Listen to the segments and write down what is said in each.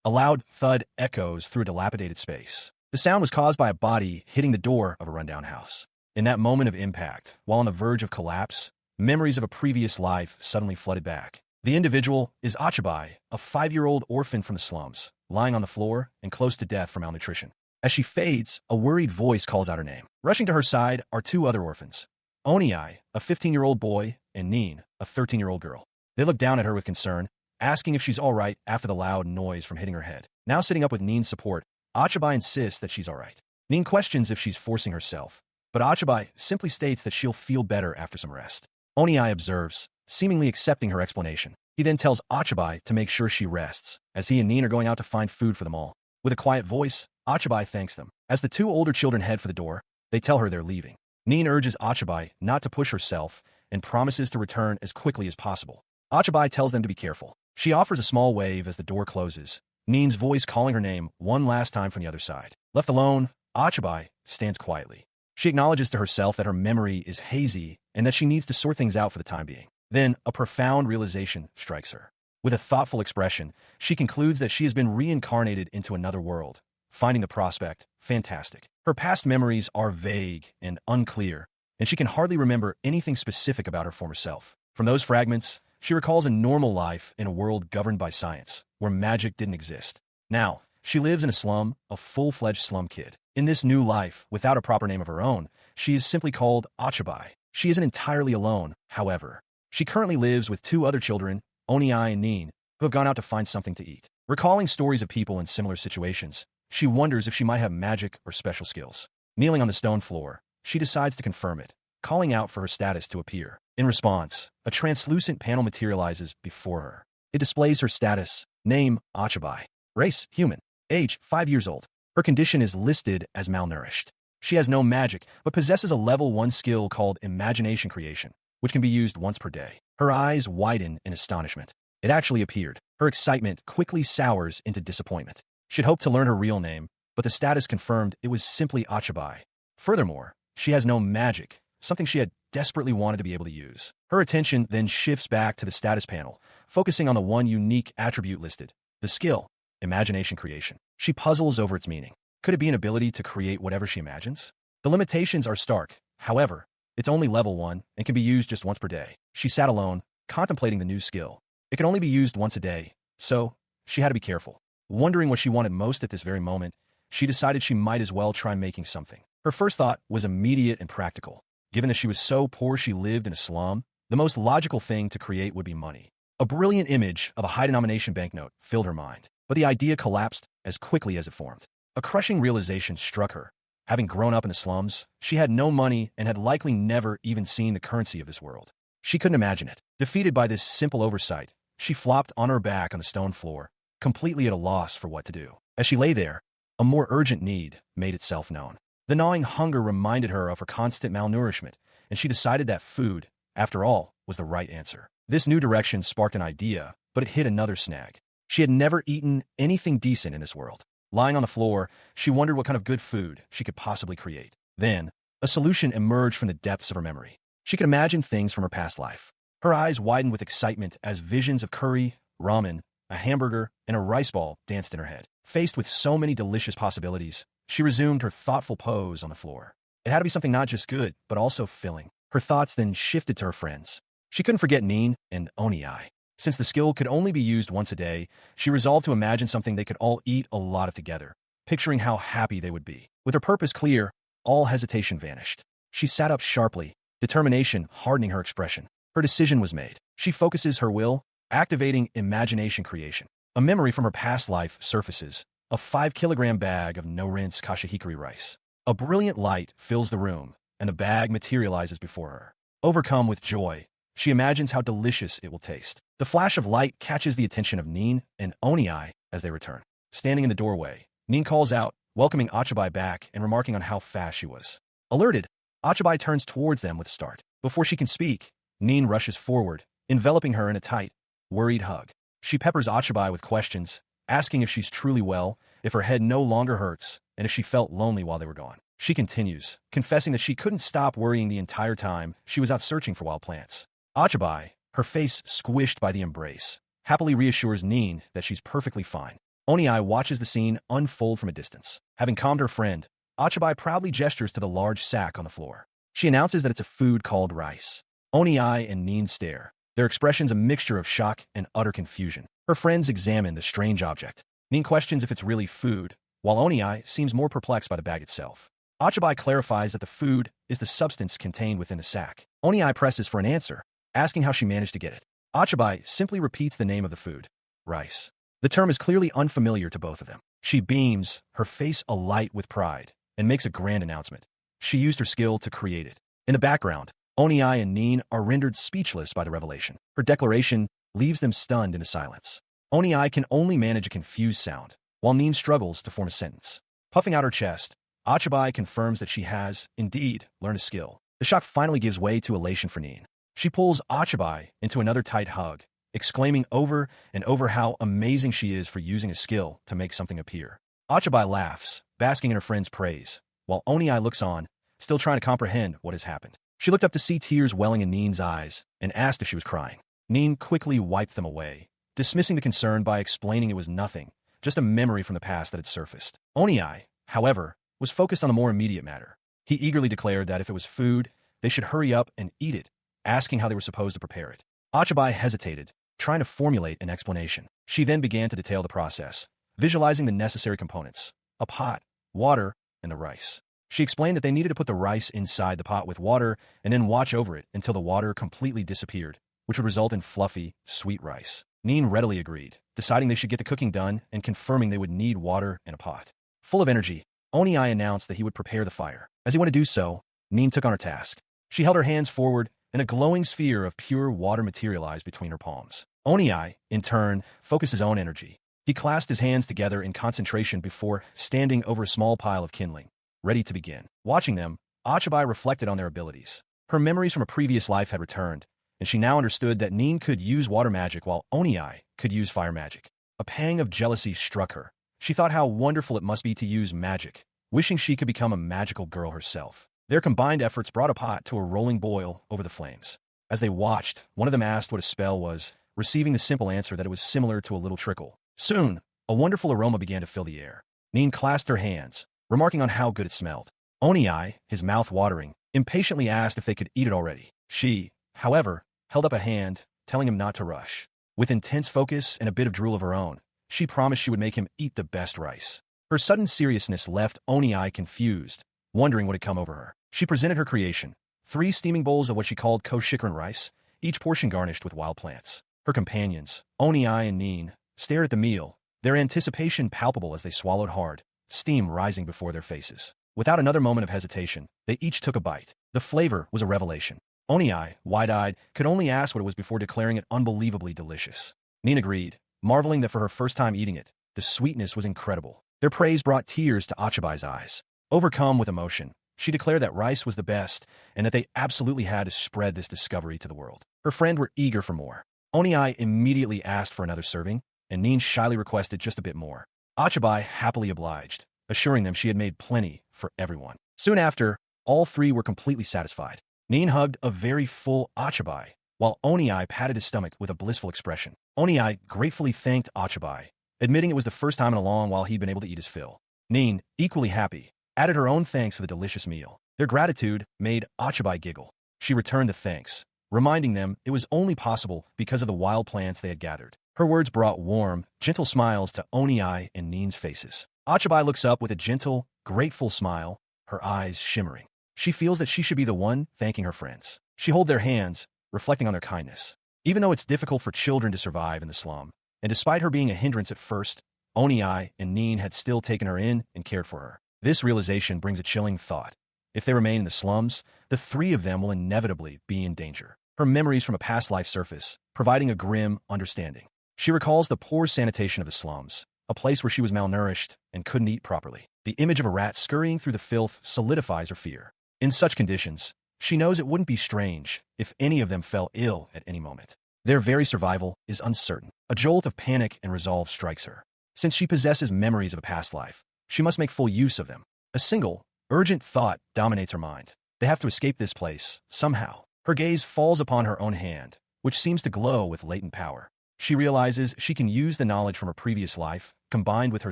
A loud thud echoes through a dilapidated space. The sound was caused by a body hitting the door of a rundown house. In that moment of impact, while on the verge of collapse, memories of a previous life suddenly flooded back. The individual is Achabai, a 5-year-old orphan from the slums, lying on the floor and close to death from malnutrition. As she fades, a worried voice calls out her name. Rushing to her side are 2 other orphans, Oniai, a 15-year-old boy, and Nin, a 13-year-old girl. They look down at her with concern, asking if she's all right after the loud noise from hitting her head. Now sitting up with Nin's support, Achabai insists that she's all right. Nin questions if she's forcing herself, but Achabai simply states that she'll feel better after some rest. Oniai observes, seemingly accepting her explanation. He then tells Achabai to make sure she rests, as he and Nin are going out to find food for them all. With a quiet voice, Achabai thanks them. As the 2 older children head for the door, they tell her they're leaving. Nin urges Achabai not to push herself and promises to return as quickly as possible. Achabai tells them to be careful. She offers a small wave as the door closes, Nin's voice calling her name one last time from the other side. Left alone, Achabai stands quietly. She acknowledges to herself that her memory is hazy and that she needs to sort things out for the time being. Then, a profound realization strikes her. With a thoughtful expression, she concludes that she has been reincarnated into another world, finding the prospect fantastic. Her past memories are vague and unclear, and she can hardly remember anything specific about her former self. From those fragments, she recalls a normal life in a world governed by science, where magic didn't exist. Now, she lives in a slum, a full-fledged slum kid. In this new life, without a proper name of her own, she is simply called Achabai. She isn't entirely alone, however. She currently lives with 2 other children, Oniai and Nin, who have gone out to find something to eat. Recalling stories of people in similar situations, she wonders if she might have magic or special skills. Kneeling on the stone floor, she decides to confirm it, calling out for her status to appear. In response, a translucent panel materializes before her. It displays her status, name Achabai, race human, age 5 years old. Her condition is listed as malnourished. She has no magic, but possesses a level 1 skill called imagination creation, which can be used once per day. Her eyes widen in astonishment. It actually appeared. Her excitement quickly sours into disappointment. She'd hoped to learn her real name, but the status confirmed it was simply Achabai. Furthermore, she has no magic, something she had desperately wanted to be able to use. Her attention then shifts back to the status panel, focusing on the one unique attribute listed, the skill, imagination creation. She puzzles over its meaning. Could it be an ability to create whatever she imagines? The limitations are stark. However, it's only level 1 and can be used just once per day. She sat alone, contemplating the new skill. It can only be used once a day, so she had to be careful. Wondering what she wanted most at this very moment, she decided she might as well try making something. Her first thought was immediate and practical. Given that she was so poor she lived in a slum, the most logical thing to create would be money. A brilliant image of a high-denomination banknote filled her mind, but the idea collapsed as quickly as it formed. A crushing realization struck her. Having grown up in the slums, she had no money and had likely never even seen the currency of this world. She couldn't imagine it. Defeated by this simple oversight, she flopped on her back on the stone floor, completely at a loss for what to do. As she lay there, a more urgent need made itself known. The gnawing hunger reminded her of her constant malnourishment, and she decided that food, after all, was the right answer. This new direction sparked an idea, but it hit another snag. She had never eaten anything decent in this world. Lying on the floor, she wondered what kind of good food she could possibly create. Then, a solution emerged from the depths of her memory. She could imagine things from her past life. Her eyes widened with excitement as visions of curry, ramen, a hamburger, and a rice ball danced in her head. Faced with so many delicious possibilities, she resumed her thoughtful pose on the floor. It had to be something not just good, but also filling. Her thoughts then shifted to her friends. She couldn't forget Nin and Oniai. Since the skill could only be used once a day, she resolved to imagine something they could all eat a lot of together, picturing how happy they would be. With her purpose clear, all hesitation vanished. She sat up sharply, determination hardening her expression. Her decision was made. She focuses her will, activating imagination creation. A memory from her past life surfaces, a 5-kilogram bag of no-rinse kashihikari rice. A brilliant light fills the room, and the bag materializes before her. Overcome with joy, she imagines how delicious it will taste. The flash of light catches the attention of Nin and Oniai as they return. Standing in the doorway, Nin calls out, welcoming Achabai back and remarking on how fast she was. Alerted, Achabai turns towards them with a start. Before she can speak, Nin rushes forward, enveloping her in a tight, worried hug. She peppers Achabai with questions, asking if she's truly well, if her head no longer hurts, and if she felt lonely while they were gone. She continues, confessing that she couldn't stop worrying the entire time she was out searching for wild plants. Achabai, her face squished by the embrace, happily reassures Nin that she's perfectly fine. Oniai watches the scene unfold from a distance. Having calmed her friend, Achabai proudly gestures to the large sack on the floor. She announces that it's a food called rice. Oniai and Nin stare, their expressions a mixture of shock and utter confusion. Her friends examine the strange object. Nin questions if it's really food, while Oniai seems more perplexed by the bag itself. Achabai clarifies that the food is the substance contained within the sack. Oniai presses for an answer, asking how she managed to get it. Achabai simply repeats the name of the food, rice. The term is clearly unfamiliar to both of them. She beams, her face alight with pride, and makes a grand announcement. She used her skill to create it. In the background, Oniai and Nin are rendered speechless by the revelation. Her declaration leaves them stunned into silence. Oniai can only manage a confused sound, while Nin struggles to form a sentence. Puffing out her chest, Achabai confirms that she has, indeed, learned a skill. The shock finally gives way to elation for Nin. She pulls Achabai into another tight hug, exclaiming over and over how amazing she is for using a skill to make something appear. Achabai laughs, basking in her friend's praise, while Oniai looks on, still trying to comprehend what has happened. She looked up to see tears welling in Nin's eyes and asked if she was crying. Nin quickly wiped them away, dismissing the concern by explaining it was nothing, just a memory from the past that had surfaced. Oniai, however, was focused on the more immediate matter. He eagerly declared that if it was food, they should hurry up and eat it, asking how they were supposed to prepare it. Achabai hesitated, trying to formulate an explanation. She then began to detail the process, visualizing the necessary components: a pot, water, and the rice. She explained that they needed to put the rice inside the pot with water and then watch over it until the water completely disappeared, which would result in fluffy, sweet rice. Nin readily agreed, deciding they should get the cooking done and confirming they would need water and a pot. Full of energy, Oniai announced that he would prepare the fire. As he went to do so, Nin took on her task. She held her hands forward, and a glowing sphere of pure water materialized between her palms. Oniai, in turn, focused his own energy. He clasped his hands together in concentration before standing over a small pile of kindling, ready to begin. Watching them, Achabai reflected on their abilities. Her memories from a previous life had returned, and she now understood that Nin could use water magic while Oniai could use fire magic. A pang of jealousy struck her. She thought how wonderful it must be to use magic, wishing she could become a magical girl herself. Their combined efforts brought a pot to a rolling boil over the flames. As they watched, one of them asked what a spell was, receiving the simple answer that it was similar to a little trickle. Soon, a wonderful aroma began to fill the air. Nin clasped her hands, remarking on how good it smelled. Oniai, his mouth watering, impatiently asked if they could eat it already. She, however, held up a hand, telling him not to rush. With intense focus and a bit of drool of her own, she promised she would make him eat the best rice. Her sudden seriousness left Oniai confused, wondering what had come over her. She presented her creation, 3 steaming bowls of what she called koshikaran rice, each portion garnished with wild plants. Her companions, Oniai and Nin, stared at the meal, their anticipation palpable as they swallowed hard, steam rising before their faces. Without another moment of hesitation, they each took a bite. The flavor was a revelation. Oniai, wide-eyed, could only ask what it was before declaring it unbelievably delicious. Nin agreed, marveling that for her first time eating it, the sweetness was incredible. Their praise brought tears to Achabai's eyes. Overcome with emotion, she declared that rice was the best and that they absolutely had to spread this discovery to the world. Her friends were eager for more. Oniai immediately asked for another serving, and Nin shyly requested just a bit more. Achabai happily obliged, assuring them she had made plenty for everyone. Soon after, all 3 were completely satisfied. Nin hugged a very full Achabai, while Oniai patted his stomach with a blissful expression. Oniai gratefully thanked Achabai, admitting it was the first time in a long while he'd been able to eat his fill. Nin, equally happy, added her own thanks for the delicious meal. Their gratitude made Achabai giggle. She returned the thanks, reminding them it was only possible because of the wild plants they had gathered. Her words brought warm, gentle smiles to Oniai and Nin's faces. Achabai looks up with a gentle, grateful smile, her eyes shimmering. She feels that she should be the one thanking her friends. She holds their hands, reflecting on their kindness. Even though it's difficult for children to survive in the slum, and despite her being a hindrance at first, Oniai and Nin had still taken her in and cared for her. This realization brings a chilling thought. If they remain in the slums, the 3 of them will inevitably be in danger. Her memories from a past life surface, providing a grim understanding. She recalls the poor sanitation of the slums, a place where she was malnourished and couldn't eat properly. The image of a rat scurrying through the filth solidifies her fear. In such conditions, she knows it wouldn't be strange if any of them fell ill at any moment. Their very survival is uncertain. A jolt of panic and resolve strikes her. Since she possesses memories of a past life, she must make full use of them. A single, urgent thought dominates her mind. They have to escape this place, somehow. Her gaze falls upon her own hand, which seems to glow with latent power. She realizes she can use the knowledge from her previous life, combined with her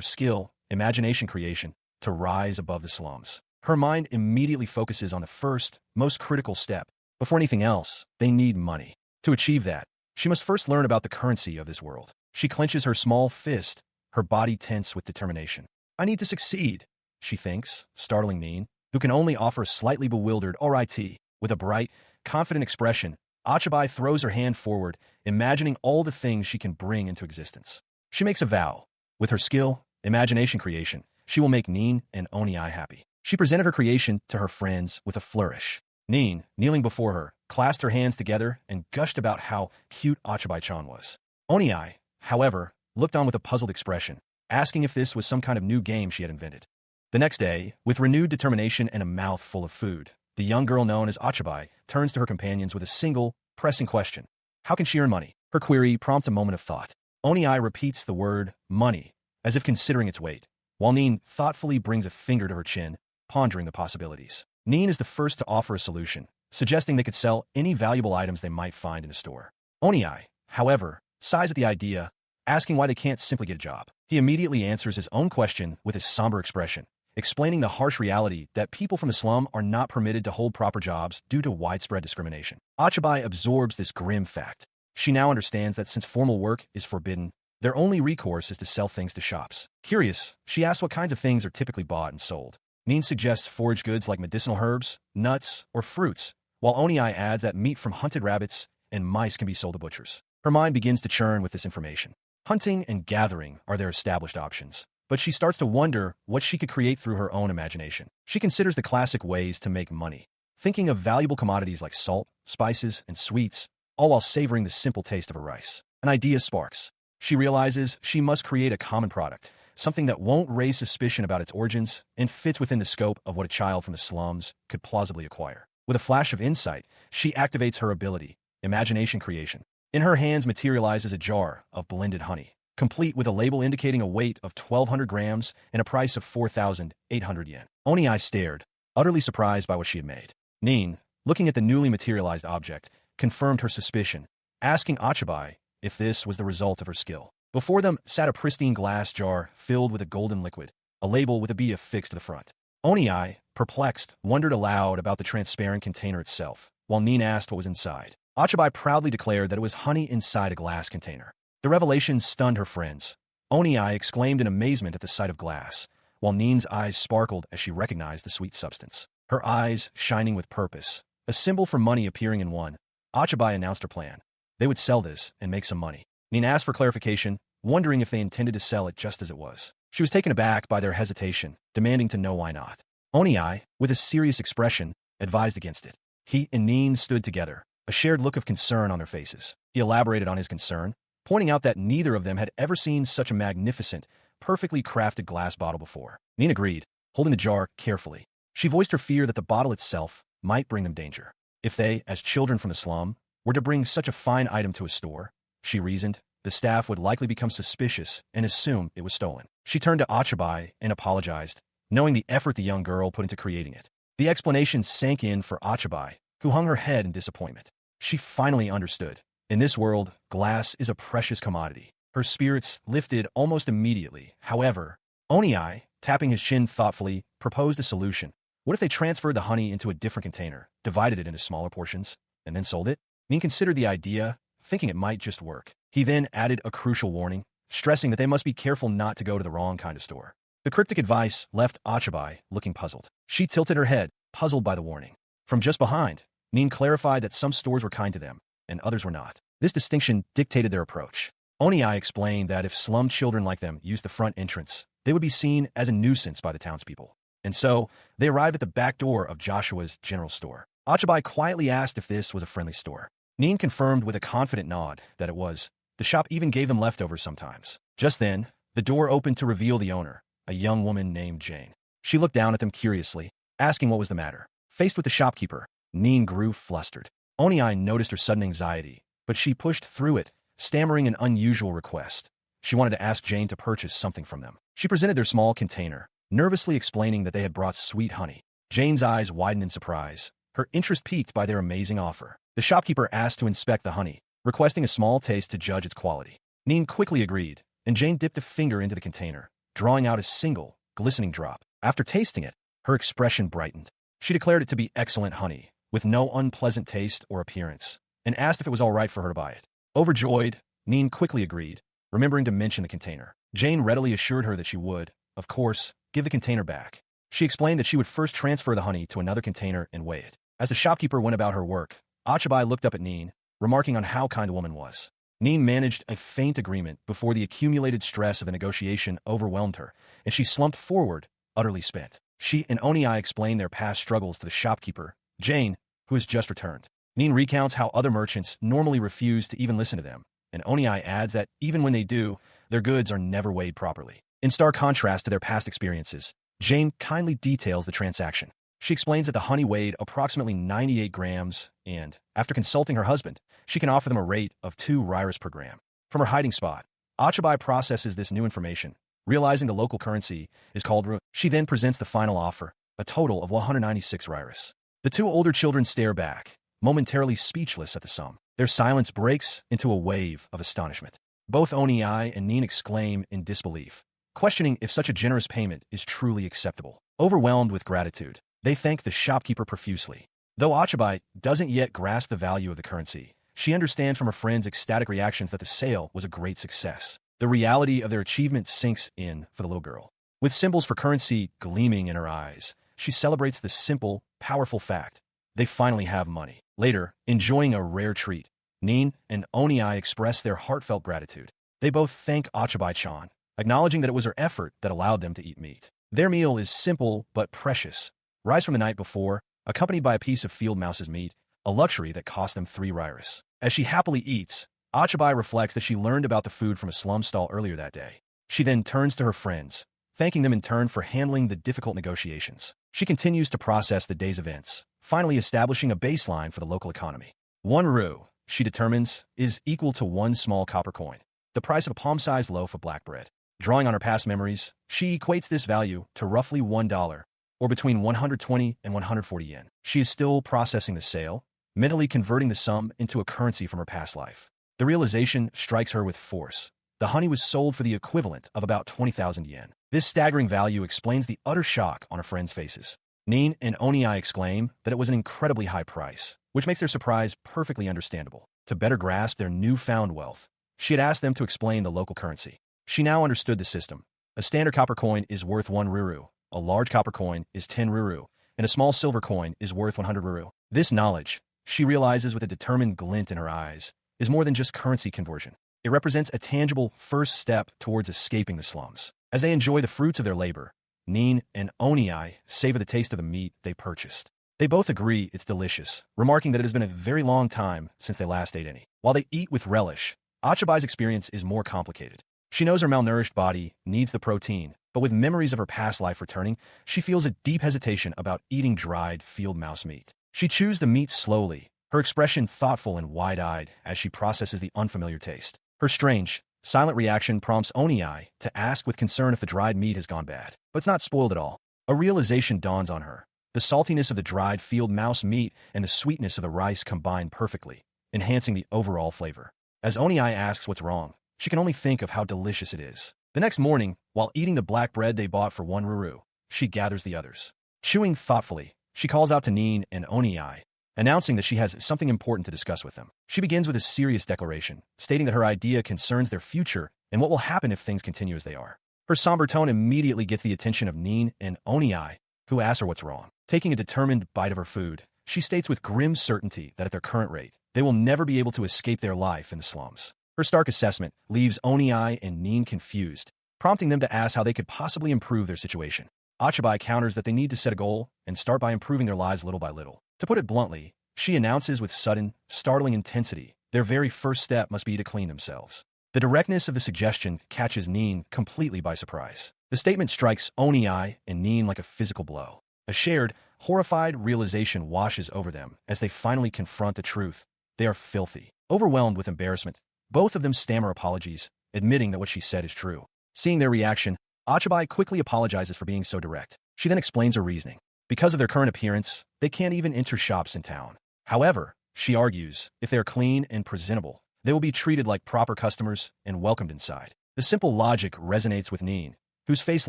skill, imagination creation, to rise above the slums. Her mind immediately focuses on the first, most critical step. Before anything else, they need money. To achieve that, she must first learn about the currency of this world. She clenches her small fist, her body tense with determination. I need to succeed, she thinks, startling Nin, who can only offer a slightly bewildered "RIT." With a bright, confident expression, Achabai throws her hand forward, imagining all the things she can bring into existence. She makes a vow. With her skill, imagination creation, she will make Nin and Oniai happy. She presented her creation to her friends with a flourish. Nin, kneeling before her, clasped her hands together and gushed about how cute Achabai-chan was. Oniai, however, looked on with a puzzled expression, asking if this was some kind of new game she had invented. The next day, with renewed determination and a mouth full of food, the young girl known as Achabai turns to her companions with a single, pressing question. How can she earn money? Her query prompts a moment of thought. Oniai repeats the word, money, as if considering its weight, while Nin thoughtfully brings a finger to her chin, pondering the possibilities. Nin is the first to offer a solution, suggesting they could sell any valuable items they might find in a store. Oniai, however, sighs at the idea, asking why they can't simply get a job. He immediately answers his own question with his somber expression, explaining the harsh reality that people from the slum are not permitted to hold proper jobs due to widespread discrimination. Achabai absorbs this grim fact. She now understands that since formal work is forbidden, their only recourse is to sell things to shops. Curious, she asks what kinds of things are typically bought and sold. Nin suggests foraged goods like medicinal herbs, nuts, or fruits, while Oniai adds that meat from hunted rabbits and mice can be sold to butchers. Her mind begins to churn with this information. Hunting and gathering are their established options, but she starts to wonder what she could create through her own imagination. She considers the classic ways to make money, thinking of valuable commodities like salt, spices, and sweets, all while savoring the simple taste of her rice. An idea sparks. She realizes she must create a common product, something that won't raise suspicion about its origins and fits within the scope of what a child from the slums could plausibly acquire. With a flash of insight, she activates her ability, imagination creation. In her hands materializes a jar of blended honey, complete with a label indicating a weight of 1,200 grams and a price of 4,800 yen. Oniai stared, utterly surprised by what she had made. Nin, looking at the newly materialized object, confirmed her suspicion, asking Achabai if this was the result of her skill. Before them sat a pristine glass jar filled with a golden liquid, a label with a bee affixed to the front. Oniai, perplexed, wondered aloud about the transparent container itself, while Nin asked what was inside. Achabai proudly declared that it was honey inside a glass container. The revelation stunned her friends. Oniai exclaimed in amazement at the sight of glass, while Nin's eyes sparkled as she recognized the sweet substance. Her eyes shining with purpose, a symbol for money appearing in one, Achabai announced her plan. They would sell this and make some money. Nin asked for clarification, wondering if they intended to sell it just as it was. She was taken aback by their hesitation, demanding to know why not. Oniai, with a serious expression, advised against it. He and Nin stood together, a shared look of concern on their faces. He elaborated on his concern, pointing out that neither of them had ever seen such a magnificent, perfectly crafted glass bottle before. Nin agreed, holding the jar carefully. She voiced her fear that the bottle itself might bring them danger. If they, as children from the slum, were to bring such a fine item to a store, she reasoned, the staff would likely become suspicious and assume it was stolen. She turned to Achabai and apologized, knowing the effort the young girl put into creating it. The explanation sank in for Achabai, who hung her head in disappointment. She finally understood. In this world, glass is a precious commodity. Her spirits lifted almost immediately. However, Oniai, tapping his chin thoughtfully, proposed a solution. What if they transferred the honey into a different container, divided it into smaller portions, and then sold it? Nin considered the idea, thinking it might just work. He then added a crucial warning, stressing that they must be careful not to go to the wrong kind of store. The cryptic advice left Achabai looking puzzled. She tilted her head, puzzled by the warning. From just behind, Nin clarified that some stores were kind to them, and others were not. This distinction dictated their approach. Oniai explained that if slum children like them used the front entrance, they would be seen as a nuisance by the townspeople. And so, they arrived at the back door of Joshua's general store. Achabai quietly asked if this was a friendly store. Nin confirmed with a confident nod that it was. The shop even gave them leftovers sometimes. Just then, the door opened to reveal the owner, a young woman named Jane. She looked down at them curiously, asking what was the matter. Faced with the shopkeeper, Nin grew flustered. Oniai noticed her sudden anxiety, but she pushed through it, stammering an unusual request. She wanted to ask Jane to purchase something from them. She presented their small container, nervously explaining that they had brought sweet honey. Jane's eyes widened in surprise, her interest piqued by their amazing offer. The shopkeeper asked to inspect the honey, requesting a small taste to judge its quality. Nin quickly agreed, and Jane dipped a finger into the container, drawing out a single, glistening drop. After tasting it, her expression brightened. She declared it to be excellent honey, with no unpleasant taste or appearance, and asked if it was all right for her to buy it. Overjoyed, Neen quickly agreed, remembering to mention the container. Jane readily assured her that she would, of course, give the container back. She explained that she would first transfer the honey to another container and weigh it. As the shopkeeper went about her work, Achabai looked up at Neen, remarking on how kind the woman was. Neen managed a faint agreement before the accumulated stress of the negotiation overwhelmed her, and she slumped forward, utterly spent. She and Oniai explained their past struggles to the shopkeeper, Jane, who has just returned. Neen recounts how other merchants normally refuse to even listen to them, and Oniai adds that even when they do, their goods are never weighed properly. In stark contrast to their past experiences, Jane kindly details the transaction. She explains that the honey weighed approximately 98 grams, and, after consulting her husband, she can offer them a rate of 2 riras per gram. From her hiding spot, Achabai processes this new information, realizing the local currency is called Ru. She then presents the final offer, a total of 196 riras. The 2 older children stare back, momentarily speechless at the sum. Their silence breaks into a wave of astonishment. Both Oniai and Neen exclaim in disbelief, questioning if such a generous payment is truly acceptable. Overwhelmed with gratitude, they thank the shopkeeper profusely. Though Achabai doesn't yet grasp the value of the currency, she understands from her friends' ecstatic reactions that the sale was a great success. The reality of their achievement sinks in for the little girl. With symbols for currency gleaming in her eyes, she celebrates the simple, powerful fact: they finally have money. Later, enjoying a rare treat, Neen and Oniai express their heartfelt gratitude. They both thank Achabai-chan, acknowledging that it was her effort that allowed them to eat meat. Their meal is simple but precious. Rice from the night before, accompanied by a piece of field mouse's meat, a luxury that cost them 3 riras. As she happily eats, Achabai reflects that she learned about the food from a slum stall earlier that day. She then turns to her friends, thanking them in turn for handling the difficult negotiations. She continues to process the day's events, finally establishing a baseline for the local economy. 1 ru, she determines, is equal to 1 small copper coin, the price of a palm-sized loaf of black bread. Drawing on her past memories, she equates this value to roughly $1, or between 120 and 140 yen. She is still processing the sale, mentally converting the sum into a currency from her past life. The realization strikes her with force. The honey was sold for the equivalent of about 20,000 yen. This staggering value explains the utter shock on her friends' faces. Neen and Oniai exclaim that it was an incredibly high price, which makes their surprise perfectly understandable. To better grasp their newfound wealth, she had asked them to explain the local currency. She now understood the system. A standard copper coin is worth 1 ruru, a large copper coin is 10 ruru, and a small silver coin is worth 100 ruru. This knowledge, she realizes with a determined glint in her eyes, is more than just currency conversion. It represents a tangible first step towards escaping the slums. As they enjoy the fruits of their labor, Neen and Oniai savor the taste of the meat they purchased. They both agree it's delicious, remarking that it has been a very long time since they last ate any. While they eat with relish, Achabai's experience is more complicated. She knows her malnourished body needs the protein, but with memories of her past life returning, she feels a deep hesitation about eating dried field mouse meat. She chews the meat slowly, her expression thoughtful and wide-eyed as she processes the unfamiliar taste. Her strange, silent reaction prompts Oniai to ask with concern if the dried meat has gone bad. But it's not spoiled at all. A realization dawns on her. The saltiness of the dried field mouse meat and the sweetness of the rice combine perfectly, enhancing the overall flavor. As Oniai asks what's wrong, she can only think of how delicious it is. The next morning, while eating the black bread they bought for 1 ruru, she gathers the others. Chewing thoughtfully, she calls out to Neen and Oniai, announcing that she has something important to discuss with them. She begins with a serious declaration, stating that her idea concerns their future and what will happen if things continue as they are. Her somber tone immediately gets the attention of Neen and Oniai, who ask her what's wrong. Taking a determined bite of her food, she states with grim certainty that at their current rate, they will never be able to escape their life in the slums. Her stark assessment leaves Oniai and Neen confused, prompting them to ask how they could possibly improve their situation. Achabai counters that they need to set a goal and start by improving their lives little by little. To put it bluntly, she announces with sudden, startling intensity, their very first step must be to clean themselves. The directness of the suggestion catches Neen completely by surprise. The statement strikes Oniai and Neen like a physical blow. A shared, horrified realization washes over them as they finally confront the truth. They are filthy. Overwhelmed with embarrassment, both of them stammer apologies, admitting that what she said is true. Seeing their reaction, Achabai quickly apologizes for being so direct. She then explains her reasoning. Because of their current appearance, they can't even enter shops in town. However, she argues, if they are clean and presentable, they will be treated like proper customers and welcomed inside. The simple logic resonates with Nin, whose face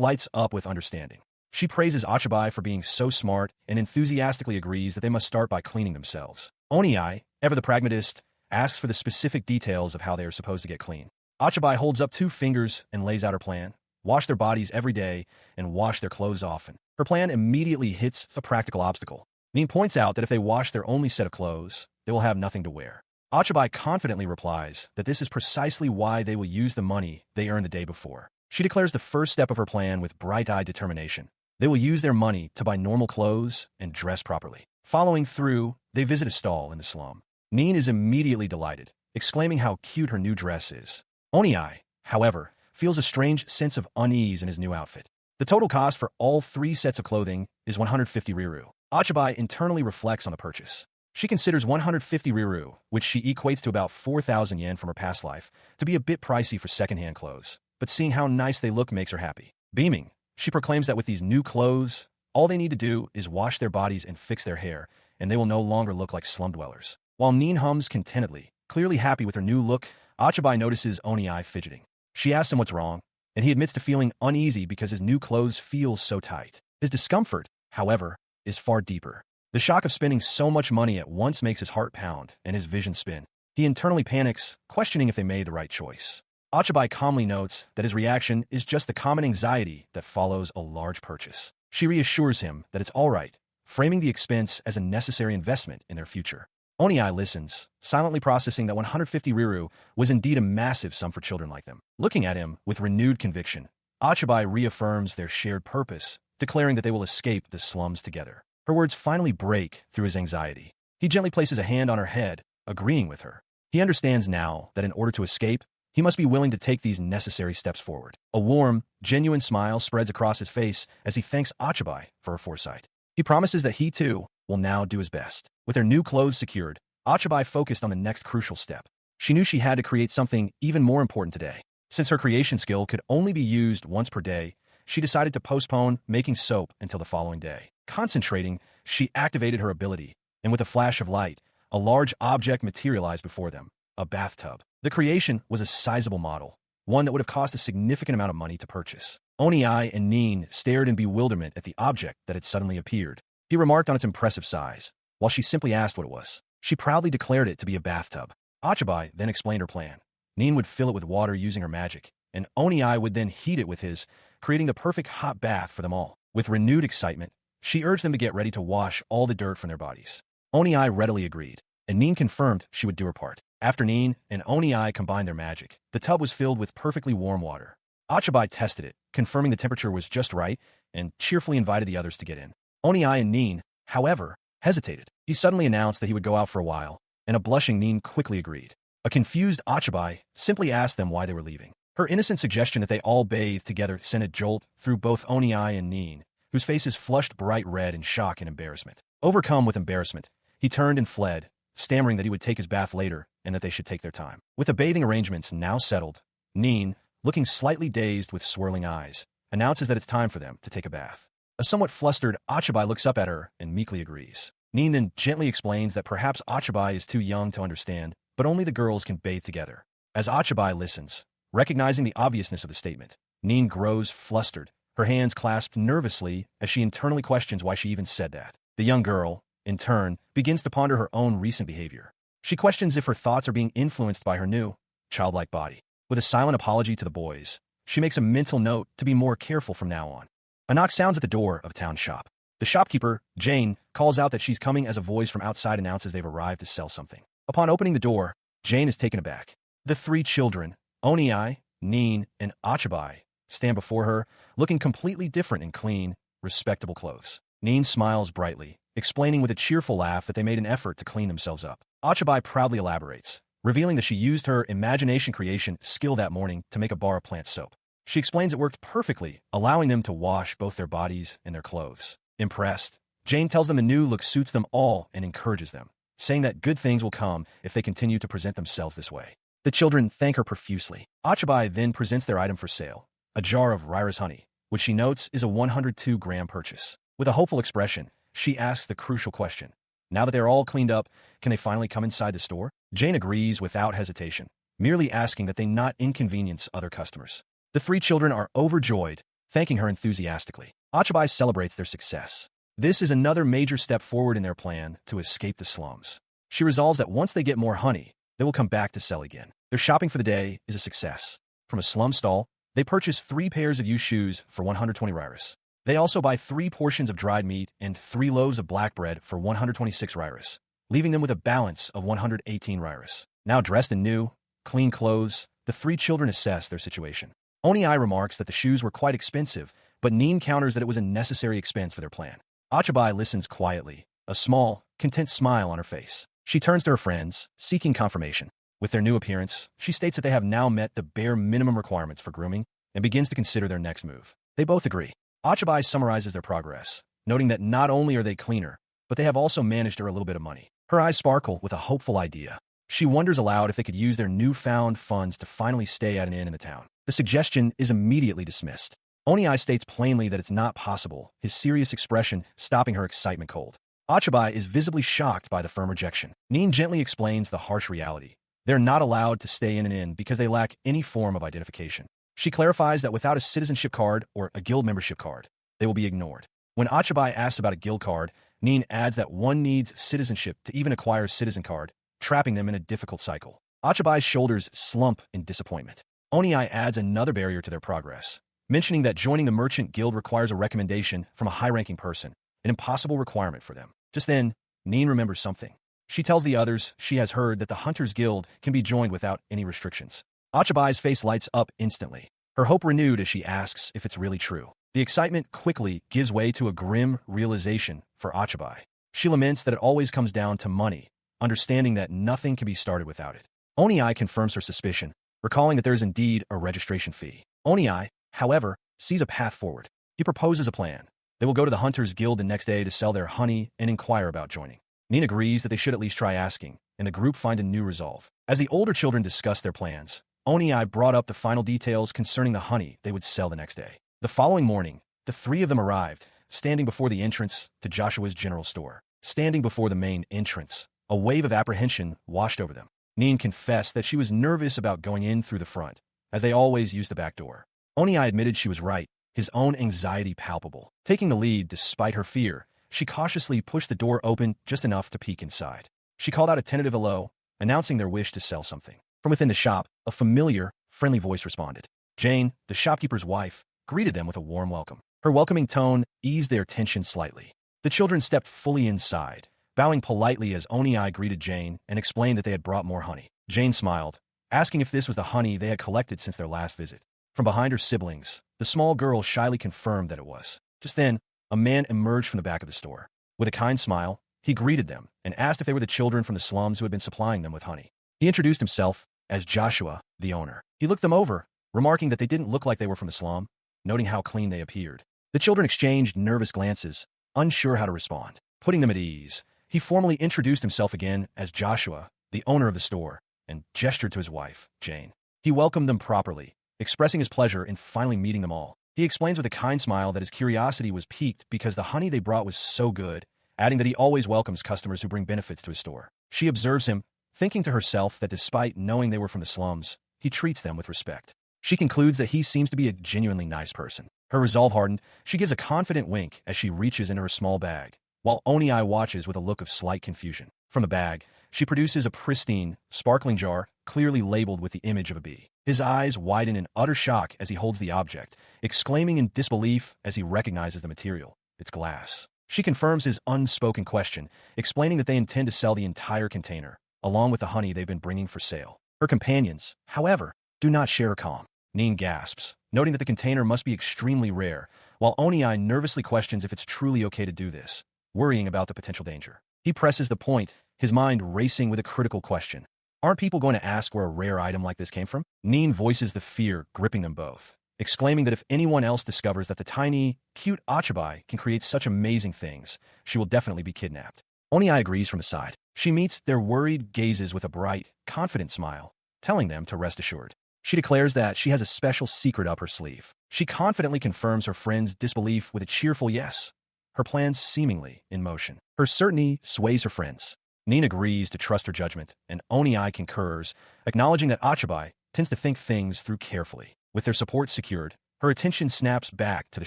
lights up with understanding. She praises Achabai for being so smart and enthusiastically agrees that they must start by cleaning themselves. Oniai, ever the pragmatist, asks for the specific details of how they are supposed to get clean. Achabai holds up 2 fingers and lays out her plan: wash their bodies every day and wash their clothes often. Her plan immediately hits a practical obstacle. Nin points out that if they wash their only set of clothes, they will have nothing to wear. Achabai confidently replies that this is precisely why they will use the money they earned the day before. She declares the first step of her plan with bright-eyed determination. They will use their money to buy normal clothes and dress properly. Following through, they visit a stall in the slum. Nin is immediately delighted, exclaiming how cute her new dress is. Oniai, however, feels a strange sense of unease in his new outfit. The total cost for all 3 sets of clothing is 150 riru. Achabai internally reflects on the purchase. She considers 150 riru, which she equates to about 4,000 yen from her past life, to be a bit pricey for second-hand clothes, but seeing how nice they look makes her happy. Beaming, she proclaims that with these new clothes, all they need to do is wash their bodies and fix their hair, and they will no longer look like slum dwellers. While Nin hums contentedly, clearly happy with her new look, Achabai notices Oniai fidgeting. She asks him what's wrong, and he admits to feeling uneasy because his new clothes feel so tight. His discomfort, however, is far deeper. The shock of spending so much money at once makes his heart pound and his vision spin. He internally panics, questioning if they made the right choice. Achabai calmly notes that his reaction is just the common anxiety that follows a large purchase. She reassures him that it's all right, framing the expense as a necessary investment in their future. Oniai listens, silently processing that 150 riru was indeed a massive sum for children like them. Looking at him with renewed conviction, Achabai reaffirms their shared purpose, declaring that they will escape the slums together. Her words finally break through his anxiety. He gently places a hand on her head, agreeing with her. He understands now that in order to escape, he must be willing to take these necessary steps forward. A warm, genuine smile spreads across his face as he thanks Achabai for her foresight. He promises that he, too, will now do his best. With their new clothes secured, Achabai focused on the next crucial step. She knew she had to create something even more important today. Since her creation skill could only be used once per day, she decided to postpone making soap until the following day. Concentrating, she activated her ability, and with a flash of light, a large object materialized before them, a bathtub. The creation was a sizable model, one that would have cost a significant amount of money to purchase. Oniai and Nin stared in bewilderment at the object that had suddenly appeared. He remarked on its impressive size, while she simply asked what it was. She proudly declared it to be a bathtub. Achabai then explained her plan. Nin would fill it with water using her magic, and Oniai would then heat it with his, creating the perfect hot bath for them all. With renewed excitement, she urged them to get ready to wash all the dirt from their bodies. Oniai readily agreed, and Nin confirmed she would do her part. After Nin and Oniai combined their magic, the tub was filled with perfectly warm water. Achabai tested it, confirming the temperature was just right, and cheerfully invited the others to get in. Oniai and Nin, however, hesitated. He suddenly announced that he would go out for a while, and a blushing Nin quickly agreed. A confused Achabai simply asked them why they were leaving. Her innocent suggestion that they all bathe together sent a jolt through both Oniai and Nin, whose faces flushed bright red in shock and embarrassment. Overcome with embarrassment, he turned and fled, stammering that he would take his bath later and that they should take their time. With the bathing arrangements now settled, Nin, looking slightly dazed with swirling eyes, announces that it's time for them to take a bath. A somewhat flustered Achabai looks up at her and meekly agrees. Nin then gently explains that perhaps Achabai is too young to understand, but only the girls can bathe together. As Achabai listens, recognizing the obviousness of the statement, Nin grows flustered, her hands clasped nervously as she internally questions why she even said that. The young girl, in turn, begins to ponder her own recent behavior. She questions if her thoughts are being influenced by her new, childlike body. With a silent apology to the boys, she makes a mental note to be more careful from now on. A knock sounds at the door of a town shop. The shopkeeper, Jane, calls out that she's coming as a voice from outside announces they've arrived to sell something. Upon opening the door, Jane is taken aback. The 3 children, Oniai, Nin, and Achabai, stand before her, looking completely different in clean, respectable clothes. Nin smiles brightly, explaining with a cheerful laugh that they made an effort to clean themselves up. Achabai proudly elaborates, revealing that she used her imagination creation skill that morning to make a bar of plant soap. She explains it worked perfectly, allowing them to wash both their bodies and their clothes. Impressed, Jane tells them the new look suits them all and encourages them, saying that good things will come if they continue to present themselves this way. The children thank her profusely. Achabai then presents their item for sale, a jar of Rira's honey, which she notes is a 102-gram purchase. With a hopeful expression, she asks the crucial question. Now that they're all cleaned up, can they finally come inside the store? Jane agrees without hesitation, merely asking that they not inconvenience other customers. The three children are overjoyed, thanking her enthusiastically. Achabai celebrates their success. This is another major step forward in their plan to escape the slums. She resolves that once they get more honey, they will come back to sell again. Their shopping for the day is a success. From a slum stall, they purchase 3 pairs of used shoes for 120 rairas. They also buy 3 portions of dried meat and 3 loaves of black bread for 126 rairas, leaving them with a balance of 118 rairas. Now dressed in new, clean clothes, the 3 children assess their situation. Oniai remarks that the shoes were quite expensive, but Neen counters that it was a necessary expense for their plan. Achabai listens quietly, a small, content smile on her face. She turns to her friends, seeking confirmation. With their new appearance, she states that they have now met the bare minimum requirements for grooming and begins to consider their next move. They both agree. Achabai summarizes their progress, noting that not only are they cleaner, but they have also managed her a little bit of money. Her eyes sparkle with a hopeful idea. She wonders aloud if they could use their newfound funds to finally stay at an inn in the town. The suggestion is immediately dismissed. Oniai states plainly that it's not possible, his serious expression stopping her excitement cold. Achabai is visibly shocked by the firm rejection. Neen gently explains the harsh reality. They're not allowed to stay in an inn because they lack any form of identification. She clarifies that without a citizenship card or a guild membership card, they will be ignored. When Achabai asks about a guild card, Neen adds that one needs citizenship to even acquire a citizen card, trapping them in a difficult cycle. Achabai's shoulders slump in disappointment. Oniai adds another barrier to their progress, mentioning that joining the merchant guild requires a recommendation from a high-ranking person, an impossible requirement for them. Just then, Neen remembers something. She tells the others she has heard that the Hunters Guild can be joined without any restrictions. Achabai's face lights up instantly, her hope renewed as she asks if it's really true. The excitement quickly gives way to a grim realization for Achabai. She laments that it always comes down to money, understanding that nothing can be started without it. Oniai confirms her suspicion, recalling that there is indeed a registration fee. Oniai, however, sees a path forward. He proposes a plan. They will go to the Hunters Guild the next day to sell their honey and inquire about joining. Neen agrees that they should at least try asking, and the group find a new resolve. As the older children discuss their plans, Oniai brought up the final details concerning the honey they would sell the next day. The following morning, the 3 of them arrived, standing before the entrance to Joshua's general store. Standing before the main entrance, a wave of apprehension washed over them. Neen confessed that she was nervous about going in through the front, as they always use the back door. Oniai admitted she was right, his own anxiety palpable. Taking the lead despite her fear, she cautiously pushed the door open just enough to peek inside. She called out a tentative hello, announcing their wish to sell something. From within the shop, a familiar, friendly voice responded. Jane, the shopkeeper's wife, greeted them with a warm welcome. Her welcoming tone eased their tension slightly. The children stepped fully inside, bowing politely as Oniai greeted Jane and explained that they had brought more honey. Jane smiled, asking if this was the honey they had collected since their last visit. From behind her siblings, the small girl shyly confirmed that it was. Just then, a man emerged from the back of the store. With a kind smile, he greeted them and asked if they were the children from the slums who had been supplying them with honey. He introduced himself as Joshua, the owner. He looked them over, remarking that they didn't look like they were from the slum, noting how clean they appeared. The children exchanged nervous glances, unsure how to respond. Putting them at ease, he formally introduced himself again as Joshua, the owner of the store, and gestured to his wife, Jane. He welcomed them properly, expressing his pleasure in finally meeting them all. He explains with a kind smile that his curiosity was piqued because the honey they brought was so good, adding that he always welcomes customers who bring benefits to his store. She observes him, thinking to herself that despite knowing they were from the slums, he treats them with respect. She concludes that he seems to be a genuinely nice person. Her resolve hardened, she gives a confident wink as she reaches into her small bag, while Oniai watches with a look of slight confusion. From the bag, she produces a pristine, sparkling jar, clearly labeled with the image of a bee. His eyes widen in utter shock as he holds the object, exclaiming in disbelief as he recognizes the material. It's glass. She confirms his unspoken question, explaining that they intend to sell the entire container, along with the honey they've been bringing for sale. Her companions, however, do not share her calm. Neen gasps, noting that the container must be extremely rare, while Oniai nervously questions if it's truly okay to do this, worrying about the potential danger. He presses the point, his mind racing with a critical question. Aren't people going to ask where a rare item like this came from? Neen voices the fear gripping them both, exclaiming that if anyone else discovers that the tiny, cute Achabai can create such amazing things, she will definitely be kidnapped. Oniai agrees from the side. She meets their worried gazes with a bright, confident smile, telling them to rest assured. She declares that she has a special secret up her sleeve. She confidently confirms her friend's disbelief with a cheerful yes, her plans seemingly in motion. Her certainty sways her friends. Nin agrees to trust her judgment, and Oniai concurs, acknowledging that Achabai tends to think things through carefully. With their support secured, her attention snaps back to the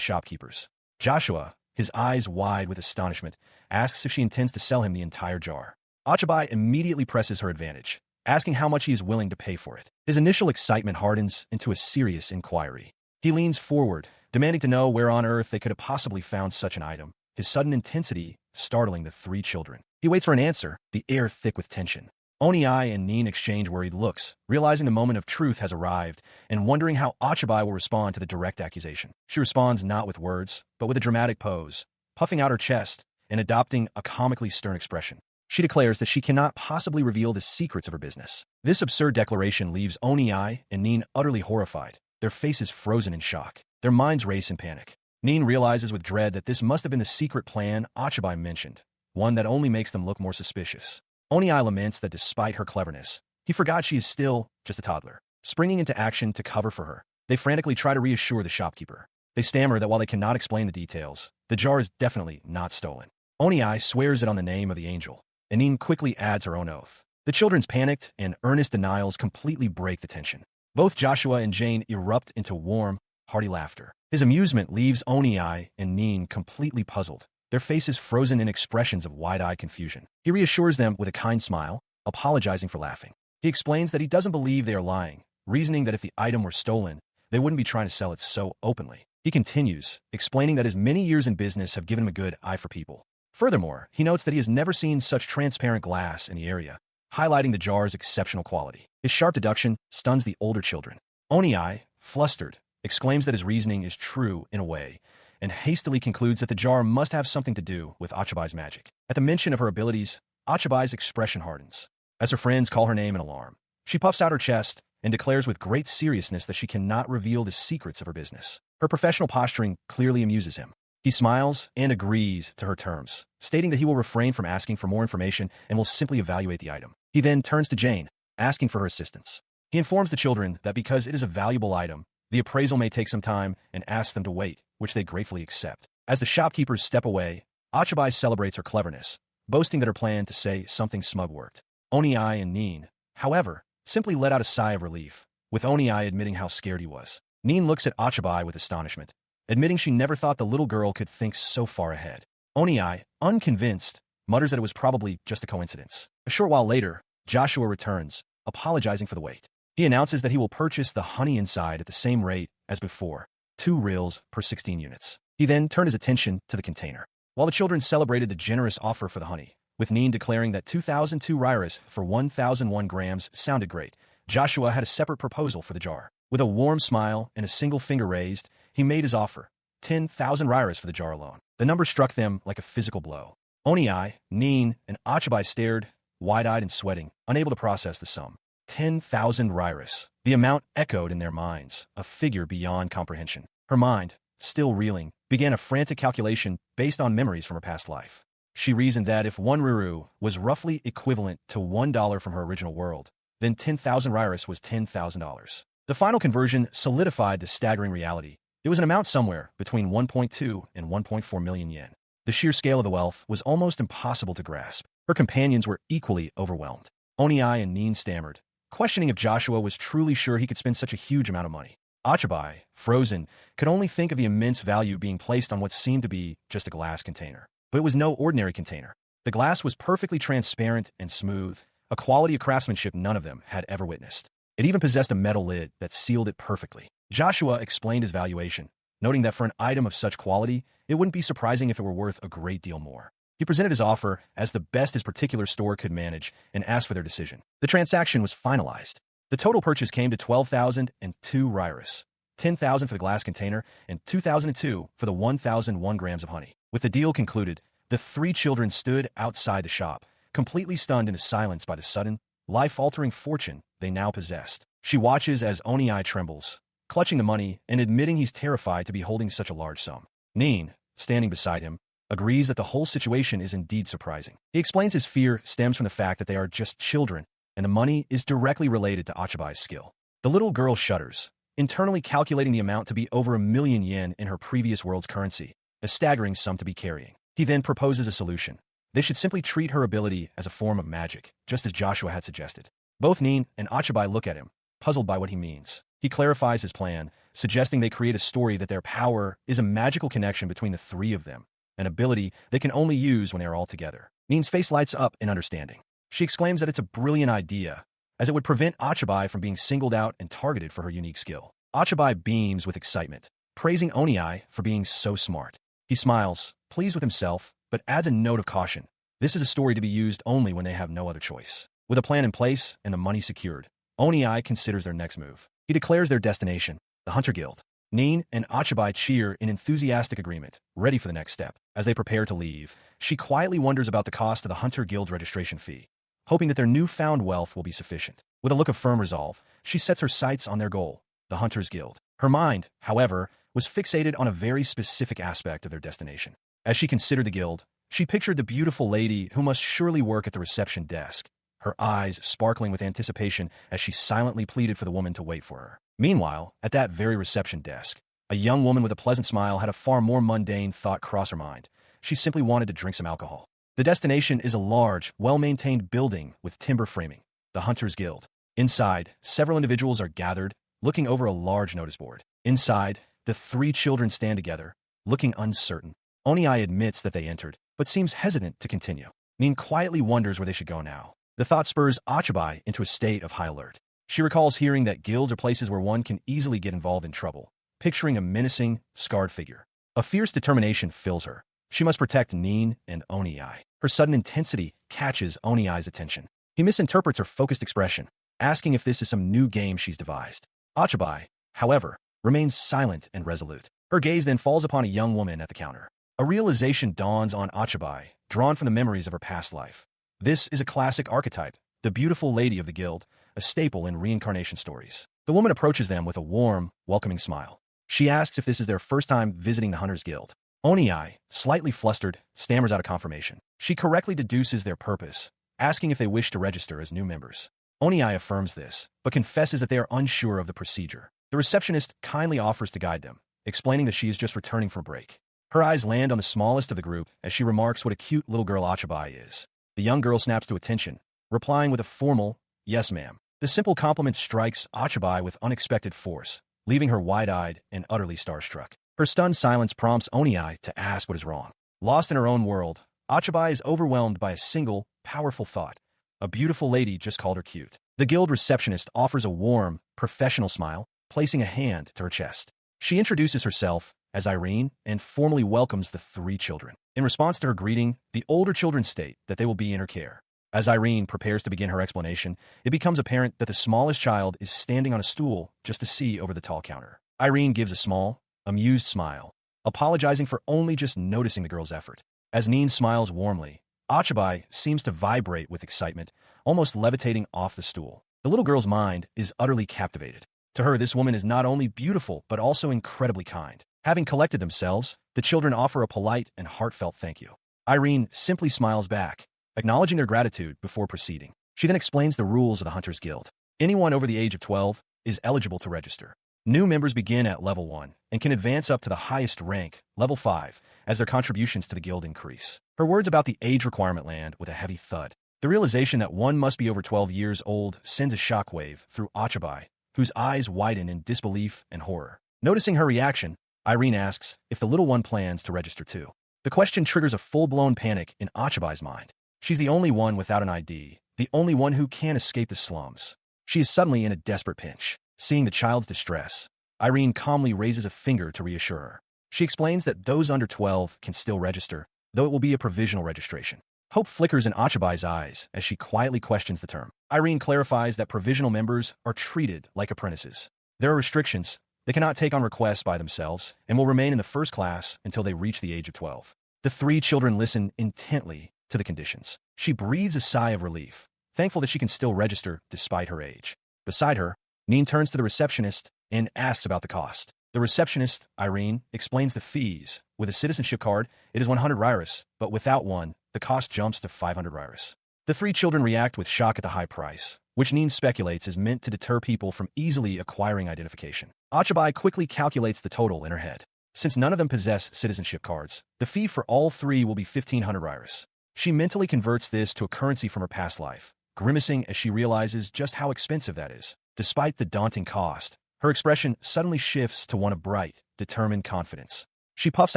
shopkeepers. Joshua, his eyes wide with astonishment, asks if she intends to sell him the entire jar. Achabai immediately presses her advantage, asking how much he is willing to pay for it. His initial excitement hardens into a serious inquiry. He leans forward, demanding to know where on earth they could have possibly found such an item, his sudden intensity startling the three children. He waits for an answer, the air thick with tension. Oniai and Nin exchange worried looks, realizing the moment of truth has arrived and wondering how Achabai will respond to the direct accusation. She responds not with words, but with a dramatic pose, puffing out her chest and adopting a comically stern expression. She declares that she cannot possibly reveal the secrets of her business. This absurd declaration leaves Oniai and Nin utterly horrified, their faces frozen in shock. Their minds race in panic. Nin realizes with dread that this must have been the secret plan Achabai mentioned, one that only makes them look more suspicious. Oniai laments that despite her cleverness, he forgot she is still just a toddler. Springing into action to cover for her, they frantically try to reassure the shopkeeper. They stammer that while they cannot explain the details, the jar is definitely not stolen. Oniai swears it on the name of the angel, and Nin quickly adds her own oath. The children's panicked and earnest denials completely break the tension. Both Joshua and Jane erupt into warm, hearty laughter. His amusement leaves Oniai and Nin completely puzzled, their faces frozen in expressions of wide-eyed confusion. He reassures them with a kind smile, apologizing for laughing. He explains that he doesn't believe they are lying, reasoning that if the item were stolen, they wouldn't be trying to sell it so openly. He continues, explaining that his many years in business have given him a good eye for people. Furthermore, he notes that he has never seen such transparent glass in the area, highlighting the jar's exceptional quality. His sharp deduction stuns the older children. Oniai, flustered, exclaims that his reasoning is true in a way, and hastily concludes that the jar must have something to do with Achabai's magic. At the mention of her abilities, Achabai's expression hardens. As her friends call her name in alarm, she puffs out her chest and declares with great seriousness that she cannot reveal the secrets of her business. Her professional posturing clearly amuses him. He smiles and agrees to her terms, stating that he will refrain from asking for more information and will simply evaluate the item. He then turns to Jane, asking for her assistance. He informs the children that because it is a valuable item, the appraisal may take some time and asks them to wait, which they gratefully accept. As the shopkeepers step away, Achabai celebrates her cleverness, boasting that her plan to say something smug worked. Oniai and Nin, however, simply let out a sigh of relief, with Oniai admitting how scared he was. Nin looks at Achabai with astonishment, admitting she never thought the little girl could think so far ahead. Oniai, unconvinced, mutters that it was probably just a coincidence. A short while later, Joshua returns, apologizing for the wait. He announces that he will purchase the honey inside at the same rate as before, 2 reals per 16 units. He then turned his attention to the container. While the children celebrated the generous offer for the honey, with Nin declaring that 2,002 rairas for 1,001 grams sounded great, Joshua had a separate proposal for the jar. With a warm smile and a single finger raised, he made his offer, 10,000 rairas for the jar alone. The number struck them like a physical blow. Oniai, Nin, and Achabai stared, wide-eyed and sweating, unable to process the sum. 10,000 rairas. The amount echoed in their minds, a figure beyond comprehension. Her mind, still reeling, began a frantic calculation based on memories from her past life. She reasoned that if 1 riru was roughly equivalent to $1 from her original world, then 10,000 rairas was $10,000. The final conversion solidified the staggering reality. It was an amount somewhere between 1.2 and 1.4 million yen. The sheer scale of the wealth was almost impossible to grasp. Her companions were equally overwhelmed. Oniai and Nin stammered, questioning if Joshua was truly sure he could spend such a huge amount of money. Achabai, frozen, could only think of the immense value being placed on what seemed to be just a glass container. But it was no ordinary container. The glass was perfectly transparent and smooth, a quality of craftsmanship none of them had ever witnessed. It even possessed a metal lid that sealed it perfectly. Joshua explained his valuation, noting that for an item of such quality, it wouldn't be surprising if it were worth a great deal more. He presented his offer as the best his particular store could manage and asked for their decision. The transaction was finalized. The total purchase came to 12,002 rairas, 10,000 for the glass container, and 2,002 for the 1,001 grams of honey. With the deal concluded, the 3 children stood outside the shop, completely stunned into silence by the sudden, life-altering fortune they now possessed. She watches as Oniai trembles, clutching the money and admitting he's terrified to be holding such a large sum. Nin, standing beside him, agrees that the whole situation is indeed surprising. He explains his fear stems from the fact that they are just children, and the money is directly related to Achabai's skill. The little girl shudders, internally calculating the amount to be over 1 million yen in her previous world's currency, a staggering sum to be carrying. He then proposes a solution, They should simply treat her ability as a form of magic, just as Joshua had suggested. Both Nin and Achabai look at him, puzzled by what he means. He clarifies his plan, suggesting they create a story that their power is a magical connection between the three of them, an ability they can only use when they are all together. Nin's face lights up in understanding. She exclaims that it's a brilliant idea, as it would prevent Achabai from being singled out and targeted for her unique skill. Achabai beams with excitement, praising Oniai for being so smart. He smiles, pleased with himself, but adds a note of caution. This is a story to be used only when they have no other choice. With a plan in place and the money secured, Oniai considers their next move. He declares their destination, the Hunter Guild. Nin and Achabai cheer in enthusiastic agreement, ready for the next step. As they prepare to leave, she quietly wonders about the cost of the Hunter Guild's registration fee, hoping that their newfound wealth will be sufficient. With a look of firm resolve, she sets her sights on their goal, the Hunters Guild. Her mind, however, was fixated on a very specific aspect of their destination. As she considered the guild, she pictured the beautiful lady who must surely work at the reception desk, her eyes sparkling with anticipation as she silently pleaded for the woman to wait for her. Meanwhile, at that very reception desk, a young woman with a pleasant smile had a far more mundane thought cross her mind. She simply wanted to drink some alcohol. The destination is a large, well-maintained building with timber framing, the Hunters Guild. Inside, several individuals are gathered, looking over a large notice board. Inside, the three children stand together, looking uncertain. Oniai admits that they entered, but seems hesitant to continue. Nin quietly wonders where they should go now. The thought spurs Achabai into a state of high alert. She recalls hearing that guilds are places where one can easily get involved in trouble, picturing a menacing, scarred figure. A fierce determination fills her. She must protect Nin and Oniai. Her sudden intensity catches Oniai's attention. He misinterprets her focused expression, asking if this is some new game she's devised. Achabai, however, remains silent and resolute. Her gaze then falls upon a young woman at the counter. A realization dawns on Achabai, drawn from the memories of her past life. This is a classic archetype, the beautiful lady of the guild, a staple in reincarnation stories. The woman approaches them with a warm, welcoming smile. She asks if this is their first time visiting the Hunters Guild. Oniai, slightly flustered, stammers out a confirmation. She correctly deduces their purpose, asking if they wish to register as new members. Oniai affirms this, but confesses that they are unsure of the procedure. The receptionist kindly offers to guide them, explaining that she is just returning from break. Her eyes land on the smallest of the group as she remarks what a cute little girl Achabai is. The young girl snaps to attention, replying with a formal, "Yes, ma'am." The simple compliment strikes Achabai with unexpected force, leaving her wide-eyed and utterly starstruck. Her stunned silence prompts Oniai to ask what is wrong. Lost in her own world, Achabai is overwhelmed by a single, powerful thought. A beautiful lady just called her cute. The guild receptionist offers a warm, professional smile, placing a hand to her chest. She introduces herself as Irene and formally welcomes the three children. In response to her greeting, the older children state that they will be in her care. As Irene prepares to begin her explanation, it becomes apparent that the smallest child is standing on a stool just to see over the tall counter. Irene gives a small, amused smile, apologizing for only just noticing the girl's effort. As Nin smiles warmly, Achabai seems to vibrate with excitement, almost levitating off the stool. The little girl's mind is utterly captivated. To her, this woman is not only beautiful, but also incredibly kind. Having collected themselves, the children offer a polite and heartfelt thank you. Irene simply smiles back, acknowledging their gratitude before proceeding. She then explains the rules of the Hunters Guild. Anyone over the age of 12 is eligible to register. New members begin at level 1 and can advance up to the highest rank, level 5, as their contributions to the guild increase. Her words about the age requirement land with a heavy thud. The realization that one must be over 12 years old sends a shockwave through Achabai, whose eyes widen in disbelief and horror. Noticing her reaction, Irene asks if the little one plans to register too. The question triggers a full-blown panic in Achabai's mind. She's the only one without an ID, the only one who can escape the slums. She is suddenly in a desperate pinch. Seeing the child's distress, Irene calmly raises a finger to reassure her. She explains that those under 12 can still register, though it will be a provisional registration. Hope flickers in Achabai's eyes as she quietly questions the term. Irene clarifies that provisional members are treated like apprentices. There are restrictions. They cannot take on requests by themselves and will remain in the first class until they reach the age of 12. The three children listen intently to the conditions. She breathes a sigh of relief, thankful that she can still register despite her age. Beside her, Nin turns to the receptionist and asks about the cost. The receptionist, Irene, explains the fees. With a citizenship card, it is 100 rairas, but without one, the cost jumps to 500 rairas. The three children react with shock at the high price, which Nin speculates is meant to deter people from easily acquiring identification. Achabai quickly calculates the total in her head. Since none of them possess citizenship cards, the fee for all three will be 1,500 rairas. She mentally converts this to a currency from her past life, grimacing as she realizes just how expensive that is. Despite the daunting cost, her expression suddenly shifts to one of bright, determined confidence. She puffs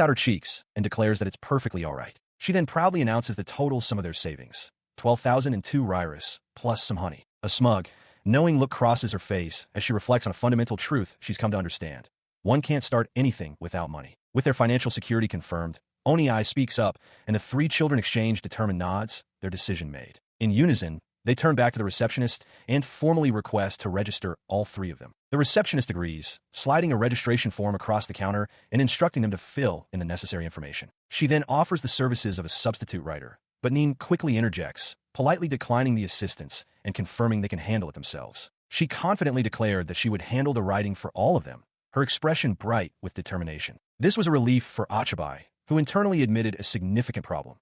out her cheeks and declares that it's perfectly all right. She then proudly announces the total sum of their savings, 12,002 riras, plus some honey. A smug, knowing look crosses her face as she reflects on a fundamental truth she's come to understand. One can't start anything without money. With their financial security confirmed, Onii speaks up, and the three children exchange determined nods, their decision made. In unison, they turn back to the receptionist and formally request to register all three of them. The receptionist agrees, sliding a registration form across the counter and instructing them to fill in the necessary information. She then offers the services of a substitute writer, but Neen quickly interjects, politely declining the assistance and confirming they can handle it themselves. She confidently declared that she would handle the writing for all of them, her expression bright with determination. This was a relief for Achabai, who internally admitted a significant problem.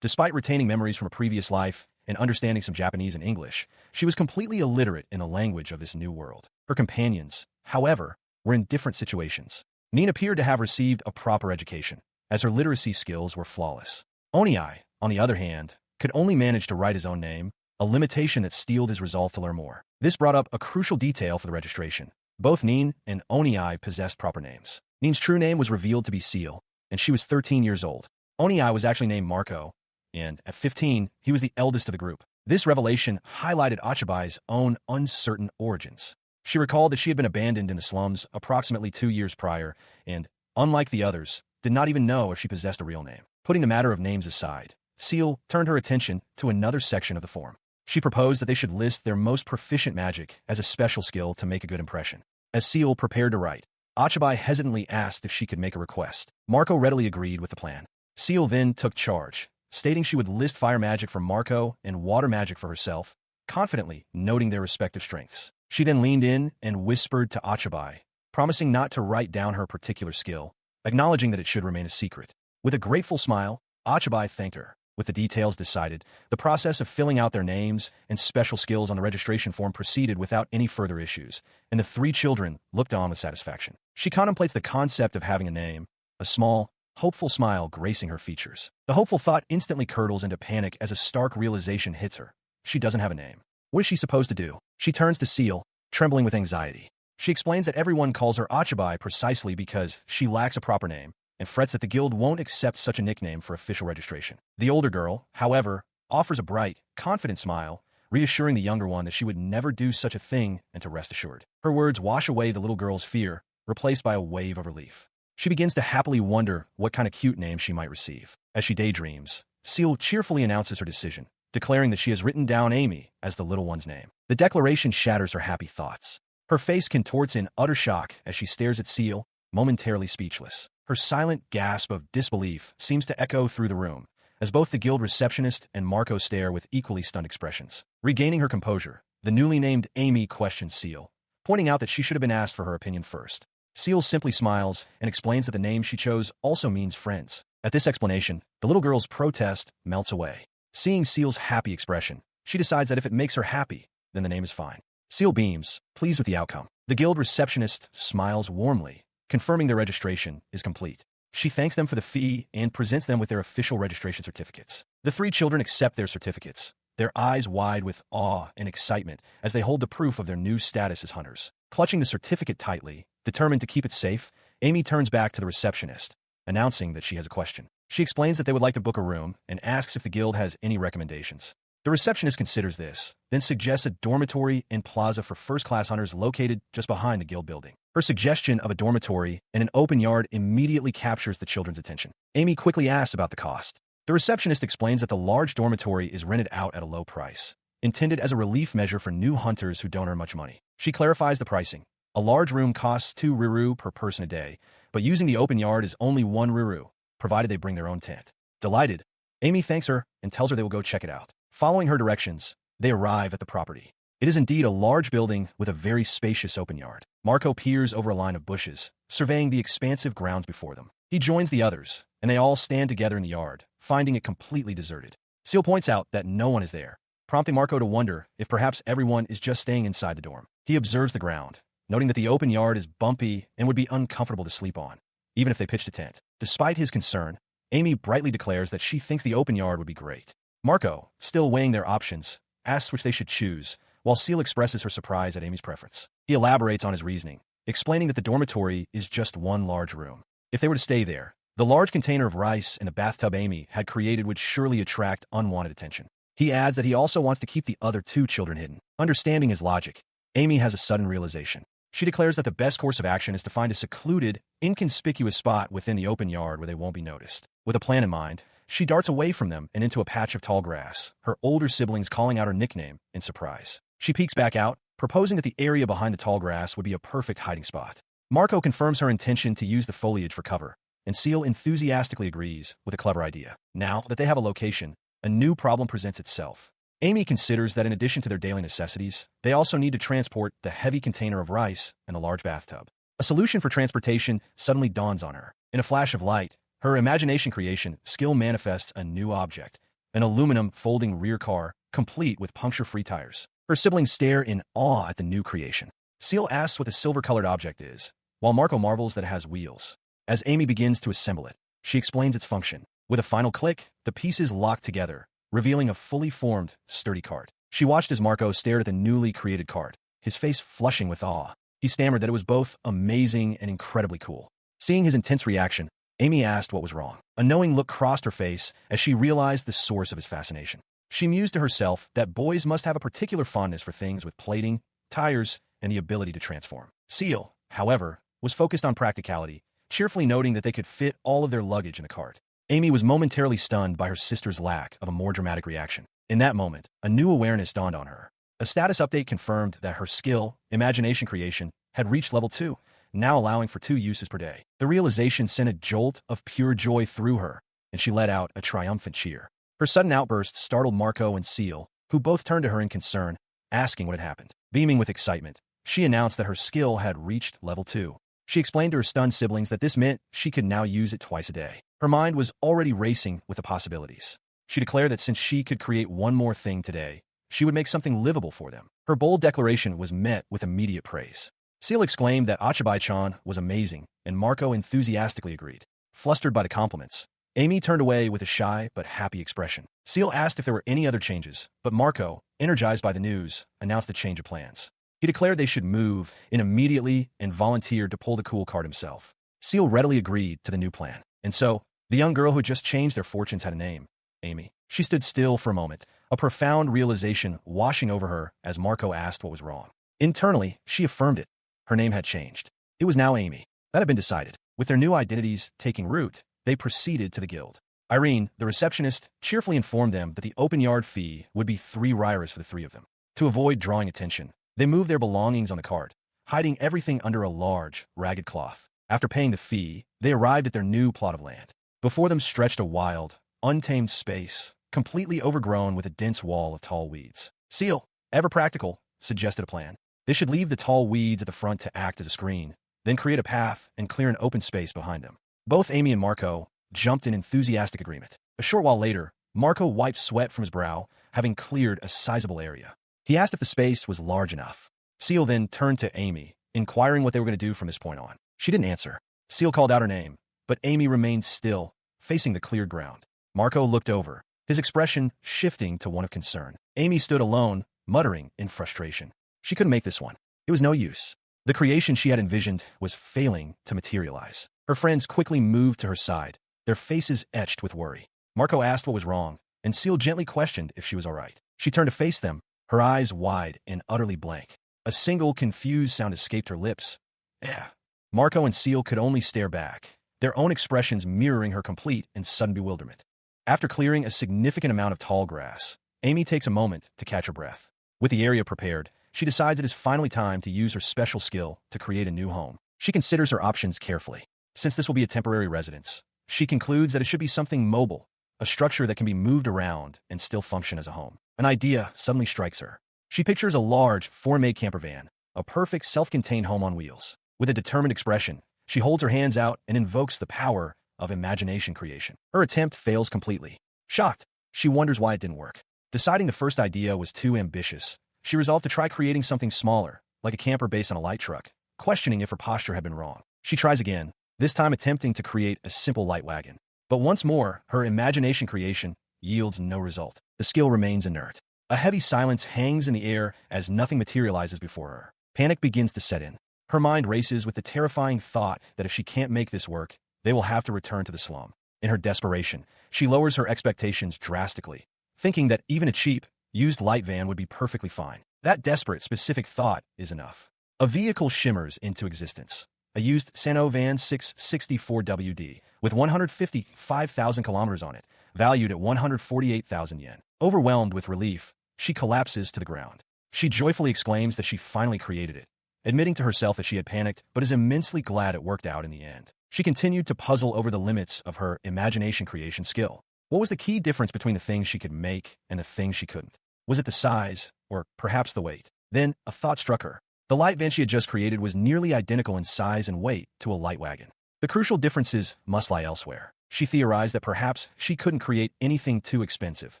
Despite retaining memories from a previous life and understanding some Japanese and English, she was completely illiterate in the language of this new world. Her companions, however, were in different situations. Neen appeared to have received a proper education, as her literacy skills were flawless. Onii, on the other hand, could only manage to write his own name, a limitation that steeled his resolve to learn more. This brought up a crucial detail for the registration. Both Neen and Onii possessed proper names. Neen's true name was revealed to be Seal, and she was 13 years old. Onii was actually named Marco, and at 15, he was the eldest of the group. This revelation highlighted Achabai's own uncertain origins. She recalled that she had been abandoned in the slums approximately 2 years prior, and, unlike the others, did not even know if she possessed a real name. Putting the matter of names aside, Seal turned her attention to another section of the form. She proposed that they should list their most proficient magic as a special skill to make a good impression. As Seal prepared to write, Achabai hesitantly asked if she could make a request. Marco readily agreed with the plan. Seal then took charge, stating she would list fire magic for Marco and water magic for herself, confidently noting their respective strengths. She then leaned in and whispered to Achabai, promising not to write down her particular skill, acknowledging that it should remain a secret. With a grateful smile, Achabai thanked her. With the details decided, the process of filling out their names and special skills on the registration form proceeded without any further issues, and the three children looked on with satisfaction. She contemplates the concept of having a name, a small, hopeful smile gracing her features. The hopeful thought instantly curdles into panic as a stark realization hits her. She doesn't have a name. What is she supposed to do? She turns to Seal, trembling with anxiety. She explains that everyone calls her Achabai precisely because she lacks a proper name, and frets that the guild won't accept such a nickname for official registration. The older girl, however, offers a bright, confident smile, reassuring the younger one that she would never do such a thing and to rest assured. Her words wash away the little girl's fear, replaced by a wave of relief. She begins to happily wonder what kind of cute name she might receive. As she daydreams, Seal cheerfully announces her decision, declaring that she has written down Amy as the little one's name. The declaration shatters her happy thoughts. Her face contorts in utter shock as she stares at Seal, momentarily speechless. Her silent gasp of disbelief seems to echo through the room, as both the guild receptionist and Marco stare with equally stunned expressions. Regaining her composure, the newly named Amy questions Seal, pointing out that she should have been asked for her opinion first. Seal simply smiles and explains that the name she chose also means friends. At this explanation, the little girl's protest melts away. Seeing Seal's happy expression, she decides that if it makes her happy, then the name is fine. Seal beams, pleased with the outcome. The guild receptionist smiles warmly, confirming their registration is complete. She thanks them for the fee and presents them with their official registration certificates. The three children accept their certificates, their eyes wide with awe and excitement as they hold the proof of their new status as hunters. Clutching the certificate tightly, determined to keep it safe, Amy turns back to the receptionist, announcing that she has a question. She explains that they would like to book a room and asks if the guild has any recommendations. The receptionist considers this, then suggests a dormitory and plaza for first-class hunters located just behind the guild building. Her suggestion of a dormitory and an open yard immediately captures the children's attention. Amy quickly asks about the cost. The receptionist explains that the large dormitory is rented out at a low price, intended as a relief measure for new hunters who don't earn much money. She clarifies the pricing. A large room costs 2 riru per person a day, but using the open yard is only 1 riru, provided they bring their own tent. Delighted, Amy thanks her and tells her they will go check it out. Following her directions, they arrive at the property. It is indeed a large building with a very spacious open yard. Marco peers over a line of bushes, surveying the expansive grounds before them. He joins the others, and they all stand together in the yard, finding it completely deserted. Seal points out that no one is there, prompting Marco to wonder if perhaps everyone is just staying inside the dorm. He observes the ground, noting that the open yard is bumpy and would be uncomfortable to sleep on, even if they pitched a tent. Despite his concern, Amy brightly declares that she thinks the open yard would be great. Marco, still weighing their options, asks which they should choose, while Seal expresses her surprise at Amy's preference. He elaborates on his reasoning, explaining that the dormitory is just one large room. If they were to stay there, the large container of rice in the bathtub Amy had created would surely attract unwanted attention. He adds that he also wants to keep the other two children hidden. Understanding his logic, Amy has a sudden realization. She declares that the best course of action is to find a secluded, inconspicuous spot within the open yard where they won't be noticed. With a plan in mind, she darts away from them and into a patch of tall grass, her older siblings calling out her nickname in surprise. She peeks back out, proposing that the area behind the tall grass would be a perfect hiding spot. Marco confirms her intention to use the foliage for cover, and Seal enthusiastically agrees with a clever idea. Now that they have a location, a new problem presents itself. Amy considers that in addition to their daily necessities, they also need to transport the heavy container of rice and the large bathtub. A solution for transportation suddenly dawns on her. In a flash of light, her imagination creation skill manifests a new object, an aluminum folding rear car, complete with puncture-free tires. Her siblings stare in awe at the new creation. Seal asks what the silver-colored object is, while Marco marvels that it has wheels. As Amy begins to assemble it, she explains its function. With a final click, the pieces lock together, revealing a fully formed, sturdy cart. She watched as Marco stared at the newly created cart, his face flushing with awe. He stammered that it was both amazing and incredibly cool. Seeing his intense reaction, Amy asked what was wrong. A knowing look crossed her face as she realized the source of his fascination. She mused to herself that boys must have a particular fondness for things with plating, tires, and the ability to transform. Seal, however, was focused on practicality, cheerfully noting that they could fit all of their luggage in the cart. Amy was momentarily stunned by her sister's lack of a more dramatic reaction. In that moment, a new awareness dawned on her. A status update confirmed that her skill, imagination creation, had reached level 2, now allowing for 2 uses per day. The realization sent a jolt of pure joy through her, and she let out a triumphant cheer. Her sudden outburst startled Marco and Seal, who both turned to her in concern, asking what had happened. Beaming with excitement, she announced that her skill had reached level 2. She explained to her stunned siblings that this meant she could now use it twice a day. Her mind was already racing with the possibilities. She declared that since she could create one more thing today, she would make something livable for them. Her bold declaration was met with immediate praise. Seal exclaimed that Achabai-chan was amazing, and Marco enthusiastically agreed. Flustered by the compliments, Amy turned away with a shy but happy expression. Seal asked if there were any other changes, but Marco, energized by the news, announced a change of plans. He declared they should move in immediately and volunteered to pull the cool cart himself. Seal readily agreed to the new plan. And so, the young girl who just changed their fortunes had a name, Amy. She stood still for a moment, a profound realization washing over her as Marco asked what was wrong. Internally, she affirmed it. Her name had changed. It was now Amy. That had been decided. With their new identities taking root, they proceeded to the guild. Irene, the receptionist, cheerfully informed them that the open yard fee would be 3 rairas for the 3 of them. To avoid drawing attention, they moved their belongings on the cart, hiding everything under a large, ragged cloth. After paying the fee, they arrived at their new plot of land. Before them stretched a wild, untamed space, completely overgrown with a dense wall of tall weeds. Seal, ever practical, suggested a plan. They should leave the tall weeds at the front to act as a screen, then create a path and clear an open space behind them. Both Amy and Marco jumped in enthusiastic agreement. A short while later, Marco wiped sweat from his brow, having cleared a sizable area. He asked if the space was large enough. Seal then turned to Amy, inquiring what they were going to do from this point on. She didn't answer. Seal called out her name, but Amy remained still, facing the cleared ground. Marco looked over, his expression shifting to one of concern. Amy stood alone, muttering in frustration. She couldn't make this one. It was no use. The creation she had envisioned was failing to materialize. Her friends quickly moved to her side, their faces etched with worry. Marco asked what was wrong, and Seal gently questioned if she was all right. She turned to face them, her eyes wide and utterly blank. A single confused sound escaped her lips. Yeah. Marco and Seal could only stare back, their own expressions mirroring her complete and sudden bewilderment. After clearing a significant amount of tall grass, Amy takes a moment to catch her breath. With the area prepared, she decides it is finally time to use her special skill to create a new home. She considers her options carefully. Since this will be a temporary residence, she concludes that it should be something mobile, a structure that can be moved around and still function as a home. An idea suddenly strikes her. She pictures a large, four-made camper van, a perfect self-contained home on wheels. With a determined expression, she holds her hands out and invokes the power of imagination creation. Her attempt fails completely. Shocked, she wonders why it didn't work. Deciding the first idea was too ambitious, she resolved to try creating something smaller, like a camper based on a light truck, questioning if her posture had been wrong. She tries again, this time attempting to create a simple light wagon. But once more, her imagination creation yields no result. The skill remains inert. A heavy silence hangs in the air as nothing materializes before her. Panic begins to set in. Her mind races with the terrifying thought that if she can't make this work, they will have to return to the slum. In her desperation, she lowers her expectations drastically, thinking that even a cheap, used light van would be perfectly fine. That desperate, specific thought is enough. A vehicle shimmers into existence. A used Sano van 664WD with 155,000 kilometers on it, valued at 148,000 yen. Overwhelmed with relief, she collapses to the ground. She joyfully exclaims that she finally created it, admitting to herself that she had panicked but is immensely glad it worked out in the end. She continued to puzzle over the limits of her imagination creation skill. What was the key difference between the things she could make and the things she couldn't? Was it the size, or perhaps the weight? Then, a thought struck her. The light van she had just created was nearly identical in size and weight to a light wagon. The crucial differences must lie elsewhere. She theorized that perhaps she couldn't create anything too expensive,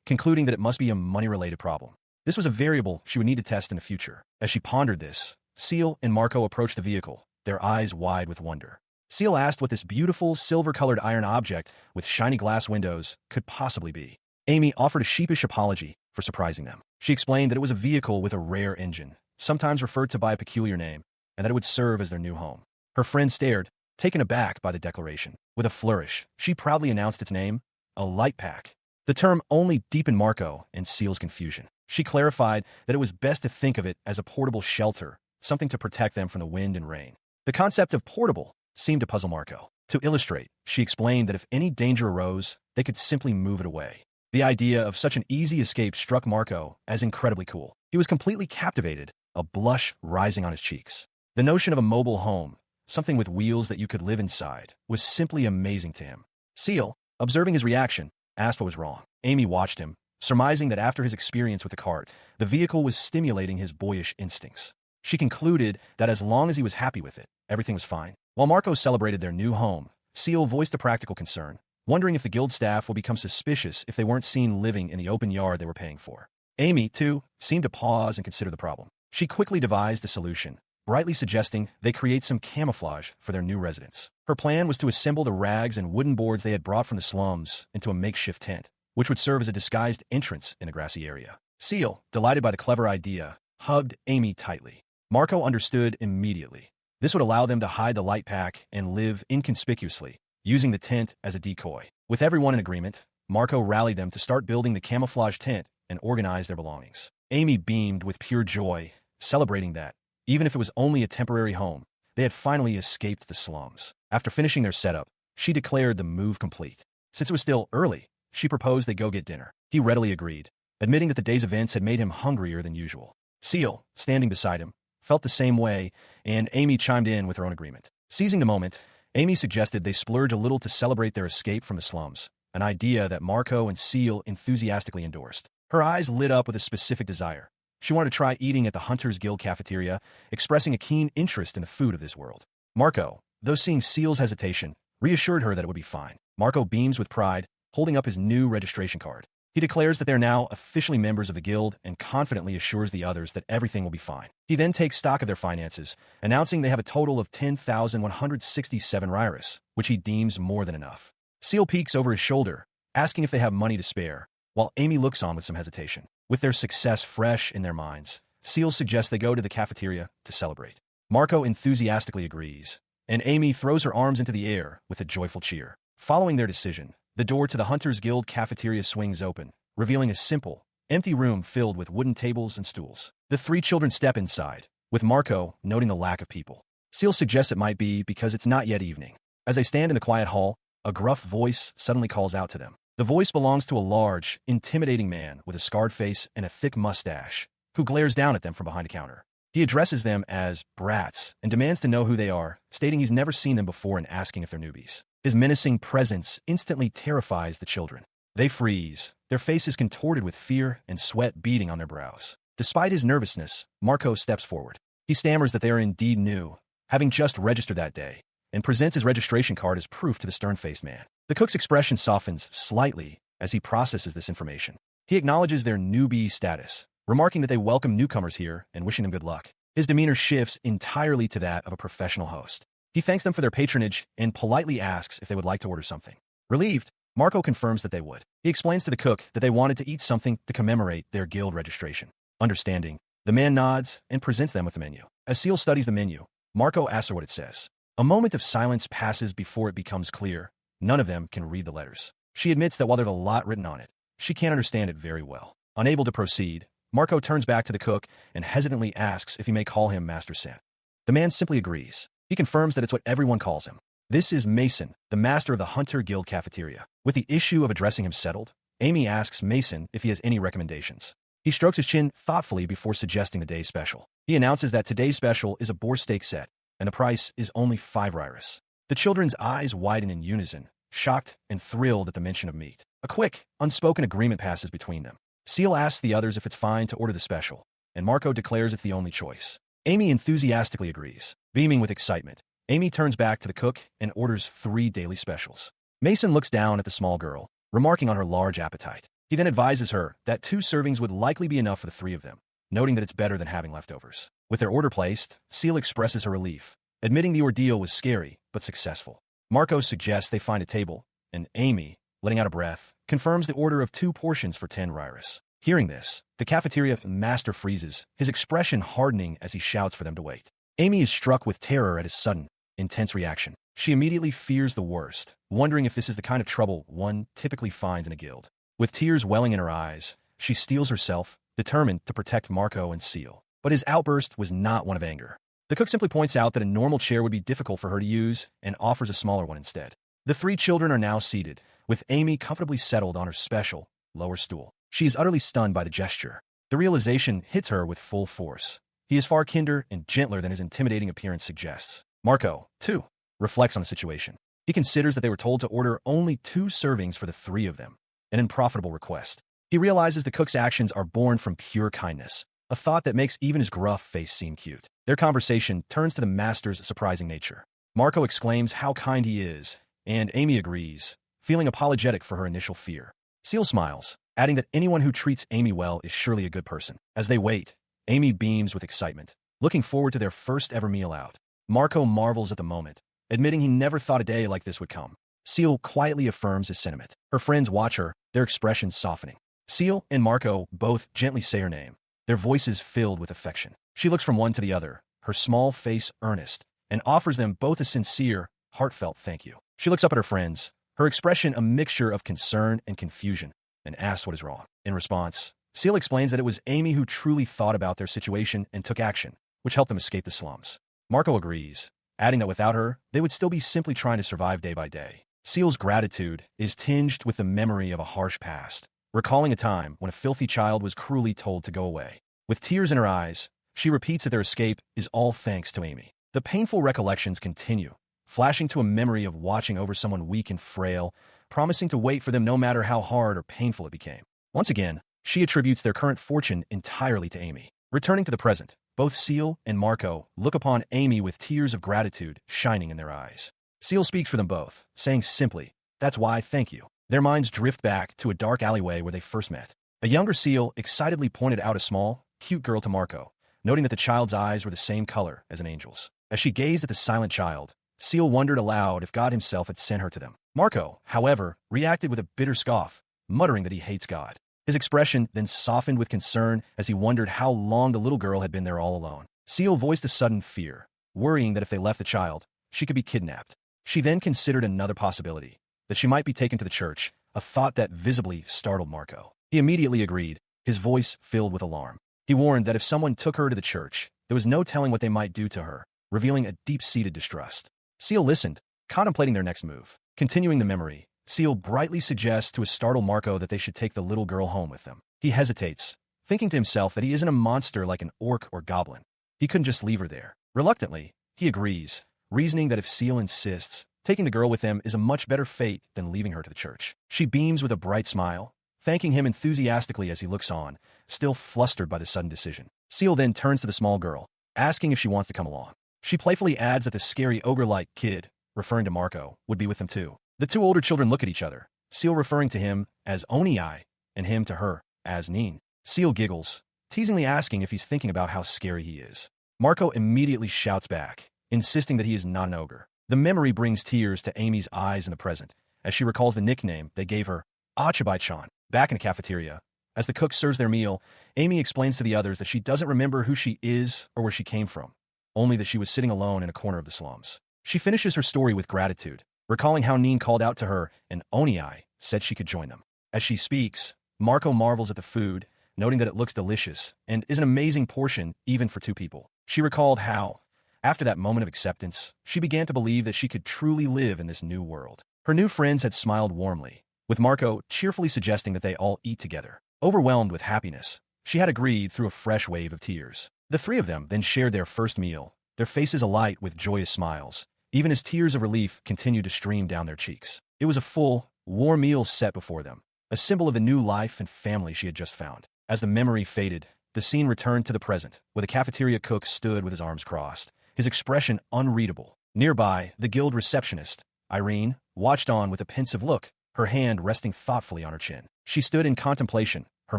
concluding that it must be a money-related problem. This was a variable she would need to test in the future. As she pondered this, Seal and Marco approached the vehicle, their eyes wide with wonder. Seal asked what this beautiful, silver-colored iron object with shiny glass windows could possibly be. Amy offered a sheepish apology for surprising them. She explained that it was a vehicle with a rare engine, sometimes referred to by a peculiar name, and that it would serve as their new home. Her friend stared, taken aback by the declaration. With a flourish, she proudly announced its name, a light pack. The term only deepened Marco and Seal's confusion. She clarified that it was best to think of it as a portable shelter, something to protect them from the wind and rain. The concept of portable seemed to puzzle Marco. To illustrate, she explained that if any danger arose, they could simply move it away. The idea of such an easy escape struck Marco as incredibly cool. He was completely captivated, a blush rising on his cheeks. The notion of a mobile home, something with wheels that you could live inside, was simply amazing to him. Seal, observing his reaction, asked what was wrong. Amy watched him, surmising that after his experience with the cart, the vehicle was stimulating his boyish instincts. She concluded that as long as he was happy with it, everything was fine. While Marco celebrated their new home, Seal voiced a practical concern, wondering if the guild staff would become suspicious if they weren't seen living in the open yard they were paying for. Amy, too, seemed to pause and consider the problem. She quickly devised a solution, brightly suggesting they create some camouflage for their new residence. Her plan was to assemble the rags and wooden boards they had brought from the slums into a makeshift tent, which would serve as a disguised entrance in a grassy area. Seal, delighted by the clever idea, hugged Amy tightly. Marco understood immediately. This would allow them to hide the light pack and live inconspicuously, using the tent as a decoy. With everyone in agreement, Marco rallied them to start building the camouflage tent and organize their belongings. Amy beamed with pure joy, celebrating that, even if it was only a temporary home, they had finally escaped the slums. After finishing their setup, she declared the move complete. Since it was still early, she proposed they go get dinner. He readily agreed, admitting that the day's events had made him hungrier than usual. Seal, standing beside him, felt the same way, and Amy chimed in with her own agreement. Seizing the moment, Amy suggested they splurge a little to celebrate their escape from the slums, an idea that Marco and Seal enthusiastically endorsed. Her eyes lit up with a specific desire. She wanted to try eating at the Hunters Guild cafeteria, expressing a keen interest in the food of this world. Marco, though seeing Seal's hesitation, reassured her that it would be fine. Marco beams with pride, holding up his new registration card. He declares that they're now officially members of the guild and confidently assures the others that everything will be fine. He then takes stock of their finances, announcing they have a total of 10,167 rairas, which he deems more than enough. Seal peeks over his shoulder, asking if they have money to spare, while Amy looks on with some hesitation. With their success fresh in their minds, Seal suggests they go to the cafeteria to celebrate. Marco enthusiastically agrees, and Amy throws her arms into the air with a joyful cheer. Following their decision, the door to the Hunters Guild cafeteria swings open, revealing a simple, empty room filled with wooden tables and stools. The three children step inside, with Marco noting the lack of people. Seal suggests it might be because it's not yet evening. As they stand in the quiet hall, a gruff voice suddenly calls out to them. The voice belongs to a large, intimidating man with a scarred face and a thick mustache, who glares down at them from behind a counter. He addresses them as brats and demands to know who they are, stating he's never seen them before and asking if they're newbies. His menacing presence instantly terrifies the children. They freeze, their faces contorted with fear and sweat beading on their brows. Despite his nervousness, Marco steps forward. He stammers that they are indeed new, having just registered that day, and presents his registration card as proof to the stern-faced man. The cook's expression softens slightly as he processes this information. He acknowledges their newbie status, remarking that they welcome newcomers here and wishing them good luck. His demeanor shifts entirely to that of a professional host. He thanks them for their patronage and politely asks if they would like to order something. Relieved, Marco confirms that they would. He explains to the cook that they wanted to eat something to commemorate their guild registration. Understanding, the man nods and presents them with the menu. As Seal studies the menu, Marco asks her what it says. A moment of silence passes before it becomes clear. None of them can read the letters. She admits that while there's a lot written on it, she can't understand it very well. Unable to proceed, Marco turns back to the cook and hesitantly asks if he may call him Master Sen. The man simply agrees. He confirms that it's what everyone calls him. This is Mason, the master of the Hunter Guild cafeteria. With the issue of addressing him settled, Amy asks Mason if he has any recommendations. He strokes his chin thoughtfully before suggesting the day's special. He announces that today's special is a boar steak set, and the price is only 5 riras. The children's eyes widen in unison, shocked and thrilled at the mention of meat. A quick, unspoken agreement passes between them. Seal asks the others if it's fine to order the special, and Marco declares it's the only choice. Amy enthusiastically agrees. Beaming with excitement, Amy turns back to the cook and orders 3 daily specials. Mason looks down at the small girl, remarking on her large appetite. He then advises her that 2 servings would likely be enough for the 3 of them, noting that it's better than having leftovers. With their order placed, Seal expresses her relief, admitting the ordeal was scary but successful. Marco suggests they find a table, and Amy, letting out a breath, confirms the order of 2 portions for 10 riras. Hearing this, the cafeteria master freezes, his expression hardening as he shouts for them to wait. Amy is struck with terror at his sudden, intense reaction. She immediately fears the worst, wondering if this is the kind of trouble one typically finds in a guild. With tears welling in her eyes, she steels herself, determined to protect Marco and Seal. But his outburst was not one of anger. The cook simply points out that a normal chair would be difficult for her to use and offers a smaller one instead. The 3 children are now seated, with Amy comfortably settled on her special, lower stool. She is utterly stunned by the gesture. The realization hits her with full force. He is far kinder and gentler than his intimidating appearance suggests. Marco, too, reflects on the situation. He considers that they were told to order only 2 servings for the 3 of them, an unprofitable request. He realizes the cook's actions are born from pure kindness, a thought that makes even his gruff face seem cute. Their conversation turns to the master's surprising nature. Marco exclaims how kind he is, and Amy agrees, feeling apologetic for her initial fear. Seal smiles, adding that anyone who treats Amy well is surely a good person. As they wait, Amy beams with excitement, looking forward to their first ever meal out. Marco marvels at the moment, admitting he never thought a day like this would come. Seal quietly affirms his sentiment. Her friends watch her, their expressions softening. Seal and Marco both gently say her name, their voices filled with affection. She looks from one to the other, her small face earnest, and offers them both a sincere, heartfelt thank you. She looks up at her friends, her expression a mixture of concern and confusion, and asks what is wrong. In response, Seal explains that it was Amy who truly thought about their situation and took action, which helped them escape the slums. Marco agrees, adding that without her, they would still be simply trying to survive day by day. Seal's gratitude is tinged with the memory of a harsh past, recalling a time when a filthy child was cruelly told to go away. With tears in her eyes, she repeats that their escape is all thanks to Amy. The painful recollections continue, flashing to a memory of watching over someone weak and frail, promising to wait for them no matter how hard or painful it became. Once again, she attributes their current fortune entirely to Amy. Returning to the present, both Seal and Marco look upon Amy with tears of gratitude shining in their eyes. Seal speaks for them both, saying simply, "That's why, thank you." Their minds drift back to a dark alleyway where they first met. A younger Seal excitedly pointed out a small, cute girl to Marco, noting that the child's eyes were the same color as an angel's. As she gazed at the silent child, Seal wondered aloud if God himself had sent her to them. Marco, however, reacted with a bitter scoff, muttering that he hates God. His expression then softened with concern as he wondered how long the little girl had been there all alone. Seal voiced a sudden fear, worrying that if they left the child, she could be kidnapped. She then considered another possibility, that she might be taken to the church, a thought that visibly startled Marco. He immediately agreed, his voice filled with alarm. He warned that if someone took her to the church, there was no telling what they might do to her, revealing a deep-seated distrust. Seal listened, contemplating their next move. Continuing the memory, Seal brightly suggests to a startled Marco that they should take the little girl home with them. He hesitates, thinking to himself that he isn't a monster like an orc or goblin. He couldn't just leave her there. Reluctantly, he agrees, reasoning that if Seal insists, taking the girl with them is a much better fate than leaving her to the church. She beams with a bright smile, thanking him enthusiastically as he looks on, still flustered by the sudden decision. Seal then turns to the small girl, asking if she wants to come along. She playfully adds that the scary ogre-like kid, referring to Marco, would be with them too. The 2 older children look at each other, Seal referring to him as Oni-ai, and him to her as Neen. Seal giggles, teasingly asking if he's thinking about how scary he is. Marco immediately shouts back, insisting that he is not an ogre. The memory brings tears to Amy's eyes in the present, as she recalls the nickname they gave her, Achabai-chan. Back in the cafeteria, as the cook serves their meal, Amy explains to the others that she doesn't remember who she is or where she came from, only that she was sitting alone in a corner of the slums. She finishes her story with gratitude, recalling how Neen called out to her and Oniai said she could join them. As she speaks, Marco marvels at the food, noting that it looks delicious and is an amazing portion even for two people. She recalled how, after that moment of acceptance, she began to believe that she could truly live in this new world. Her new friends had smiled warmly, with Marco cheerfully suggesting that they all eat together. Overwhelmed with happiness, she had agreed through a fresh wave of tears. The three of them then shared their first meal, their faces alight with joyous smiles, even as tears of relief continued to stream down their cheeks. It was a full, warm meal set before them, a symbol of the new life and family she had just found. As the memory faded, the scene returned to the present, where the cafeteria cook stood with his arms crossed, his expression unreadable. Nearby, the guild receptionist, Irene, watched on with a pensive look, her hand resting thoughtfully on her chin. She stood in contemplation, her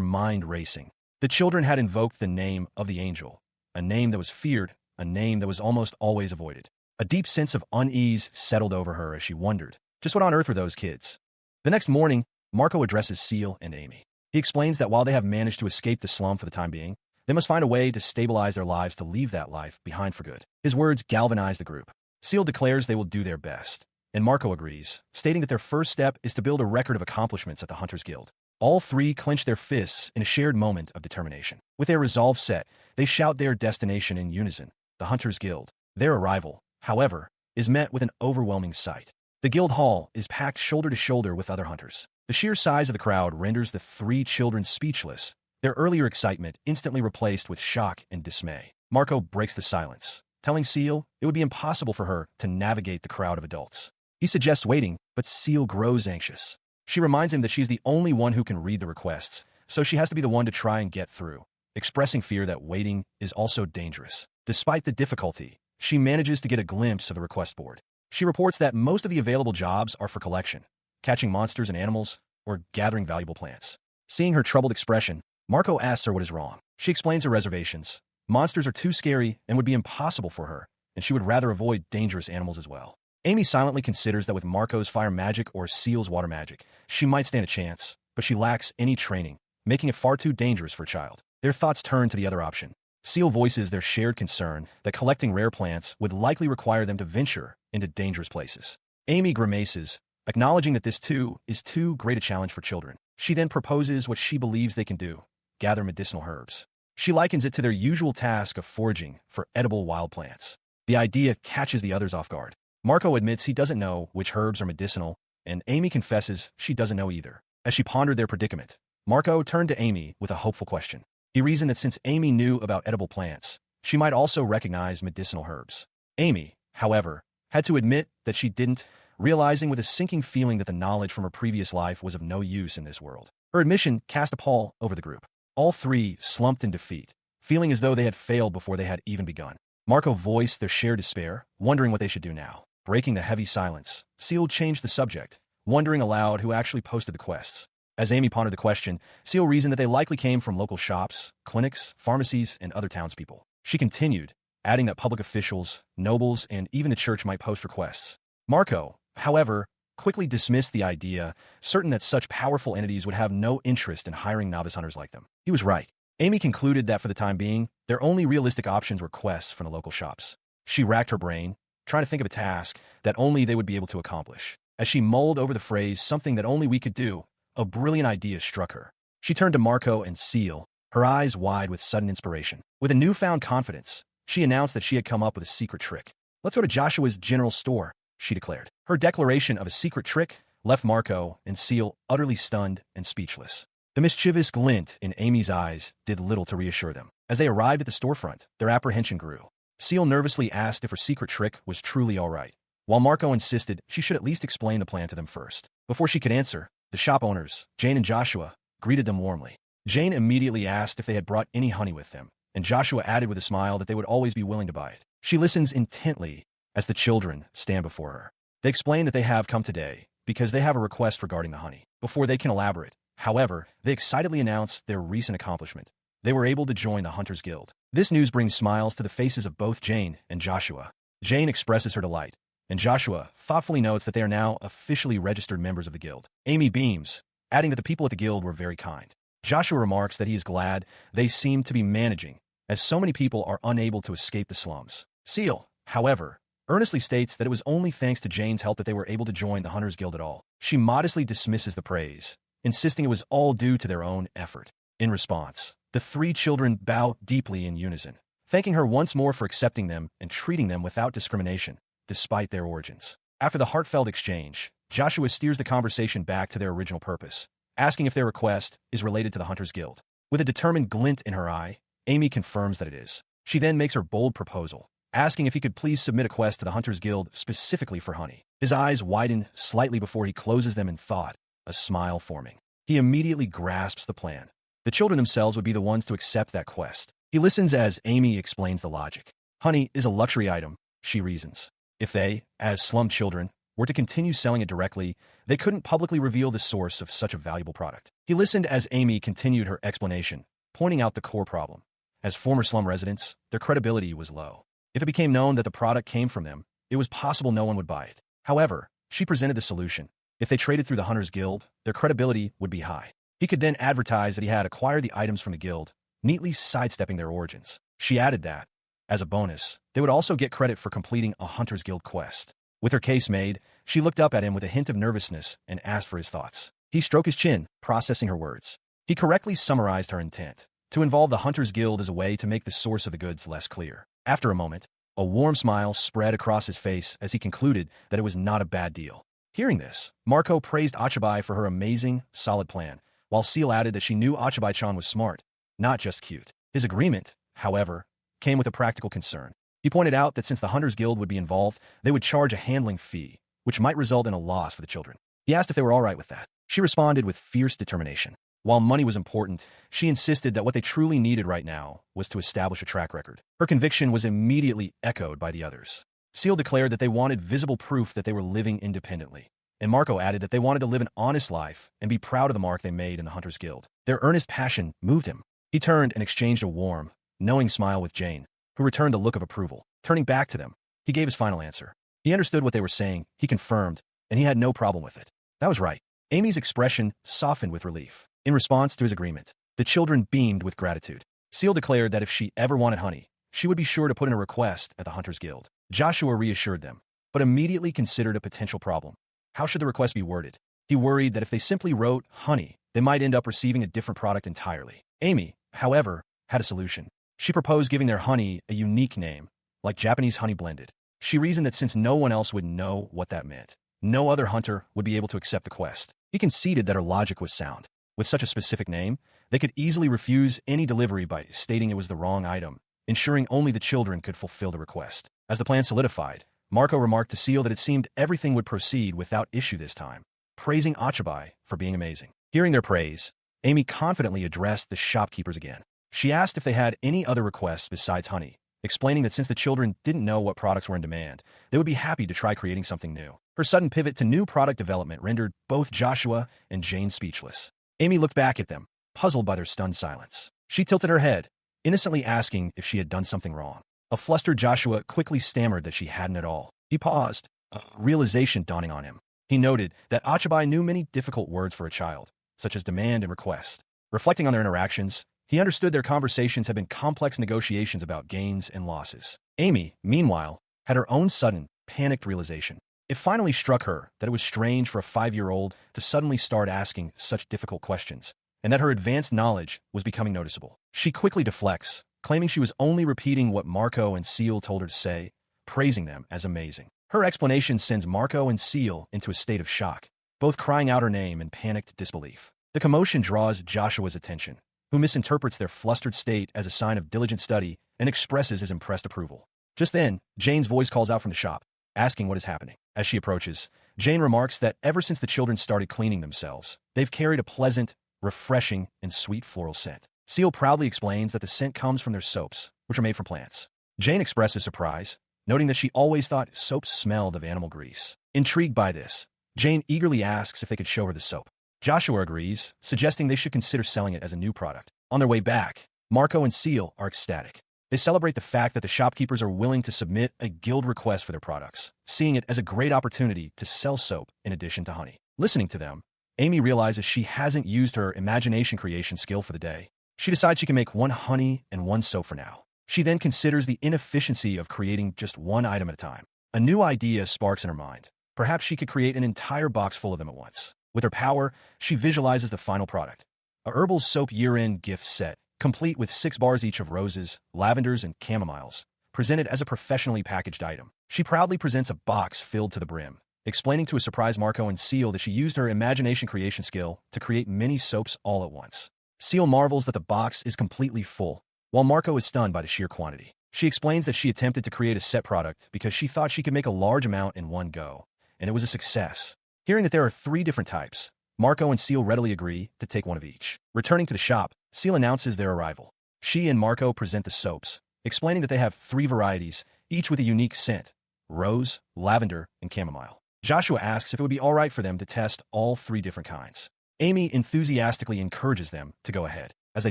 mind racing. The children had invoked the name of the angel, a name that was feared, a name that was almost always avoided. A deep sense of unease settled over her as she wondered, just what on earth were those kids? The next morning, Marco addresses Seal and Amy. He explains that while they have managed to escape the slum for the time being, they must find a way to stabilize their lives to leave that life behind for good. His words galvanize the group. Seal declares they will do their best, and Marco agrees, stating that their first step is to build a record of accomplishments at the Hunters Guild. All three clench their fists in a shared moment of determination. With their resolve set, they shout their destination in unison, the Hunters Guild. Their arrival, however, is met with an overwhelming sight. The guild hall is packed shoulder to shoulder with other hunters. The sheer size of the crowd renders the three children speechless, their earlier excitement instantly replaced with shock and dismay. Marco breaks the silence, telling Seal it would be impossible for her to navigate the crowd of adults. He suggests waiting, but Seal grows anxious. She reminds him that she's the only one who can read the requests, so she has to be the one to try and get through, expressing fear that waiting is also dangerous. Despite the difficulty, she manages to get a glimpse of the request board. She reports that most of the available jobs are for collection, catching monsters and animals, or gathering valuable plants. Seeing her troubled expression, Marco asks her what is wrong. She explains her reservations. Monsters are too scary and would be impossible for her, and she would rather avoid dangerous animals as well. Amy silently considers that with Marco's fire magic or Seal's water magic, she might stand a chance, but she lacks any training, making it far too dangerous for a child. Their thoughts turn to the other option. Seal voices their shared concern that collecting rare plants would likely require them to venture into dangerous places. Amy grimaces, acknowledging that this too is too great a challenge for children. She then proposes what she believes they can do, gather medicinal herbs. She likens it to their usual task of foraging for edible wild plants. The idea catches the others off guard. Marco admits he doesn't know which herbs are medicinal, and Amy confesses she doesn't know either. As she pondered their predicament, Marco turned to Amy with a hopeful question. He reasoned that since Amy knew about edible plants, she might also recognize medicinal herbs. Amy, however, had to admit that she didn't, realizing with a sinking feeling that the knowledge from her previous life was of no use in this world. Her admission cast a pall over the group. All three slumped in defeat, feeling as though they had failed before they had even begun. Marco voiced their shared despair, wondering what they should do now. Breaking the heavy silence, Seal changed the subject, wondering aloud who actually posted the quests. As Amy pondered the question, Seal reasoned that they likely came from local shops, clinics, pharmacies, and other townspeople. She continued, adding that public officials, nobles, and even the church might post requests. Marco, however, quickly dismissed the idea, certain that such powerful entities would have no interest in hiring novice hunters like them. He was right. Amy concluded that for the time being, their only realistic options were quests from the local shops. She racked her brain, trying to think of a task that only they would be able to accomplish. As she mulled over the phrase, something that only we could do, a brilliant idea struck her. She turned to Marco and Seal, her eyes wide with sudden inspiration. With a newfound confidence, she announced that she had come up with a secret trick. "Let's go to Joshua's general store," she declared. Her declaration of a secret trick left Marco and Seal utterly stunned and speechless. The mischievous glint in Amy's eyes did little to reassure them. As they arrived at the storefront, their apprehension grew. Seal nervously asked if her secret trick was truly all right, while Marco insisted she should at least explain the plan to them first. Before she could answer, the shop owners, Jane and Joshua, greeted them warmly. Jane immediately asked if they had brought any honey with them, and Joshua added with a smile that they would always be willing to buy it. She listens intently as the children stand before her. They explain that they have come today because they have a request regarding the honey. Before they can elaborate, however, they excitedly announce their recent accomplishment. They were able to join the Hunters Guild. This news brings smiles to the faces of both Jane and Joshua. Jane expresses her delight, and Joshua thoughtfully notes that they are now officially registered members of the guild. Amy beams, adding that the people at the guild were very kind. Joshua remarks that he is glad they seem to be managing, as so many people are unable to escape the slums. Seal, however, earnestly states that it was only thanks to Jane's help that they were able to join the Hunters Guild at all. She modestly dismisses the praise, insisting it was all due to their own effort. In response, the three children bow deeply in unison, thanking her once more for accepting them and treating them without discrimination, despite their origins. After the heartfelt exchange, Joshua steers the conversation back to their original purpose, asking if their request is related to the Hunters Guild. With a determined glint in her eye, Amy confirms that it is. She then makes her bold proposal, asking if he could please submit a quest to the Hunters Guild specifically for honey. His eyes widen slightly before he closes them in thought, a smile forming. He immediately grasps the plan. The children themselves would be the ones to accept that quest. He listens as Amy explains the logic. Honey is a luxury item, she reasons. If they, as slum children, were to continue selling it directly, they couldn't publicly reveal the source of such a valuable product. He listened as Amy continued her explanation, pointing out the core problem. As former slum residents, their credibility was low. If it became known that the product came from them, it was possible no one would buy it. However, she presented the solution. If they traded through the Hunters Guild, their credibility would be high. He could then advertise that he had acquired the items from the guild, neatly sidestepping their origins. She added that, as a bonus, they would also get credit for completing a Hunters Guild quest. With her case made, she looked up at him with a hint of nervousness and asked for his thoughts. He stroked his chin, processing her words. He correctly summarized her intent, to involve the Hunters Guild as a way to make the source of the goods less clear. After a moment, a warm smile spread across his face as he concluded that it was not a bad deal. Hearing this, Marco praised Achabai for her amazing, solid plan, while Seal added that she knew Achabai-chan was smart, not just cute. His agreement, however, came with a practical concern. He pointed out that since the Hunters Guild would be involved, they would charge a handling fee, which might result in a loss for the children. He asked if they were all right with that. She responded with fierce determination. While money was important, she insisted that what they truly needed right now was to establish a track record. Her conviction was immediately echoed by the others. Seal declared that they wanted visible proof that they were living independently, and Marco added that they wanted to live an honest life and be proud of the mark they made in the Hunters Guild. Their earnest passion moved him. He turned and exchanged a warm, knowing smile with Jane, who returned a look of approval. Turning back to them, he gave his final answer. He understood what they were saying, he confirmed, and he had no problem with it. That was right. Amy's expression softened with relief. In response to his agreement, the children beamed with gratitude. Seal declared that if she ever wanted honey, she would be sure to put in a request at the Hunters Guild. Joshua reassured them, but immediately considered a potential problem. How should the request be worded? He worried that if they simply wrote honey, they might end up receiving a different product entirely. Amy, however, had a solution. She proposed giving their honey a unique name, like Japanese honey blended. She reasoned that since no one else would know what that meant, no other hunter would be able to accept the quest. He conceded that her logic was sound. With such a specific name, they could easily refuse any delivery by stating it was the wrong item, ensuring only the children could fulfill the request. As the plan solidified, Marco remarked to Seal that it seemed everything would proceed without issue this time, praising Achabai for being amazing. Hearing their praise, Amy confidently addressed the shopkeepers again. She asked if they had any other requests besides honey, explaining that since the children didn't know what products were in demand, they would be happy to try creating something new. Her sudden pivot to new product development rendered both Joshua and Jane speechless. Amy looked back at them, puzzled by their stunned silence. She tilted her head, innocently asking if she had done something wrong. A flustered Joshua quickly stammered that she hadn't at all. He paused, a realization dawning on him. He noted that Achabai knew many difficult words for a child, such as demand and request. Reflecting on their interactions, he understood their conversations had been complex negotiations about gains and losses. Amy, meanwhile, had her own sudden, panicked realization. It finally struck her that it was strange for a 5-year-old to suddenly start asking such difficult questions, and that her advanced knowledge was becoming noticeable. She quickly deflects, claiming she was only repeating what Marco and Seal told her to say, praising them as amazing. Her explanation sends Marco and Seal into a state of shock, both crying out her name in panicked disbelief. The commotion draws Joshua's attention, who misinterprets their flustered state as a sign of diligent study and expresses his impressed approval. Just then, Jane's voice calls out from the shop, asking what is happening. As she approaches, Jane remarks that ever since the children started cleaning themselves, they've carried a pleasant, refreshing, and sweet floral scent. Seal proudly explains that the scent comes from their soaps, which are made from plants. Jane expresses surprise, noting that she always thought soaps smelled of animal grease. Intrigued by this, Jane eagerly asks if they could show her the soap. Joshua agrees, suggesting they should consider selling it as a new product. On their way back, Marco and Seal are ecstatic. They celebrate the fact that the shopkeepers are willing to submit a guild request for their products, seeing it as a great opportunity to sell soap in addition to honey. Listening to them, Amy realizes she hasn't used her imagination creation skill for the day. She decides she can make one honey and one soap for now. She then considers the inefficiency of creating just one item at a time. A new idea sparks in her mind. Perhaps she could create an entire box full of them at once. With her power, she visualizes the final product. A herbal soap year-end gift set, complete with 6 bars each of roses, lavenders, and chamomiles, presented as a professionally packaged item. She proudly presents a box filled to the brim, explaining to a surprised Marco and Seal that she used her imagination creation skill to create many soaps all at once. Seal marvels that the box is completely full, while Marco is stunned by the sheer quantity. She explains that she attempted to create a set product because she thought she could make a large amount in one go, and it was a success. Hearing that there are 3 different types, Marco and Seal readily agree to take one of each. Returning to the shop, Seal announces their arrival. She and Marco present the soaps, explaining that they have 3 varieties, each with a unique scent: rose, lavender, and chamomile. Joshua asks if it would be alright for them to test all 3 different kinds. Amy enthusiastically encourages them to go ahead. As they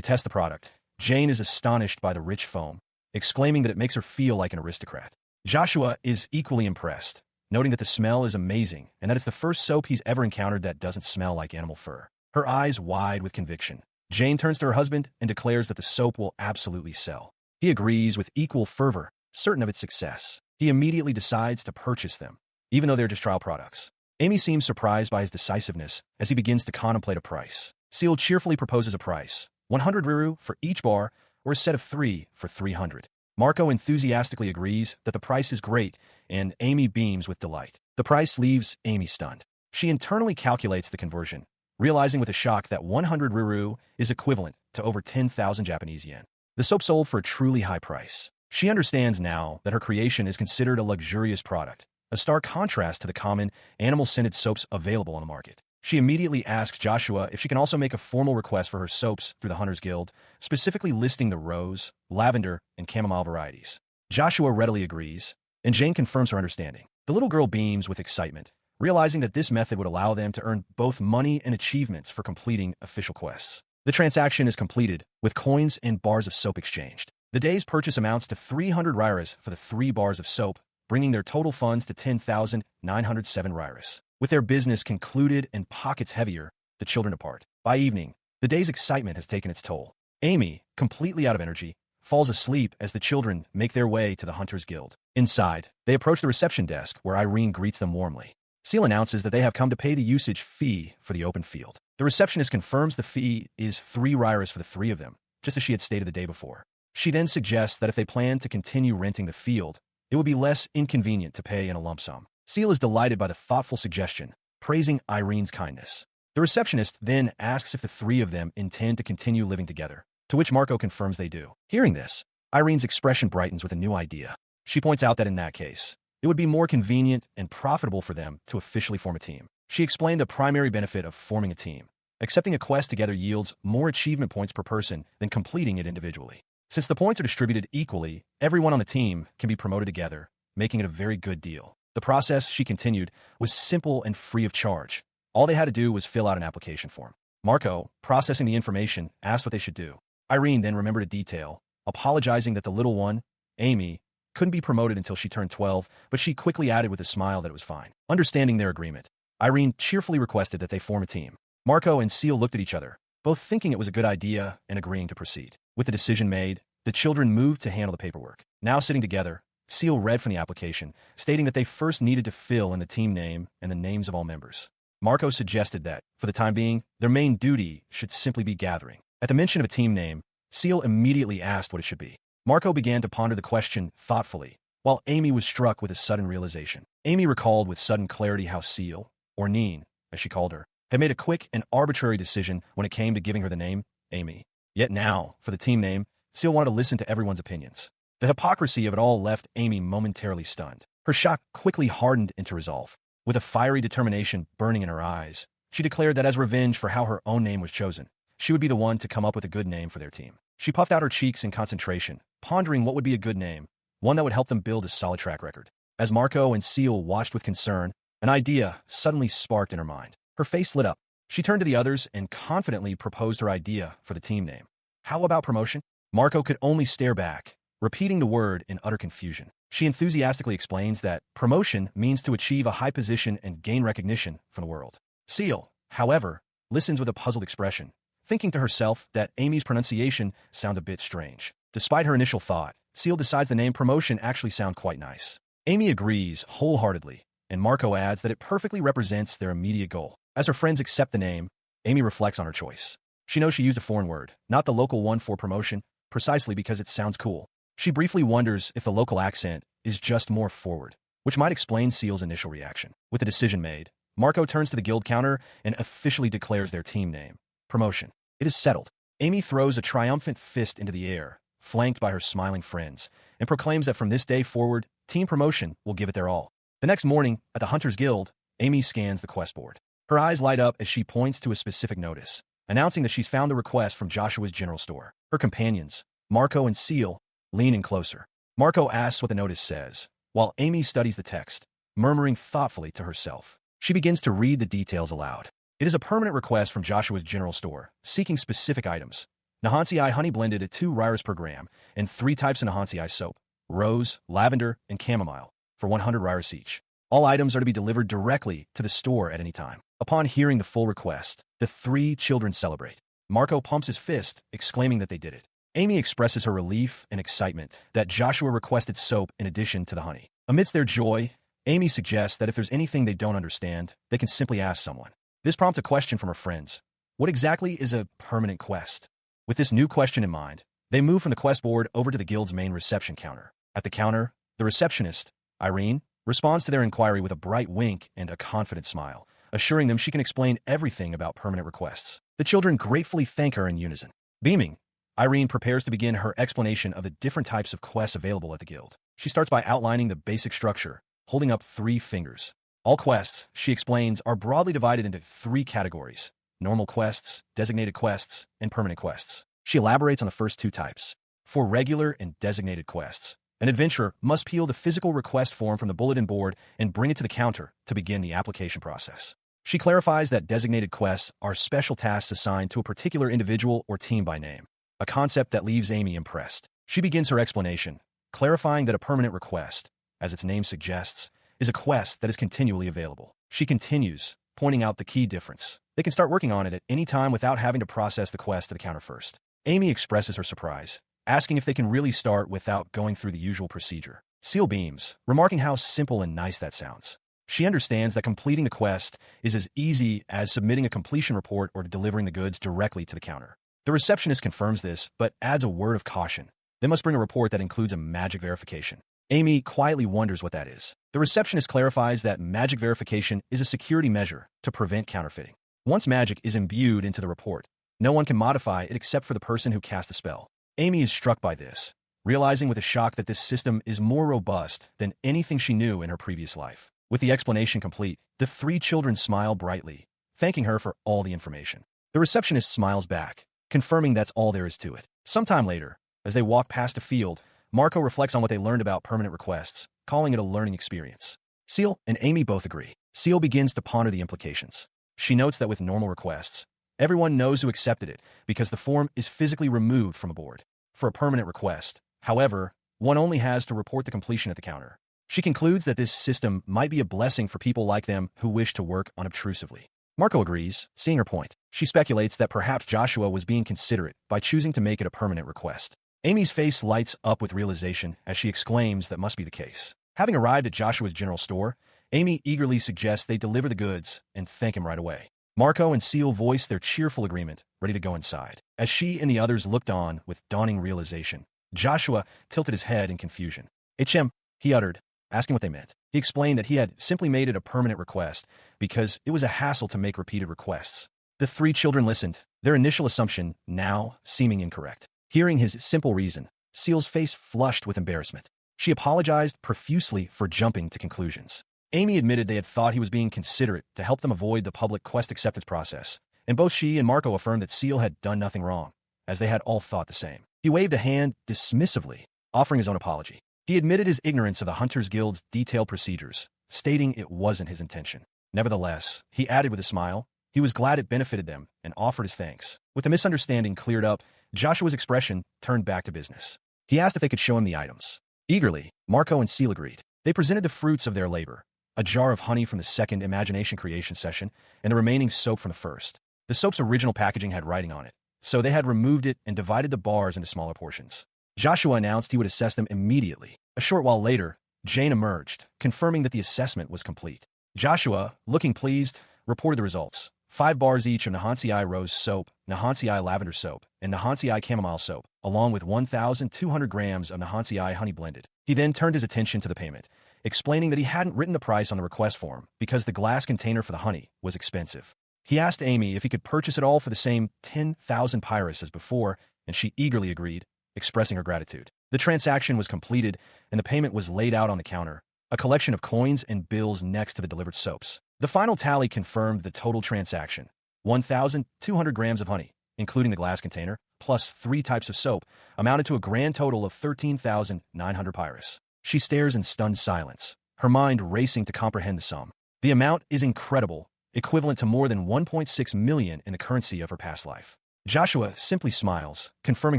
test the product, Jane is astonished by the rich foam, exclaiming that it makes her feel like an aristocrat. Joshua is equally impressed, noting that the smell is amazing and that it's the first soap he's ever encountered that doesn't smell like animal fur. Her eyes wide with conviction, Jane turns to her husband and declares that the soap will absolutely sell. He agrees with equal fervor, certain of its success. He immediately decides to purchase them, even though they're just trial products. Amy seems surprised by his decisiveness as he begins to contemplate a price. Seal cheerfully proposes a price: 100 riru for each bar, or a set of 3 for 300. Marco enthusiastically agrees that the price is great, and Amy beams with delight. The price leaves Amy stunned. She internally calculates the conversion, realizing with a shock that 100 riru is equivalent to over 10,000 Japanese yen. The soap sold for a truly high price. She understands now that her creation is considered a luxurious product, a stark contrast to the common, animal-scented soaps available on the market. She immediately asks Joshua if she can also make a formal request for her soaps through the Hunters Guild, specifically listing the rose, lavender, and chamomile varieties. Joshua readily agrees, and Jane confirms her understanding. The little girl beams with excitement, realizing that this method would allow them to earn both money and achievements for completing official quests. The transaction is completed, with coins and bars of soap exchanged. The day's purchase amounts to 300 rairas for the 3 bars of soap, bringing their total funds to 10,907 rairas. With their business concluded and pockets heavier, the children depart. By evening, the day's excitement has taken its toll. Amy, completely out of energy, falls asleep as the children make their way to the Hunters Guild. Inside, they approach the reception desk where Irene greets them warmly. Seal announces that they have come to pay the usage fee for the open field. The receptionist confirms the fee is 3 rairas for the 3 of them, just as she had stated the day before. She then suggests that if they plan to continue renting the field, it would be less inconvenient to pay in a lump sum. Seal is delighted by the thoughtful suggestion, praising Irene's kindness. The receptionist then asks if the 3 of them intend to continue living together, to which Marco confirms they do. Hearing this, Irene's expression brightens with a new idea. She points out that in that case, it would be more convenient and profitable for them to officially form a team. She explained the primary benefit of forming a team. Accepting a quest together yields more achievement points per person than completing it individually. Since the points are distributed equally, everyone on the team can be promoted together, making it a very good deal. The process, she continued, was simple and free of charge. All they had to do was fill out an application form. Marco, processing the information, asked what they should do. Irene then remembered a detail, apologizing that the little one, Amy, couldn't be promoted until she turned 12, but she quickly added with a smile that it was fine. Understanding their agreement, Irene cheerfully requested that they form a team. Marco and Seal looked at each other, both thinking it was a good idea and agreeing to proceed. With the decision made, the children moved to handle the paperwork. Now sitting together, Seal read from the application, stating that they first needed to fill in the team name and the names of all members. Marco suggested that, for the time being, their main duty should simply be gathering. At the mention of a team name, Seal immediately asked what it should be. Marco began to ponder the question thoughtfully, while Amy was struck with a sudden realization. Amy recalled with sudden clarity how Seal, or Neen, as she called her, had made a quick and arbitrary decision when it came to giving her the name Amy. Yet now, for the team name, Seal wanted to listen to everyone's opinions. The hypocrisy of it all left Amy momentarily stunned. Her shock quickly hardened into resolve. With a fiery determination burning in her eyes, she declared that as revenge for how her own name was chosen, she would be the one to come up with a good name for their team. She puffed out her cheeks in concentration, pondering what would be a good name, one that would help them build a solid track record. As Marco and Seal watched with concern, an idea suddenly sparked in her mind. Her face lit up. She turned to the others and confidently proposed her idea for the team name. How about promotion? Marco could only stare back, repeating the word in utter confusion. She enthusiastically explains that promotion means to achieve a high position and gain recognition from the world. Seal, however, listens with a puzzled expression, thinking to herself that Amy's pronunciation sounded a bit strange. Despite her initial thought, Seal decides the name promotion actually sounds quite nice. Amy agrees wholeheartedly, and Marco adds that it perfectly represents their immediate goal. As her friends accept the name, Amy reflects on her choice. She knows she used a foreign word, not the local one for promotion, precisely because it sounds cool. She briefly wonders if the local accent is just more forward, which might explain Seal's initial reaction. With the decision made, Marco turns to the guild counter and officially declares their team name, Promotion. It is settled. Amy throws a triumphant fist into the air, flanked by her smiling friends, and proclaims that from this day forward, Team Promotion will give it their all. The next morning, at the Hunters Guild, Amy scans the quest board. Her eyes light up as she points to a specific notice, announcing that she's found a request from Joshua's general store. Her companions, Marco and Seal, lean in closer. Marco asks what the notice says, while Amy studies the text, murmuring thoughtfully to herself. She begins to read the details aloud. It is a permanent request from Joshua's general store, seeking specific items. Nahansi honey blended at 2 ryers per gram, and 3 types of Nahansi soap, rose, lavender, and chamomile, for 100 ryers each. All items are to be delivered directly to the store at any time. Upon hearing the full request, the 3 children celebrate. Marco pumps his fist, exclaiming that they did it. Amy expresses her relief and excitement that Joshua requested soap in addition to the honey. Amidst their joy, Amy suggests that if there's anything they don't understand, they can simply ask someone. This prompts a question from her friends. What exactly is a permanent quest? With this new question in mind, they move from the quest board over to the guild's main reception counter. At the counter, the receptionist, Irene, responds to their inquiry with a bright wink and a confident smile, assuring them she can explain everything about permanent requests. The children gratefully thank her in unison. Beaming, Irene prepares to begin her explanation of the different types of quests available at the guild. She starts by outlining the basic structure, holding up 3 fingers. All quests, she explains, are broadly divided into 3 categories: normal quests, designated quests, and permanent quests. She elaborates on the first 2 types. For regular and designated quests, an adventurer must peel the physical request form from the bulletin board and bring it to the counter to begin the application process. She clarifies that designated quests are special tasks assigned to a particular individual or team by name, a concept that leaves Amy impressed. She begins her explanation, clarifying that a permanent request, as its name suggests, is a quest that is continually available. She continues, pointing out the key difference. They can start working on it at any time without having to process the quest to the counter first. Amy expresses her surprise, asking if they can really start without going through the usual procedure. Seal beams, remarking how simple and nice that sounds. She understands that completing the quest is as easy as submitting a completion report or delivering the goods directly to the counter. The receptionist confirms this, but adds a word of caution. They must bring a report that includes a magic verification. Amy quietly wonders what that is. The receptionist clarifies that magic verification is a security measure to prevent counterfeiting. Once magic is imbued into the report, no one can modify it except for the person who cast the spell. Amy is struck by this, realizing with a shock that this system is more robust than anything she knew in her previous life. With the explanation complete, the 3 children smile brightly, thanking her for all the information. The receptionist smiles back, confirming that's all there is to it. Sometime later, as they walk past a field, Marco reflects on what they learned about permanent requests, calling it a learning experience. Seal and Amy both agree. Seal begins to ponder the implications. She notes that with normal requests, everyone knows who accepted it because the form is physically removed from a board. For a permanent request, however, one only has to report the completion at the counter. She concludes that this system might be a blessing for people like them who wish to work unobtrusively. Marco agrees, seeing her point. She speculates that perhaps Joshua was being considerate by choosing to make it a permanent request. Amy's face lights up with realization as she exclaims that must be the case. Having arrived at Joshua's general store, Amy eagerly suggests they deliver the goods and thank him right away. Marco and Seal voice their cheerful agreement, ready to go inside. As she and the others looked on with dawning realization, Joshua tilted his head in confusion. "HM," he uttered, asking what they meant. He explained that he had simply made it a permanent request because it was a hassle to make repeated requests. The 3 children listened, their initial assumption now seeming incorrect. Hearing his simple reason, Seal's face flushed with embarrassment. She apologized profusely for jumping to conclusions. Amy admitted they had thought he was being considerate to help them avoid the public quest acceptance process, and both she and Marco affirmed that Seal had done nothing wrong, as they had all thought the same. He waved a hand dismissively, offering his own apology. He admitted his ignorance of the Hunters Guild's detailed procedures, stating it wasn't his intention. Nevertheless, he added with a smile, he was glad it benefited them and offered his thanks. With the misunderstanding cleared up, Joshua's expression turned back to business. He asked if they could show him the items. Eagerly, Marco and Seal agreed. They presented the fruits of their labor, a jar of honey from the second imagination creation session and the remaining soap from the first. The soap's original packaging had writing on it, so they had removed it and divided the bars into smaller portions. Joshua announced he would assess them immediately. A short while later, Jane emerged, confirming that the assessment was complete. Joshua, looking pleased, reported the results. 5 bars each of Nahansi Eye Rose Soap, Nahansi Eye Lavender Soap, and Nahansi Eye Chamomile Soap, along with 1,200 grams of Nahansi Eye Honey blended. He then turned his attention to the payment, explaining that he hadn't written the price on the request form because the glass container for the honey was expensive. He asked Amy if he could purchase it all for the same 10,000 pyrus as before, and she eagerly agreed, expressing her gratitude. The transaction was completed, and the payment was laid out on the counter, a collection of coins and bills next to the delivered soaps. The final tally confirmed the total transaction: 1,200 grams of honey, including the glass container, plus 3 types of soap, amounted to a grand total of 13,900 pyrus. She stares in stunned silence, her mind racing to comprehend the sum. The amount is incredible, equivalent to more than 1.6 million in the currency of her past life. Joshua simply smiles, confirming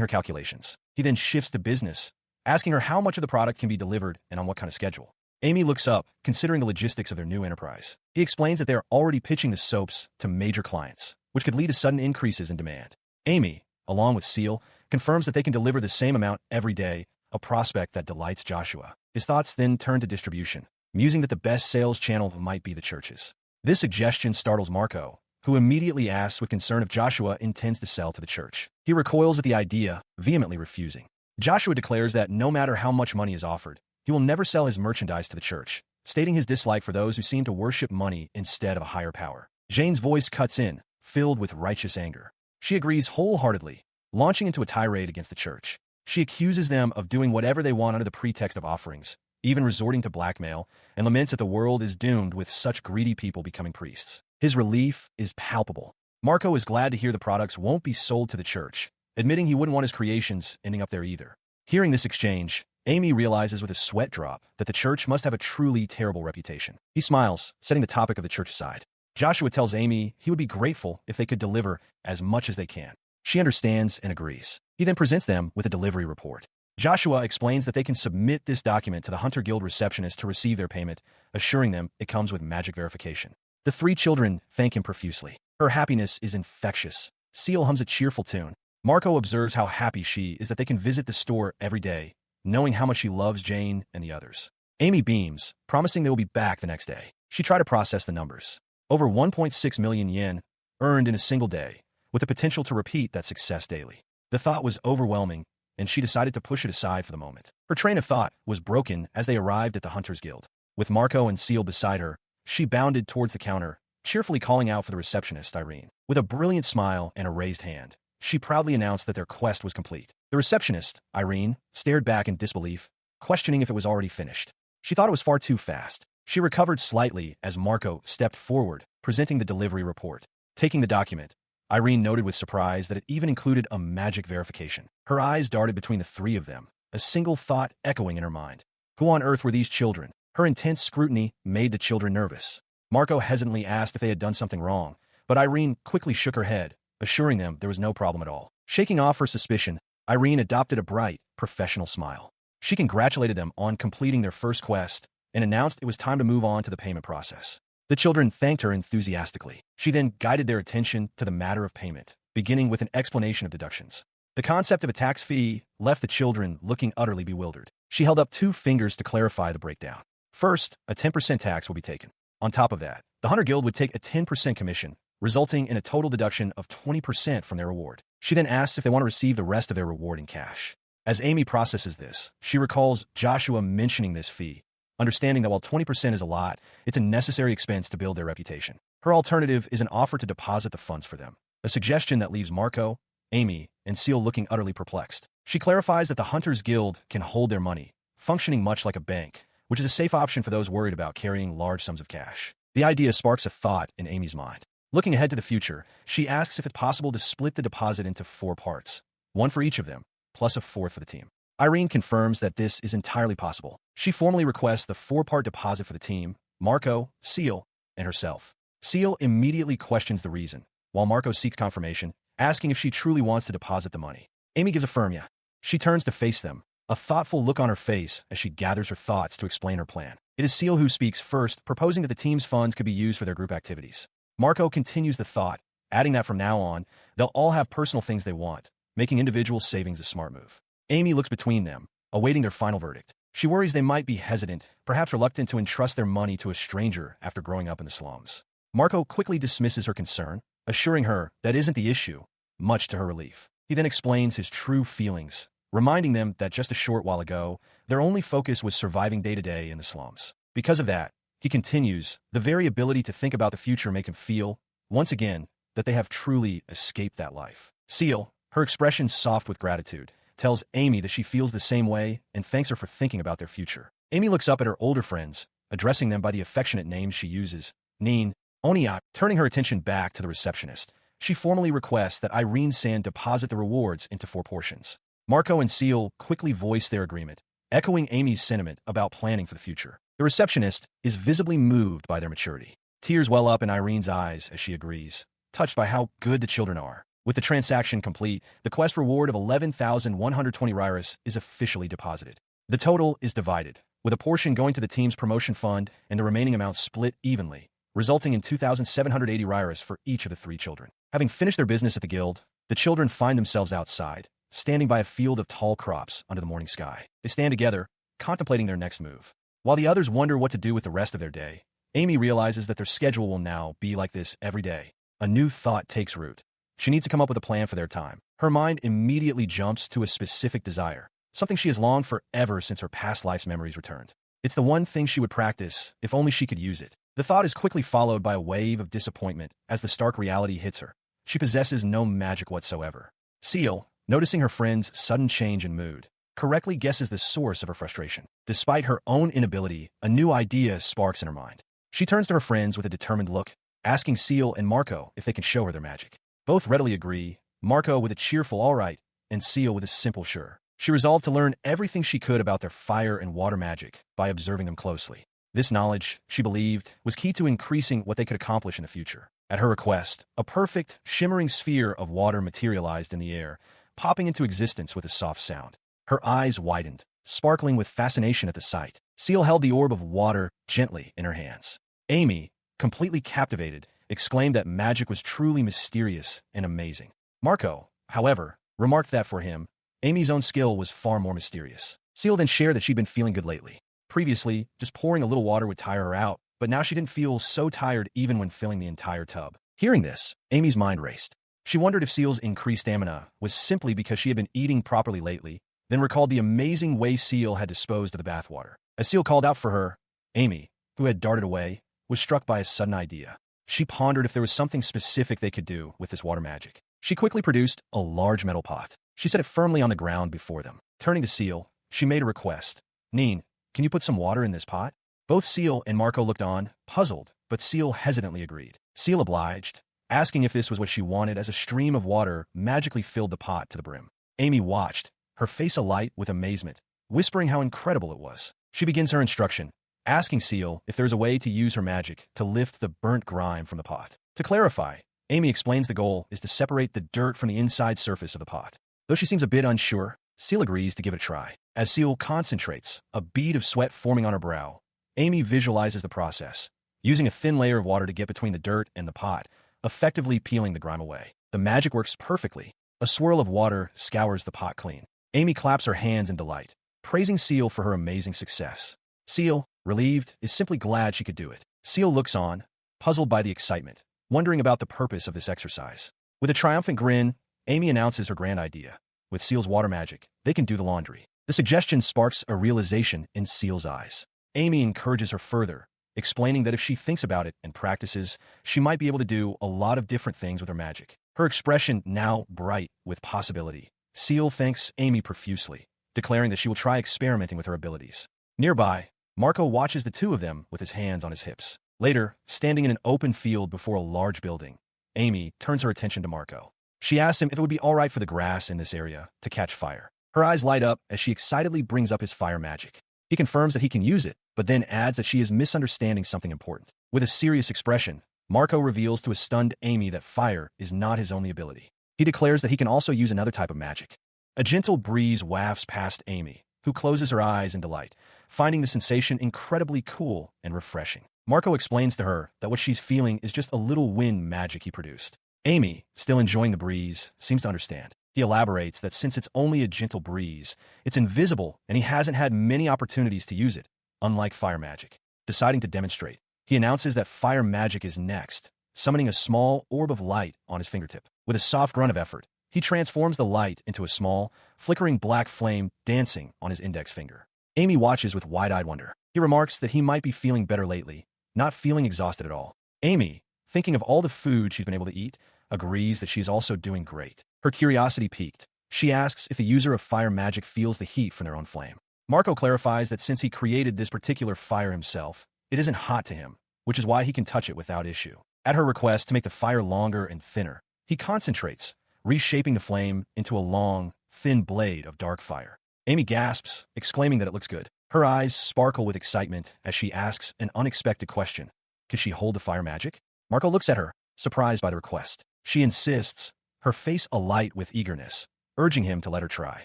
her calculations. He then shifts to business, asking her how much of the product can be delivered and on what kind of schedule. Amy looks up, considering the logistics of their new enterprise. He explains that they are already pitching the soaps to major clients, which could lead to sudden increases in demand. Amy, along with Seal, confirms that they can deliver the same amount every day, a prospect that delights Joshua. His thoughts then turn to distribution, musing that the best sales channel might be the churches. This suggestion startles Marco, who immediately asks with concern if Joshua intends to sell to the church. He recoils at the idea, vehemently refusing. Joshua declares that no matter how much money is offered, he will never sell his merchandise to the church, stating his dislike for those who seem to worship money instead of a higher power. Jane's voice cuts in, filled with righteous anger. She agrees wholeheartedly, launching into a tirade against the church. She accuses them of doing whatever they want under the pretext of offerings, even resorting to blackmail, and laments that the world is doomed with such greedy people becoming priests. His relief is palpable. Marco is glad to hear the products won't be sold to the church, admitting he wouldn't want his creations ending up there either. Hearing this exchange, Amy realizes with a sweat drop that the church must have a truly terrible reputation. He smiles, setting the topic of the church aside. Joshua tells Amy he would be grateful if they could deliver as much as they can. She understands and agrees. He then presents them with a delivery report. Joshua explains that they can submit this document to the Hunter Guild receptionist to receive their payment, assuring them it comes with magic verification. The 3 children thank him profusely. Her happiness is infectious. Seal hums a cheerful tune. Marco observes how happy she is that they can visit the store every day, knowing how much she loves Jane and the others. Amy beams, promising they will be back the next day. She tried to process the numbers. Over 1.6 million yen earned in a single day, with the potential to repeat that success daily. The thought was overwhelming, and she decided to push it aside for the moment. Her train of thought was broken as they arrived at the Hunters Guild. With Marco and Seal beside her, she bounded towards the counter, cheerfully calling out for the receptionist, Irene. With a brilliant smile and a raised hand, she proudly announced that their quest was complete. The receptionist, Irene, stared back in disbelief, questioning if it was already finished. She thought it was far too fast. She recovered slightly as Marco stepped forward, presenting the delivery report. Taking the document, Irene noted with surprise that it even included a magic verification. Her eyes darted between the 3 of them, a single thought echoing in her mind. Who on earth were these children? Her intense scrutiny made the children nervous. Marco hesitantly asked if they had done something wrong, but Irene quickly shook her head, assuring them there was no problem at all. Shaking off her suspicion, Irene adopted a bright, professional smile. She congratulated them on completing their first quest and announced it was time to move on to the payment process. The children thanked her enthusiastically. She then guided their attention to the matter of payment, beginning with an explanation of deductions. The concept of a tax fee left the children looking utterly bewildered. She held up 2 fingers to clarify the breakdown. First, a 10% tax will be taken. On top of that, the Hunter Guild would take a 10% commission, resulting in a total deduction of 20% from their reward. She then asks if they want to receive the rest of their reward in cash. As Amy processes this, she recalls Joshua mentioning this fee, understanding that while 20% is a lot, it's a necessary expense to build their reputation. Her alternative is an offer to deposit the funds for them, a suggestion that leaves Marco, Amy, and Seal looking utterly perplexed. She clarifies that the Hunters Guild can hold their money, functioning much like a bank, which is a safe option for those worried about carrying large sums of cash. The idea sparks a thought in Amy's mind. Looking ahead to the future, she asks if it's possible to split the deposit into 4 parts, 1 for each of them, plus a 4th for the team. Irene confirms that this is entirely possible. She formally requests the 4-part deposit for the team, Marco, Seal, and herself. Seal immediately questions the reason, while Marco seeks confirmation, asking if she truly wants to deposit the money. Amy gives a firm yeah. She turns to face them, a thoughtful look on her face as she gathers her thoughts to explain her plan. It is Seal who speaks first, proposing that the team's funds could be used for their group activities. Marco continues the thought, adding that from now on, they'll all have personal things they want, making individual savings a smart move. Amy looks between them, awaiting their final verdict. She worries they might be hesitant, perhaps reluctant to entrust their money to a stranger after growing up in the slums. Marco quickly dismisses her concern, assuring her that isn't the issue, much to her relief. He then explains his true feelings, reminding them that just a short while ago, their only focus was surviving day-to-day in the slums. Because of that, he continues, the very ability to think about the future makes him feel, once again, that they have truly escaped that life. Seal, her expression soft with gratitude, tells Amy that she feels the same way and thanks her for thinking about their future. Amy looks up at her older friends, addressing them by the affectionate names she uses, Nin, Onia. Turning her attention back to the receptionist, she formally requests that Irene-san deposit the rewards into 4 portions. Marco and Seal quickly voice their agreement, echoing Amy's sentiment about planning for the future. The receptionist is visibly moved by their maturity. Tears well up in Irene's eyes as she agrees, touched by how good the children are. With the transaction complete, the quest reward of 11,120 Ryris is officially deposited. The total is divided, with a portion going to the team's promotion fund and the remaining amount split evenly, resulting in 2,780 Ryris for each of the 3 children. Having finished their business at the guild, the children find themselves outside, standing by a field of tall crops under the morning sky. They stand together, contemplating their next move. While the others wonder what to do with the rest of their day, Amy realizes that their schedule will now be like this every day. A new thought takes root. She needs to come up with a plan for their time. Her mind immediately jumps to a specific desire, something she has longed for ever since her past life's memories returned. It's the one thing she would practice if only she could use it. The thought is quickly followed by a wave of disappointment as the stark reality hits her. She possesses no magic whatsoever. Seal, noticing her friend's sudden change in mood, correctly guesses the source of her frustration. Despite her own inability, a new idea sparks in her mind. She turns to her friends with a determined look, asking Seal and Marco if they can show her their magic. Both readily agree, Marco with a cheerful all right, and Seal with a simple sure. She resolved to learn everything she could about their fire and water magic by observing them closely. This knowledge, she believed, was key to increasing what they could accomplish in the future. At her request, a perfect, shimmering sphere of water materialized in the air, popping into existence with a soft sound. Her eyes widened, sparkling with fascination at the sight. Seal held the orb of water gently in her hands. Amy, completely captivated, exclaimed that magic was truly mysterious and amazing. Marco, however, remarked that for him, Amy's own skill was far more mysterious. Seal then shared that she'd been feeling good lately. Previously, just pouring a little water would tire her out, but now she didn't feel so tired even when filling the entire tub. Hearing this, Amy's mind raced. She wondered if Seal's increased stamina was simply because she had been eating properly lately, then recalled the amazing way Seal had disposed of the bathwater. As Seal called out for her, Amy, who had darted away, was struck by a sudden idea. She pondered if there was something specific they could do with this water magic. She quickly produced a large metal pot. She set it firmly on the ground before them. Turning to Seal, she made a request. Nin, can you put some water in this pot? Both Seal and Marco looked on, puzzled, but Seal hesitantly agreed. Seal obliged, asking if this was what she wanted as a stream of water magically filled the pot to the brim. Amy watched, her face alight with amazement, whispering how incredible it was. She begins her instruction, asking Seal if there's a way to use her magic to lift the burnt grime from the pot. To clarify, Amy explains the goal is to separate the dirt from the inside surface of the pot. Though she seems a bit unsure, Seal agrees to give it a try. As Seal concentrates, a bead of sweat forming on her brow, Amy visualizes the process, using a thin layer of water to get between the dirt and the pot, effectively peeling the grime away. The magic works perfectly. A swirl of water scours the pot clean. Amy claps her hands in delight, praising Seal for her amazing success. Seal, relieved, is simply glad she could do it. Seal looks on, puzzled by the excitement, wondering about the purpose of this exercise. With a triumphant grin, Amy announces her grand idea. With Seal's water magic, they can do the laundry. The suggestion sparks a realization in Seal's eyes. Amy encourages her further, explaining that if she thinks about it and practices, she might be able to do a lot of different things with her magic. Her expression now bright with possibility. Seal thanks Amy profusely, declaring that she will try experimenting with her abilities. Nearby, Marco watches the two of them with his hands on his hips. Later, standing in an open field before a large building, Amy turns her attention to Marco. She asks him if it would be all right for the grass in this area to catch fire. Her eyes light up as she excitedly brings up his fire magic. He confirms that he can use it, but then adds that she is misunderstanding something important. With a serious expression, Marco reveals to a stunned Amy that fire is not his only ability. He declares that he can also use another type of magic. A gentle breeze wafts past Amy, who closes her eyes in delight, finding the sensation incredibly cool and refreshing. Marco explains to her that what she's feeling is just a little wind magic he produced. Amy, still enjoying the breeze, seems to understand. He elaborates that since it's only a gentle breeze, it's invisible and he hasn't had many opportunities to use it, unlike fire magic. Deciding to demonstrate, he announces that fire magic is next, summoning a small orb of light on his fingertip. With a soft grunt of effort, he transforms the light into a small, flickering black flame dancing on his index finger. Amy watches with wide-eyed wonder. He remarks that he might be feeling better lately, not feeling exhausted at all. Amy, thinking of all the food she's been able to eat, agrees that she's also doing great. Her curiosity piqued. She asks if the user of fire magic feels the heat from their own flame. Marco clarifies that since he created this particular fire himself, it isn't hot to him, which is why he can touch it without issue. At her request to make the fire longer and thinner, he concentrates, reshaping the flame into a long, thin blade of dark fire. Amy gasps, exclaiming that it looks good. Her eyes sparkle with excitement as she asks an unexpected question. Could she hold the fire magic? Marco looks at her, surprised by the request. She insists, her face alight with eagerness, urging him to let her try.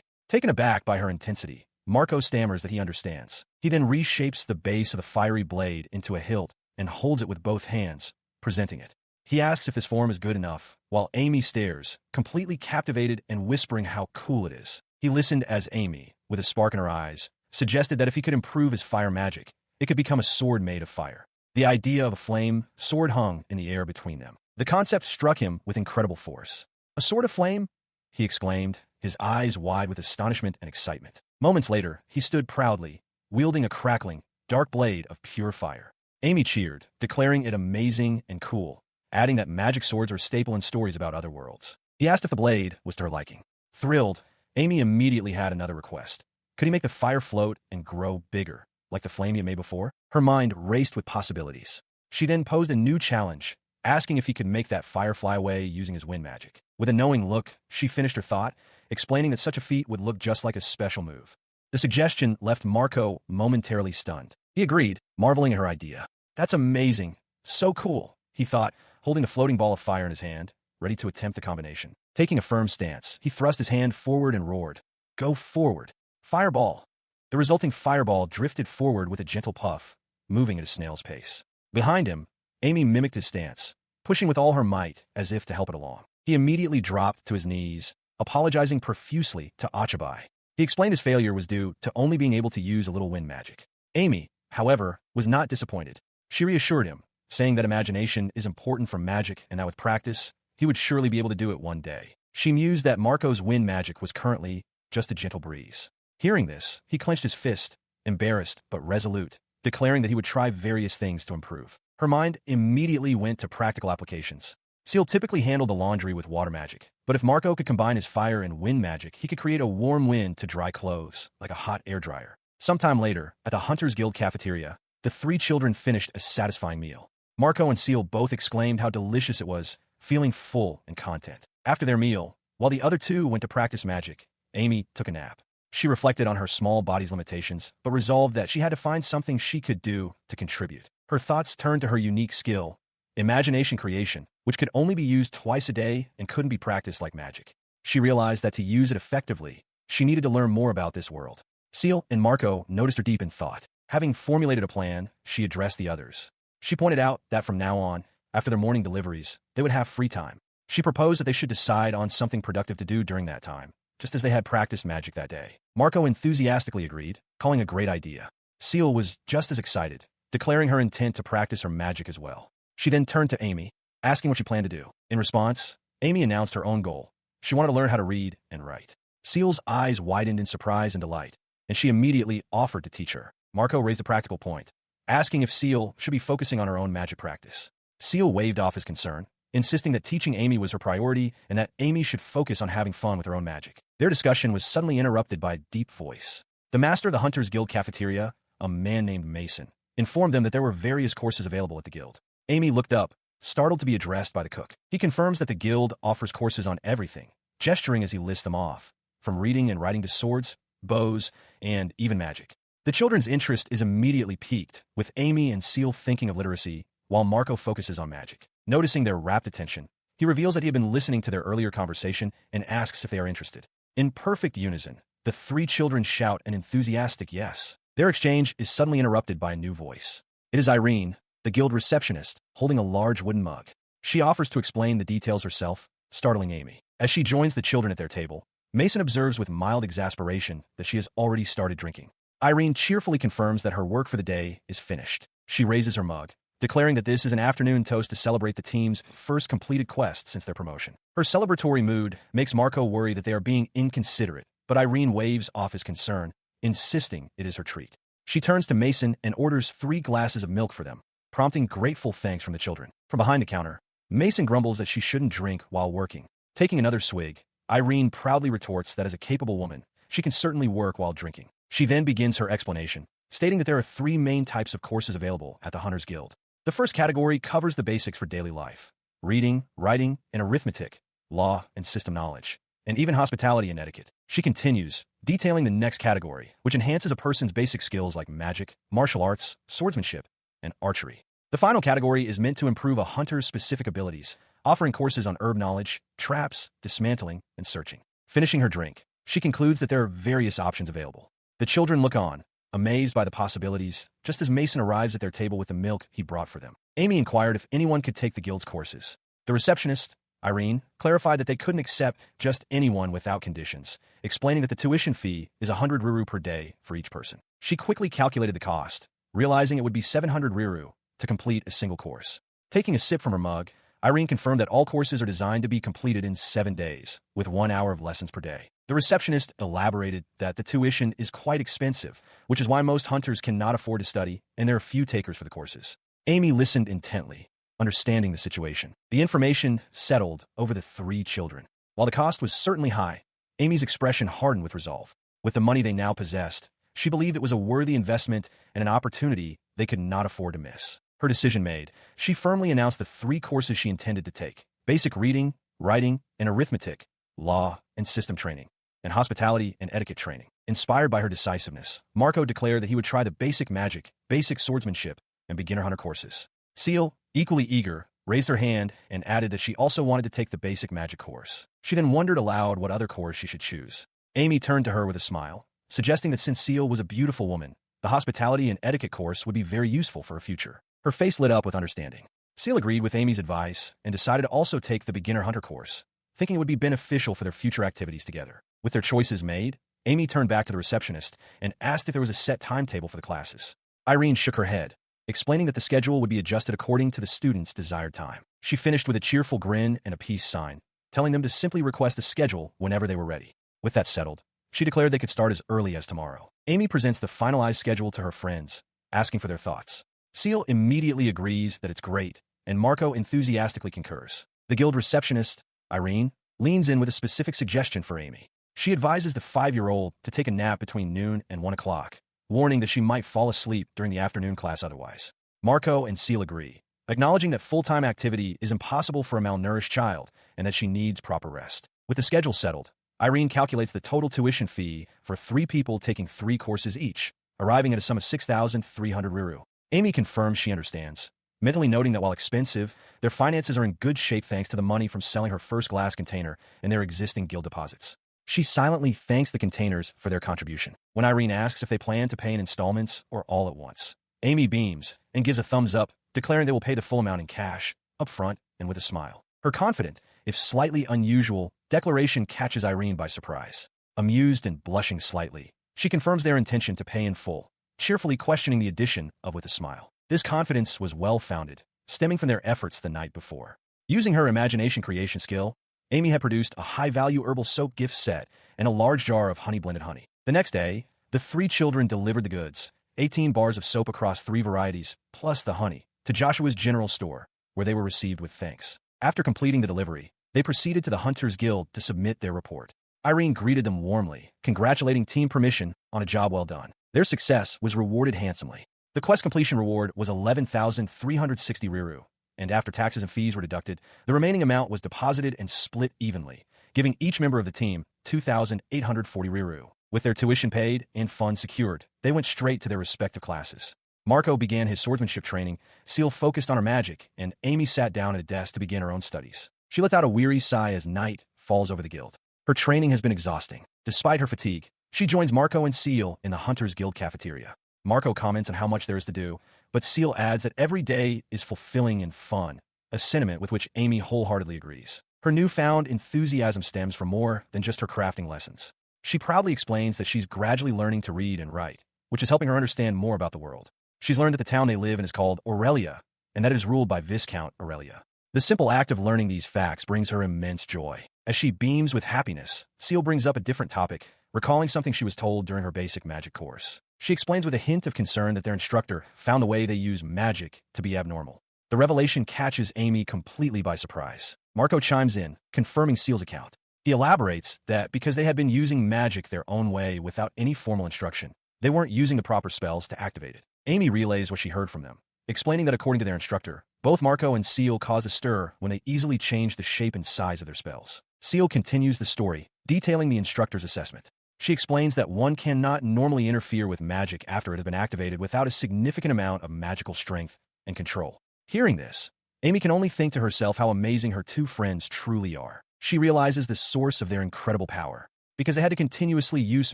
Taken aback by her intensity, Marco stammers that he understands. He then reshapes the base of the fiery blade into a hilt and holds it with both hands, presenting it. He asks if his form is good enough, while Amy stares, completely captivated and whispering how cool it is. He listened as Amy, with a spark in her eyes, suggested that if he could improve his fire magic, it could become a sword made of fire. The idea of a flame sword hung in the air between them. The concept struck him with incredible force. A sword of flame? He exclaimed, his eyes wide with astonishment and excitement. Moments later, he stood proudly, wielding a crackling, dark blade of pure fire. Amy cheered, declaring it amazing and cool, adding that magic swords are a staple in stories about other worlds. He asked if the blade was to her liking. Thrilled, Amy immediately had another request. Could he make the fire float and grow bigger, like the flame he had made before? Her mind raced with possibilities. She then posed a new challenge, asking if he could make that fire fly away using his wind magic. With a knowing look, she finished her thought, explaining that such a feat would look just like a special move. The suggestion left Marco momentarily stunned. He agreed, marveling at her idea. That's amazing. So cool, he thought, holding the floating ball of fire in his hand, ready to attempt the combination. Taking a firm stance, he thrust his hand forward and roared, "Go forward. Fireball." The resulting fireball drifted forward with a gentle puff, moving at a snail's pace. Behind him, Amy mimicked his stance, pushing with all her might as if to help it along. He immediately dropped to his knees, apologizing profusely to Achabai. He explained his failure was due to only being able to use a little wind magic. Amy, however, was not disappointed. She reassured him, saying that imagination is important for magic and that with practice, he would surely be able to do it one day. She mused that Marco's wind magic was currently just a gentle breeze. Hearing this, he clenched his fist, embarrassed but resolute, declaring that he would try various things to improve. Her mind immediately went to practical applications. Seal typically handled the laundry with water magic, but if Marco could combine his fire and wind magic, he could create a warm wind to dry clothes, like a hot air dryer. Sometime later, at the Hunters Guild cafeteria, the three children finished a satisfying meal. Marco and Seal both exclaimed how delicious it was, feeling full and content. After their meal, while the other two went to practice magic, Amy took a nap. She reflected on her small body's limitations, but resolved that she had to find something she could do to contribute. Her thoughts turned to her unique skill, imagination creation, which could only be used twice a day and couldn't be practiced like magic. She realized that to use it effectively, she needed to learn more about this world. Seal and Marco noticed her deep in thought. Having formulated a plan, she addressed the others. She pointed out that from now on, after their morning deliveries, they would have free time. She proposed that they should decide on something productive to do during that time, just as they had practiced magic that day. Marco enthusiastically agreed, calling a great idea. Seal was just as excited, declaring her intent to practice her magic as well. She then turned to Amy, asking what she planned to do. In response, Amy announced her own goal. She wanted to learn how to read and write. Seal's eyes widened in surprise and delight, and she immediately offered to teach her. Marco raised a practical point, asking if Seal should be focusing on her own magic practice. Seal waved off his concern, insisting that teaching Amy was her priority and that Amy should focus on having fun with her own magic. Their discussion was suddenly interrupted by a deep voice. The master of the Hunters Guild cafeteria, a man named Mason, informed them that there were various courses available at the guild. Amy looked up, startled to be addressed by the cook. He confirms that the guild offers courses on everything, gesturing as he lists them off, from reading and writing to swords, bows, and even magic. The children's interest is immediately piqued, with Amy and Seal thinking of literacy, while Marco focuses on magic. Noticing their rapt attention, he reveals that he had been listening to their earlier conversation and asks if they are interested. In perfect unison, The three children shout an enthusiastic yes. Their exchange is suddenly interrupted by a new voice. It is Irene, the guild receptionist, holding a large wooden mug. She offers to explain the details herself, startling Amy. As she joins the children at their table, Mason observes with mild exasperation that she has already started drinking. Irene cheerfully confirms that her work for the day is finished. She raises her mug, declaring that this is an afternoon toast to celebrate the team's first completed quest since their promotion. Her celebratory mood makes Marco worry that they are being inconsiderate, but Irene waves off his concern, insisting it is her treat. She turns to Mason and orders 3 glasses of milk for them, prompting grateful thanks from the children. From behind the counter, Mason grumbles that she shouldn't drink while working. Taking another swig, Irene proudly retorts that as a capable woman, she can certainly work while drinking. She then begins her explanation, stating that there are 3 main types of courses available at the Hunters Guild. The first category covers the basics for daily life: reading, writing, and arithmetic, law and system knowledge, and even hospitality and etiquette. She continues, detailing the next category, which enhances a person's basic skills like magic, martial arts, swordsmanship, and archery. The final category is meant to improve a hunter's specific abilities, offering courses on herb knowledge, traps, dismantling, and searching. Finishing her drink, she concludes that there are various options available. The children look on, amazed by the possibilities, just as Mason arrives at their table with the milk he brought for them. Amy inquired if anyone could take the guild's courses. The receptionist, Irene, clarified that they couldn't accept just anyone without conditions, explaining that the tuition fee is 100 riru per day for each person. She quickly calculated the cost, realizing it would be 700 riru to complete a single course. Taking a sip from her mug, Irene confirmed that all courses are designed to be completed in 7 days, with 1 hour of lessons per day. The receptionist elaborated that the tuition is quite expensive, which is why most hunters cannot afford to study, and there are few takers for the courses. Amy listened intently, understanding the situation. The information settled over the 3 children. While the cost was certainly high, Amy's expression hardened with resolve. With the money they now possessed, she believed it was a worthy investment and an opportunity they could not afford to miss. Her decision made, she firmly announced the 3 courses she intended to take: basic reading, writing, and arithmetic, law and system training, and hospitality and etiquette training. Inspired by her decisiveness, Marco declared that he would try the basic magic, basic swordsmanship, and beginner hunter courses. Seal, equally eager, raised her hand and added that she also wanted to take the basic magic course. She then wondered aloud what other course she should choose. Amy turned to her with a smile, suggesting that since Seal was a beautiful woman, the hospitality and etiquette course would be very useful for her future. Her face lit up with understanding. Seal agreed with Amy's advice and decided to also take the beginner hunter course, thinking it would be beneficial for their future activities together. With their choices made, Amy turned back to the receptionist and asked if there was a set timetable for the classes. Irene shook her head, explaining that the schedule would be adjusted according to the students' desired time. She finished with a cheerful grin and a peace sign, telling them to simply request a schedule whenever they were ready. With that settled, she declared they could start as early as tomorrow. Amy presents the finalized schedule to her friends, asking for their thoughts. Seal immediately agrees that it's great, and Marco enthusiastically concurs. The guild receptionist, Irene, leans in with a specific suggestion for Amy. She advises the 5-year-old to take a nap between noon and 1 o'clock, warning that she might fall asleep during the afternoon class otherwise. Marco and Seal agree, acknowledging that full-time activity is impossible for a malnourished child and that she needs proper rest. With the schedule settled, Irene calculates the total tuition fee for 3 people taking 3 courses each, arriving at a sum of 6,300 riru. Amy confirms she understands, mentally noting that while expensive, their finances are in good shape thanks to the money from selling her first glass container and their existing guild deposits. She silently thanks the containers for their contribution. When Irene asks if they plan to pay in installments or all at once, Amy beams and gives a thumbs up, declaring they will pay the full amount in cash, upfront, and with a smile. Her confident, if slightly unusual, declaration catches Irene by surprise. Amused and blushing slightly, she confirms their intention to pay in full, cheerfully questioning the addition of with a smile. This confidence was well-founded, stemming from their efforts the night before. Using her imagination creation skill, Amy had produced a high-value herbal soap gift set and a large jar of honey-blended honey. The next day, the 3 children delivered the goods, 18 bars of soap across 3 varieties, plus the honey, to Joshua's general store, where they were received with thanks. After completing the delivery, they proceeded to the Hunters Guild to submit their report. Irene greeted them warmly, congratulating Team Permission on a job well done. Their success was rewarded handsomely. The quest completion reward was 11,360 riru, and after taxes and fees were deducted, the remaining amount was deposited and split evenly, giving each member of the team 2,840 riru. With their tuition paid and funds secured, they went straight to their respective classes. Marco began his swordsmanship training, Seal focused on her magic, and Amy sat down at a desk to begin her own studies. She lets out a weary sigh as night falls over the guild. Her training has been exhausting. Despite her fatigue, She joins Marco and Seal in the Hunters Guild cafeteria. Marco comments on how much there is to do, but Seal adds that every day is fulfilling and fun, a sentiment with which Amy wholeheartedly agrees. Her newfound enthusiasm stems from more than just her crafting lessons. She proudly explains that she's gradually learning to read and write, which is helping her understand more about the world. She's learned that the town they live in is called Aurelia, and that it is ruled by Viscount Aurelia. The simple act of learning these facts brings her immense joy. As she beams with happiness, Seal brings up a different topic, recalling something she was told during her basic magic course. She explains with a hint of concern that their instructor found the way they use magic to be abnormal. The revelation catches Amy completely by surprise. Marco chimes in, confirming Seal's account. He elaborates that because they had been using magic their own way without any formal instruction, they weren't using the proper spells to activate it. Amy relays what she heard from them, explaining that according to their instructor, both Marco and Seal cause a stir when they easily change the shape and size of their spells. Seal continues the story, detailing the instructor's assessment. She explains that one cannot normally interfere with magic after it has been activated without a significant amount of magical strength and control. Hearing this, Amy can only think to herself how amazing her two friends truly are. She realizes the source of their incredible power, because they had to continuously use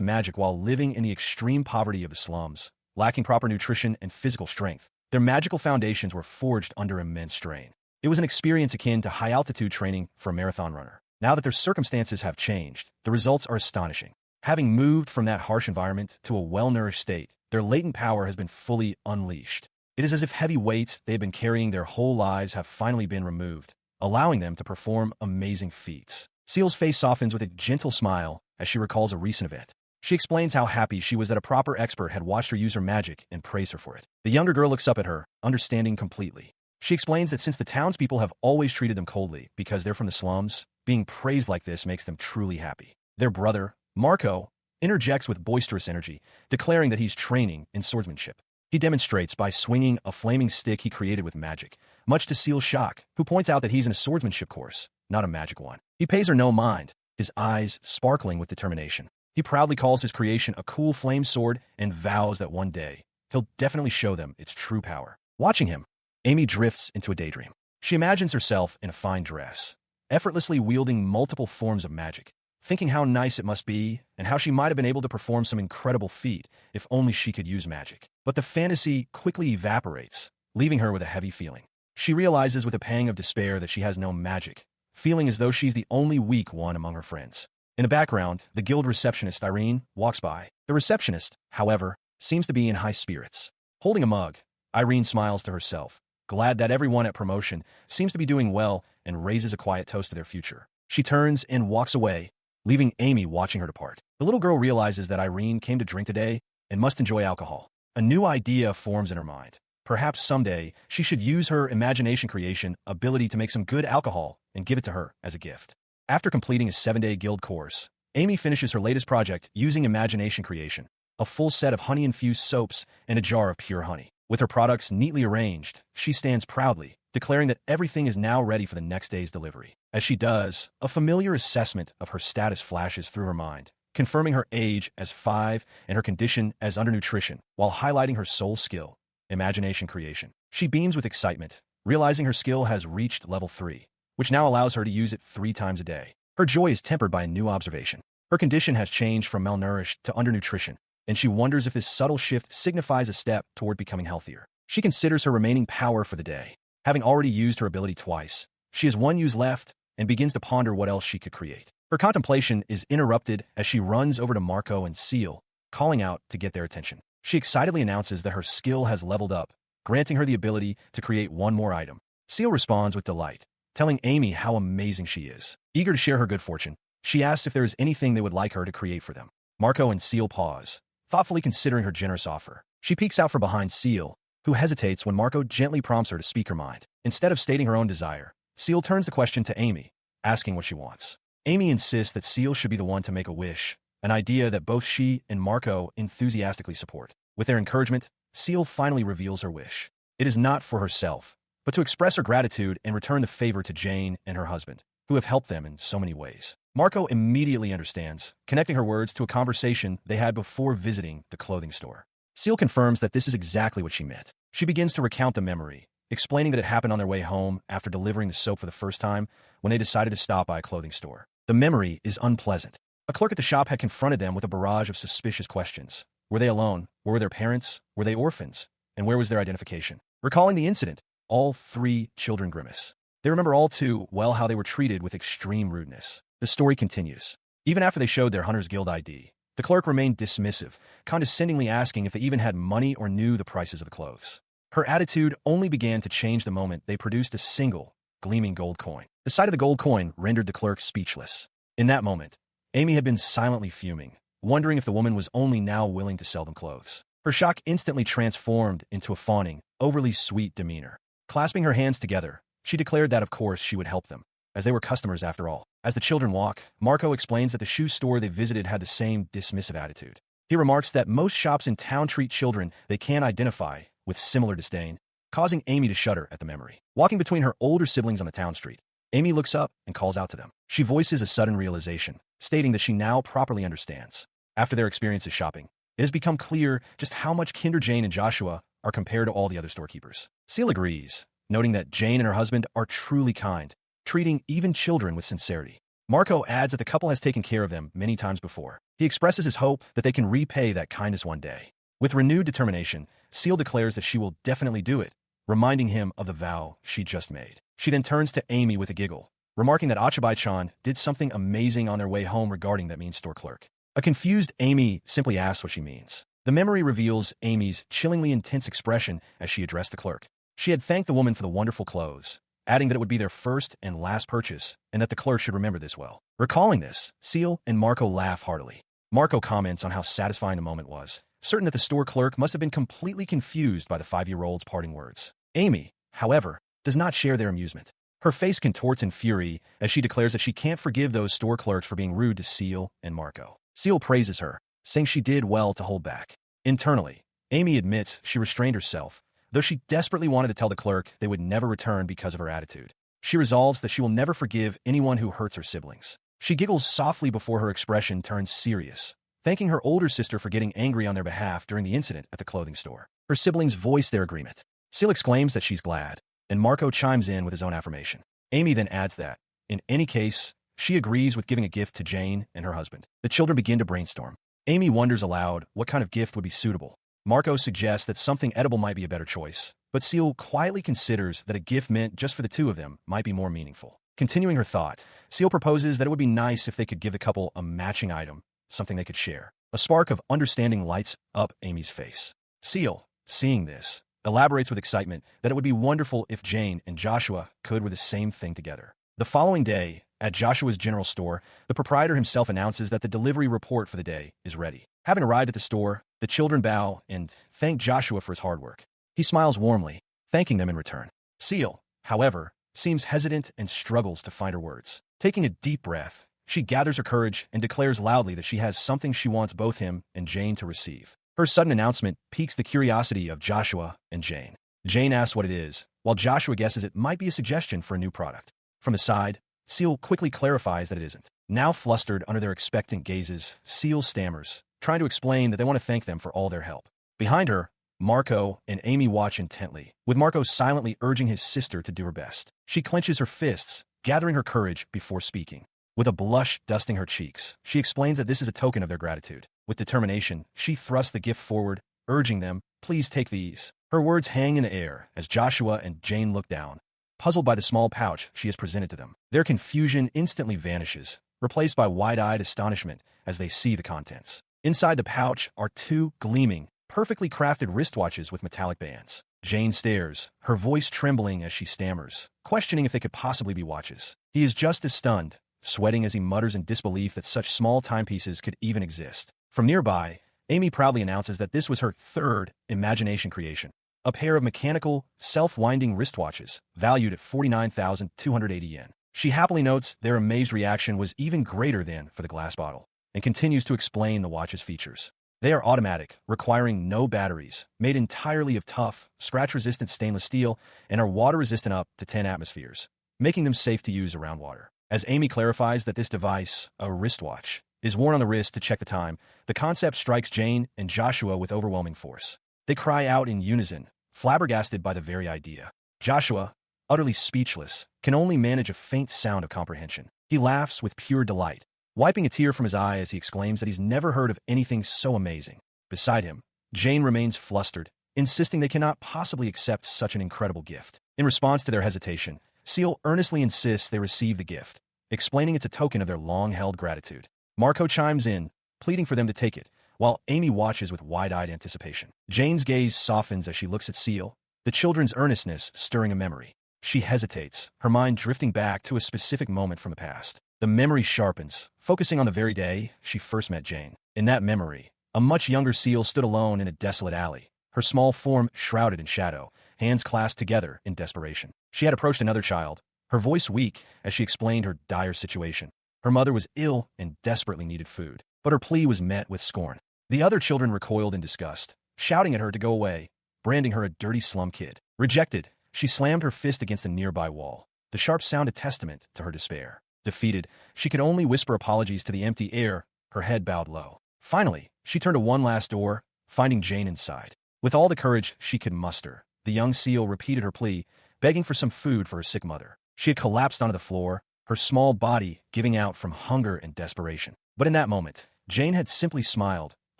magic while living in the extreme poverty of the slums, lacking proper nutrition and physical strength. Their magical foundations were forged under immense strain. It was an experience akin to high-altitude training for a marathon runner. Now that their circumstances have changed, the results are astonishing. Having moved from that harsh environment to a well-nourished state, their latent power has been fully unleashed. It is as if heavy weights they have been carrying their whole lives have finally been removed, allowing them to perform amazing feats. Seal's face softens with a gentle smile as she recalls a recent event. She explains how happy she was that a proper expert had watched her use her magic and praised her for it. The younger girl looks up at her, understanding completely. She explains that since the townspeople have always treated them coldly because they're from the slums, being praised like this makes them truly happy. Their brother, Marco, interjects with boisterous energy, declaring that he's training in swordsmanship. He demonstrates by swinging a flaming stick he created with magic, much to Seal's shock, who points out that he's in a swordsmanship course, not a magic one. He pays her no mind, his eyes sparkling with determination. He proudly calls his creation a cool flame sword and vows that one day, he'll definitely show them its true power. Watching him, Amy drifts into a daydream. She imagines herself in a fine dress, effortlessly wielding multiple forms of magic, thinking how nice it must be and how she might have been able to perform some incredible feat if only she could use magic. But the fantasy quickly evaporates, leaving her with a heavy feeling. She realizes with a pang of despair that she has no magic, feeling as though she's the only weak one among her friends. In the background, the guild receptionist Irene walks by. The receptionist, however, seems to be in high spirits. Holding a mug, Irene smiles to herself, glad that everyone at promotion seems to be doing well, and raises a quiet toast to their future. She turns and walks away, leaving Amy watching her depart. The little girl realizes that Irene came to drink today and must enjoy alcohol. A new idea forms in her mind. Perhaps someday she should use her imagination creation ability to make some good alcohol and give it to her as a gift. After completing a 7-day guild course, Amy finishes her latest project using imagination creation, a full set of honey-infused soaps and a jar of pure honey. With her products neatly arranged, she stands proudly, declaring that everything is now ready for the next day's delivery. As she does, a familiar assessment of her status flashes through her mind, confirming her age as 5 and her condition as undernutrition, while highlighting her sole skill, imagination creation. She beams with excitement, realizing her skill has reached level 3, which now allows her to use it 3 times a day. Her joy is tempered by a new observation. Her condition has changed from malnourished to undernutrition, and she wonders if this subtle shift signifies a step toward becoming healthier. She considers her remaining power for the day. Having already used her ability twice, she has 1 use left and begins to ponder what else she could create. Her contemplation is interrupted as she runs over to Marco and Seal, calling out to get their attention. She excitedly announces that her skill has leveled up, granting her the ability to create 1 more item. Seal responds with delight, telling Amy how amazing she is. Eager to share her good fortune, she asks if there is anything they would like her to create for them. Marco and Seal pause, thoughtfully considering her generous offer. She peeks out from behind Seal, who hesitates when Marco gently prompts her to speak her mind. Instead of stating her own desire, Seal turns the question to Amy, asking what she wants. Amy insists that Seal should be the one to make a wish, an idea that both she and Marco enthusiastically support. With their encouragement, Seal finally reveals her wish. It is not for herself, but to express her gratitude and return the favor to Jane and her husband, who have helped them in so many ways. Marco immediately understands, connecting her words to a conversation they had before visiting the clothing store. Seal confirms that this is exactly what she meant. She begins to recount the memory, explaining that it happened on their way home after delivering the soap for the first time when they decided to stop by a clothing store. The memory is unpleasant, A clerk at the shop had confronted them with a barrage of suspicious questions. Were they alone? Where were their parents? Were they orphans? And where was their identification? Recalling the incident, all three children grimace. They remember all too well how they were treated with extreme rudeness. The story continues. Even after they showed their Hunters Guild ID, the clerk remained dismissive, condescendingly asking if they even had money or knew the prices of the clothes. Her attitude only began to change the moment they produced a single, gleaming gold coin. The sight of the gold coin rendered the clerk speechless. In that moment, Amy had been silently fuming, wondering if the woman was only now willing to sell them clothes. Her shock instantly transformed into a fawning, overly sweet demeanor. Clasping her hands together, she declared that of course she would help them, as they were customers after all. As the children walk, Marco explains that the shoe store they visited had the same dismissive attitude. He remarks that most shops in town treat children they can identify with similar disdain, causing Amy to shudder at the memory. Walking between her older siblings on the town street, Amy looks up and calls out to them. She voices a sudden realization, stating that she now properly understands. After their experiences shopping, it has become clear just how much Kinder Jane and Joshua are compared to all the other storekeepers. Seal agrees, noting that Jane and her husband are truly kind, treating even children with sincerity. Marco adds that the couple has taken care of them many times before. He expresses his hope that they can repay that kindness one day. With renewed determination, Seal declares that she will definitely do it, reminding him of the vow she just made. She then turns to Amy with a giggle, remarking that Achabai-chan did something amazing on their way home regarding that mean store clerk. A confused Amy simply asks what she means. The memory reveals Amy's chillingly intense expression as she addressed the clerk. She had thanked the woman for the wonderful clothes, adding that it would be their first and last purchase, and that the clerk should remember this well. Recalling this, Seal and Marco laugh heartily. Marco comments on how satisfying the moment was, certain that the store clerk must have been completely confused by the 5-year-old's parting words. Amy, however, does not share their amusement. Her face contorts in fury as she declares that she can't forgive those store clerks for being rude to Seal and Marco. Seal praises her, saying she did well to hold back. Internally, Amy admits she restrained herself, though she desperately wanted to tell the clerk they would never return because of her attitude. She resolves that she will never forgive anyone who hurts her siblings. She giggles softly before her expression turns serious, thanking her older sister for getting angry on their behalf during the incident at the clothing store. Her siblings voice their agreement. Seal exclaims that she's glad, and Marco chimes in with his own affirmation. Amy then adds that, in any case, she agrees with giving a gift to Jane and her husband. The children begin to brainstorm. Amy wonders aloud what kind of gift would be suitable. Marco suggests that something edible might be a better choice, but Seal quietly considers that a gift meant just for the two of them might be more meaningful. Continuing her thought, Seal proposes that it would be nice if they could give the couple a matching item, something they could share. A spark of understanding lights up Amy's face. Seal, seeing this, elaborates with excitement that it would be wonderful if Jane and Joshua could wear the same thing together. The following day, at Joshua's general store, the proprietor himself announces that the delivery report for the day is ready. Having arrived at the store, the children bow and thank Joshua for his hard work. He smiles warmly, thanking them in return. Seal, however, seems hesitant and struggles to find her words. Taking a deep breath, she gathers her courage and declares loudly that she has something she wants both him and Jane to receive. Her sudden announcement piques the curiosity of Joshua and Jane. Jane asks what it is, while Joshua guesses it might be a suggestion for a new product. From the side, Seal quickly clarifies that it isn't. Now flustered under their expectant gazes, Seal stammers, trying to explain that they want to thank them for all their help. Behind her, Marco and Amy watch intently, with Marco silently urging his sister to do her best. She clenches her fists, gathering her courage before speaking. With a blush dusting her cheeks, she explains that this is a token of their gratitude. With determination, she thrusts the gift forward, urging them, please take these. Her words hang in the air as Joshua and Jane look down, puzzled by the small pouch she has presented to them. Their confusion instantly vanishes, replaced by wide-eyed astonishment as they see the contents. Inside the pouch are two gleaming, perfectly crafted wristwatches with metallic bands. Jane stares, her voice trembling as she stammers, questioning if they could possibly be watches. He is just as stunned, sweating as he mutters in disbelief that such small timepieces could even exist. From nearby, Amy proudly announces that this was her third imagination creation. A pair of mechanical, self-winding wristwatches, valued at 49,280 yen. She happily notes their amazed reaction was even greater than for the glass bottle, and continues to explain the watch's features. They are automatic, requiring no batteries, made entirely of tough, scratch-resistant stainless steel, and are water-resistant up to 10 atmospheres, making them safe to use around water. As Amy clarifies that this device, a wristwatch, is worn on the wrist to check the time, the concept strikes Jane and Joshua with overwhelming force. They cry out in unison, flabbergasted by the very idea. Joshua, utterly speechless, can only manage a faint sound of comprehension. He laughs with pure delight, wiping a tear from his eye as he exclaims that he's never heard of anything so amazing. Beside him, Jane remains flustered, insisting they cannot possibly accept such an incredible gift. In response to their hesitation, Seal earnestly insists they receive the gift, explaining it's a token of their long-held gratitude. Marco chimes in, pleading for them to take it, while Amy watches with wide-eyed anticipation. Jane's gaze softens as she looks at Seal, the children's earnestness stirring a memory. She hesitates, her mind drifting back to a specific moment from the past. The memory sharpens, focusing on the very day she first met Jane. In that memory, a much younger Seal stood alone in a desolate alley, her small form shrouded in shadow, hands clasped together in desperation. She had approached another child, her voice weak as she explained her dire situation. Her mother was ill and desperately needed food, but her plea was met with scorn. The other children recoiled in disgust, shouting at her to go away, branding her a dirty slum kid. Rejected, she slammed her fist against a nearby wall, the sharp sound a testament to her despair. Defeated, she could only whisper apologies to the empty air, her head bowed low. Finally, she turned to one last door, finding Jane inside. With all the courage she could muster, the young Seal repeated her plea, begging for some food for her sick mother. She had collapsed onto the floor, her small body giving out from hunger and desperation. But in that moment, Jane had simply smiled,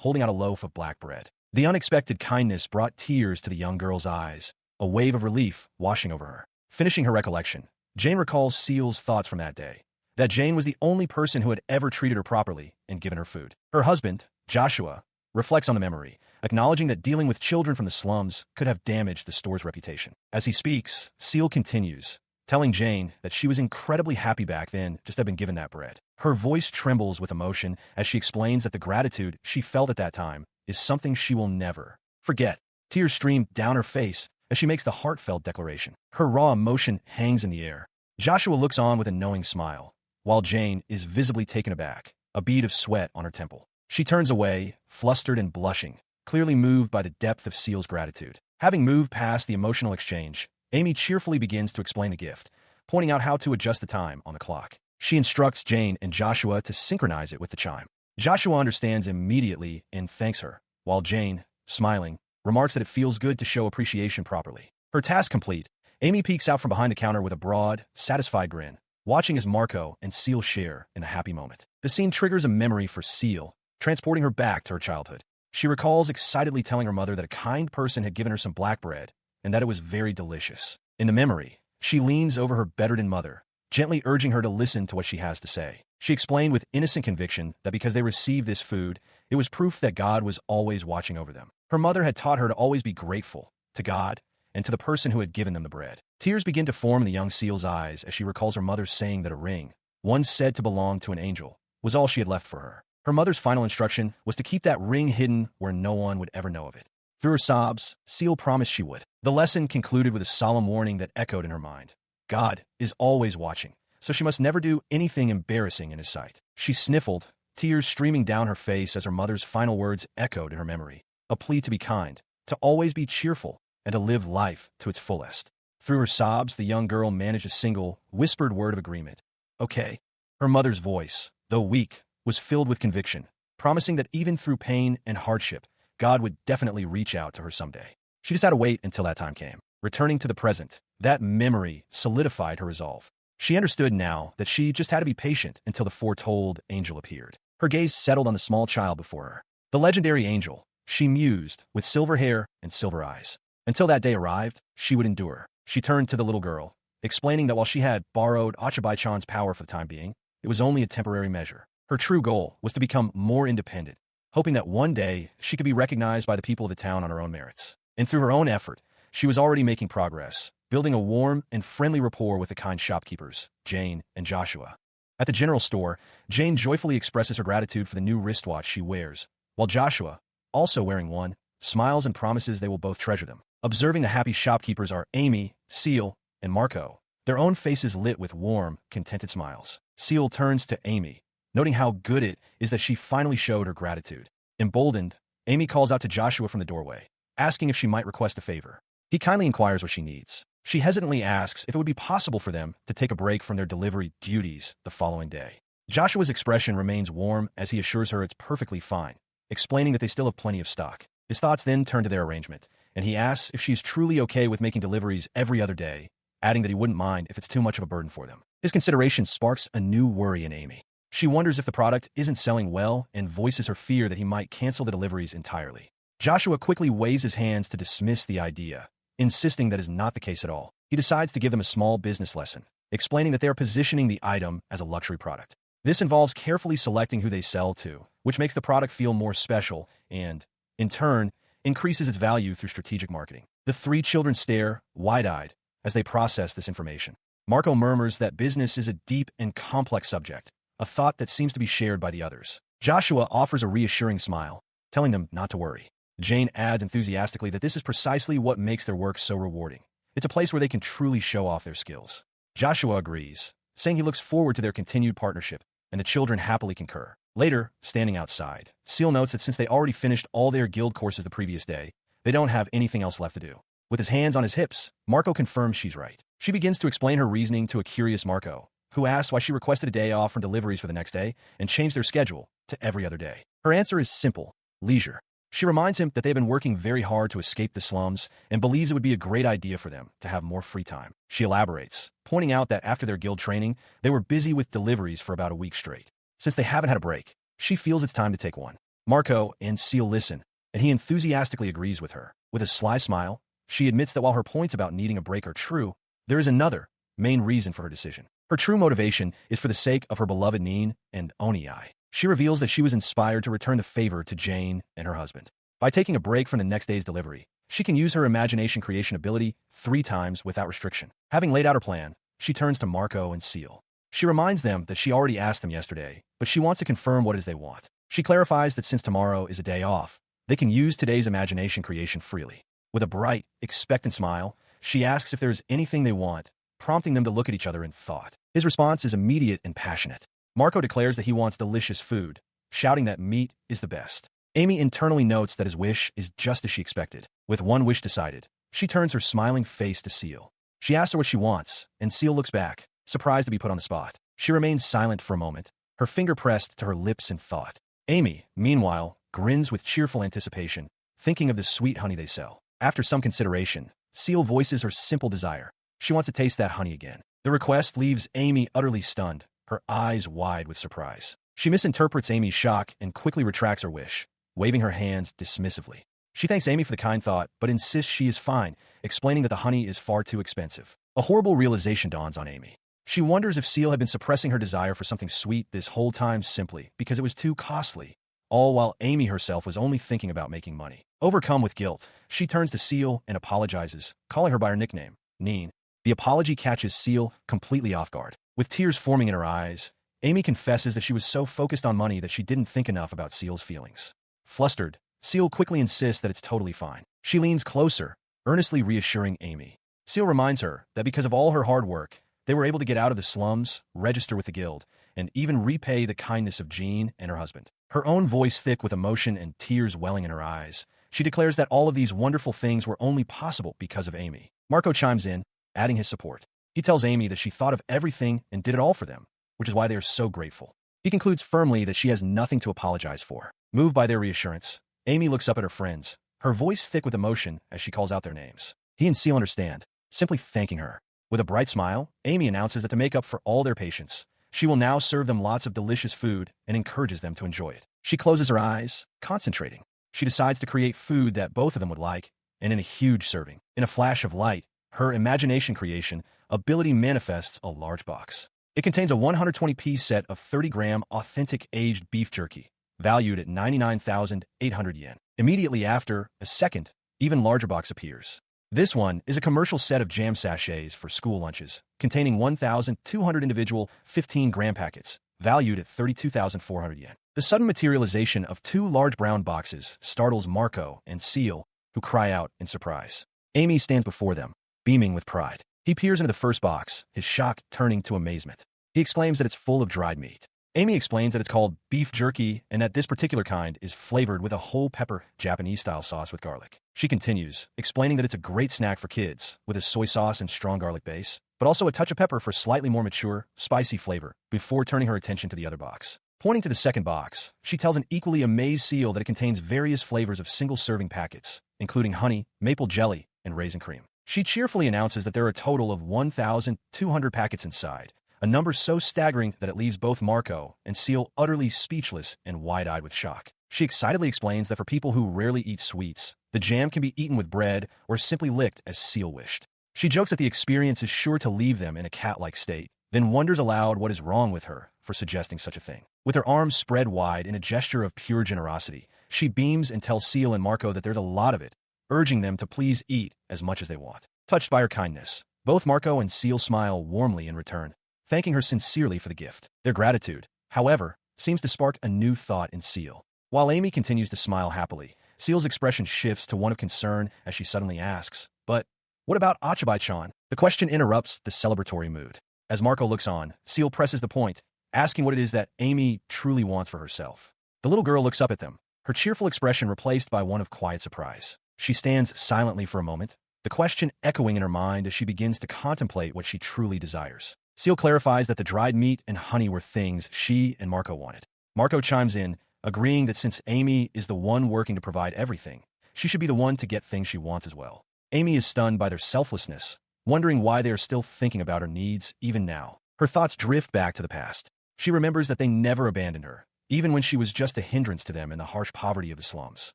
holding out a loaf of black bread. The unexpected kindness brought tears to the young girl's eyes, a wave of relief washing over her. Finishing her recollection, Jane recalls Seal's thoughts from that day, that Jane was the only person who had ever treated her properly and given her food. Her husband, Joshua, reflects on the memory, acknowledging that dealing with children from the slums could have damaged the store's reputation. As he speaks, Seal continues, telling Jane that she was incredibly happy back then just to have been given that bread. Her voice trembles with emotion as she explains that the gratitude she felt at that time is something she will never forget. Tears stream down her face as she makes the heartfelt declaration. Her raw emotion hangs in the air. Joshua looks on with a knowing smile, while Jane is visibly taken aback, a bead of sweat on her temple. She turns away, flustered and blushing, clearly moved by the depth of Seal's gratitude. Having moved past the emotional exchange, Amy cheerfully begins to explain the gift, pointing out how to adjust the time on the clock. She instructs Jane and Joshua to synchronize it with the chime. Joshua understands immediately and thanks her, while Jane, smiling, remarks that it feels good to show appreciation properly. Her task complete, Amy peeks out from behind the counter with a broad, satisfied grin, watching as Marco and Seal share in the happy moment. The scene triggers a memory for Seal, transporting her back to her childhood. She recalls excitedly telling her mother that a kind person had given her some black bread, and that it was very delicious. In the memory, she leans over her bedridden mother, gently urging her to listen to what she has to say. She explained with innocent conviction that because they received this food, it was proof that God was always watching over them. Her mother had taught her to always be grateful to God and to the person who had given them the bread. Tears begin to form in the young Seal's eyes as she recalls her mother saying that a ring, once said to belong to an angel, was all she had left for her. Her mother's final instruction was to keep that ring hidden where no one would ever know of it. Through her sobs, Seal promised she would. The lesson concluded with a solemn warning that echoed in her mind. God is always watching, so she must never do anything embarrassing in his sight. She sniffled, tears streaming down her face as her mother's final words echoed in her memory. A plea to be kind, to always be cheerful, and to live life to its fullest. Through her sobs, the young girl managed a single, whispered word of agreement. Okay. Her mother's voice, though weak, was filled with conviction, promising that even through pain and hardship, God would definitely reach out to her someday. She just had to wait until that time came. Returning to the present, that memory solidified her resolve. She understood now that she just had to be patient until the foretold angel appeared. Her gaze settled on the small child before her. The legendary angel, she mused, with silver hair and silver eyes. Until that day arrived, she would endure. She turned to the little girl, explaining that while she had borrowed Achabai-chan's power for the time being, it was only a temporary measure. Her true goal was to become more independent, hoping that one day she could be recognized by the people of the town on her own merits. And through her own effort, she was already making progress, building a warm and friendly rapport with the kind shopkeepers, Jane and Joshua. At the general store, Jane joyfully expresses her gratitude for the new wristwatch she wears, while Joshua, also wearing one, smiles and promises they will both treasure them. Observing the happy shopkeepers are Amy, Seal, and Marco, their own faces lit with warm, contented smiles. Seal turns to Amy, noting how good it is that she finally showed her gratitude. Emboldened, Amy calls out to Joshua from the doorway, asking if she might request a favor. He kindly inquires what she needs. She hesitantly asks if it would be possible for them to take a break from their delivery duties the following day. Joshua's expression remains warm as he assures her it's perfectly fine, explaining that they still have plenty of stock. His thoughts then turn to their arrangement, and he asks if she's truly okay with making deliveries every other day, adding that he wouldn't mind if it's too much of a burden for them. His consideration sparks a new worry in Amy. She wonders if the product isn't selling well and voices her fear that he might cancel the deliveries entirely. Joshua quickly waves his hands to dismiss the idea, insisting that is not the case at all. He decides to give them a small business lesson, explaining that they are positioning the item as a luxury product. This involves carefully selecting who they sell to, which makes the product feel more special and, in turn, increases its value through strategic marketing. The three children stare, wide-eyed, as they process this information. Marco murmurs that business is a deep and complex subject, a thought that seems to be shared by the others. Joshua offers a reassuring smile, telling them not to worry. Jane adds enthusiastically that this is precisely what makes their work so rewarding. It's a place where they can truly show off their skills. Joshua agrees, saying he looks forward to their continued partnership, and the children happily concur. Later, standing outside, Seal notes that since they already finished all their guild courses the previous day, they don't have anything else left to do. With his hands on his hips, Marco confirms she's right. She begins to explain her reasoning to a curious Marco, who asks why she requested a day off from deliveries for the next day and changed their schedule to every other day. Her answer is simple: leisure. She reminds him that they've been working very hard to escape the slums and believes it would be a great idea for them to have more free time. She elaborates, pointing out that after their guild training, they were busy with deliveries for about a week straight. Since they haven't had a break, she feels it's time to take one. Marco and Seal listen, and he enthusiastically agrees with her. With a sly smile, she admits that while her points about needing a break are true, there is another, main reason for her decision. Her true motivation is for the sake of her beloved Neen and Oni-ai. She reveals that she was inspired to return the favor to Jane and her husband. By taking a break from the next day's delivery, she can use her imagination creation ability 3 times without restriction. Having laid out her plan, she turns to Marco and Seal. She reminds them that she already asked them yesterday, but she wants to confirm what it is they want. She clarifies that since tomorrow is a day off, they can use today's imagination creation freely. With a bright, expectant smile, she asks if there is anything they want, prompting them to look at each other in thought. His response is immediate and passionate. Marco declares that he wants delicious food, shouting that meat is the best. Amy internally notes that his wish is just as she expected. With one wish decided, she turns her smiling face to Seal. She asks her what she wants, and Seal looks back, surprised to be put on the spot. She remains silent for a moment, her finger pressed to her lips in thought. Amy, meanwhile, grins with cheerful anticipation, thinking of the sweet honey they sell. After some consideration, Seal voices her simple desire. She wants to taste that honey again. The request leaves Amy utterly stunned, her eyes wide with surprise. She misinterprets Amy's shock and quickly retracts her wish, waving her hands dismissively. She thanks Amy for the kind thought, but insists she is fine, explaining that the honey is far too expensive. A horrible realization dawns on Amy. She wonders if Seal had been suppressing her desire for something sweet this whole time simply because it was too costly, all while Amy herself was only thinking about making money. Overcome with guilt, she turns to Seal and apologizes, calling her by her nickname, Neen. The apology catches Seal completely off guard. With tears forming in her eyes, Amy confesses that she was so focused on money that she didn't think enough about Seal's feelings. Flustered, Seal quickly insists that it's totally fine. She leans closer, earnestly reassuring Amy. Seal reminds her that because of all her hard work, they were able to get out of the slums, register with the guild, and even repay the kindness of Jean and her husband. Her own voice thick with emotion and tears welling in her eyes, she declares that all of these wonderful things were only possible because of Amy. Marco chimes in, adding his support. He tells Amy that she thought of everything and did it all for them, which is why they are so grateful. He concludes firmly that she has nothing to apologize for. Moved by their reassurance, Amy looks up at her friends, her voice thick with emotion as she calls out their names. He and Seal understand, simply thanking her. With a bright smile, Amy announces that to make up for all their patience, she will now serve them lots of delicious food and encourages them to enjoy it. She closes her eyes, concentrating. She decides to create food that both of them would like, and in a huge serving. In a flash of light, her imagination creation ability manifests a large box. It contains a 120-piece set of 30-gram authentic aged beef jerky, valued at 99,800 yen. Immediately after, a second, even larger box appears. This one is a commercial set of jam sachets for school lunches, containing 1,200 individual 15-gram packets, valued at 32,400 yen. The sudden materialization of 2 large brown boxes startles Marco and Seal, who cry out in surprise. Amy stands before them, beaming with pride. He peers into the first box, his shock turning to amazement. He exclaims that it's full of dried meat. Amy explains that it's called beef jerky and that this particular kind is flavored with a whole pepper Japanese-style sauce with garlic. She continues, explaining that it's a great snack for kids, with a soy sauce and strong garlic base, but also a touch of pepper for slightly more mature, spicy flavor, before turning her attention to the other box. Pointing to the second box, she tells an equally amazed Seal that it contains various flavors of single-serving packets, including honey, maple jelly, and raisin cream. She cheerfully announces that there are a total of 1,200 packets inside, a number so staggering that it leaves both Marco and Seal utterly speechless and wide-eyed with shock. She excitedly explains that for people who rarely eat sweets, the jam can be eaten with bread or simply licked as Seal wished. She jokes that the experience is sure to leave them in a cat-like state, then wonders aloud what is wrong with her for suggesting such a thing. With her arms spread wide in a gesture of pure generosity, she beams and tells Seal and Marco that there's a lot of it, urging them to please eat as much as they want. Touched by her kindness, both Marco and Seal smile warmly in return, thanking her sincerely for the gift. Their gratitude, however, seems to spark a new thought in Seal. While Amy continues to smile happily, Seal's expression shifts to one of concern as she suddenly asks, "But what about Achabai-chan?" The question interrupts the celebratory mood. As Marco looks on, Seal presses the point, asking what it is that Amy truly wants for herself. The little girl looks up at them, her cheerful expression replaced by one of quiet surprise. She stands silently for a moment, the question echoing in her mind as she begins to contemplate what she truly desires. Seal clarifies that the dried meat and honey were things she and Marco wanted. Marco chimes in, agreeing that since Amy is the one working to provide everything, she should be the one to get things she wants as well. Amy is stunned by their selflessness, wondering why they are still thinking about her needs even now. Her thoughts drift back to the past. She remembers that they never abandoned her, even when she was just a hindrance to them in the harsh poverty of the slums.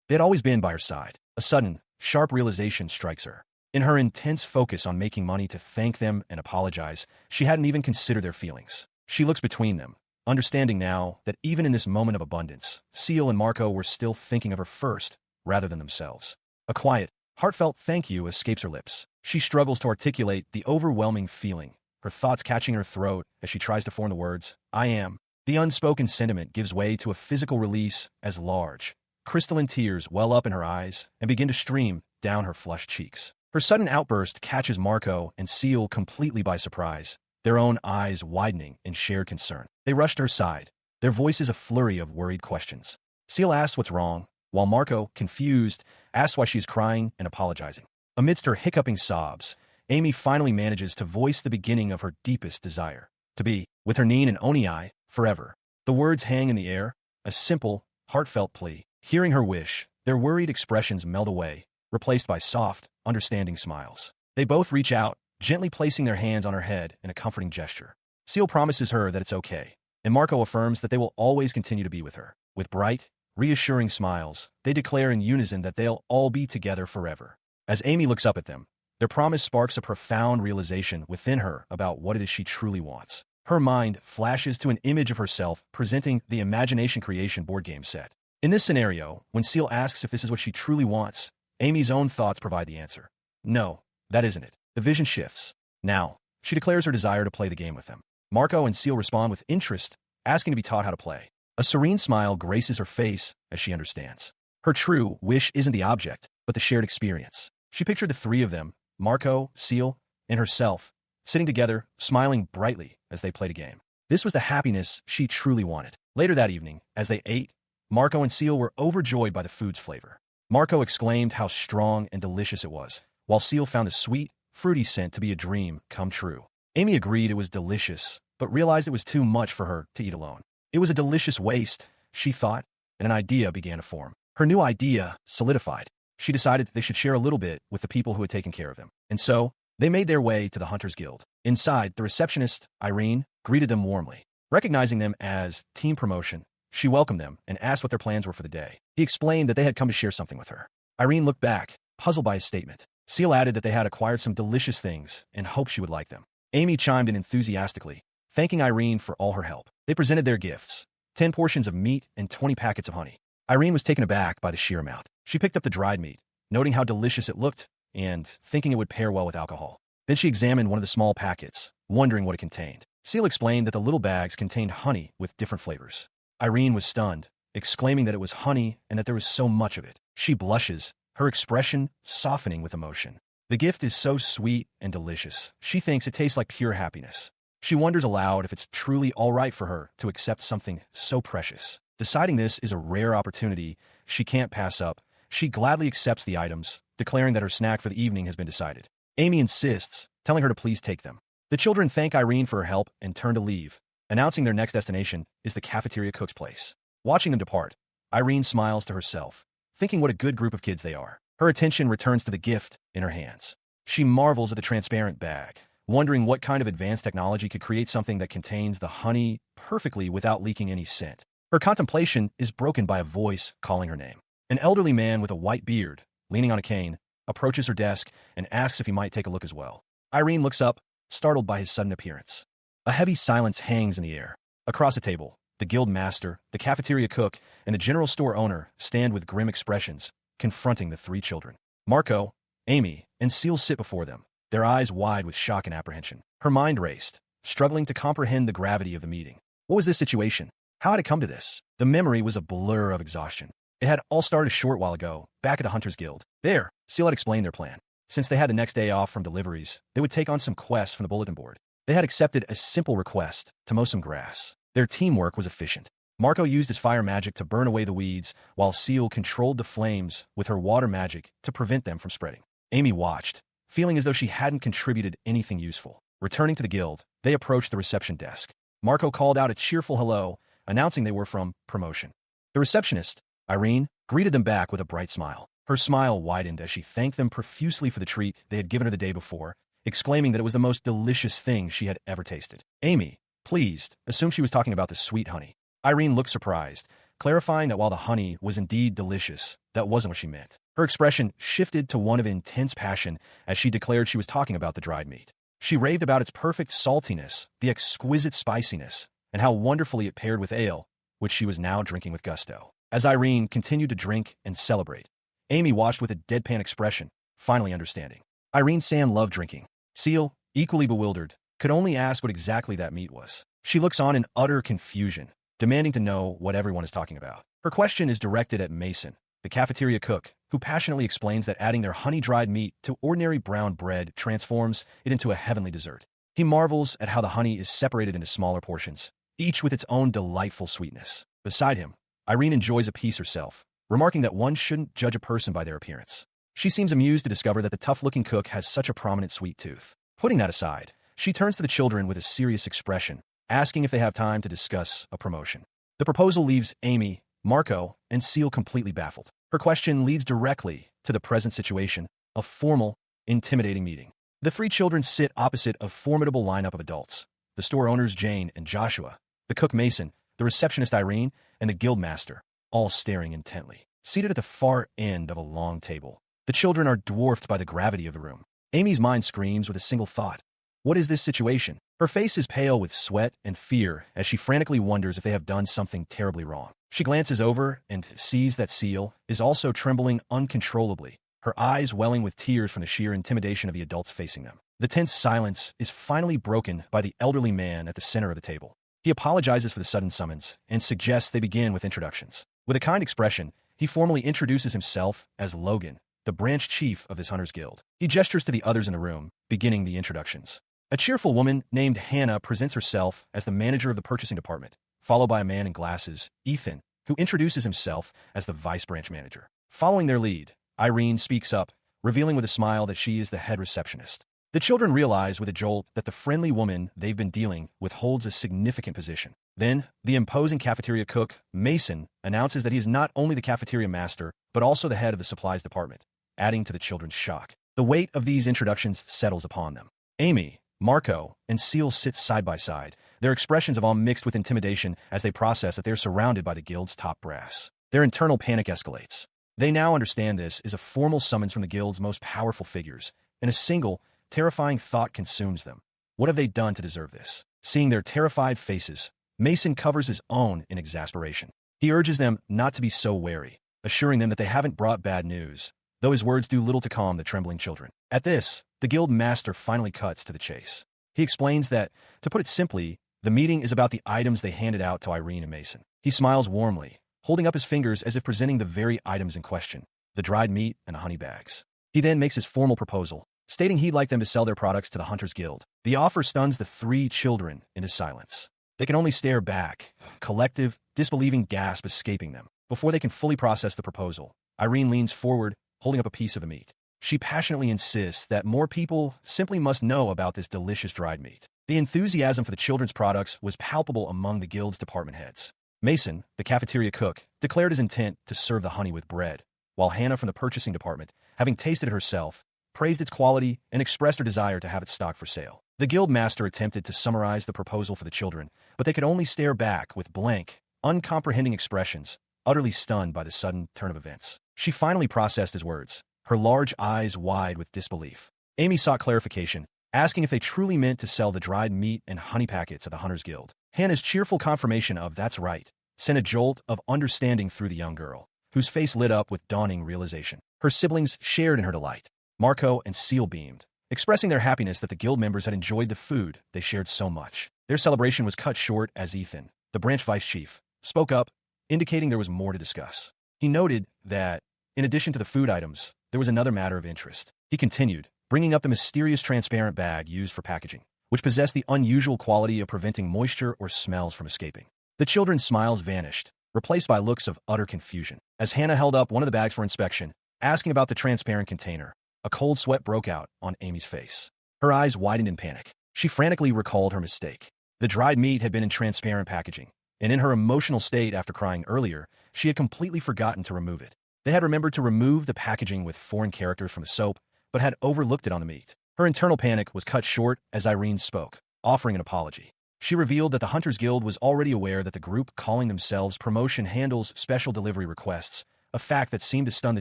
They had always been by her side. A sudden, sharp realization strikes her. In her intense focus on making money to thank them and apologize, she hadn't even considered their feelings. She looks between them, understanding now that even in this moment of abundance, Seal and Marco were still thinking of her first, rather than themselves. A quiet, heartfelt thank you escapes her lips. She struggles to articulate the overwhelming feeling, her thoughts catching her throat as she tries to form the words, "I am." The unspoken sentiment gives way to a physical release as large, crystalline tears well up in her eyes and begin to stream down her flushed cheeks. Her sudden outburst catches Marco and Seal completely by surprise, their own eyes widening in shared concern. They rush to her side, their voices a flurry of worried questions. Seal asks what's wrong, while Marco, confused, asks why she's crying and apologizing. Amidst her hiccuping sobs, Amy finally manages to voice the beginning of her deepest desire, to be with her Nin and Oniai forever. The words hang in the air, a simple, heartfelt plea. Hearing her wish, their worried expressions melt away, replaced by soft, understanding smiles. They both reach out, gently placing their hands on her head in a comforting gesture. Seal promises her that it's okay, and Marco affirms that they will always continue to be with her. With bright, reassuring smiles, they declare in unison that they'll all be together forever. As Amy looks up at them, their promise sparks a profound realization within her about what it is she truly wants. Her mind flashes to an image of herself presenting the Imagination Creation board game set. In this scenario, when Seal asks if this is what she truly wants, Amy's own thoughts provide the answer. No, that isn't it. The vision shifts. Now, she declares her desire to play the game with them. Marco and Seal respond with interest, asking to be taught how to play. A serene smile graces her face as she understands. Her true wish isn't the object, but the shared experience. She pictured the three of them, Marco, Seal, and herself, sitting together, smiling brightly as they played a game. This was the happiness she truly wanted. Later that evening, as they ate, Marco and Seal were overjoyed by the food's flavor. Marco exclaimed how strong and delicious it was, while Seal found the sweet, fruity scent to be a dream come true. Amy agreed it was delicious, but realized it was too much for her to eat alone. It was a delicious waste, she thought, and an idea began to form. Her new idea solidified. She decided that they should share a little bit with the people who had taken care of them. And so, they made their way to the Hunters Guild. Inside, the receptionist, Irene, greeted them warmly. Recognizing them as Team Promotion, she welcomed them and asked what their plans were for the day. He explained that they had come to share something with her. Irene looked back, puzzled by his statement. Seal added that they had acquired some delicious things and hoped she would like them. Amy chimed in enthusiastically, thanking Irene for all her help. They presented their gifts, 10 portions of meat and 20 packets of honey. Irene was taken aback by the sheer amount. She picked up the dried meat, noting how delicious it looked and thinking it would pair well with alcohol. Then she examined one of the small packets, wondering what it contained. Seal explained that the little bags contained honey with different flavors. Irene was stunned, exclaiming that it was honey and that there was so much of it. She blushes, her expression softening with emotion. The gift is so sweet and delicious. She thinks it tastes like pure happiness. She wonders aloud if it's truly all right for her to accept something so precious. Deciding this is a rare opportunity she can't pass up, she gladly accepts the items, declaring that her snack for the evening has been decided. Amy insists, telling her to please take them. The children thank Irene for her help and turn to leave, announcing their next destination is the cafeteria cook's place. Watching them depart, Irene smiles to herself, thinking what a good group of kids they are. Her attention returns to the gift in her hands. She marvels at the transparent bag, wondering what kind of advanced technology could create something that contains the honey perfectly without leaking any scent. Her contemplation is broken by a voice calling her name. An elderly man with a white beard, leaning on a cane, approaches her desk and asks if he might take a look as well. Irene looks up, startled by his sudden appearance. A heavy silence hangs in the air. Across a table, the guild master, the cafeteria cook, and the general store owner stand with grim expressions, confronting the three children. Marco, Amy, and Seal sit before them, their eyes wide with shock and apprehension. Her mind raced, struggling to comprehend the gravity of the meeting. What was this situation? How had it come to this? The memory was a blur of exhaustion. It had all started a short while ago, back at the Hunter's Guild. There, Seal had explained their plan. Since they had the next day off from deliveries, they would take on some quests from the bulletin board. They had accepted a simple request to mow some grass. Their teamwork was efficient. Marco used his fire magic to burn away the weeds, while Seal controlled the flames with her water magic to prevent them from spreading. Amy watched, feeling as though she hadn't contributed anything useful. Returning to the guild, they approached the reception desk. Marco called out a cheerful hello, announcing they were from promotion. The receptionist, Irene, greeted them back with a bright smile. Her smile widened as she thanked them profusely for the treat they had given her the day before, exclaiming that it was the most delicious thing she had ever tasted. Amy, pleased, assumed she was talking about the sweet honey. Irene looked surprised, clarifying that while the honey was indeed delicious, that wasn't what she meant. Her expression shifted to one of intense passion as she declared she was talking about the dried meat. She raved about its perfect saltiness, the exquisite spiciness, and how wonderfully it paired with ale, which she was now drinking with gusto. As Irene continued to drink and celebrate, Amy watched with a deadpan expression, finally understanding. Irene-san loved drinking. Seal, equally bewildered, could only ask what exactly that meat was. She looks on in utter confusion, demanding to know what everyone is talking about. Her question is directed at Mason, the cafeteria cook, who passionately explains that adding their honey-dried meat to ordinary brown bread transforms it into a heavenly dessert. He marvels at how the honey is separated into smaller portions, each with its own delightful sweetness. Beside him, Irene enjoys a piece herself, remarking that one shouldn't judge a person by their appearance. She seems amused to discover that the tough-looking cook has such a prominent sweet tooth. Putting that aside, she turns to the children with a serious expression, asking if they have time to discuss a promotion. The proposal leaves Amy, Marco, and Seal completely baffled. Her question leads directly to the present situation, a formal, intimidating meeting. The three children sit opposite a formidable lineup of adults, the store owners Jane and Joshua, the cook Mason, the receptionist Irene, and the guild master, all staring intently. Seated at the far end of a long table, the children are dwarfed by the gravity of the room. Amy's mind screams with a single thought. What is this situation? Her face is pale with sweat and fear as she frantically wonders if they have done something terribly wrong. She glances over and sees that Seal is also trembling uncontrollably, her eyes welling with tears from the sheer intimidation of the adults facing them. The tense silence is finally broken by the elderly man at the center of the table. He apologizes for the sudden summons and suggests they begin with introductions. With a kind expression, he formally introduces himself as Logan, the branch chief of this Hunter's Guild. He gestures to the others in the room, beginning the introductions. A cheerful woman named Hannah presents herself as the manager of the purchasing department, followed by a man in glasses, Ethan, who introduces himself as the vice branch manager. Following their lead, Irene speaks up, revealing with a smile that she is the head receptionist. The children realize with a jolt that the friendly woman they've been dealing with holds a significant position. Then, the imposing cafeteria cook, Mason, announces that he is not only the cafeteria master, but also the head of the supplies department, adding to the children's shock. The weight of these introductions settles upon them. Amy, Marco, and Seal sit side by side, their expressions of awe mixed with intimidation as they process that they're surrounded by the guild's top brass. Their internal panic escalates. They now understand this is a formal summons from the guild's most powerful figures, and a single, terrifying thought consumes them. What have they done to deserve this? Seeing their terrified faces, Mason covers his own in exasperation. He urges them not to be so wary, assuring them that they haven't brought bad news, though his words do little to calm the trembling children. At this, the guild master finally cuts to the chase. He explains that, to put it simply, the meeting is about the items they handed out to Irene and Mason. He smiles warmly, holding up his fingers as if presenting the very items in question, the dried meat and the honey bags. He then makes his formal proposal, stating he'd like them to sell their products to the Hunter's Guild. The offer stuns the three children into silence. They can only stare back, collective, disbelieving gasp escaping them. Before they can fully process the proposal, Irene leans forward, holding up a piece of the meat. She passionately insists that more people simply must know about this delicious dried meat. The enthusiasm for the children's products was palpable among the guild's department heads. Mason, the cafeteria cook, declared his intent to serve the honey with bread, while Hannah from the purchasing department, having tasted it herself, praised its quality and expressed her desire to have it stocked for sale. The guild master attempted to summarize the proposal for the children, but they could only stare back with blank, uncomprehending expressions, utterly stunned by the sudden turn of events. She finally processed his words, her large eyes wide with disbelief. Amy sought clarification, asking if they truly meant to sell the dried meat and honey packets at the Hunters Guild. Hannah's cheerful confirmation of "that's right" sent a jolt of understanding through the young girl, whose face lit up with dawning realization. Her siblings shared in her delight. Marco and Seal beamed, expressing their happiness that the guild members had enjoyed the food they shared so much. Their celebration was cut short as Ethan, the branch vice chief, spoke up, indicating there was more to discuss. He noted that, in addition to the food items, there was another matter of interest. He continued, bringing up the mysterious transparent bag used for packaging, which possessed the unusual quality of preventing moisture or smells from escaping. The children's smiles vanished, replaced by looks of utter confusion. As Hannah held up one of the bags for inspection, asking about the transparent container, a cold sweat broke out on Amy's face. Her eyes widened in panic. She frantically recalled her mistake. The dried meat had been in transparent packaging, and in her emotional state after crying earlier, she had completely forgotten to remove it. They had remembered to remove the packaging with foreign characters from the soap, but had overlooked it on the meat. Her internal panic was cut short as Irene spoke, offering an apology. She revealed that the Hunters Guild was already aware that the group calling themselves Promotion handles special delivery requests, a fact that seemed to stun the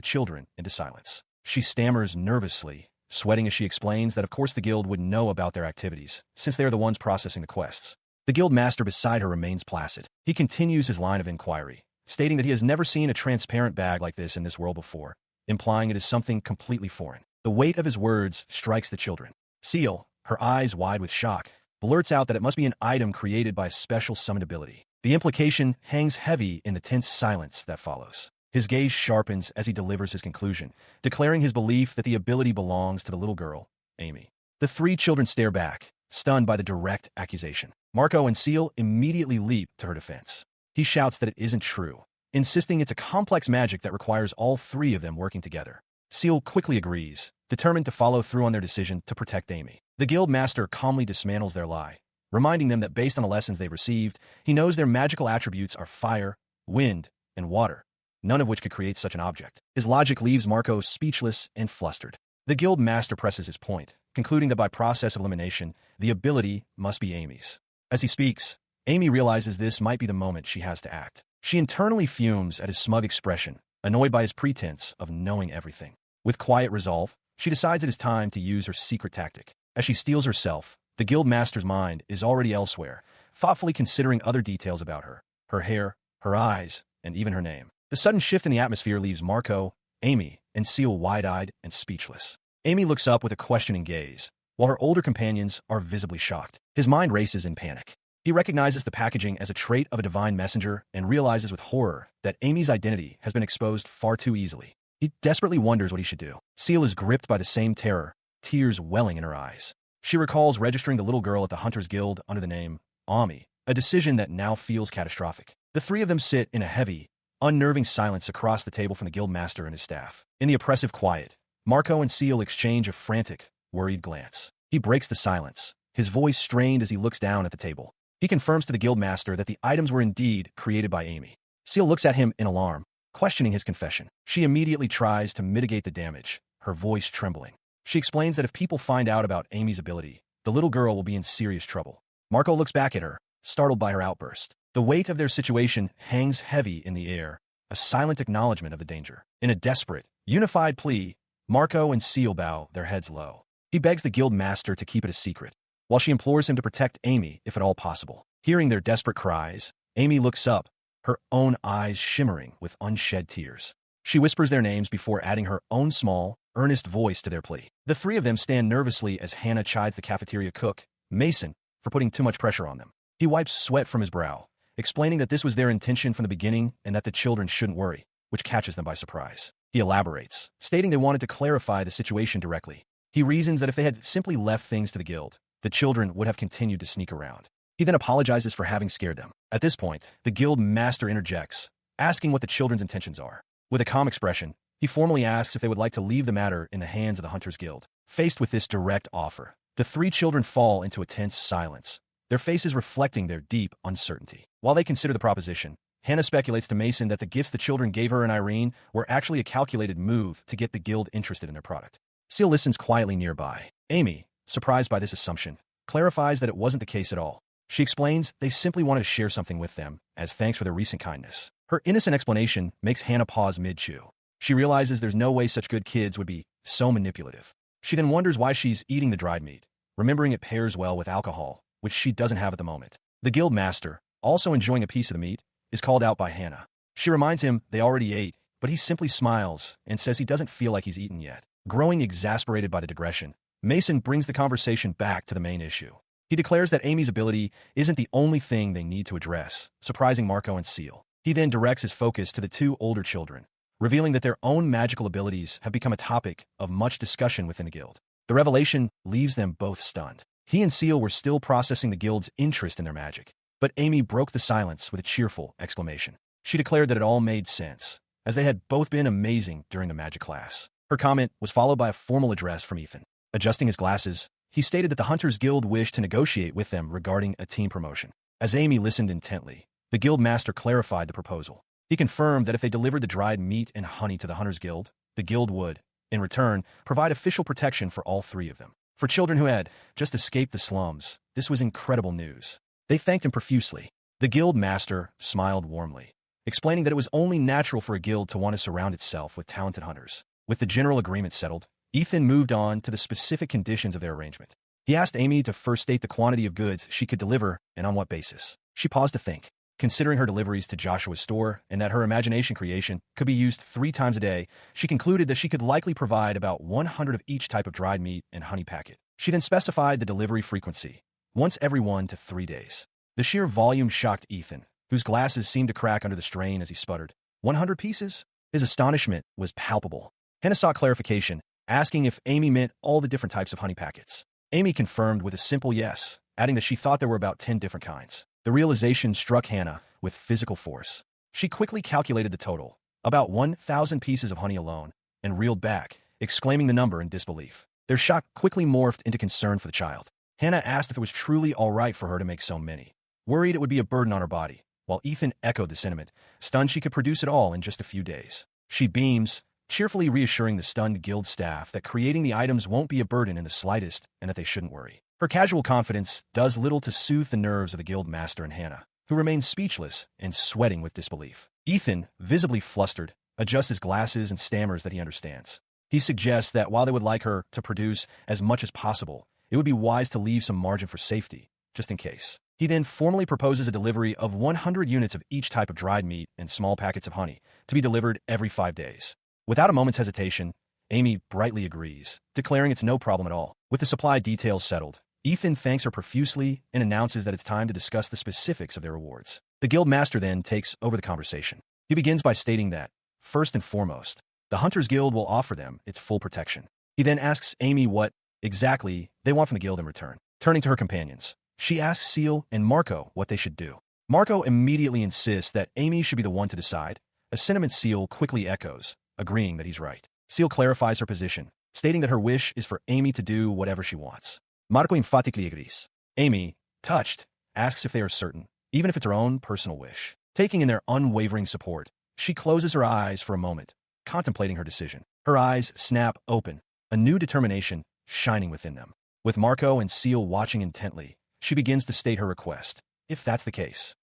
children into silence. She stammers nervously, sweating as she explains that of course the guild would know about their activities, since they are the ones processing the quests. The guild master beside her remains placid. He continues his line of inquiry, stating that he has never seen a transparent bag like this in this world before, implying it is something completely foreign. The weight of his words strikes the children. Seal, her eyes wide with shock, blurts out that it must be an item created by a special summoned ability. The implication hangs heavy in the tense silence that follows. His gaze sharpens as he delivers his conclusion, declaring his belief that the ability belongs to the little girl, Amy. The three children stare back, stunned by the direct accusation. Marco and Seal immediately leap to her defense. He shouts that it isn't true, insisting it's a complex magic that requires all three of them working together. Seal quickly agrees, determined to follow through on their decision to protect Amy. The guild master calmly dismantles their lie, reminding them that based on the lessons they've received, he knows their magical attributes are fire, wind, and water, none of which could create such an object. His logic leaves Marco speechless and flustered. The guild master presses his point, concluding that by process of elimination, the ability must be Amy's. As he speaks, Amy realizes this might be the moment she has to act. She internally fumes at his smug expression, annoyed by his pretense of knowing everything. With quiet resolve, she decides it is time to use her secret tactic. As she steels herself, the guild master's mind is already elsewhere, thoughtfully considering other details about her, her hair, her eyes, and even her name. The sudden shift in the atmosphere leaves Marco, Amy, and Seal wide-eyed and speechless. Amy looks up with a questioning gaze, while her older companions are visibly shocked. His mind races in panic. He recognizes the packaging as a trait of a divine messenger and realizes with horror that Amy's identity has been exposed far too easily. He desperately wonders what he should do. Seal is gripped by the same terror, tears welling in her eyes. She recalls registering the little girl at the Hunters Guild under the name Ami, a decision that now feels catastrophic. The three of them sit in a heavy, unnerving silence across the table from the guild master and his staff. In the oppressive quiet, Marco and Seal exchange a frantic, worried glance. He breaks the silence, his voice strained as he looks down at the table. He confirms to the guild master that the items were indeed created by Amy. Seal looks at him in alarm, questioning his confession. She immediately tries to mitigate the damage, her voice trembling. She explains that if people find out about Amy's ability, the little girl will be in serious trouble. Marco looks back at her, startled by her outburst. The weight of their situation hangs heavy in the air, a silent acknowledgement of the danger. In a desperate, unified plea, Marco and Seal bow their heads low. He begs the guild master to keep it a secret, while she implores him to protect Amy if at all possible. Hearing their desperate cries, Amy looks up, her own eyes shimmering with unshed tears. She whispers their names before adding her own small, earnest voice to their plea. The three of them stand nervously as Hannah chides the cafeteria cook, Mason, for putting too much pressure on them. He wipes sweat from his brow, explaining that this was their intention from the beginning and that the children shouldn't worry, which catches them by surprise. He elaborates, stating they wanted to clarify the situation directly. He reasons that if they had simply left things to the guild, the children would have continued to sneak around. He then apologizes for having scared them. At this point, the guild master interjects, asking what the children's intentions are. With a calm expression, he formally asks if they would like to leave the matter in the hands of the Hunters Guild. Faced with this direct offer, the three children fall into a tense silence, their faces reflecting their deep uncertainty. While they consider the proposition, Hannah speculates to Mason that the gifts the children gave her and Irene were actually a calculated move to get the guild interested in their product. Seal listens quietly nearby. Amy, surprised by this assumption, clarifies that it wasn't the case at all. She explains they simply wanted to share something with them, as thanks for their recent kindness. Her innocent explanation makes Hannah pause mid-chew. She realizes there's no way such good kids would be so manipulative. She then wonders why she's eating the dried meat, remembering it pairs well with alcohol, which she doesn't have at the moment. The guild master, also enjoying a piece of the meat, is called out by Hannah. She reminds him they already ate, but he simply smiles and says he doesn't feel like he's eaten yet. Growing exasperated by the digression, Mason brings the conversation back to the main issue. He declares that Amy's ability isn't the only thing they need to address, surprising Marco and Seal. He then directs his focus to the two older children, revealing that their own magical abilities have become a topic of much discussion within the guild. The revelation leaves them both stunned. He and Seal were still processing the guild's interest in their magic, but Amy broke the silence with a cheerful exclamation. She declared that it all made sense, as they had both been amazing during the magic class. Her comment was followed by a formal address from Ethan. Adjusting his glasses, he stated that the Hunters Guild wished to negotiate with them regarding a team promotion. As Amy listened intently, the guild master clarified the proposal. He confirmed that if they delivered the dried meat and honey to the Hunters Guild, the guild would, in return, provide official protection for all three of them. For children who had just escaped the slums, this was incredible news. They thanked him profusely. The guild master smiled warmly, explaining that it was only natural for a guild to want to surround itself with talented hunters. With the general agreement settled, Ethan moved on to the specific conditions of their arrangement. He asked Amy to first state the quantity of goods she could deliver and on what basis. She paused to think. Considering her deliveries to Joshua's store and that her imagination creation could be used 3 times a day, she concluded that she could likely provide about 100 of each type of dried meat and honey packet. She then specified the delivery frequency, once every 1 to 3 days. The sheer volume shocked Ethan, whose glasses seemed to crack under the strain as he sputtered. 100 pieces? His astonishment was palpable. Hannah sought clarification, asking if Amy meant all the different types of honey packets. Amy confirmed with a simple yes, adding that she thought there were about 10 different kinds. The realization struck Hannah with physical force. She quickly calculated the total, about 1,000 pieces of honey alone, and reeled back, exclaiming the number in disbelief. Their shock quickly morphed into concern for the child. Hannah asked if it was truly all right for her to make so many, worried it would be a burden on her body, while Ethan echoed the sentiment, stunned she could produce it all in just a few days. She beams, cheerfully reassuring the stunned guild staff that creating the items won't be a burden in the slightest and that they shouldn't worry. Her casual confidence does little to soothe the nerves of the guild master and Hannah, who remain speechless and sweating with disbelief. Ethan, visibly flustered, adjusts his glasses and stammers that he understands. He suggests that while they would like her to produce as much as possible, it would be wise to leave some margin for safety, just in case. He then formally proposes a delivery of 100 units of each type of dried meat and small packets of honey to be delivered every 5 days. Without a moment's hesitation, Amy brightly agrees, declaring it's no problem at all. With the supply details settled, Ethan thanks her profusely and announces that it's time to discuss the specifics of their rewards. The guild master then takes over the conversation. He begins by stating that, first and foremost, the Hunters Guild will offer them its full protection. He then asks Amy what, exactly, they want from the guild in return. Turning to her companions, she asks Seal and Marco what they should do. Marco immediately insists that Amy should be the one to decide. A sentiment Seal quickly echoes, agreeing that he's right. Seal clarifies her position, stating that her wish is for Amy to do whatever she wants. Marco emphatically agrees. Amy, touched, asks if they are certain, even if it's her own personal wish. Taking in their unwavering support, she closes her eyes for a moment, contemplating her decision. Her eyes snap open, a new determination shining within them. With Marco and Seal watching intently, she begins to state her request, if that's the case.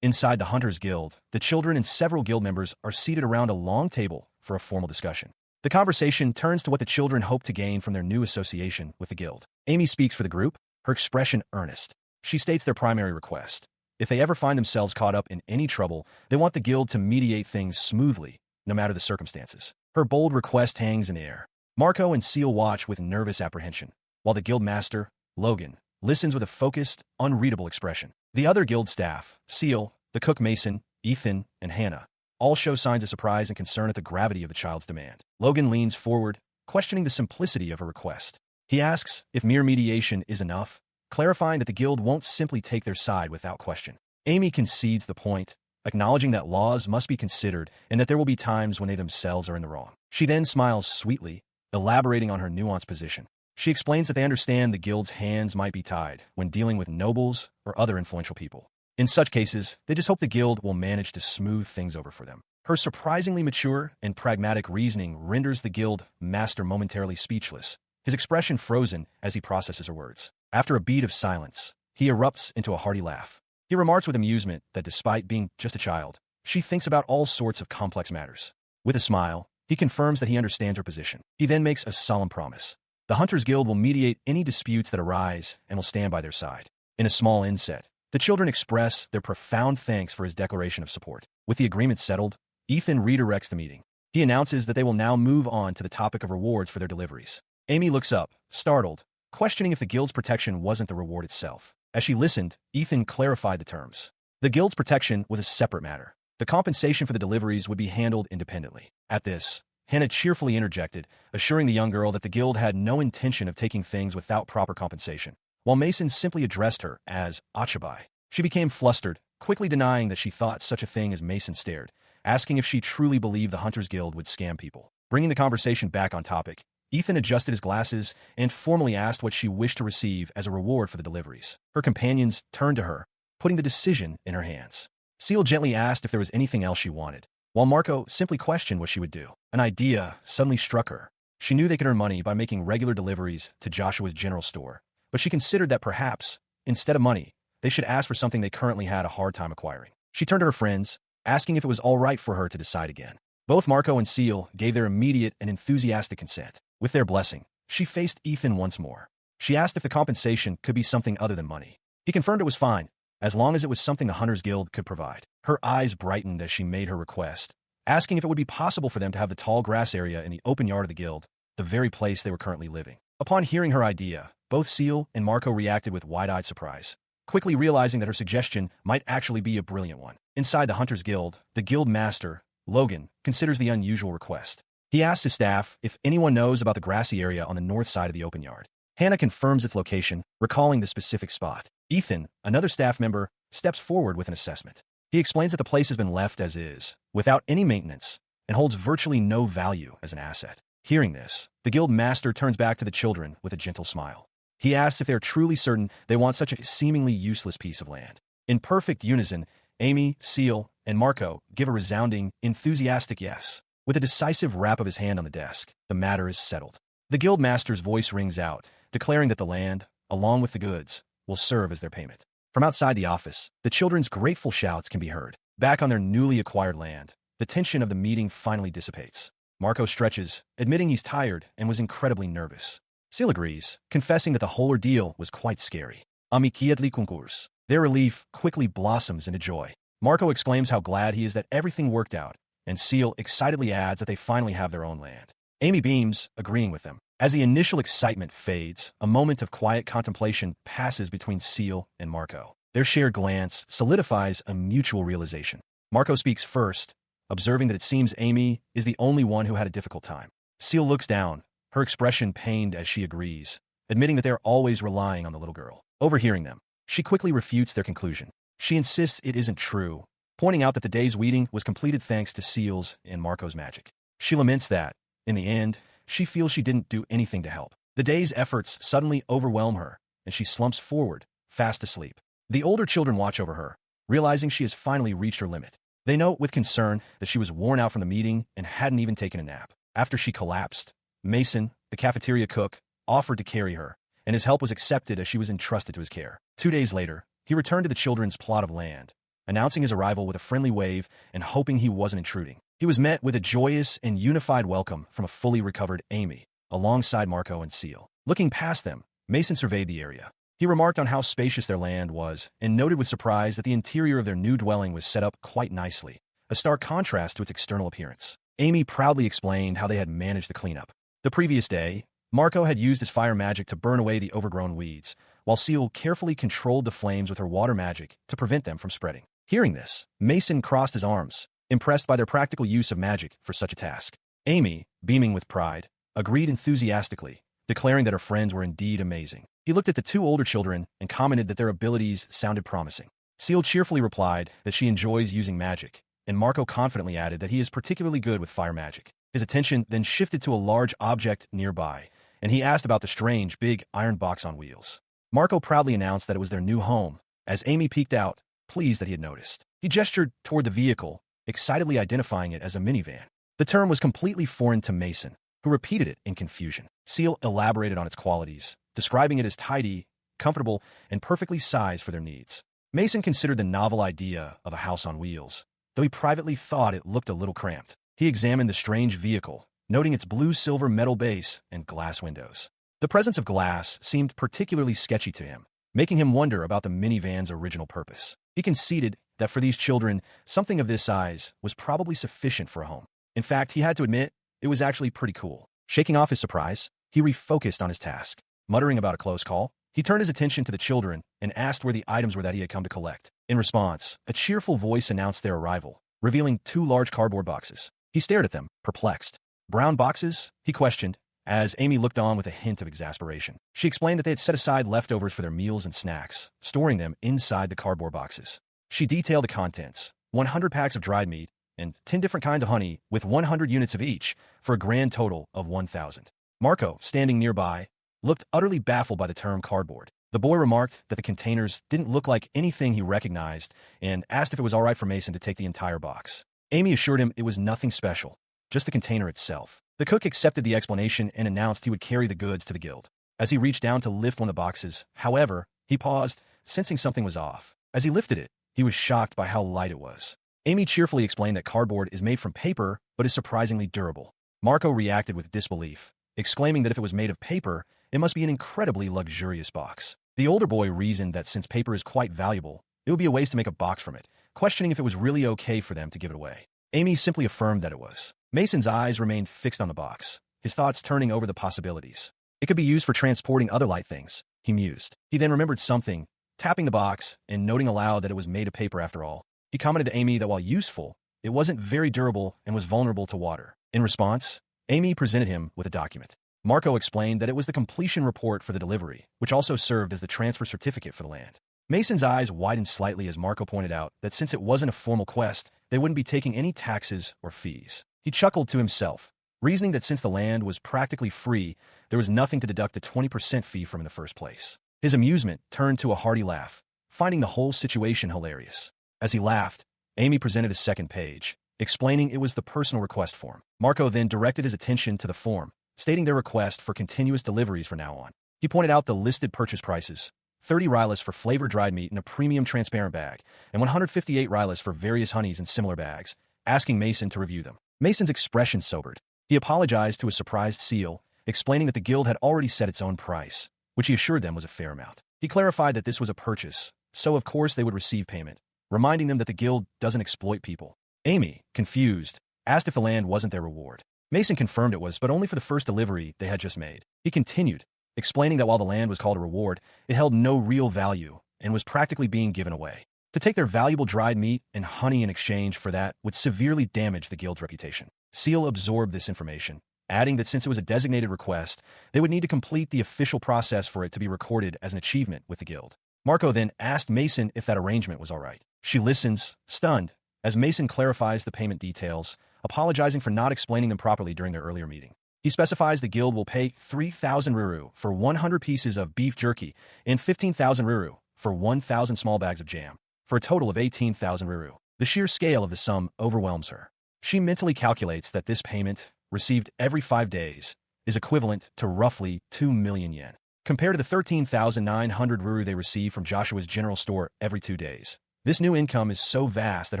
Inside the Hunters Guild, the children and several guild members are seated around a long table for a formal discussion. The conversation turns to what the children hope to gain from their new association with the guild. Amy speaks for the group, her expression earnest. She states their primary request. If they ever find themselves caught up in any trouble, they want the guild to mediate things smoothly, no matter the circumstances. Her bold request hangs in the air. Marco and Seal watch with nervous apprehension, while the guild master, Logan, listens with a focused, unreadable expression. The other guild staff, Seal, the cook Mason, Ethan, and Hannah, all show signs of surprise and concern at the gravity of the child's demand. Logan leans forward, questioning the simplicity of her request. He asks if mere mediation is enough, clarifying that the guild won't simply take their side without question. Amy concedes the point, acknowledging that laws must be considered and that there will be times when they themselves are in the wrong. She then smiles sweetly, elaborating on her nuanced position. She explains that they understand the guild's hands might be tied when dealing with nobles or other influential people. In such cases, they just hope the guild will manage to smooth things over for them. Her surprisingly mature and pragmatic reasoning renders the guild master momentarily speechless, his expression frozen as he processes her words. After a beat of silence, he erupts into a hearty laugh. He remarks with amusement that despite being just a child, she thinks about all sorts of complex matters. With a smile, he confirms that he understands her position. He then makes a solemn promise. The Hunters Guild will mediate any disputes that arise and will stand by their side. In a small inset, the children express their profound thanks for his declaration of support. With the agreement settled, Ethan redirects the meeting. He announces that they will now move on to the topic of rewards for their deliveries. Amy looks up, startled, questioning if the guild's protection wasn't the reward itself. As she listened, Ethan clarified the terms. The guild's protection was a separate matter. The compensation for the deliveries would be handled independently. At this, Hannah cheerfully interjected, assuring the young girl that the guild had no intention of taking things without proper compensation, while Mason simply addressed her as Achabai. She became flustered, quickly denying that she thought such a thing as Mason stared, asking if she truly believed the Hunters Guild would scam people. Bringing the conversation back on topic, Ethan adjusted his glasses and formally asked what she wished to receive as a reward for the deliveries. Her companions turned to her, putting the decision in her hands. Seal gently asked if there was anything else she wanted, while Marco simply questioned what she would do. An idea suddenly struck her. She knew they could earn money by making regular deliveries to Joshua's general store, but she considered that perhaps, instead of money, they should ask for something they currently had a hard time acquiring. She turned to her friends, asking if it was all right for her to decide again. Both Marco and Seal gave their immediate and enthusiastic consent. With their blessing, she faced Ethan once more. She asked if the compensation could be something other than money. He confirmed it was fine, as long as it was something the Hunters Guild could provide. Her eyes brightened as she made her request, asking if it would be possible for them to have the tall grass area in the open yard of the guild, the very place they were currently living. Upon hearing her idea, both Seal and Marco reacted with wide-eyed surprise, quickly realizing that her suggestion might actually be a brilliant one. Inside the Hunters Guild, the guild master, Logan, considers the unusual request. He asks his staff if anyone knows about the grassy area on the north side of the open yard. Hannah confirms its location, recalling the specific spot. Ethan, another staff member, steps forward with an assessment. He explains that the place has been left as is, without any maintenance, and holds virtually no value as an asset. Hearing this, the guild master turns back to the children with a gentle smile. He asks if they are truly certain they want such a seemingly useless piece of land. In perfect unison, Amy, Seal, and Marco give a resounding, enthusiastic yes. With a decisive rap of his hand on the desk, the matter is settled. The guild master's voice rings out, declaring that the land, along with the goods, will serve as their payment. From outside the office, the children's grateful shouts can be heard. Back on their newly acquired land, the tension of the meeting finally dissipates. Marco stretches, admitting he's tired and was incredibly nervous. Seal agrees, confessing that the whole ordeal was quite scary. Amikiatli concurs. Their relief quickly blossoms into joy. Marco exclaims how glad he is that everything worked out, and Seal excitedly adds that they finally have their own land. Amy beams, agreeing with them. As the initial excitement fades, a moment of quiet contemplation passes between Seal and Marco. Their shared glance solidifies a mutual realization. Marco speaks first, observing that it seems Amy is the only one who had a difficult time. Seal looks down, her expression pained as she agrees, admitting that they are always relying on the little girl. Overhearing them, she quickly refutes their conclusion. She insists it isn't true, pointing out that the day's weeding was completed thanks to Seal's and Marco's magic. She laments that, in the end, she feels she didn't do anything to help. The day's efforts suddenly overwhelm her, and she slumps forward, fast asleep. The older children watch over her, realizing she has finally reached her limit. They note with concern that she was worn out from the meeting and hadn't even taken a nap. After she collapsed, Mason, the cafeteria cook, offered to carry her, and his help was accepted as she was entrusted to his care. 2 days later, he returned to the children's plot of land, announcing his arrival with a friendly wave and hoping he wasn't intruding. He was met with a joyous and unified welcome from a fully recovered Amy, alongside Marco and Seal. Looking past them, Mason surveyed the area. He remarked on how spacious their land was and noted with surprise that the interior of their new dwelling was set up quite nicely, a stark contrast to its external appearance. Amy proudly explained how they had managed the cleanup. The previous day, Marco had used his fire magic to burn away the overgrown weeds, while Seal carefully controlled the flames with her water magic to prevent them from spreading. Hearing this, Mason crossed his arms, impressed by their practical use of magic for such a task. Amy, beaming with pride, agreed enthusiastically, declaring that her friends were indeed amazing. He looked at the two older children and commented that their abilities sounded promising. Seal cheerfully replied that she enjoys using magic, and Marco confidently added that he is particularly good with fire magic. His attention then shifted to a large object nearby, and he asked about the strange, big iron box on wheels. Marco proudly announced that it was their new home, as Amy peeked out, pleased that he had noticed. He gestured toward the vehicle, excitedly identifying it as a minivan. The term was completely foreign to Mason, who repeated it in confusion. Seal elaborated on its qualities, describing it as tidy comfortable, and perfectly sized for their needs. Mason considered the novel idea of a house on wheels, though he privately thought it looked a little cramped. He examined the strange vehicle, noting its blue-silver metal base and glass windows. The presence of glass seemed particularly sketchy to him, making him wonder about the minivan's original purpose. He conceded that for these children, something of this size was probably sufficient for a home. In fact, he had to admit, it was actually pretty cool. Shaking off his surprise, he refocused on his task. Muttering about a close call, he turned his attention to the children and asked where the items were that he had come to collect. In response, a cheerful voice announced their arrival, revealing 2 large cardboard boxes. He stared at them, perplexed. "Brown boxes?" he questioned, as Amy looked on with a hint of exasperation. She explained that they had set aside leftovers for their meals and snacks, storing them inside the cardboard boxes. She detailed the contents: 100 packs of dried meat and 10 different kinds of honey with 100 units of each, for a grand total of 1,000. Marco, standing nearby, looked utterly baffled by the term cardboard. The boy remarked that the containers didn't look like anything he recognized and asked if it was all right for Mason to take the entire box. Amy assured him it was nothing special, just the container itself. The cook accepted the explanation and announced he would carry the goods to the guild. As he reached down to lift one of the boxes, however, he paused, sensing something was off. As he lifted it, he was shocked by how light it was. Amy cheerfully explained that cardboard is made from paper but is surprisingly durable. Marco reacted with disbelief, exclaiming that if it was made of paper, it must be an incredibly luxurious box. The older boy reasoned that since paper is quite valuable, it would be a waste to make a box from it, questioning if it was really okay for them to give it away. Amy simply affirmed that it was. Mason's eyes remained fixed on the box, his thoughts turning over the possibilities. It could be used for transporting other light things, he mused. He then remembered something, tapping the box and noting aloud that it was made of paper after all. He commented to Amy that while useful, it wasn't very durable and was vulnerable to water. In response, Amy presented him with a document. Marco explained that it was the completion report for the delivery, which also served as the transfer certificate for the land. Mason's eyes widened slightly as Marco pointed out that since it wasn't a formal quest, they wouldn't be taking any taxes or fees. He chuckled to himself, reasoning that since the land was practically free, there was nothing to deduct a 20% fee from in the first place. His amusement turned to a hearty laugh, finding the whole situation hilarious. As he laughed, Amy presented a second page, explaining it was the personal request form. Marco then directed his attention to the form, stating their request for continuous deliveries from now on. He pointed out the listed purchase prices: 30 rylas for flavored dried meat in a premium transparent bag, and 158 rylas for various honeys in similar bags, asking Mason to review them. Mason's expression sobered. He apologized to his surprised seal, explaining that the guild had already set its own price, which he assured them was a fair amount. He clarified that this was a purchase, so of course they would receive payment, reminding them that the guild doesn't exploit people. Amy, confused, asked if the land wasn't their reward. Mason confirmed it was, but only for the first delivery they had just made. He continued, explaining that while the land was called a reward, it held no real value and was practically being given away. To take their valuable dried meat and honey in exchange for that would severely damage the guild's reputation. Seal absorbed this information, adding that since it was a designated request, they would need to complete the official process for it to be recorded as an achievement with the guild. Marco then asked Mason if that arrangement was all right. She listens, stunned, as Mason clarifies the payment details, apologizing for not explaining them properly during their earlier meeting. He specifies the guild will pay 3,000 ruru for 100 pieces of beef jerky and 15,000 ruru for 1,000 small bags of jam, for a total of 18,000 ruru. The sheer scale of the sum overwhelms her. She mentally calculates that this payment, received every 5 days, is equivalent to roughly 2 million yen, compared to the 13,900 ruru they receive from Joshua's general store every 2 days. This new income is so vast that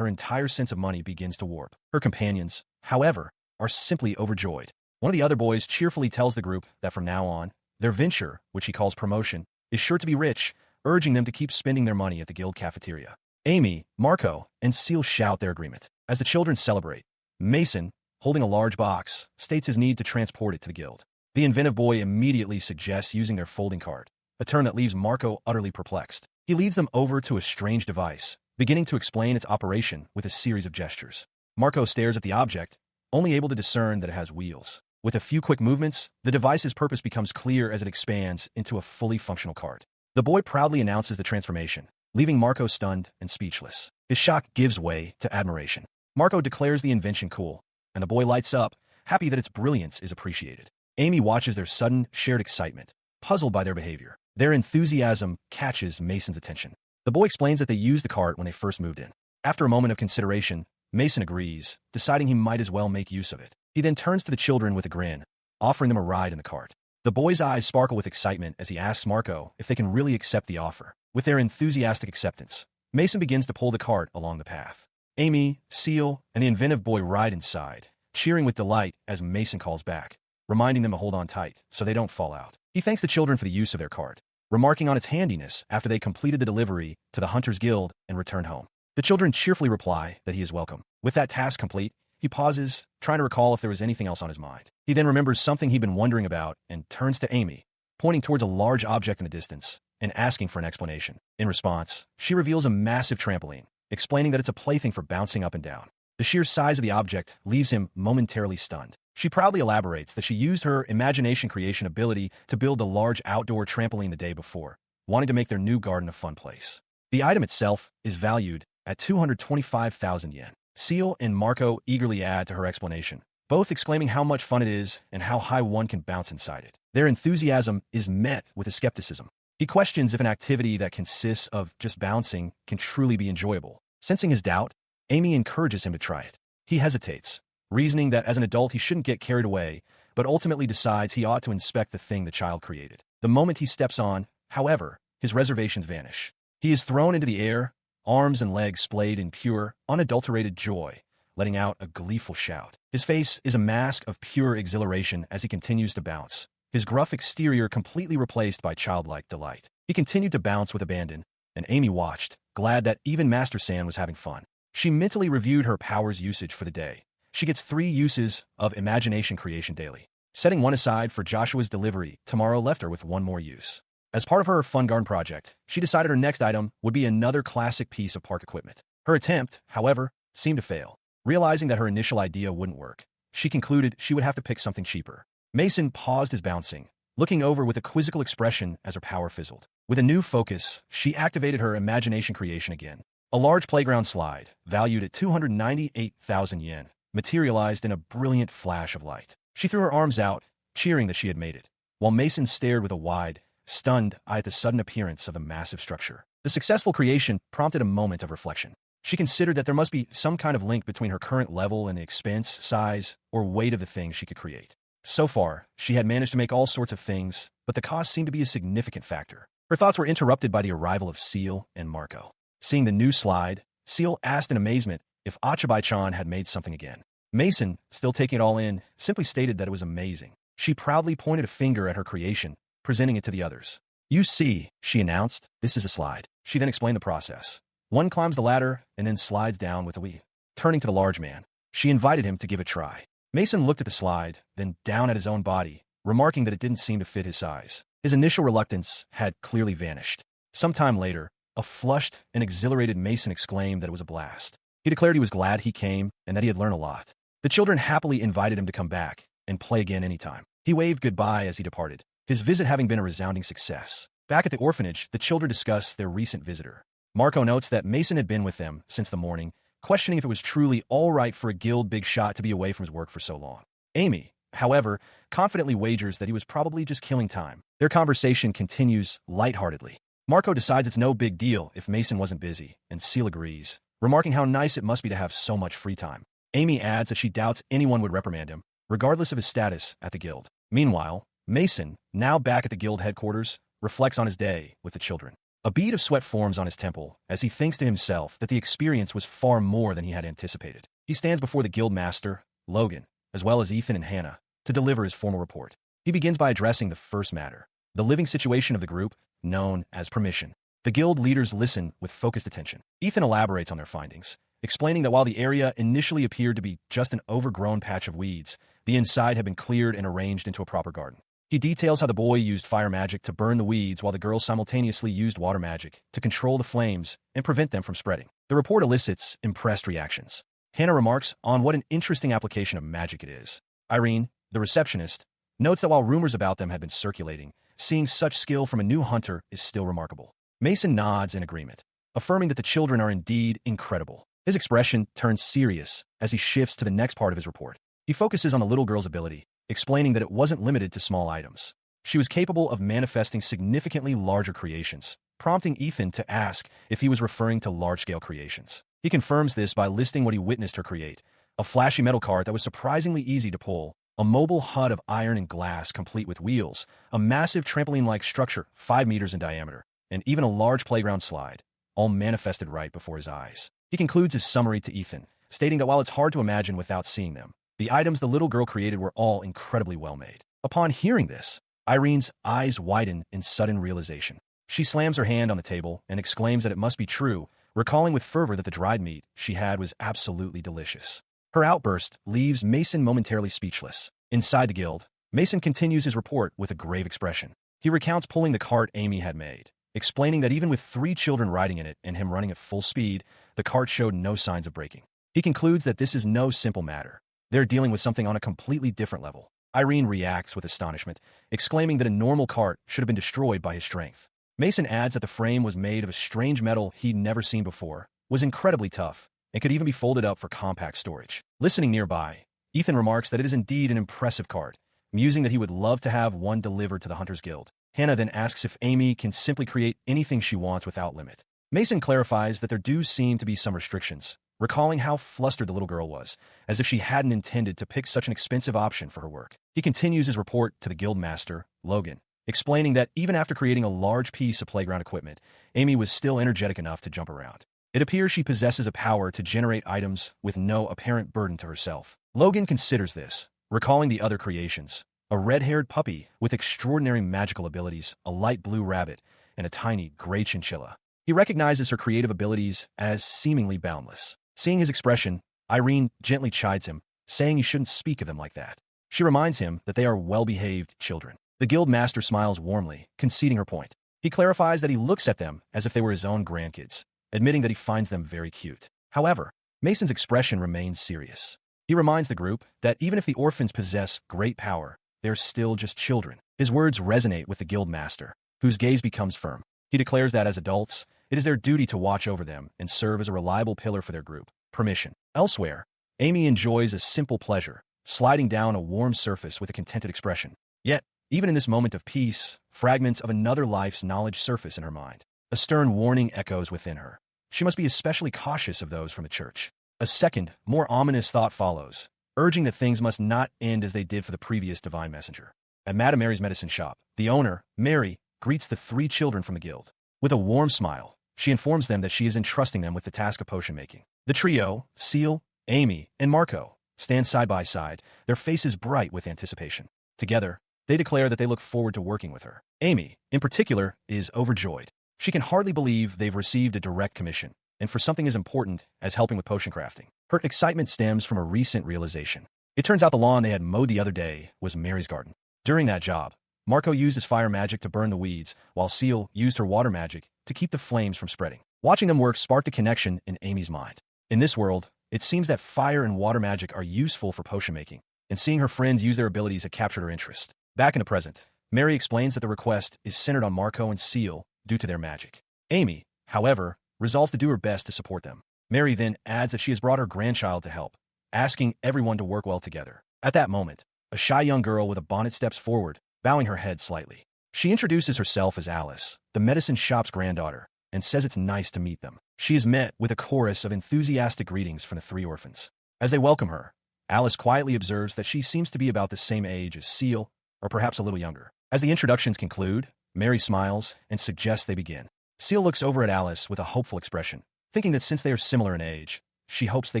her entire sense of money begins to warp. Her companions, however, are simply overjoyed. One of the other boys cheerfully tells the group that from now on, their venture, which he calls promotion, is sure to be rich, urging them to keep spending their money at the guild cafeteria. Amy, Marco, and Seal shout their agreement. As the children celebrate, Mason, holding a large box, states his need to transport it to the guild. The inventive boy immediately suggests using their folding cart, a turn that leaves Marco utterly perplexed. He leads them over to a strange device, beginning to explain its operation with a series of gestures. Marco stares at the object, only able to discern that it has wheels. With a few quick movements, the device's purpose becomes clear as it expands into a fully functional cart. The boy proudly announces the transformation, leaving Marco stunned and speechless. His shock gives way to admiration. Marco declares the invention cool, and the boy lights up, happy that its brilliance is appreciated. Amy watches their sudden, shared excitement, puzzled by their behavior. Their enthusiasm catches Mason's attention. The boy explains that they used the cart when they first moved in. After a moment of consideration, Mason agrees, deciding he might as well make use of it. He then turns to the children with a grin, offering them a ride in the cart. The boy's eyes sparkle with excitement as he asks Marco if they can really accept the offer. With their enthusiastic acceptance, Mason begins to pull the cart along the path. Amy, Seal, and the inventive boy ride inside, cheering with delight as Mason calls back, reminding them to hold on tight so they don't fall out. He thanks the children for the use of their cart, remarking on its handiness after they completed the delivery to the Hunters Guild and returned home. The children cheerfully reply that he is welcome. With that task complete, he pauses, trying to recall if there was anything else on his mind. He then remembers something he'd been wondering about and turns to Amy, pointing towards a large object in the distance and asking for an explanation. In response, she reveals a massive trampoline, explaining that it's a plaything for bouncing up and down. The sheer size of the object leaves him momentarily stunned. She proudly elaborates that she used her imagination creation ability to build the large outdoor trampoline the day before, wanting to make their new garden a fun place. The item itself is valued at 225,000 yen. Seal and Marco eagerly add to her explanation, both exclaiming how much fun it is and how high one can bounce inside it. Their enthusiasm is met with a skepticism. He questions if an activity that consists of just bouncing can truly be enjoyable. Sensing his doubt, Amy encourages him to try it. He hesitates, reasoning that as an adult he shouldn't get carried away, but ultimately decides he ought to inspect the thing the child created. The moment he steps on, however, his reservations vanish. He is thrown into the air, arms and legs splayed in pure, unadulterated joy, letting out a gleeful shout. His face is a mask of pure exhilaration as he continues to bounce, his gruff exterior completely replaced by childlike delight. He continued to bounce with abandon, and Amy watched, glad that even Master San was having fun. She mentally reviewed her powers usage for the day. She gets 3 uses of imagination creation daily. Setting one aside for Joshua's delivery, tomorrow left her with 1 more use. As part of her fun garden project, she decided her next item would be another classic piece of park equipment. Her attempt, however, seemed to fail. Realizing that her initial idea wouldn't work, she concluded she would have to pick something cheaper. Mason paused his bouncing, looking over with a quizzical expression as her power fizzled. With a new focus, she activated her imagination creation again. A large playground slide, valued at 298,000 yen, materialized in a brilliant flash of light. She threw her arms out, cheering that she had made it, while Mason stared with a wide, stunned eye at the sudden appearance of the massive structure. The successful creation prompted a moment of reflection. She considered that there must be some kind of link between her current level and the expense, size, or weight of the things she could create. So far, she had managed to make all sorts of things, but the cost seemed to be a significant factor. Her thoughts were interrupted by the arrival of Seal and Marco. Seeing the new slide, Seal asked in amazement if Achabai-chan had made something again. Mason, still taking it all in, simply stated that it was amazing. She proudly pointed a finger at her creation, presenting it to the others. "You see," she announced, "this is a slide." She then explained the process. One climbs the ladder and then slides down with a weave. Turning to the large man, she invited him to give it a try. Mason looked at the slide, then down at his own body, remarking that it didn't seem to fit his size. His initial reluctance had clearly vanished. Some time later, a flushed and exhilarated Mason exclaimed that it was a blast. He declared he was glad he came and that he had learned a lot. The children happily invited him to come back and play again anytime. He waved goodbye as he departed, his visit having been a resounding success. Back at the orphanage, the children discussed their recent visitor. Marco notes that Mason had been with them since the morning, questioning if it was truly all right for a guild big shot to be away from his work for so long. Amy, however, confidently wagers that he was probably just killing time. Their conversation continues lightheartedly. Marco decides it's no big deal if Mason wasn't busy, and Seal agrees, remarking how nice it must be to have so much free time. Amy adds that she doubts anyone would reprimand him, regardless of his status at the guild. Meanwhile, Mason, now back at the guild headquarters, reflects on his day with the children. A bead of sweat forms on his temple as he thinks to himself that the experience was far more than he had anticipated. He stands before the guild master, Logan, as well as Ethan and Hannah, to deliver his formal report. He begins by addressing the first matter, the living situation of the group, known as permission. The guild leaders listen with focused attention. Ethan elaborates on their findings, explaining that while the area initially appeared to be just an overgrown patch of weeds, the inside had been cleared and arranged into a proper garden. He details how the boy used fire magic to burn the weeds while the girl simultaneously used water magic to control the flames and prevent them from spreading. The report elicits impressed reactions. Hannah remarks on what an interesting application of magic it is. Irene, the receptionist, notes that while rumors about them had been circulating, seeing such skill from a new hunter is still remarkable. Mason nods in agreement, affirming that the children are indeed incredible. His expression turns serious as he shifts to the next part of his report. He focuses on the little girl's ability, explaining that it wasn't limited to small items. She was capable of manifesting significantly larger creations, prompting Ethan to ask if he was referring to large-scale creations. He confirms this by listing what he witnessed her create, a flashy metal cart that was surprisingly easy to pull, a mobile hut of iron and glass complete with wheels, a massive trampoline-like structure 5 meters in diameter, and even a large playground slide, all manifested right before his eyes. He concludes his summary to Ethan, stating that while it's hard to imagine without seeing them, the items the little girl created were all incredibly well made. Upon hearing this, Irene's eyes widen in sudden realization. She slams her hand on the table and exclaims that it must be true, recalling with fervor that the dried meat she had was absolutely delicious. Her outburst leaves Mason momentarily speechless. Inside the guild, Mason continues his report with a grave expression. He recounts pulling the cart Amy had made, explaining that even with 3 children riding in it and him running at full speed, the cart showed no signs of breaking. He concludes that this is no simple matter. They're dealing with something on a completely different level. Irene reacts with astonishment, exclaiming that a normal cart should have been destroyed by his strength. Mason adds that the frame was made of a strange metal he'd never seen before, was incredibly tough, and could even be folded up for compact storage. Listening nearby, Ethan remarks that it is indeed an impressive cart, musing that he would love to have one delivered to the Hunters Guild. Hannah then asks if Amy can simply create anything she wants without limit. Mason clarifies that there do seem to be some restrictions, recalling how flustered the little girl was, as if she hadn't intended to pick such an expensive option for her work. He continues his report to the guild master, Logan, explaining that even after creating a large piece of playground equipment, Amy was still energetic enough to jump around. It appears she possesses a power to generate items with no apparent burden to herself. Logan considers this, recalling the other creations: a red-haired puppy with extraordinary magical abilities, a light blue rabbit, and a tiny gray chinchilla. He recognizes her creative abilities as seemingly boundless. Seeing his expression, Irene gently chides him, saying he shouldn't speak of them like that. She reminds him that they are well-behaved children. The guild master smiles warmly, conceding her point. He clarifies that he looks at them as if they were his own grandkids, admitting that he finds them very cute. However, Mason's expression remains serious. He reminds the group that even if the orphans possess great power, they're still just children. His words resonate with the guild master, whose gaze becomes firm. He declares that as adults, it is their duty to watch over them and serve as a reliable pillar for their group. Permission. Elsewhere, Amy enjoys a simple pleasure, sliding down a warm surface with a contented expression. Yet, even in this moment of peace, fragments of another life's knowledge surface in her mind. A stern warning echoes within her. She must be especially cautious of those from the church. A second, more ominous thought follows, urging that things must not end as they did for the previous divine messenger. At Madame Mary's medicine shop, the owner, Mary, greets the 3 children from the guild. With a warm smile, she informs them that she is entrusting them with the task of potion making. The trio, Seal, Amy, and Marco, stand side by side, their faces bright with anticipation. Together, they declare that they look forward to working with her. Amy, in particular, is overjoyed. She can hardly believe they've received a direct commission, and for something as important as helping with potion crafting. Her excitement stems from a recent realization. It turns out the lawn they had mowed the other day was Mary's garden. During that job, Marco used his fire magic to burn the weeds, while Seal used her water magic to keep the flames from spreading. Watching them work sparked a connection in Amy's mind. In this world, it seems that fire and water magic are useful for potion making, and seeing her friends use their abilities had captured her interest. Back in the present, Mary explains that the request is centered on Marco and Seal due to their magic. Amy, however, resolves to do her best to support them. Mary then adds that she has brought her grandchild to help, asking everyone to work well together. At that moment, a shy young girl with a bonnet steps forward, bowing her head slightly. She introduces herself as Alice, the medicine shop's granddaughter, and says it's nice to meet them. She is met with a chorus of enthusiastic greetings from the 3 orphans. As they welcome her, Alice quietly observes that she seems to be about the same age as Seal, or perhaps a little younger. As the introductions conclude, Mary smiles and suggests they begin. Seal looks over at Alice with a hopeful expression, thinking that since they are similar in age, she hopes they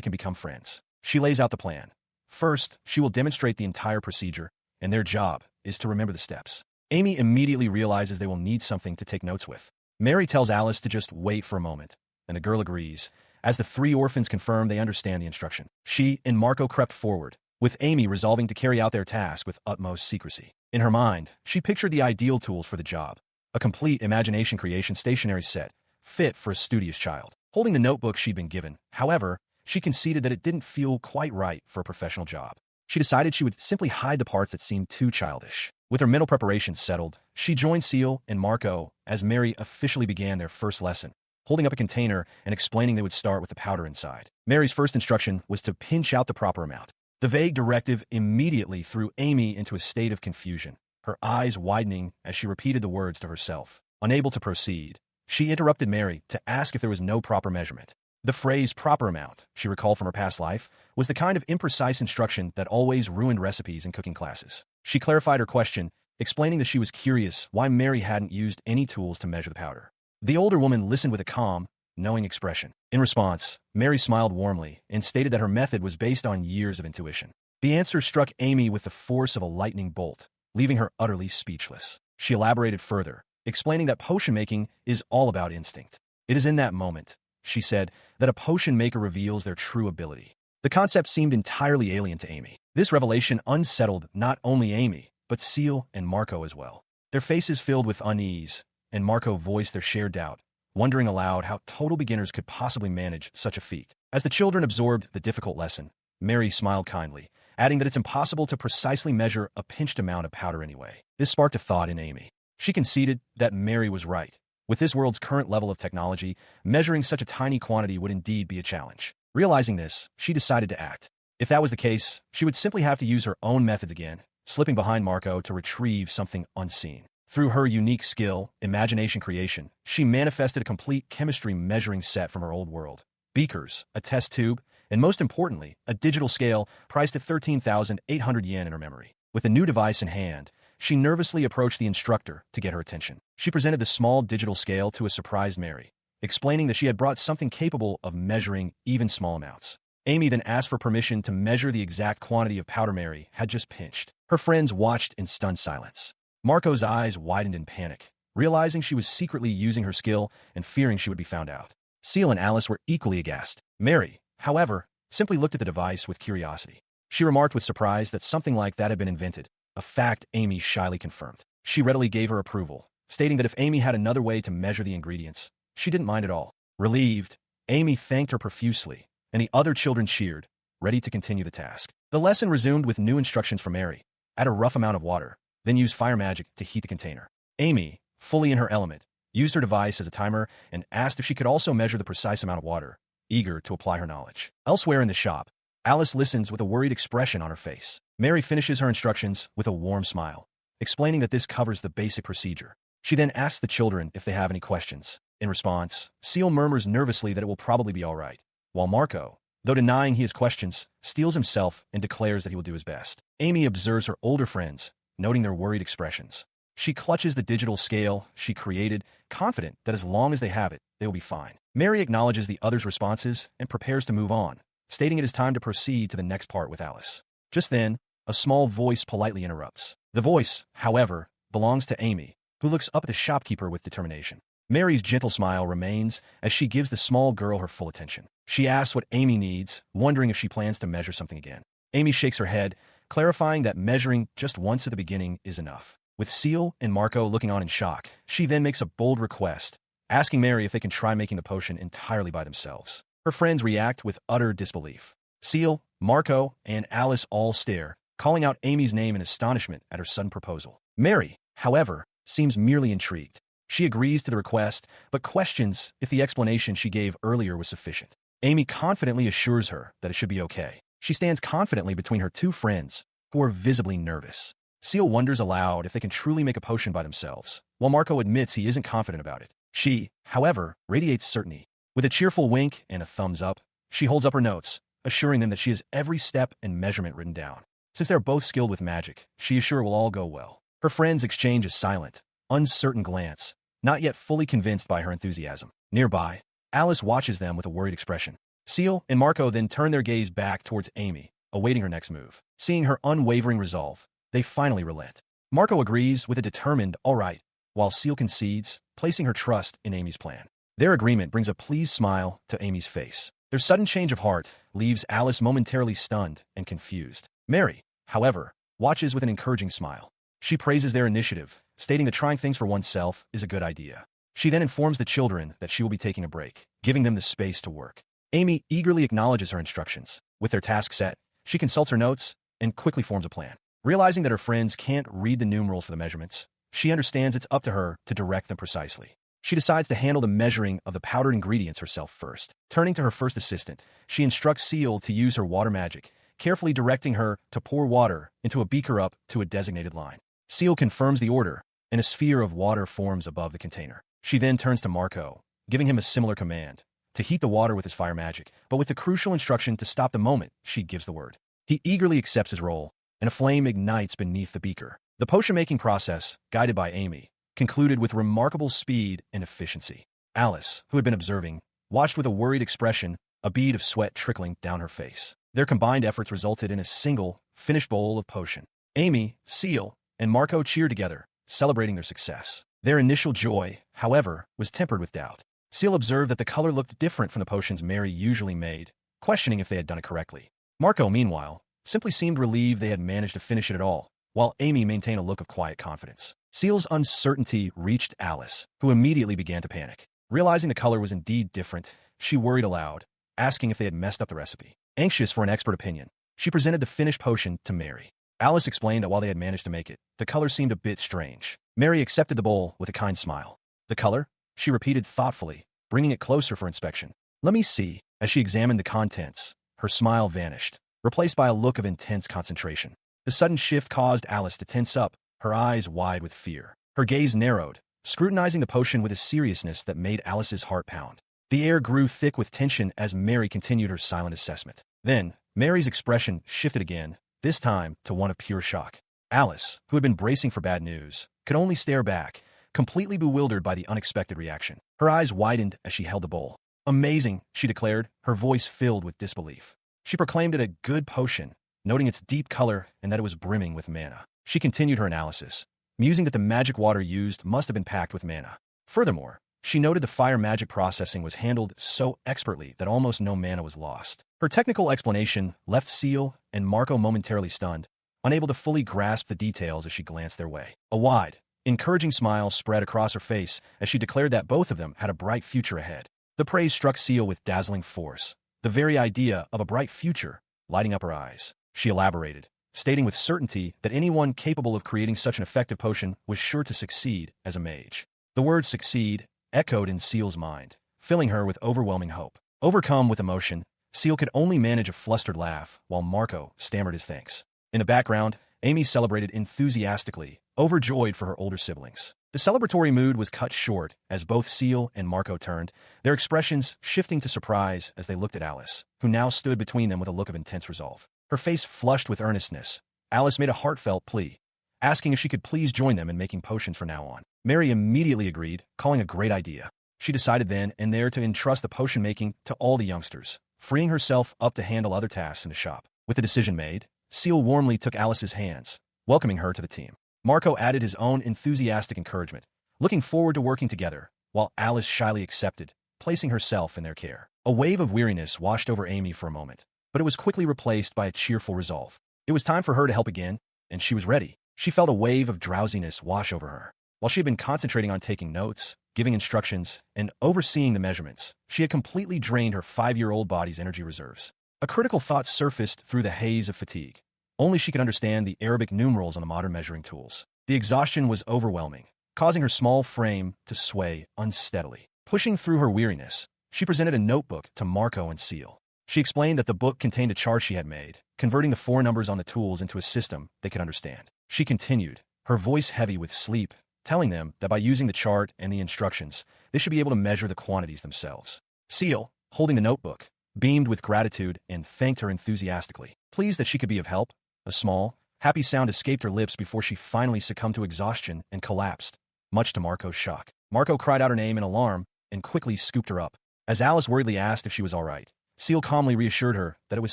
can become friends. She lays out the plan. First, she will demonstrate the entire procedure, and their job is to remember the steps. Amy immediately realizes they will need something to take notes with. Mary tells Alice to just wait for a moment, and the girl agrees. As the 3 orphans confirm they understand the instruction, she and Marco crept forward, with Amy resolving to carry out their task with utmost secrecy. In her mind, she pictured the ideal tools for the job: a complete imagination creation stationery set, fit for a studious child. Holding the notebook she'd been given, however, she conceded that it didn't feel quite right for a professional job. She decided she would simply hide the parts that seemed too childish. With her mental preparations settled, she joined Seal and Marco as Mary officially began their first lesson, holding up a container and explaining they would start with the powder inside. Mary's first instruction was to pinch out the proper amount. The vague directive immediately threw Amy into a state of confusion, her eyes widening as she repeated the words to herself. Unable to proceed, she interrupted Mary to ask if there was no proper measurement. The phrase proper amount, she recalled from her past life, was the kind of imprecise instruction that always ruined recipes in cooking classes. She clarified her question, explaining that she was curious why Mary hadn't used any tools to measure the powder. The older woman listened with a calm, knowing expression. In response, Mary smiled warmly and stated that her method was based on years of intuition. The answer struck Amy with the force of a lightning bolt, leaving her utterly speechless. She elaborated further, explaining that potion making is all about instinct. It is in that moment, she said, that a potion maker reveals their true ability. The concept seemed entirely alien to Amy. This revelation unsettled not only Amy, but Seal and Marco as well. Their faces filled with unease, and Marco voiced their shared doubt, wondering aloud how total beginners could possibly manage such a feat. As the children absorbed the difficult lesson, Mary smiled kindly, adding that it's impossible to precisely measure a pinched amount of powder anyway. This sparked a thought in Amy. She conceded that Mary was right. With this world's current level of technology, measuring such a tiny quantity would indeed be a challenge. Realizing this, she decided to act. If that was the case, she would simply have to use her own methods again, slipping behind Marco to retrieve something unseen. Through her unique skill, imagination creation, she manifested a complete chemistry measuring set from her old world. Beakers, a test tube, and most importantly, a digital scale priced at 13,800 yen in her memory. With a new device in hand, she nervously approached the instructor to get her attention. She presented the small digital scale to a surprised Mary, explaining that she had brought something capable of measuring even small amounts. Amy then asked for permission to measure the exact quantity of powder Mary had just pinched. Her friends watched in stunned silence. Marco's eyes widened in panic, realizing she was secretly using her skill and fearing she would be found out. Seal and Alice were equally aghast. Mary, however, simply looked at the device with curiosity. She remarked with surprise that something like that had been invented, a fact Amy shyly confirmed. She readily gave her approval, stating that if Amy had another way to measure the ingredients, she didn't mind at all. Relieved, Amy thanked her profusely, and the other children cheered, ready to continue the task. The lesson resumed with new instructions from Mary. Add a rough amount of water, then use fire magic to heat the container. Amy, fully in her element, used her device as a timer and asked if she could also measure the precise amount of water, eager to apply her knowledge. Elsewhere in the shop, Alice listens with a worried expression on her face. Mary finishes her instructions with a warm smile, explaining that this covers the basic procedure. She then asks the children if they have any questions. In response, Seal murmurs nervously that it will probably be all right, while Marco, though denying he has questions, steels himself and declares that he will do his best. Amy observes her older friends, noting their worried expressions. She clutches the digital scale she created, confident that as long as they have it, they will be fine. Mary acknowledges the others' responses and prepares to move on, stating it is time to proceed to the next part with Alice. Just then, a small voice politely interrupts. The voice, however, belongs to Amy, who looks up at the shopkeeper with determination. Mary's gentle smile remains as she gives the small girl her full attention. She asks what Amy needs, wondering if she plans to measure something again. Amy shakes her head, clarifying that measuring just once at the beginning is enough. With Seal and Marco looking on in shock, she then makes a bold request, asking Mary if they can try making the potion entirely by themselves. Her friends react with utter disbelief. Seal, Marco, and Alice all stare, calling out Amy's name in astonishment at her sudden proposal. Mary, however, seems merely intrigued. She agrees to the request, but questions if the explanation she gave earlier was sufficient. Amy confidently assures her that it should be okay. She stands confidently between her two friends, who are visibly nervous. Seal wonders aloud if they can truly make a potion by themselves, while Marco admits he isn't confident about it. She, however, radiates certainty. With a cheerful wink and a thumbs up, she holds up her notes, assuring them that she has every step and measurement written down. Since they're both skilled with magic, she is sure it will all go well. Her friends exchange a silent, uncertain glance, not yet fully convinced by her enthusiasm. Nearby, Alice watches them with a worried expression. Seal and Marco then turn their gaze back towards Amy, awaiting her next move. Seeing her unwavering resolve, they finally relent. Marco agrees with a determined, all right, while Seal concedes, placing her trust in Amy's plan. Their agreement brings a pleased smile to Amy's face. Their sudden change of heart leaves Alice momentarily stunned and confused. Mary, however, watches with an encouraging smile. She praises their initiative, stating that trying things for oneself is a good idea. She then informs the children that she will be taking a break, giving them the space to work. Amy eagerly acknowledges her instructions. With their task set, she consults her notes and quickly forms a plan. Realizing that her friends can't read the numerals for the measurements, she understands it's up to her to direct them precisely. She decides to handle the measuring of the powdered ingredients herself first. Turning to her first assistant, she instructs Seal to use her water magic, carefully directing her to pour water into a beaker up to a designated line. Seal confirms the order, and a sphere of water forms above the container. She then turns to Marco, giving him a similar command, to heat the water with his fire magic, but with the crucial instruction to stop the moment she gives the word. He eagerly accepts his role, and a flame ignites beneath the beaker. The potion-making process, guided by Amy, concluded with remarkable speed and efficiency. Alice, who had been observing, watched with a worried expression, a bead of sweat trickling down her face. Their combined efforts resulted in a single, finished bowl of potion. Amy, Seal, and Marco cheered together, celebrating their success. Their initial joy, however, was tempered with doubt. Seal observed that the color looked different from the potions Mary usually made, questioning if they had done it correctly. Marco, meanwhile, simply seemed relieved they had managed to finish it at all, while Amy maintained a look of quiet confidence. Seal's uncertainty reached Alice, who immediately began to panic. Realizing the color was indeed different, she worried aloud, asking if they had messed up the recipe. Anxious for an expert opinion, she presented the finished potion to Mary. Alice explained that while they had managed to make it, the color seemed a bit strange. Mary accepted the bowl with a kind smile. The color? She repeated thoughtfully, bringing it closer for inspection. Let me see. As she examined the contents, her smile vanished, replaced by a look of intense concentration. The sudden shift caused Alice to tense up, her eyes wide with fear. Her gaze narrowed, scrutinizing the potion with a seriousness that made Alice's heart pound. The air grew thick with tension as Mary continued her silent assessment. Then, Mary's expression shifted again, this time to one of pure shock. Alice, who had been bracing for bad news, could only stare back, completely bewildered by the unexpected reaction. Her eyes widened as she held the bowl. Amazing, she declared, her voice filled with disbelief. She proclaimed it a good potion, noting its deep color and that it was brimming with mana. She continued her analysis, musing that the magic water used must have been packed with mana. Furthermore, she noted the fire magic processing was handled so expertly that almost no mana was lost. Her technical explanation left Seal and Marco momentarily stunned, unable to fully grasp the details as she glanced their way. A wide, encouraging smile spread across her face as she declared that both of them had a bright future ahead. The praise struck Seal with dazzling force, the very idea of a bright future lighting up her eyes. She elaborated, stating with certainty that anyone capable of creating such an effective potion was sure to succeed as a mage. The word succeed echoed in Seal's mind, filling her with overwhelming hope. Overcome with emotion, Seal could only manage a flustered laugh while Marco stammered his thanks. In the background, Amy celebrated enthusiastically, overjoyed for her older siblings. The celebratory mood was cut short as both Seal and Marco turned, their expressions shifting to surprise as they looked at Alice, who now stood between them with a look of intense resolve. Her face flushed with earnestness. Alice made a heartfelt plea, asking if she could please join them in making potions from now on. Mary immediately agreed, calling a great idea. She decided then and there to entrust the potion-making to all the youngsters, freeing herself up to handle other tasks in the shop. With the decision made, Seal warmly took Alice's hands, welcoming her to the team. Marco added his own enthusiastic encouragement, looking forward to working together, while Alice shyly accepted, placing herself in their care. A wave of weariness washed over Amy for a moment, but it was quickly replaced by a cheerful resolve. It was time for her to help again, and she was ready. She felt a wave of drowsiness wash over her. While she had been concentrating on taking notes, giving instructions, and overseeing the measurements, she had completely drained her 5-year-old body's energy reserves. A critical thought surfaced through the haze of fatigue. Only she could understand the Arabic numerals on the modern measuring tools. The exhaustion was overwhelming, causing her small frame to sway unsteadily. Pushing through her weariness, she presented a notebook to Marco and Seal. She explained that the book contained a chart she had made, converting the 4 numbers on the tools into a system they could understand. She continued, her voice heavy with sleep, telling them that by using the chart and the instructions, they should be able to measure the quantities themselves. Seal, holding the notebook, beamed with gratitude and thanked her enthusiastically. Pleased that she could be of help, a small, happy sound escaped her lips before she finally succumbed to exhaustion and collapsed, much to Marco's shock. Marco cried out her name in alarm and quickly scooped her up. As Alice worriedly asked if she was all right, Seal calmly reassured her that it was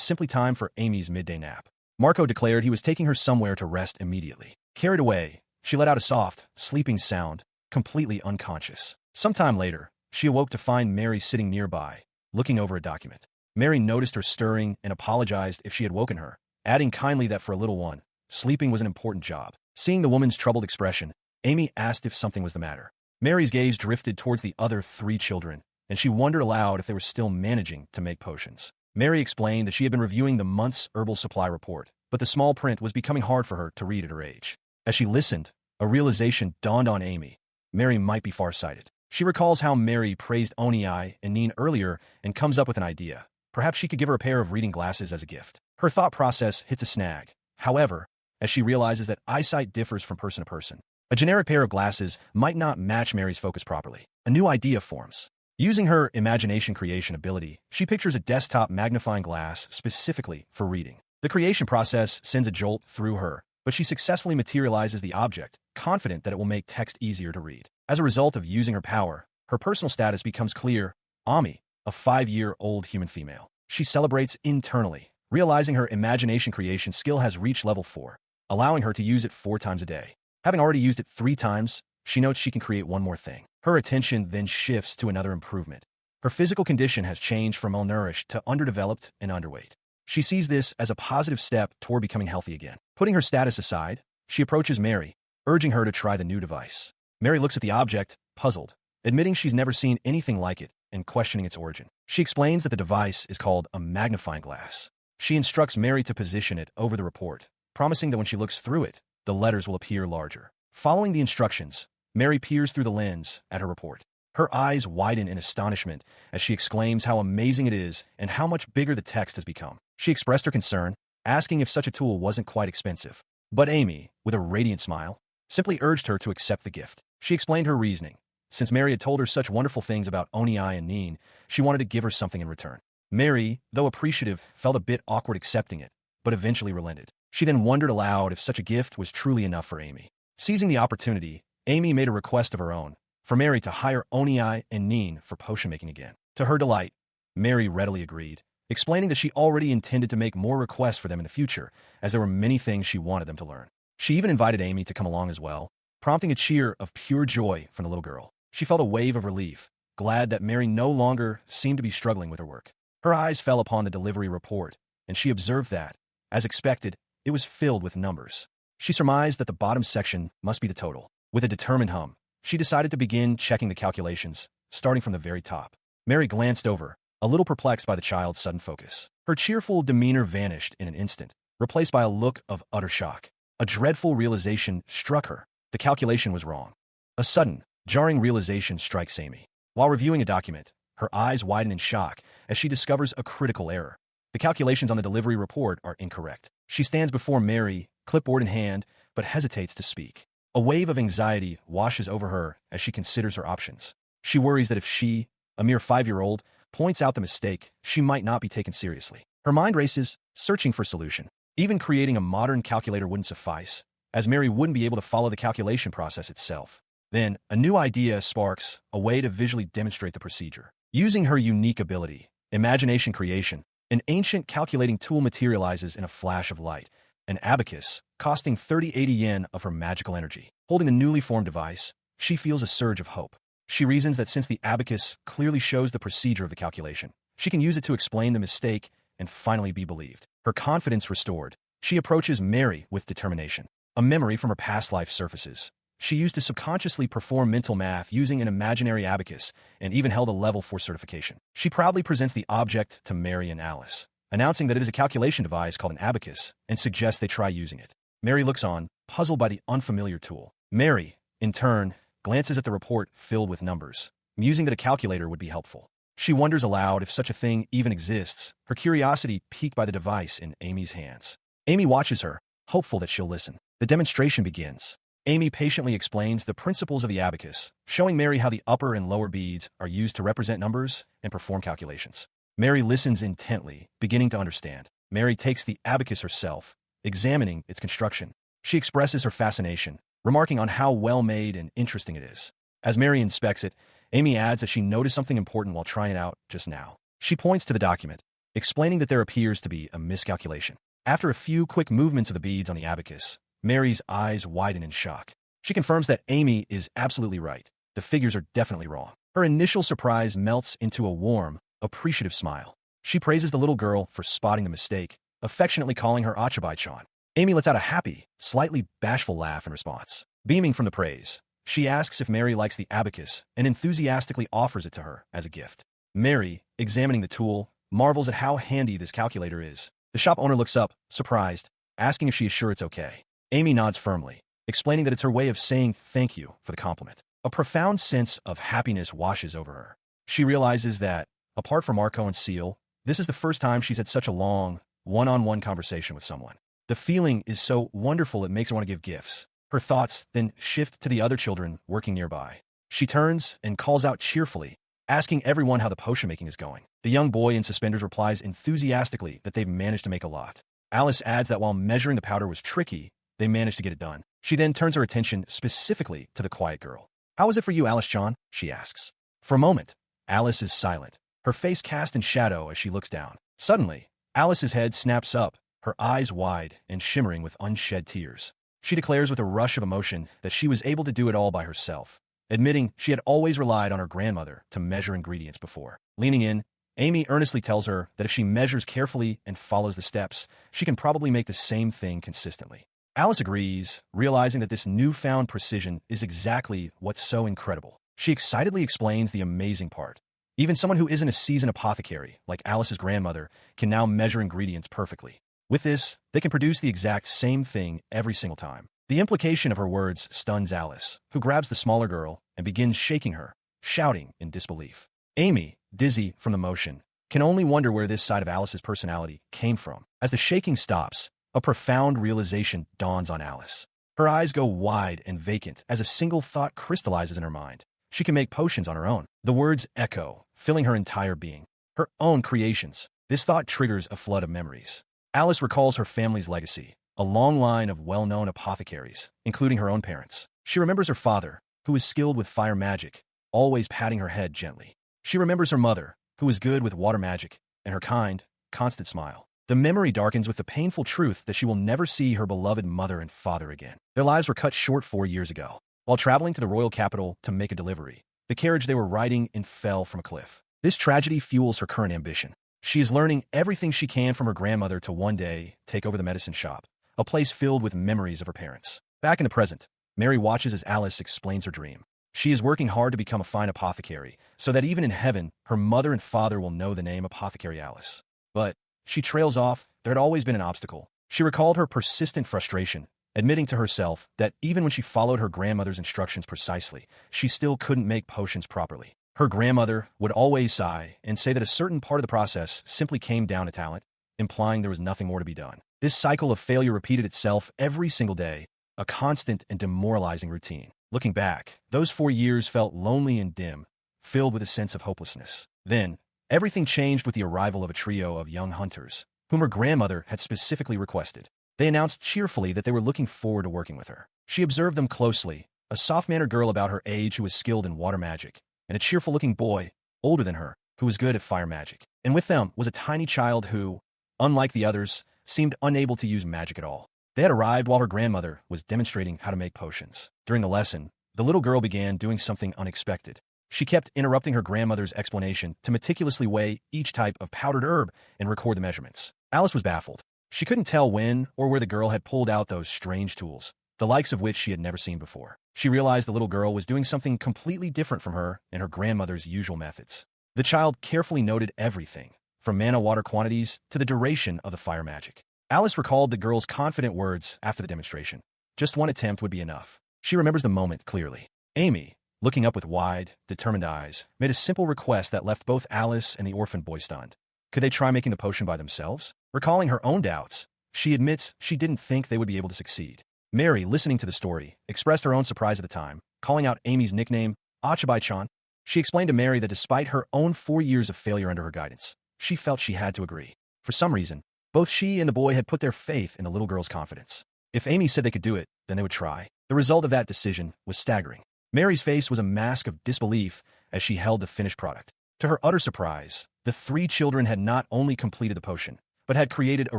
simply time for Amy's midday nap. Marco declared he was taking her somewhere to rest immediately. Carried away, she let out a soft, sleeping sound, completely unconscious. Sometime later, she awoke to find Mary sitting nearby, looking over a document. Mary noticed her stirring and apologized if she had woken her, adding kindly that for a little one, sleeping was an important job. Seeing the woman's troubled expression, Amy asked if something was the matter. Mary's gaze drifted towards the other 3 children, and she wondered aloud if they were still managing to make potions. Mary explained that she had been reviewing the month's herbal supply report, but the small print was becoming hard for her to read at her age. As she listened, a realization dawned on Amy. Mary might be farsighted. She recalls how Mary praised Onii and Neen earlier and comes up with an idea. Perhaps she could give her a pair of reading glasses as a gift. Her thought process hits a snag, however, as she realizes that eyesight differs from person to person. A generic pair of glasses might not match Mary's focus properly. A new idea forms. Using her imagination creation ability, she pictures a desktop magnifying glass specifically for reading. The creation process sends a jolt through her, but she successfully materializes the object, confident that it will make text easier to read. As a result of using her power, her personal status becomes clear: Ami, a 5-year-old human female. She celebrates internally, realizing her imagination creation skill has reached level 4, allowing her to use it 4 times a day. Having already used it 3 times, she notes she can create one more thing. Her attention then shifts to another improvement. Her physical condition has changed from malnourished to underdeveloped and underweight. She sees this as a positive step toward becoming healthy again. Putting her status aside, she approaches Mary, urging her to try the new device. Mary looks at the object, puzzled, admitting she's never seen anything like it and questioning its origin. She explains that the device is called a magnifying glass. She instructs Mary to position it over the report, promising that when she looks through it, the letters will appear larger. Following the instructions, Mary peers through the lens at her report. Her eyes widen in astonishment as she exclaims how amazing it is and how much bigger the text has become. She expressed her concern, asking if such a tool wasn't quite expensive. But Amy, with a radiant smile, simply urged her to accept the gift. She explained her reasoning. Since Mary had told her such wonderful things about Oni and Neen, she wanted to give her something in return. Mary, though appreciative, felt a bit awkward accepting it, but eventually relented. She then wondered aloud if such a gift was truly enough for Amy. Seizing the opportunity, Amy made a request of her own, for Mary to hire Oni and Neen for potion making again. To her delight, Mary readily agreed, explaining that she already intended to make more requests for them in the future, as there were many things she wanted them to learn. She even invited Amy to come along as well, prompting a cheer of pure joy from the little girl. She felt a wave of relief, glad that Mary no longer seemed to be struggling with her work. Her eyes fell upon the delivery report, and she observed that, as expected, it was filled with numbers. She surmised that the bottom section must be the total. With a determined hum, she decided to begin checking the calculations, starting from the very top. Mary glanced over, a little perplexed by the child's sudden focus. Her cheerful demeanor vanished in an instant, replaced by a look of utter shock. A dreadful realization struck her. The calculation was wrong. A sudden, jarring realization strikes Amy. While reviewing a document, her eyes widen in shock as she discovers a critical error. The calculations on the delivery report are incorrect. She stands before Mary, clipboard in hand, but hesitates to speak. A wave of anxiety washes over her as she considers her options. She worries that if she, a mere 5-year-old, points out the mistake, she might not be taken seriously. Her mind races, searching for a solution. Even creating a modern calculator wouldn't suffice, as Mary wouldn't be able to follow the calculation process itself. Then, a new idea sparks, a way to visually demonstrate the procedure. Using her unique ability, imagination creation, an ancient calculating tool materializes in a flash of light, an abacus, costing 3080 yen of her magical energy. Holding the newly formed device, she feels a surge of hope. She reasons that since the abacus clearly shows the procedure of the calculation, she can use it to explain the mistake and finally be believed. Her confidence restored, she approaches Mary with determination. A memory from her past life surfaces. She used to subconsciously perform mental math using an imaginary abacus and even held a level 4 certification. She proudly presents the object to Mary and Alice, announcing that it is a calculation device called an abacus and suggests they try using it. Mary looks on, puzzled by the unfamiliar tool. Mary, in turn, glances at the report filled with numbers, musing that a calculator would be helpful. She wonders aloud if such a thing even exists, her curiosity piqued by the device in Amy's hands. Amy watches her, hopeful that she'll listen. The demonstration begins. Amy patiently explains the principles of the abacus, showing Mary how the upper and lower beads are used to represent numbers and perform calculations. Mary listens intently, beginning to understand. Mary takes the abacus herself, examining its construction. She expresses her fascination, remarking on how well-made and interesting it is. As Mary inspects it, Amy adds that she noticed something important while trying it out just now. She points to the document, explaining that there appears to be a miscalculation. After a few quick movements of the beads on the abacus, Mary's eyes widen in shock. She confirms that Amy is absolutely right. The figures are definitely wrong. Her initial surprise melts into a warm, appreciative smile. She praises the little girl for spotting the mistake, affectionately calling her Achabai-chan. Amy lets out a happy, slightly bashful laugh in response. Beaming from the praise, she asks if Mary likes the abacus and enthusiastically offers it to her as a gift. Mary, examining the tool, marvels at how handy this calculator is. The shop owner looks up, surprised, asking if she is sure it's okay. Amy nods firmly, explaining that it's her way of saying thank you for the compliment. A profound sense of happiness washes over her. She realizes that, apart from Marco and Seal, this is the first time she's had such a long, one-on-one conversation with someone. The feeling is so wonderful it makes her want to give gifts. Her thoughts then shift to the other children working nearby. She turns and calls out cheerfully, asking everyone how the potion making is going. The young boy in suspenders replies enthusiastically that they've managed to make a lot. Alice adds that while measuring the powder was tricky, they managed to get it done. She then turns her attention specifically to the quiet girl. "How was it for you, Alice-chan?" she asks. For a moment, Alice is silent, her face cast in shadow as she looks down. Suddenly, Alice's head snaps up, her eyes wide and shimmering with unshed tears. She declares with a rush of emotion that she was able to do it all by herself, admitting she had always relied on her grandmother to measure ingredients before. Leaning in, Amy earnestly tells her that if she measures carefully and follows the steps, she can probably make the same thing consistently. Alice agrees, realizing that this newfound precision is exactly what's so incredible. She excitedly explains the amazing part. Even someone who isn't a seasoned apothecary, like Alice's grandmother, can now measure ingredients perfectly. With this, they can produce the exact same thing every single time. The implication of her words stuns Alice, who grabs the smaller girl and begins shaking her, shouting in disbelief. Amy, dizzy from the motion, can only wonder where this side of Alice's personality came from. As the shaking stops, a profound realization dawns on Alice. Her eyes go wide and vacant as a single thought crystallizes in her mind. She can make potions on her own. The words echo, filling her entire being. Her own creations. This thought triggers a flood of memories. Alice recalls her family's legacy, a long line of well-known apothecaries, including her own parents. She remembers her father, who was skilled with fire magic, always patting her head gently. She remembers her mother, who was good with water magic, and her kind, constant smile. The memory darkens with the painful truth that she will never see her beloved mother and father again. Their lives were cut short 4 years ago. While traveling to the royal capital to make a delivery, the carriage they were riding in fell from a cliff. This tragedy fuels her current ambition. She is learning everything she can from her grandmother to one day take over the medicine shop, a place filled with memories of her parents. Back in the present, Mary watches as Alice explains her dream. She is working hard to become a fine apothecary, so that even in heaven, her mother and father will know the name Apothecary Alice. But she trails off. There had always been an obstacle. She recalled her persistent frustration, admitting to herself that even when she followed her grandmother's instructions precisely, she still couldn't make potions properly. Her grandmother would always sigh and say that a certain part of the process simply came down to talent, implying there was nothing more to be done. This cycle of failure repeated itself every single day, a constant and demoralizing routine. Looking back, those 4 years felt lonely and dim, filled with a sense of hopelessness. Then, everything changed with the arrival of a trio of young hunters, whom her grandmother had specifically requested. They announced cheerfully that they were looking forward to working with her. She observed them closely, a soft-mannered girl about her age who was skilled in water magic, and a cheerful-looking boy, older than her, who was good at fire magic. And with them was a tiny child who, unlike the others, seemed unable to use magic at all. They had arrived while her grandmother was demonstrating how to make potions. During the lesson, the little girl began doing something unexpected. She kept interrupting her grandmother's explanation to meticulously weigh each type of powdered herb and record the measurements. Alice was baffled. She couldn't tell when or where the girl had pulled out those strange tools, the likes of which she had never seen before. She realized the little girl was doing something completely different from her and her grandmother's usual methods. The child carefully noted everything, from mana water quantities to the duration of the fire magic. Alice recalled the girl's confident words after the demonstration. Just one attempt would be enough. She remembers the moment clearly. Amy, looking up with wide, determined eyes, made a simple request that left both Alice and the orphan boy stunned. Could they try making the potion by themselves? Recalling her own doubts, she admits she didn't think they would be able to succeed. Mary, listening to the story, expressed her own surprise at the time, calling out Amy's nickname, Achabai-chan. She explained to Mary that despite her own 4 years of failure under her guidance, she felt she had to agree. For some reason, both she and the boy had put their faith in the little girl's confidence. If Amy said they could do it, then they would try. The result of that decision was staggering. Mary's face was a mask of disbelief as she held the finished product. To her utter surprise, the 3 children had not only completed the potion, but had created a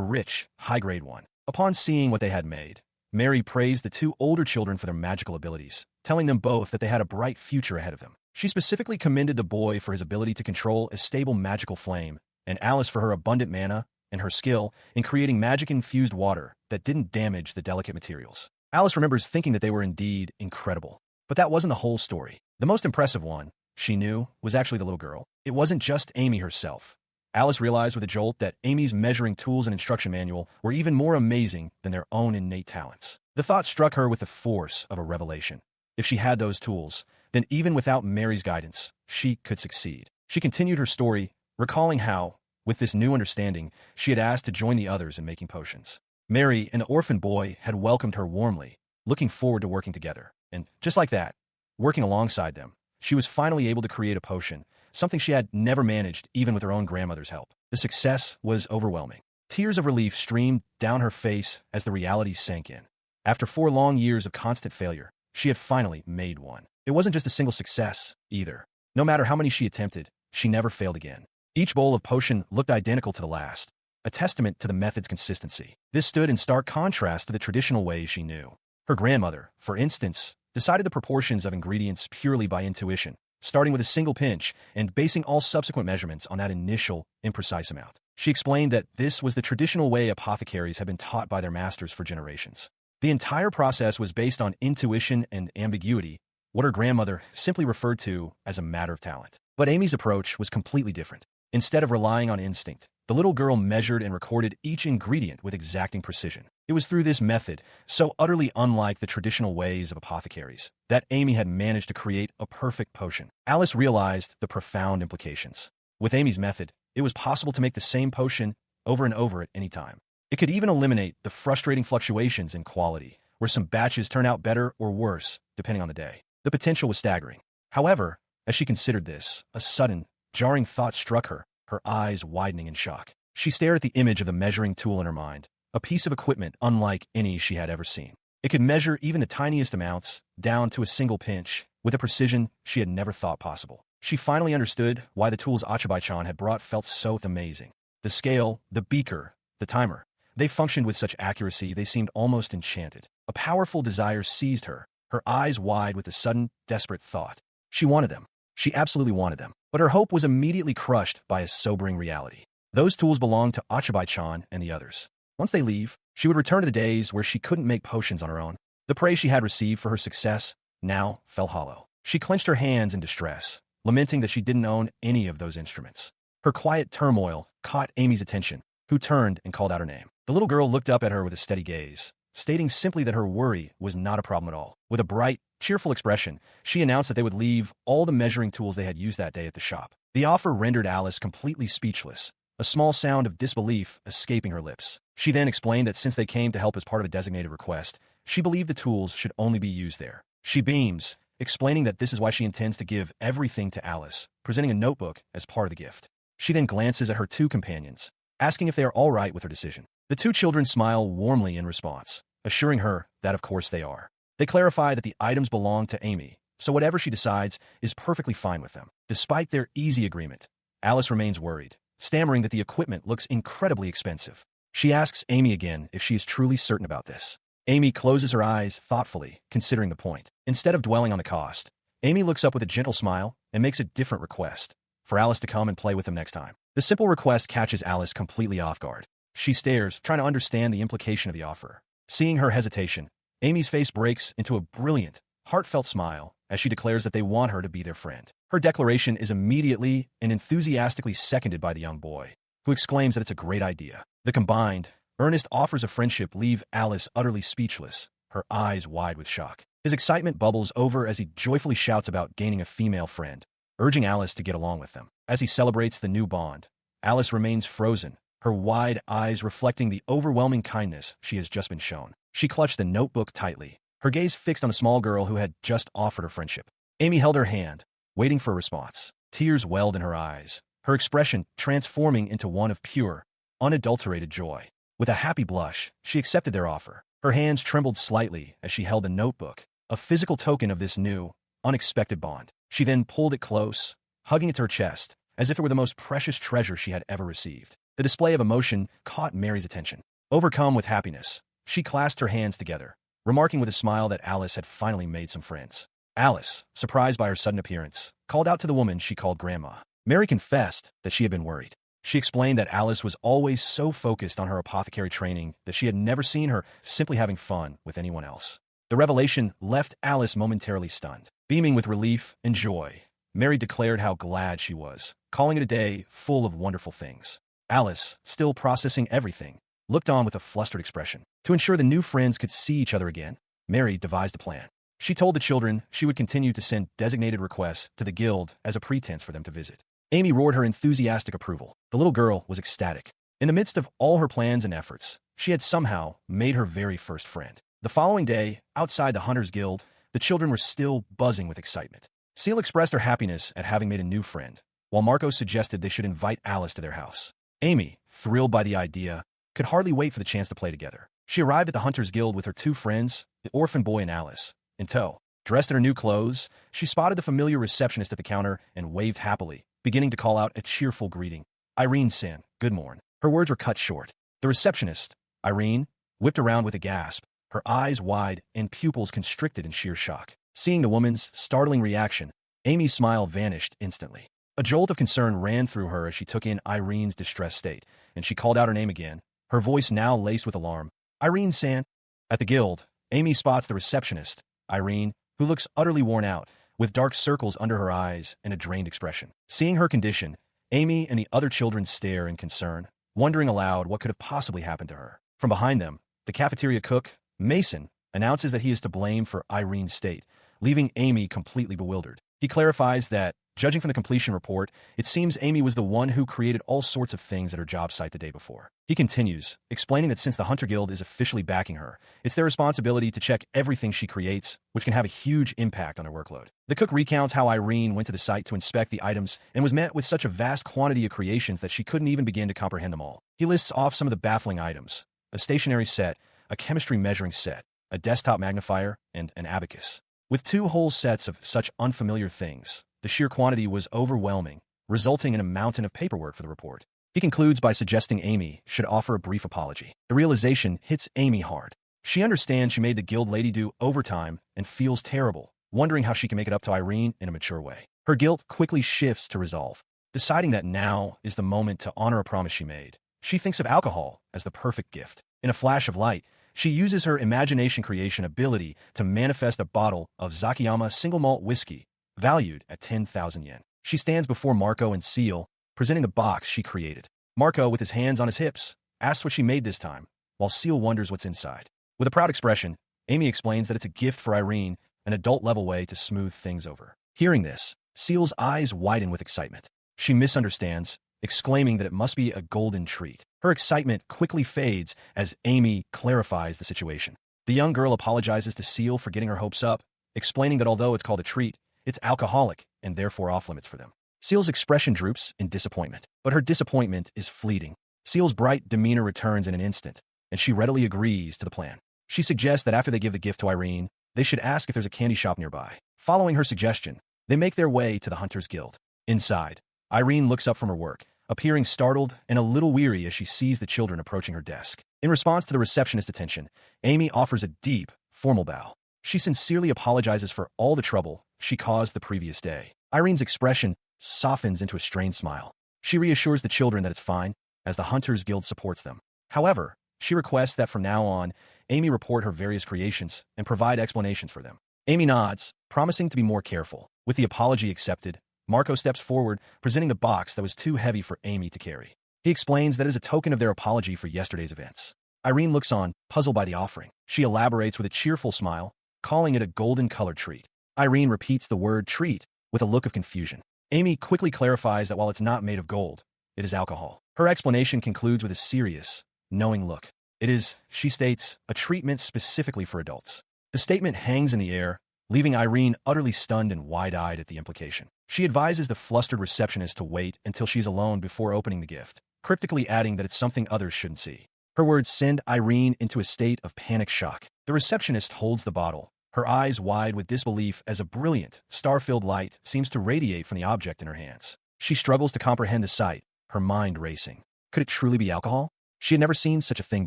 rich, high-grade one. Upon seeing what they had made, Mary praised the 2 older children for their magical abilities, telling them both that they had a bright future ahead of them. She specifically commended the boy for his ability to control a stable magical flame, and Alice for her abundant mana and her skill in creating magic-infused water that didn't damage the delicate materials. Alice remembers thinking that they were indeed incredible. But that wasn't the whole story. The most impressive one, she knew, was actually the little girl. It wasn't just Amy herself. Alice realized with a jolt that Amy's measuring tools and instruction manual were even more amazing than their own innate talents. The thought struck her with the force of a revelation. If she had those tools, then even without Mary's guidance, she could succeed. She continued her story, recalling how, with this new understanding, she had asked to join the others in making potions. Mary and the orphan boy had welcomed her warmly, looking forward to working together. And just like that, working alongside them, she was finally able to create a potion something she had never managed even with her own grandmother's help. The success was overwhelming. Tears of relief streamed down her face as the reality sank in. After 4 long years of constant failure, she had finally made one. It wasn't just a single success, either. No matter how many she attempted, she never failed again. Each bowl of potion looked identical to the last, a testament to the method's consistency. This stood in stark contrast to the traditional ways she knew. Her grandmother, for instance, decided the proportions of ingredients purely by intuition, starting with a single pinch and basing all subsequent measurements on that initial, imprecise amount. She explained that this was the traditional way apothecaries had been taught by their masters for generations. The entire process was based on intuition and ambiguity, what her grandmother simply referred to as a matter of talent. But Amy's approach was completely different. Instead of relying on instinct, the little girl measured and recorded each ingredient with exacting precision. It was through this method, so utterly unlike the traditional ways of apothecaries, that Amy had managed to create a perfect potion. Alice realized the profound implications. With Amy's method, it was possible to make the same potion over and over at any time. It could even eliminate the frustrating fluctuations in quality, where some batches turn out better or worse, depending on the day. The potential was staggering. However, as she considered this, a sudden, jarring thought struck her, her eyes widening in shock. She stared at the image of the measuring tool in her mind, a piece of equipment unlike any she had ever seen. It could measure even the tiniest amounts, down to a single pinch, with a precision she had never thought possible. She finally understood why the tools Achabai-chan had brought felt so amazing. The scale, the beaker, the timer. They functioned with such accuracy they seemed almost enchanted. A powerful desire seized her, her eyes wide with a sudden, desperate thought. She wanted them. She absolutely wanted them. But her hope was immediately crushed by a sobering reality. Those tools belonged to Achabai-chan and the others. Once they leave, she would return to the days where she couldn't make potions on her own. The praise she had received for her success now fell hollow. She clenched her hands in distress, lamenting that she didn't own any of those instruments. Her quiet turmoil caught Amy's attention, who turned and called out her name. The little girl looked up at her with a steady gaze, stating simply that her worry was not a problem at all. With a bright, cheerful expression, she announced that they would leave all the measuring tools they had used that day at the shop. The offer rendered Alice completely speechless, a small sound of disbelief escaping her lips. She then explained that since they came to help as part of a designated request, she believed the tools should only be used there. She beams, explaining that this is why she intends to give everything to Alice, presenting a notebook as part of the gift. She then glances at her 2 companions, asking if they are all right with her decision. The 2 children smile warmly in response, assuring her that of course they are. They clarify that the items belong to Amy, so whatever she decides is perfectly fine with them. Despite their easy agreement, Alice remains worried, stammering that the equipment looks incredibly expensive. She asks Amy again if she is truly certain about this. Amy closes her eyes thoughtfully, considering the point. Instead of dwelling on the cost, Amy looks up with a gentle smile and makes a different request, for Alice to come and play with them next time. The simple request catches Alice completely off guard. She stares, trying to understand the implication of the offer. Seeing her hesitation, Amy's face breaks into a brilliant, heartfelt smile as she declares that they want her to be their friend. Her declaration is immediately and enthusiastically seconded by the young boy, who exclaims that it's a great idea. The combined, earnest offers of friendship leave Alice utterly speechless, her eyes wide with shock. His excitement bubbles over as he joyfully shouts about gaining a female friend, urging Alice to get along with them. As he celebrates the new bond, Alice remains frozen, her wide eyes reflecting the overwhelming kindness she has just been shown. She clutched the notebook tightly, her gaze fixed on the small girl who had just offered her friendship. Amy held her hand, waiting for a response. Tears welled in her eyes, her expression transforming into one of pure, unadulterated joy. With a happy blush, she accepted their offer. Her hands trembled slightly as she held the notebook, a physical token of this new, unexpected bond. She then pulled it close, hugging it to her chest, as if it were the most precious treasure she had ever received. The display of emotion caught Mary's attention. Overcome with happiness, she clasped her hands together, remarking with a smile that Alice had finally made some friends. Alice, surprised by her sudden appearance, called out to the woman she called Grandma. Mary confessed that she had been worried. She explained that Alice was always so focused on her apothecary training that she had never seen her simply having fun with anyone else. The revelation left Alice momentarily stunned. Beaming with relief and joy, Mary declared how glad she was, calling it a day full of wonderful things. Alice, still processing everything, looked on with a flustered expression. To ensure the new friends could see each other again, Mary devised a plan. She told the children she would continue to send designated requests to the guild as a pretense for them to visit. Amy roared her enthusiastic approval. The little girl was ecstatic. In the midst of all her plans and efforts, she had somehow made her very first friend. The following day, outside the Hunters Guild, the children were still buzzing with excitement. Seal expressed her happiness at having made a new friend, while Marco suggested they should invite Alice to their house. Amy, thrilled by the idea, could hardly wait for the chance to play together. She arrived at the Hunters Guild with her two friends, the orphan boy and Alice, in tow. Dressed in her new clothes, she spotted the familiar receptionist at the counter and waved happily, beginning to call out a cheerful greeting. Irene-san, good morn. Her words were cut short. The receptionist, Irene, whipped around with a gasp, her eyes wide and pupils constricted in sheer shock. Seeing the woman's startling reaction, Amy's smile vanished instantly. A jolt of concern ran through her as she took in Irene's distressed state, and she called out her name again, her voice now laced with alarm. Irene-san. At the guild, Amy spots the receptionist, Irene, who looks utterly worn out, with dark circles under her eyes and a drained expression. Seeing her condition, Amy and the other children stare in concern, wondering aloud what could have possibly happened to her. From behind them, the cafeteria cook, Mason, announces that he is to blame for Irene's state, leaving Amy completely bewildered. He clarifies that, judging from the completion report, it seems Amy was the one who created all sorts of things at her job site the day before. He continues, explaining that since the Hunter Guild is officially backing her, it's their responsibility to check everything she creates, which can have a huge impact on her workload. The cook recounts how Irene went to the site to inspect the items and was met with such a vast quantity of creations that she couldn't even begin to comprehend them all. He lists off some of the baffling items: a stationary set, a chemistry measuring set, a desktop magnifier, and an abacus. With two whole sets of such unfamiliar things, the sheer quantity was overwhelming, resulting in a mountain of paperwork for the report. He concludes by suggesting Amy should offer a brief apology. The realization hits Amy hard. She understands she made the guild lady do overtime and feels terrible, wondering how she can make it up to Irene in a mature way. Her guilt quickly shifts to resolve. Deciding that now is the moment to honor a promise she made, she thinks of alcohol as the perfect gift. In a flash of light, she uses her imagination creation ability to manifest a bottle of Zakiyama single malt whiskey, valued at 10,000 yen. She stands before Marco and Seal, presenting the box she created. Marco, with his hands on his hips, asks what she made this time, while Seal wonders what's inside. With a proud expression, Amy explains that it's a gift for Irene, an adult-level way to smooth things over. Hearing this, Seal's eyes widen with excitement. She misunderstands, exclaiming that it must be a golden treat. Her excitement quickly fades as Amy clarifies the situation. The young girl apologizes to Seal for getting her hopes up, explaining that although it's called a treat, it's alcoholic and therefore off-limits for them. Seal's expression droops in disappointment, but her disappointment is fleeting. Seal's bright demeanor returns in an instant, and she readily agrees to the plan. She suggests that after they give the gift to Irene, they should ask if there's a candy shop nearby. Following her suggestion, they make their way to the Hunters Guild. Inside, Irene looks up from her work, appearing startled and a little weary as she sees the children approaching her desk. In response to the receptionist's attention, Amy offers a deep, formal bow. She sincerely apologizes for all the trouble she caused the previous day. Irene's expression softens into a strained smile. She reassures the children that it's fine, as the Hunters Guild supports them. However, she requests that from now on, Amy report her various creations and provide explanations for them. Amy nods, promising to be more careful. With the apology accepted, Marco steps forward, presenting the box that was too heavy for Amy to carry. He explains that as a token of their apology for yesterday's events. Irene looks on, puzzled by the offering. She elaborates with a cheerful smile, calling it a golden-colored treat. Irene repeats the word treat with a look of confusion. Amy quickly clarifies that while it's not made of gold, it is alcohol. Her explanation concludes with a serious, knowing look. It is, she states, a treatment specifically for adults. The statement hangs in the air, leaving Irene utterly stunned and wide-eyed at the implication. She advises the flustered receptionist to wait until she's alone before opening the gift, cryptically adding that it's something others shouldn't see. Her words send Irene into a state of panic shock. The receptionist holds the bottle, her eyes wide with disbelief as a brilliant, star-filled light seems to radiate from the object in her hands. She struggles to comprehend the sight, her mind racing. Could it truly be alcohol? She had never seen such a thing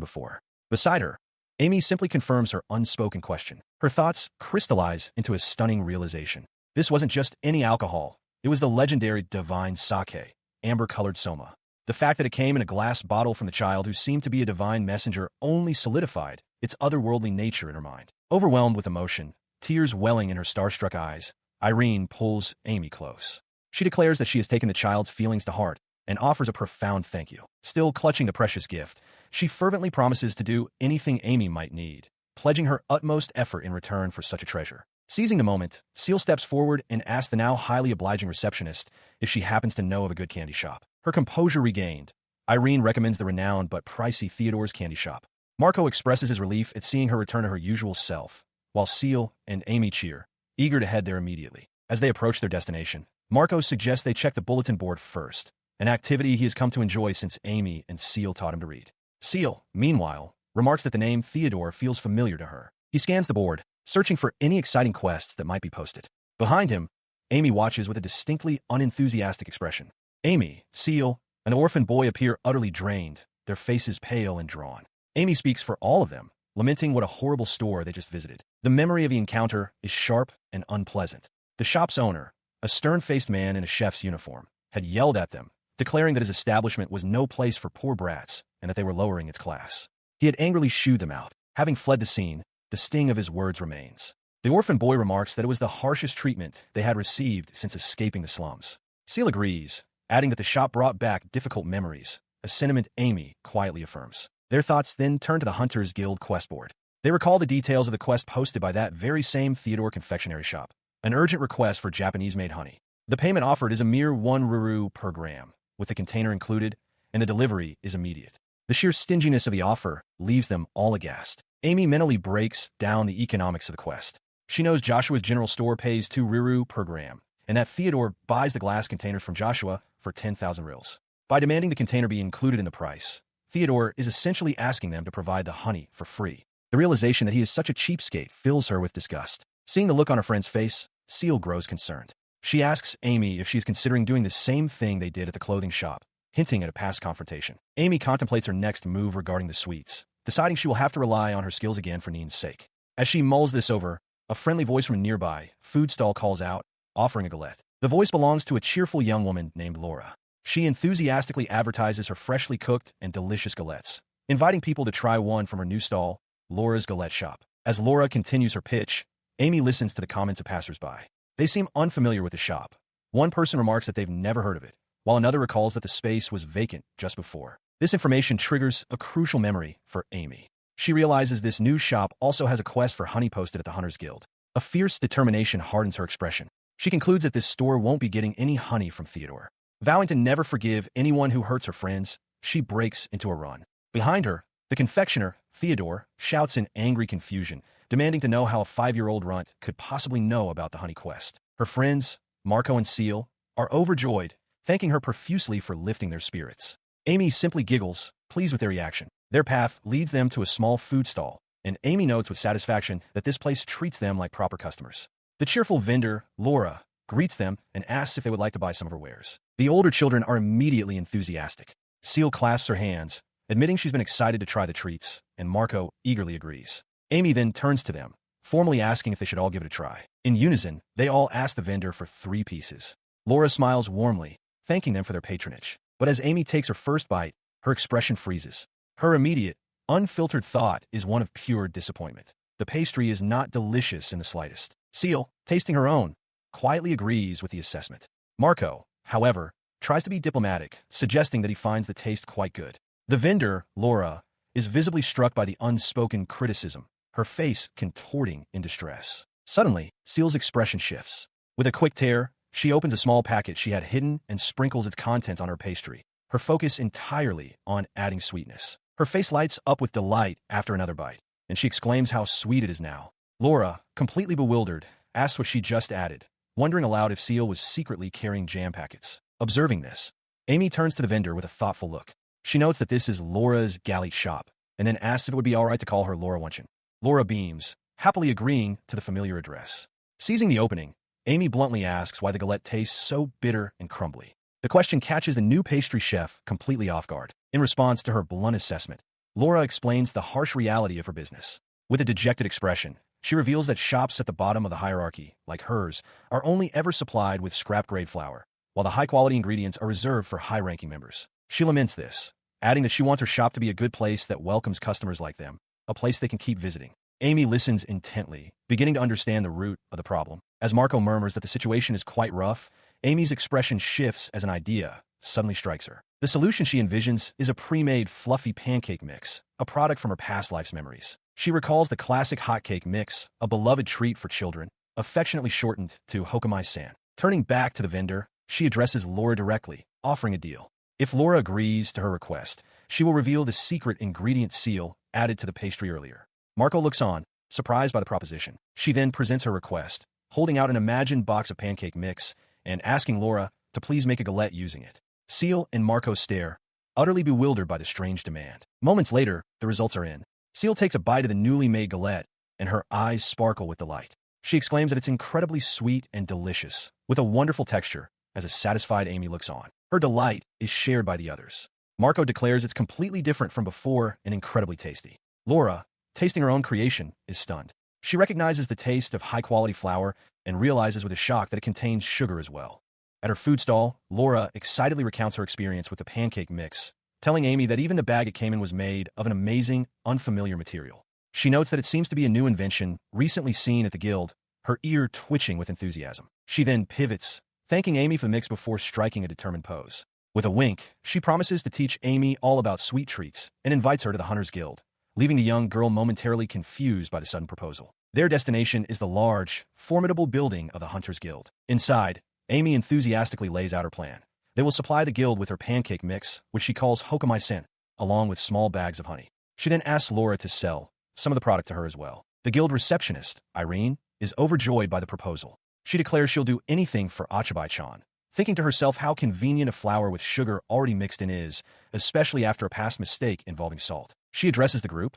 before. Beside her, Amy simply confirms her unspoken question. Her thoughts crystallize into a stunning realization. This wasn't just any alcohol. It was the legendary divine sake, amber-colored soma. The fact that it came in a glass bottle from the child who seemed to be a divine messenger only solidified its otherworldly nature in her mind. Overwhelmed with emotion, tears welling in her starstruck eyes, Irene pulls Amy close. She declares that she has taken the child's feelings to heart and offers a profound thank you. Still clutching the precious gift, she fervently promises to do anything Amy might need, pledging her utmost effort in return for such a treasure. Seizing the moment, Seal steps forward and asks the now highly obliging receptionist if she happens to know of a good candy shop. Her composure regained, Irene recommends the renowned but pricey Theodore's Candy Shop. Marco expresses his relief at seeing her return to her usual self, while Seal and Amy cheer, eager to head there immediately. As they approach their destination, Marco suggests they check the bulletin board first, an activity he has come to enjoy since Amy and Seal taught him to read. Seal, meanwhile, remarks that the name Theodore feels familiar to her. He scans the board, searching for any exciting quests that might be posted. Behind him, Amy watches with a distinctly unenthusiastic expression. Amy, Seal, and the orphan boy appear utterly drained, their faces pale and drawn. Amy speaks for all of them, lamenting what a horrible store they just visited. The memory of the encounter is sharp and unpleasant. The shop's owner, a stern-faced man in a chef's uniform, had yelled at them, declaring that his establishment was no place for poor brats and that they were lowering its class. He had angrily shooed them out. Having fled the scene, the sting of his words remains. The orphan boy remarks that it was the harshest treatment they had received since escaping the slums. Seal agrees, adding that the shop brought back difficult memories, a sentiment Amy quietly affirms. Their thoughts then turn to the Hunters Guild quest board. They recall the details of the quest posted by that very same Theodore confectionery shop. An urgent request for Japanese-made honey. The payment offered is a mere 1 ruru per gram, with the container included, and the delivery is immediate. The sheer stinginess of the offer leaves them all aghast. Amy mentally breaks down the economics of the quest. She knows Joshua's general store pays 2 ruru per gram, and that Theodore buys the glass containers from Joshua for 10,000 rils. By demanding the container be included in the price, Theodore is essentially asking them to provide the honey for free. The realization that he is such a cheapskate fills her with disgust. Seeing the look on her friend's face, Seal grows concerned. She asks Amy if she is considering doing the same thing they did at the clothing shop, hinting at a past confrontation. Amy contemplates her next move regarding the sweets, deciding she will have to rely on her skills again for Neen's sake. As she mulls this over, a friendly voice from a nearby food stall calls out, offering a galette. The voice belongs to a cheerful young woman named Laura. She enthusiastically advertises her freshly cooked and delicious galettes, inviting people to try one from her new stall, Laura's Galette Shop. As Laura continues her pitch, Amy listens to the comments of passersby. They seem unfamiliar with the shop. One person remarks that they've never heard of it, while another recalls that the space was vacant just before. This information triggers a crucial memory for Amy. She realizes this new shop also has a quest for honey posted at the Hunters Guild. A fierce determination hardens her expression. She concludes that this store won't be getting any honey from Theodore. Vowing to never forgive anyone who hurts her friends, she breaks into a run. Behind her, the confectioner, Theodore, shouts in angry confusion, demanding to know how a 5-year-old runt could possibly know about the honey quest. Her friends, Marco and Seal, are overjoyed, thanking her profusely for lifting their spirits. Amy simply giggles, pleased with their reaction. Their path leads them to a small food stall, and Amy notes with satisfaction that this place treats them like proper customers. The cheerful vendor, Laura, greets them and asks if they would like to buy some of her wares. The older children are immediately enthusiastic. Seal clasps her hands, admitting she's been excited to try the treats, and Marco eagerly agrees. Amy then turns to them, formally asking if they should all give it a try. In unison, they all ask the vendor for 3 pieces. Laura smiles warmly, thanking them for their patronage. But as Amy takes her first bite, her expression freezes. Her immediate, unfiltered thought is one of pure disappointment. The pastry is not delicious in the slightest. Seal, tasting her own, quietly agrees with the assessment. Marco, however, tries to be diplomatic, suggesting that he finds the taste quite good. The vendor, Laura, is visibly struck by the unspoken criticism, her face contorting in distress. Suddenly, Seal's expression shifts. With a quick tear, she opens a small packet she had hidden and sprinkles its contents on her pastry, her focus entirely on adding sweetness. Her face lights up with delight after another bite, and she exclaims how sweet it is now. Laura, completely bewildered, asks what she just added, wondering aloud if Seal was secretly carrying jam packets. Observing this, Amy turns to the vendor with a thoughtful look. She notes that this is Laura's galley shop, and then asks if it would be all right to call her Laura Wunchin. Laura beams, happily agreeing to the familiar address. Seizing the opening, Amy bluntly asks why the galette tastes so bitter and crumbly. The question catches the new pastry chef completely off guard. In response to her blunt assessment, Laura explains the harsh reality of her business. With a dejected expression, she reveals that shops at the bottom of the hierarchy, like hers, are only ever supplied with scrap-grade flour, while the high-quality ingredients are reserved for high-ranking members. She laments this, adding that she wants her shop to be a good place that welcomes customers like them, a place they can keep visiting. Amy listens intently, beginning to understand the root of the problem. As Marco murmurs that the situation is quite rough, Amy's expression shifts as an idea suddenly strikes her. The solution she envisions is a pre-made fluffy pancake mix, a product from her past life's memories. She recalls the classic hotcake mix, a beloved treat for children, affectionately shortened to Hokomai-san. Turning back to the vendor, she addresses Laura directly, offering a deal. If Laura agrees to her request, she will reveal the secret ingredient Seal added to the pastry earlier. Marco looks on, surprised by the proposition. She then presents her request, holding out an imagined box of pancake mix, and asking Laura to please make a galette using it. Seal and Marco stare, utterly bewildered by the strange demand. Moments later, the results are in. Seal takes a bite of the newly made galette, and her eyes sparkle with delight. She exclaims that it's incredibly sweet and delicious, with a wonderful texture, as a satisfied Amy looks on. Her delight is shared by the others. Marco declares it's completely different from before and incredibly tasty. Laura, tasting her own creation, is stunned. She recognizes the taste of high-quality flour and realizes with a shock that it contains sugar as well. At her food stall, Laura excitedly recounts her experience with the pancake mix, telling Amy that even the bag it came in was made of an amazing, unfamiliar material. She notes that it seems to be a new invention, recently seen at the guild, her ear twitching with enthusiasm. She then pivots, thanking Amy for the mix before striking a determined pose. With a wink, she promises to teach Amy all about sweet treats and invites her to the Hunters Guild, leaving the young girl momentarily confused by the sudden proposal. Their destination is the large, formidable building of the Hunters Guild. Inside, Amy enthusiastically lays out her plan. They will supply the guild with her pancake mix, which she calls hokomai-sen, along with small bags of honey. She then asks Laura to sell some of the product to her as well. The guild receptionist, Irene, is overjoyed by the proposal. She declares she'll do anything for Achabai-chan, thinking to herself how convenient a flour with sugar already mixed in is, especially after a past mistake involving salt. She addresses the group,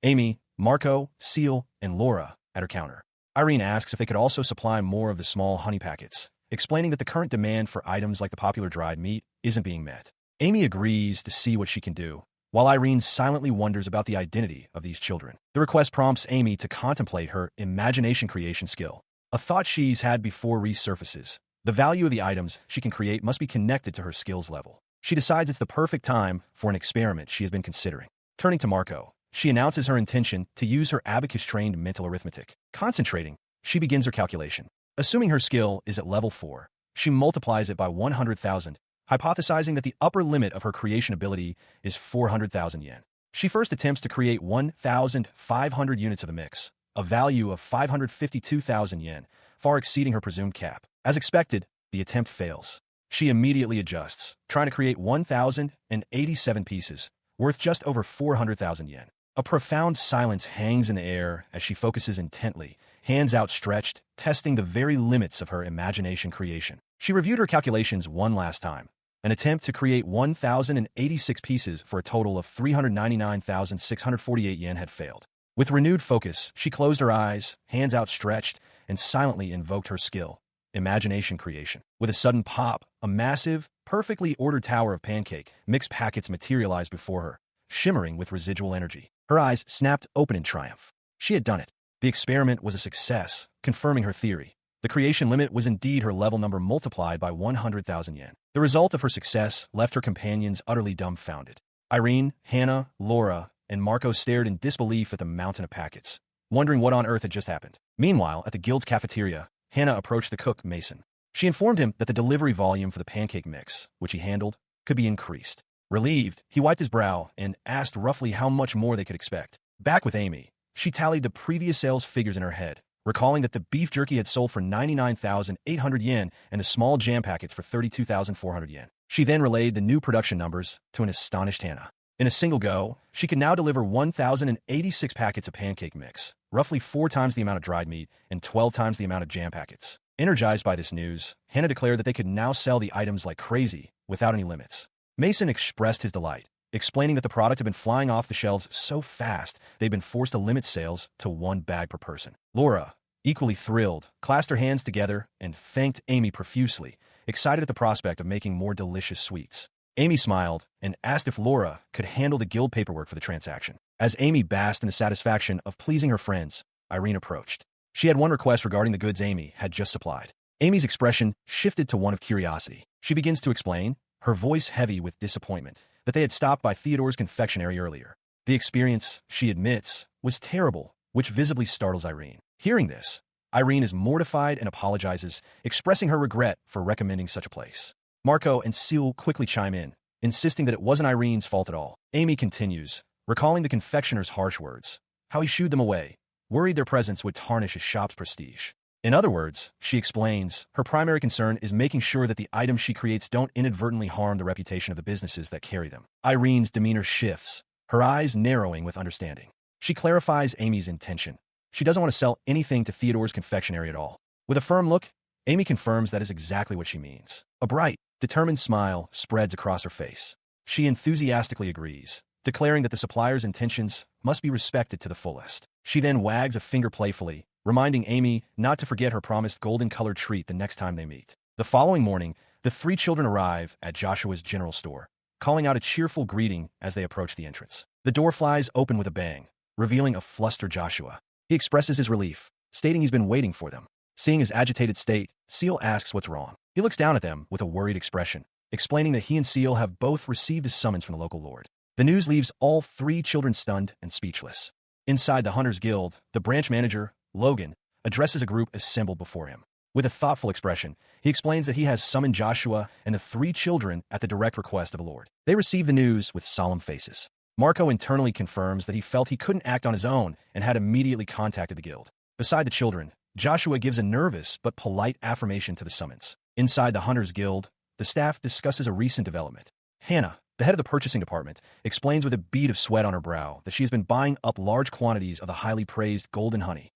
Amy, Marco, Seal, and Laura, at her counter. Irene asks if they could also supply more of the small honey packets, explaining that the current demand for items like the popular dried meat isn't being met. Amy agrees to see what she can do, while Irene silently wonders about the identity of these children. The request prompts Amy to contemplate her imagination creation skill, a thought she's had before resurfaces. The value of the items she can create must be connected to her skills level. She decides it's the perfect time for an experiment she has been considering. Turning to Marco, she announces her intention to use her abacus-trained mental arithmetic. Concentrating, she begins her calculation. Assuming her skill is at level 4, she multiplies it by 100,000, hypothesizing that the upper limit of her creation ability is 400,000 yen. She first attempts to create 1,500 units of the mix, a value of 552,000 yen, far exceeding her presumed cap. As expected, the attempt fails. She immediately adjusts, trying to create 1,087 pieces, worth just over 400,000 yen. A profound silence hangs in the air as she focuses intently, hands outstretched, testing the very limits of her imagination creation. She reviewed her calculations one last time. An attempt to create 1,086 pieces for a total of 399,648 yen had failed. With renewed focus, she closed her eyes, hands outstretched, and silently invoked her skill, imagination creation. With a sudden pop, a massive, perfectly ordered tower of pancake mixed packets materialized before her, shimmering with residual energy. Her eyes snapped open in triumph. She had done it. The experiment was a success, confirming her theory. The creation limit was indeed her level number multiplied by 100,000 yen. The result of her success left her companions utterly dumbfounded. Irene, Hannah, Laura, and Marco stared in disbelief at the mountain of packets, wondering what on earth had just happened. Meanwhile, at the guild's cafeteria, Hannah approached the cook, Mason. She informed him that the delivery volume for the pancake mix, which he handled, could be increased. Relieved, he wiped his brow and asked roughly how much more they could expect. Back with Amy, she tallied the previous sales figures in her head, recalling that the beef jerky had sold for 99,800 yen and the small jam packets for 32,400 yen. She then relayed the new production numbers to an astonished Hannah. In a single go, she could now deliver 1,086 packets of pancake mix, roughly 4 times the amount of dried meat and 12 times the amount of jam packets. Energized by this news, Hannah declared that they could now sell the items like crazy, without any limits. Mason expressed his delight, explaining that the product had been flying off the shelves so fast they'd been forced to limit sales to 1 bag per person. Laura, equally thrilled, clasped her hands together and thanked Amy profusely, excited at the prospect of making more delicious sweets. Amy smiled and asked if Laura could handle the guild paperwork for the transaction. As Amy basked in the satisfaction of pleasing her friends, Irene approached. She had one request regarding the goods Amy had just supplied. Amy's expression shifted to one of curiosity. She begins to explain, her voice heavy with disappointment, that they had stopped by Theodore's confectionery earlier. The experience, she admits, was terrible, which visibly startles Irene. Hearing this, Irene is mortified and apologizes, expressing her regret for recommending such a place. Marco and Seal quickly chime in, insisting that it wasn't Irene's fault at all. Amy continues, recalling the confectioner's harsh words, how he shooed them away, worried their presence would tarnish his shop's prestige. In other words, she explains, her primary concern is making sure that the items she creates don't inadvertently harm the reputation of the businesses that carry them. Irene's demeanor shifts, her eyes narrowing with understanding. She clarifies Amy's intention. She doesn't want to sell anything to Theodore's confectionery at all. With a firm look, Amy confirms that is exactly what she means. A bright, determined smile spreads across her face. She enthusiastically agrees, declaring that the supplier's intentions must be respected to the fullest. She then wags a finger playfully, reminding Amy not to forget her promised golden-colored treat the next time they meet. The following morning, the three children arrive at Joshua's general store, calling out a cheerful greeting as they approach the entrance. The door flies open with a bang, revealing a flustered Joshua. He expresses his relief, stating he's been waiting for them. Seeing his agitated state, Seal asks what's wrong. He looks down at them with a worried expression, explaining that he and Seal have both received a summons from the local lord. The news leaves all three children stunned and speechless. Inside the Hunters Guild, the branch manager, Logan, addresses a group assembled before him. With a thoughtful expression, he explains that he has summoned Joshua and the three children at the direct request of the Lord. They receive the news with solemn faces. Marco internally confirms that he felt he couldn't act on his own and had immediately contacted the guild. Beside the children, Joshua gives a nervous but polite affirmation to the summons. Inside the Hunters Guild, the staff discusses a recent development. Hannah, the head of the purchasing department, explains with a bead of sweat on her brow that she has been buying up large quantities of the highly praised golden honey.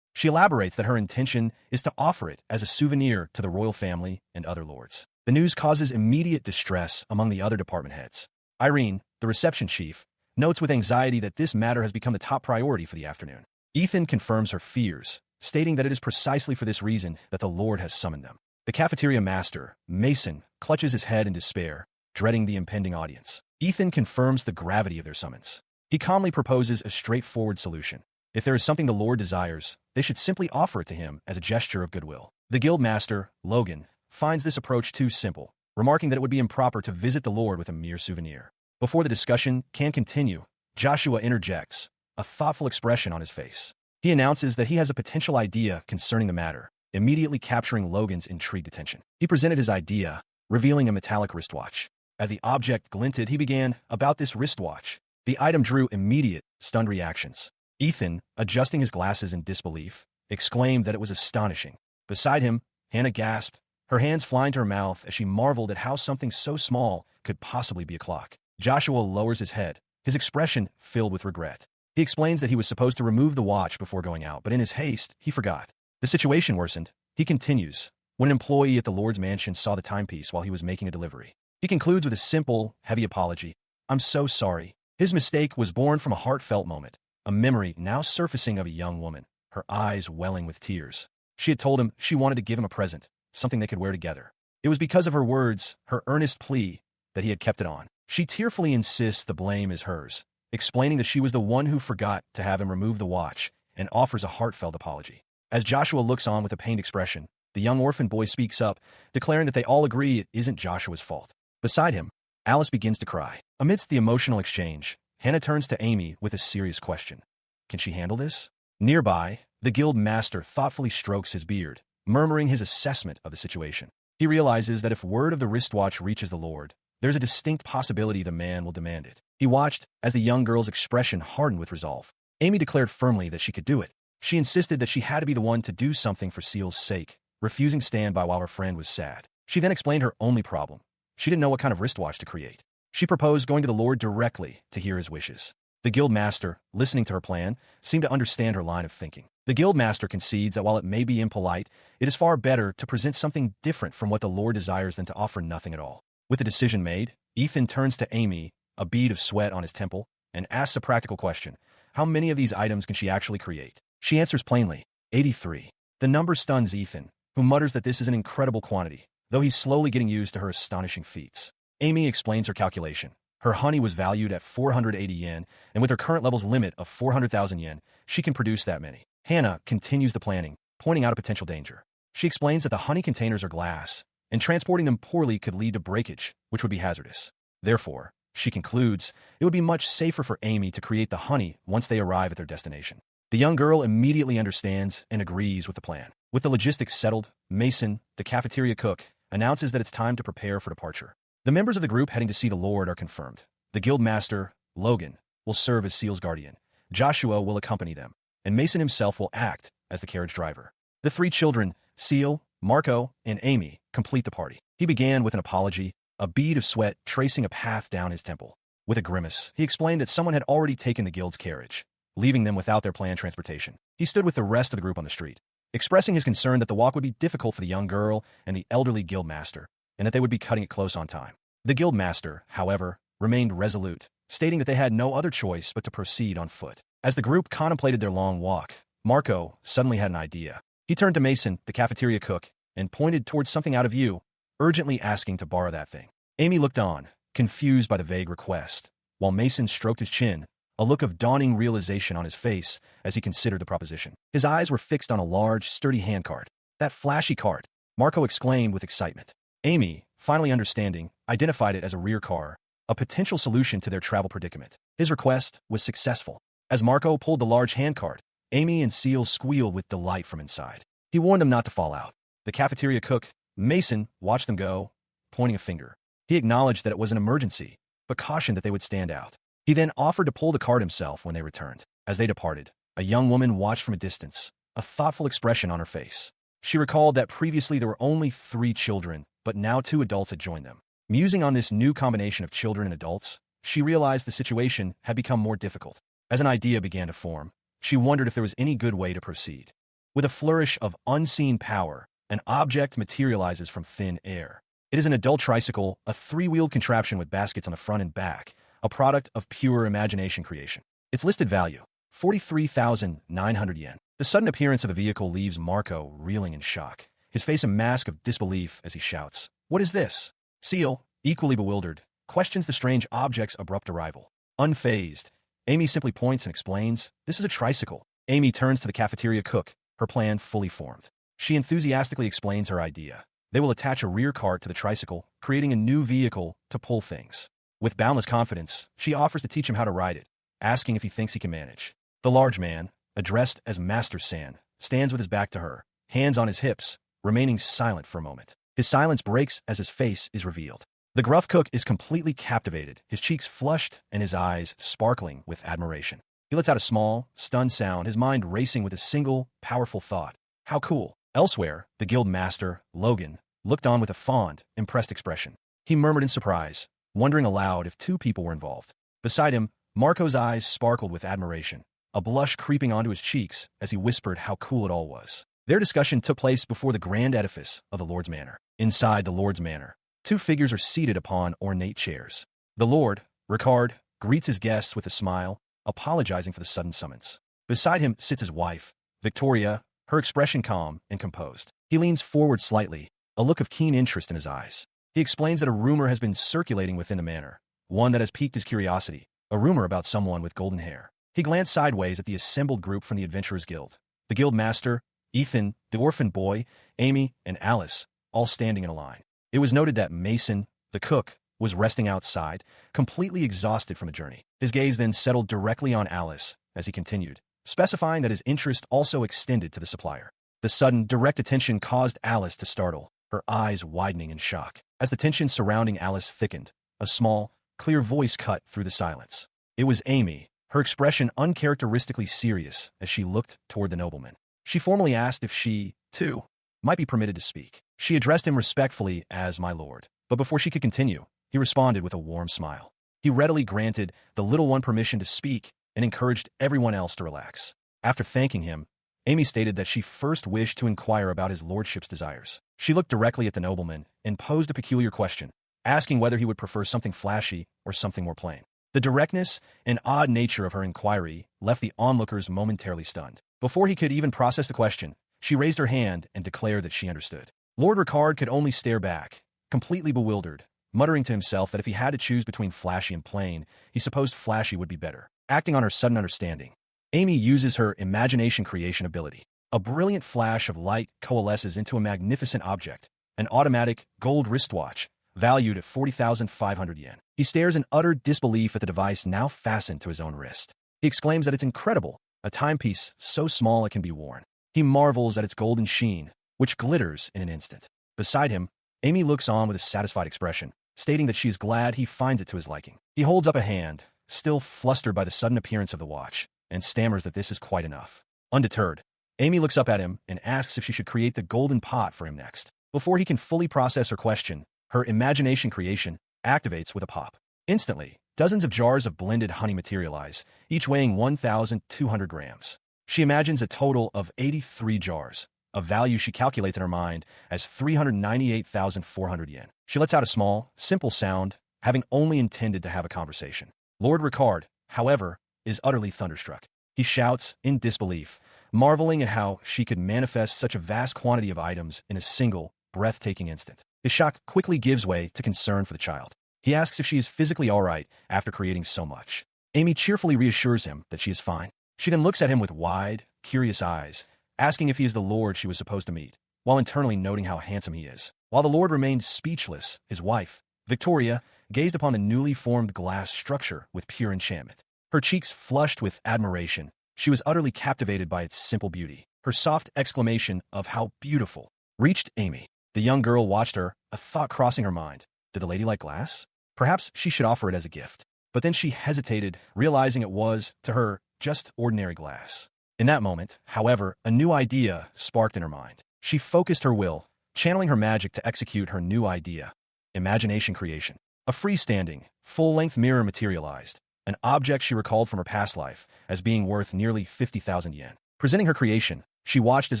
She elaborates that her intention is to offer it as a souvenir to the royal family and other lords. The news causes immediate distress among the other department heads. Irene, the reception chief, notes with anxiety that this matter has become the top priority for the afternoon. Ethan confirms her fears, stating that it is precisely for this reason that the Lord has summoned them. The cafeteria master, Mason, clutches his head in despair, dreading the impending audience. Ethan confirms the gravity of their summons. He calmly proposes a straightforward solution. If there is something the Lord desires, they should simply offer it to him as a gesture of goodwill. The guild master, Logan, finds this approach too simple, remarking that it would be improper to visit the Lord with a mere souvenir. Before the discussion can continue, Joshua interjects, a thoughtful expression on his face. He announces that he has a potential idea concerning the matter, immediately capturing Logan's intrigued attention. He presented his idea, revealing a metallic wristwatch. As the object glinted, he began about this wristwatch. The item drew immediate, stunned reactions. Ethan, adjusting his glasses in disbelief, exclaimed that it was astonishing. Beside him, Hannah gasped, her hands flying to her mouth as she marveled at how something so small could possibly be a clock. Joshua lowers his head, his expression filled with regret. He explains that he was supposed to remove the watch before going out, but in his haste, he forgot. The situation worsened. He continues, when an employee at the Lord's mansion saw the timepiece while he was making a delivery. He concludes with a simple, heavy apology. I'm so sorry. His mistake was born from a heartfelt moment, a memory now surfacing of a young woman, her eyes welling with tears. She had told him she wanted to give him a present, something they could wear together. It was because of her words, her earnest plea, that he had kept it on. She tearfully insists the blame is hers, explaining that she was the one who forgot to have him remove the watch, and offers a heartfelt apology. As Joshua looks on with a pained expression, the young orphan boy speaks up, declaring that they all agree it isn't Joshua's fault. Beside him, Alice begins to cry. Amidst the emotional exchange, Hannah turns to Amy with a serious question. Can she handle this? Nearby, the guild master thoughtfully strokes his beard, murmuring his assessment of the situation. He realizes that if word of the wristwatch reaches the Lord, there's a distinct possibility the man will demand it. He watched as the young girl's expression hardened with resolve. Amy declared firmly that she could do it. She insisted that she had to be the one to do something for Seal's sake, refusing standby while her friend was sad. She then explained her only problem. She didn't know what kind of wristwatch to create. She proposed going to the Lord directly to hear his wishes. The guild master, listening to her plan, seemed to understand her line of thinking. The guild master concedes that while it may be impolite, it is far better to present something different from what the Lord desires than to offer nothing at all. With the decision made, Ethan turns to Amy, a bead of sweat on his temple, and asks a practical question. How many of these items can she actually create? She answers plainly, 83. The number stuns Ethan, who mutters that this is an incredible quantity, though he's slowly getting used to her astonishing feats. Amy explains her calculation. Her honey was valued at 480 yen, and with her current level's limit of 400,000 yen, she can produce that many. Hannah continues the planning, pointing out a potential danger. She explains that the honey containers are glass, and transporting them poorly could lead to breakage, which would be hazardous. Therefore, she concludes, it would be much safer for Amy to create the honey once they arrive at their destination. The young girl immediately understands and agrees with the plan. With the logistics settled, Mason, the cafeteria cook, announces that it's time to prepare for departure. The members of the group heading to see the Lord are confirmed. The guild master, Logan, will serve as Seal's guardian. Joshua will accompany them, and Mason himself will act as the carriage driver. The three children, Seal, Marco, and Amy, complete the party. He began with an apology, a bead of sweat tracing a path down his temple. With a grimace, he explained that someone had already taken the guild's carriage, leaving them without their planned transportation. He stood with the rest of the group on the street, expressing his concern that the walk would be difficult for the young girl and the elderly guildmaster, and that they would be cutting it close on time. The guildmaster, however, remained resolute, stating that they had no other choice but to proceed on foot. As the group contemplated their long walk, Marco suddenly had an idea. He turned to Mason, the cafeteria cook, and pointed towards something out of view, urgently asking to borrow that thing. Amy looked on, confused by the vague request, while Mason stroked his chin, a look of dawning realization on his face as he considered the proposition. His eyes were fixed on a large, sturdy handcart. That flashy cart, Marco exclaimed with excitement. Amy, finally understanding, identified it as a rear car, a potential solution to their travel predicament. His request was successful. As Marco pulled the large handcart, Amy and Seal squealed with delight from inside. He warned them not to fall out. The cafeteria cook, Mason, watched them go, pointing a finger. He acknowledged that it was an emergency, but cautioned that they would stand out. He then offered to pull the cart himself when they returned. As they departed, a young woman watched from a distance, a thoughtful expression on her face. She recalled that previously there were only 3 children, but now 2 adults had joined them. Musing on this new combination of children and adults, she realized the situation had become more difficult. As an idea began to form, she wondered if there was any good way to proceed. With a flourish of unseen power, an object materializes from thin air. It is an adult tricycle, a 3-wheeled contraption with baskets on the front and back, a product of pure imagination creation. Its listed value, 43,900 yen. The sudden appearance of the vehicle leaves Marco reeling in shock, his face a mask of disbelief as he shouts, "What is this?" Seal, equally bewildered, questions the strange object's abrupt arrival. Unfazed, Amy simply points and explains, "This is a tricycle." Amy turns to the cafeteria cook, her plan fully formed. She enthusiastically explains her idea. They will attach a rear cart to the tricycle, creating a new vehicle to pull things. With boundless confidence, she offers to teach him how to ride it, asking if he thinks he can manage. The large man, addressed as Master San, stands with his back to her, hands on his hips, remaining silent for a moment. His silence breaks as his face is revealed. The gruff cook is completely captivated, his cheeks flushed and his eyes sparkling with admiration. He lets out a small, stunned sound, his mind racing with a single, powerful thought. How cool. Elsewhere, the guild master, Logan, looked on with a fond, impressed expression. He murmured in surprise, wondering aloud if 2 people were involved. Beside him, Marco's eyes sparkled with admiration, a blush creeping onto his cheeks as he whispered how cool it all was. Their discussion took place before the grand edifice of the Lord's Manor. Inside the Lord's Manor, 2 figures are seated upon ornate chairs. The Lord, Ricard, greets his guests with a smile, apologizing for the sudden summons. Beside him sits his wife, Victoria, her expression calm and composed. He leans forward slightly, a look of keen interest in his eyes. He explains that a rumor has been circulating within the manor, one that has piqued his curiosity, a rumor about someone with golden hair. He glanced sideways at the assembled group from the Adventurers Guild. The guild master, Ethan, the orphan boy, Amy, and Alice, all standing in a line. It was noted that Mason, the cook, was resting outside, completely exhausted from a journey. His gaze then settled directly on Alice as he continued, specifying that his interest also extended to the supplier. The sudden, direct attention caused Alice to startle, her eyes widening in shock. As the tension surrounding Alice thickened, a small, clear voice cut through the silence. It was Amy, her expression uncharacteristically serious as she looked toward the nobleman. She formally asked if she, too, might be permitted to speak. She addressed him respectfully as my lord, but before she could continue, he responded with a warm smile. He readily granted the little one permission to speak and encouraged everyone else to relax. After thanking him, Amy stated that she first wished to inquire about his lordship's desires. She looked directly at the nobleman and posed a peculiar question, asking whether he would prefer something flashy or something more plain. The directness and odd nature of her inquiry left the onlookers momentarily stunned. Before he could even process the question, she raised her hand and declared that she understood. Lord Ricard could only stare back, completely bewildered, muttering to himself that if he had to choose between flashy and plain, he supposed flashy would be better. Acting on her sudden understanding, Amy uses her imagination creation ability. A brilliant flash of light coalesces into a magnificent object, an automatic gold wristwatch, valued at 40,500 yen. He stares in utter disbelief at the device now fastened to his own wrist. He exclaims that it's incredible, a timepiece so small it can be worn. He marvels at its golden sheen, which glitters in an instant. Beside him, Amy looks on with a satisfied expression, stating that she is glad he finds it to his liking. He holds up a hand, still flustered by the sudden appearance of the watch, and stammers that this is quite enough. Undeterred, Amy looks up at him and asks if she should create the golden pot for him next. Before he can fully process her question, her imagination creation activates with a pop. Instantly, dozens of jars of blended honey materialize, each weighing 1,200 grams. She imagines a total of 83 jars, a value she calculates in her mind as 398,400 yen. She lets out a small, simple sound, having only intended to have a conversation. Lord Ricard, however, is utterly thunderstruck. He shouts in disbelief, marveling at how she could manifest such a vast quantity of items in a single, breathtaking instant. His shock quickly gives way to concern for the child. He asks if she is physically all right after creating so much. Amy cheerfully reassures him that she is fine. She then looks at him with wide, curious eyes, asking if he is the lord she was supposed to meet, while internally noting how handsome he is. While the lord remained speechless, his wife, Victoria, gazed upon the newly formed glass structure with pure enchantment. Her cheeks flushed with admiration. She was utterly captivated by its simple beauty. Her soft exclamation of "how beautiful" reached Amy. The young girl watched her, a thought crossing her mind. Did the lady like glass? Perhaps she should offer it as a gift. But then she hesitated, realizing it was, to her, just ordinary glass. In that moment, however, a new idea sparked in her mind. She focused her will, channeling her magic to execute her new idea. Imagination creation. A freestanding, full-length mirror materialized, an object she recalled from her past life as being worth nearly 50,000 yen. Presenting her creation, she watched as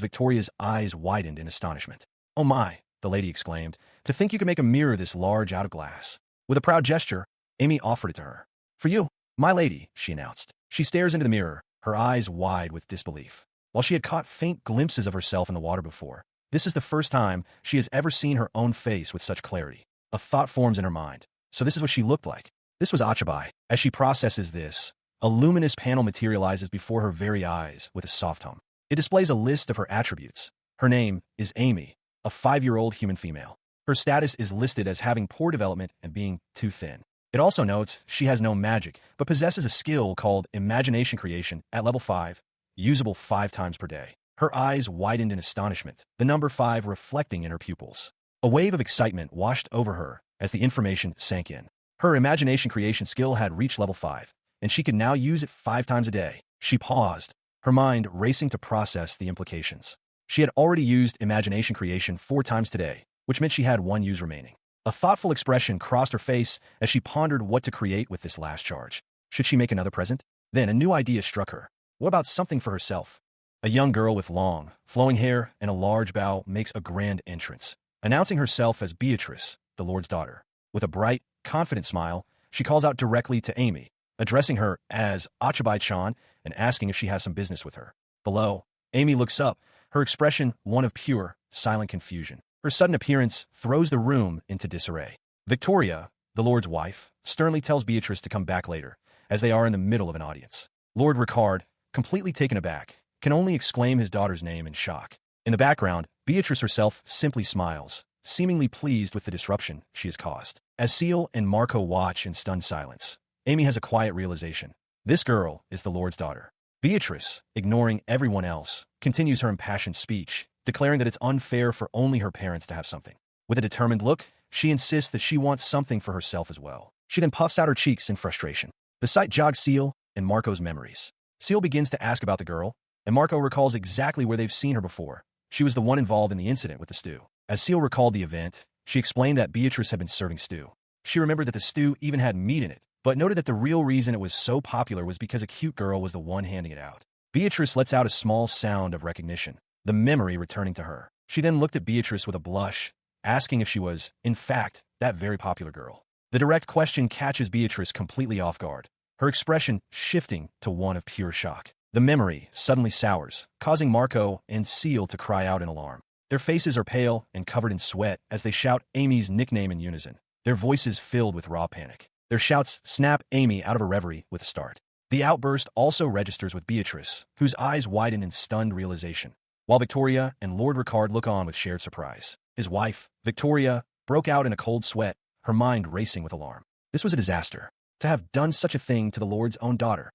Victoria's eyes widened in astonishment. "Oh my," the lady exclaimed, "to think you could make a mirror this large out of glass." With a proud gesture, Amy offered it to her. "For you, my lady," she announced. She stares into the mirror, her eyes wide with disbelief. While she had caught faint glimpses of herself in the water before, this is the first time she has ever seen her own face with such clarity. A thought forms in her mind. So this is what she looked like. This was Achabai. As she processes this, a luminous panel materializes before her very eyes with a soft hum. It displays a list of her attributes. Her name is Amy, a 5-year-old human female. Her status is listed as having poor development and being too thin. It also notes she has no magic, but possesses a skill called imagination creation at level 5, usable 5 times per day. Her eyes widened in astonishment, the number 5 reflecting in her pupils. A wave of excitement washed over her as the information sank in. Her imagination creation skill had reached level 5, and she could now use it 5 times a day. She paused, her mind racing to process the implications. She had already used imagination creation 4 times today, which meant she had 1 use remaining. A thoughtful expression crossed her face as she pondered what to create with this last charge. Should she make another present? Then a new idea struck her. What about something for herself? A young girl with long, flowing hair and a large bow makes a grand entrance, announcing herself as Beatrice, the Lord's daughter. With a bright, confident smile, she calls out directly to Amy, addressing her as Achabai-chan and asking if she has some business with her. Below, Amy looks up, her expression one of pure, silent confusion. Her sudden appearance throws the room into disarray. Victoria, the Lord's wife, sternly tells Beatrice to come back later, as they are in the middle of an audience. Lord Ricard, completely taken aback, can only exclaim his daughter's name in shock. In the background, Beatrice herself simply smiles, seemingly pleased with the disruption she has caused. As Seal and Marco watch in stunned silence, Amy has a quiet realization. This girl is the Lord's daughter. Beatrice, ignoring everyone else, continues her impassioned speech, declaring that it's unfair for only her parents to have something. With a determined look, she insists that she wants something for herself as well. She then puffs out her cheeks in frustration. The sight jogs Seal and Marco's memories. Seal begins to ask about the girl, and Marco recalls exactly where they've seen her before. She was the one involved in the incident with the stew. As Seal recalled the event, she explained that Beatrice had been serving stew. She remembered that the stew even had meat in it, but noted that the real reason it was so popular was because a cute girl was the one handing it out. Beatrice lets out a small sound of recognition, the memory returning to her. She then looked at Beatrice with a blush, asking if she was, in fact, that very popular girl. The direct question catches Beatrice completely off guard, her expression shifting to one of pure shock. The memory suddenly sours, causing Marco and Seal to cry out in alarm. Their faces are pale and covered in sweat as they shout Amy's nickname in unison, their voices filled with raw panic. Their shouts snap Amy out of her reverie with a start. The outburst also registers with Beatrice, whose eyes widen in stunned realization, while Victoria and Lord Ricard look on with shared surprise. His wife, Victoria, broke out in a cold sweat, her mind racing with alarm. This was a disaster. To have done such a thing to the Lord's own daughter.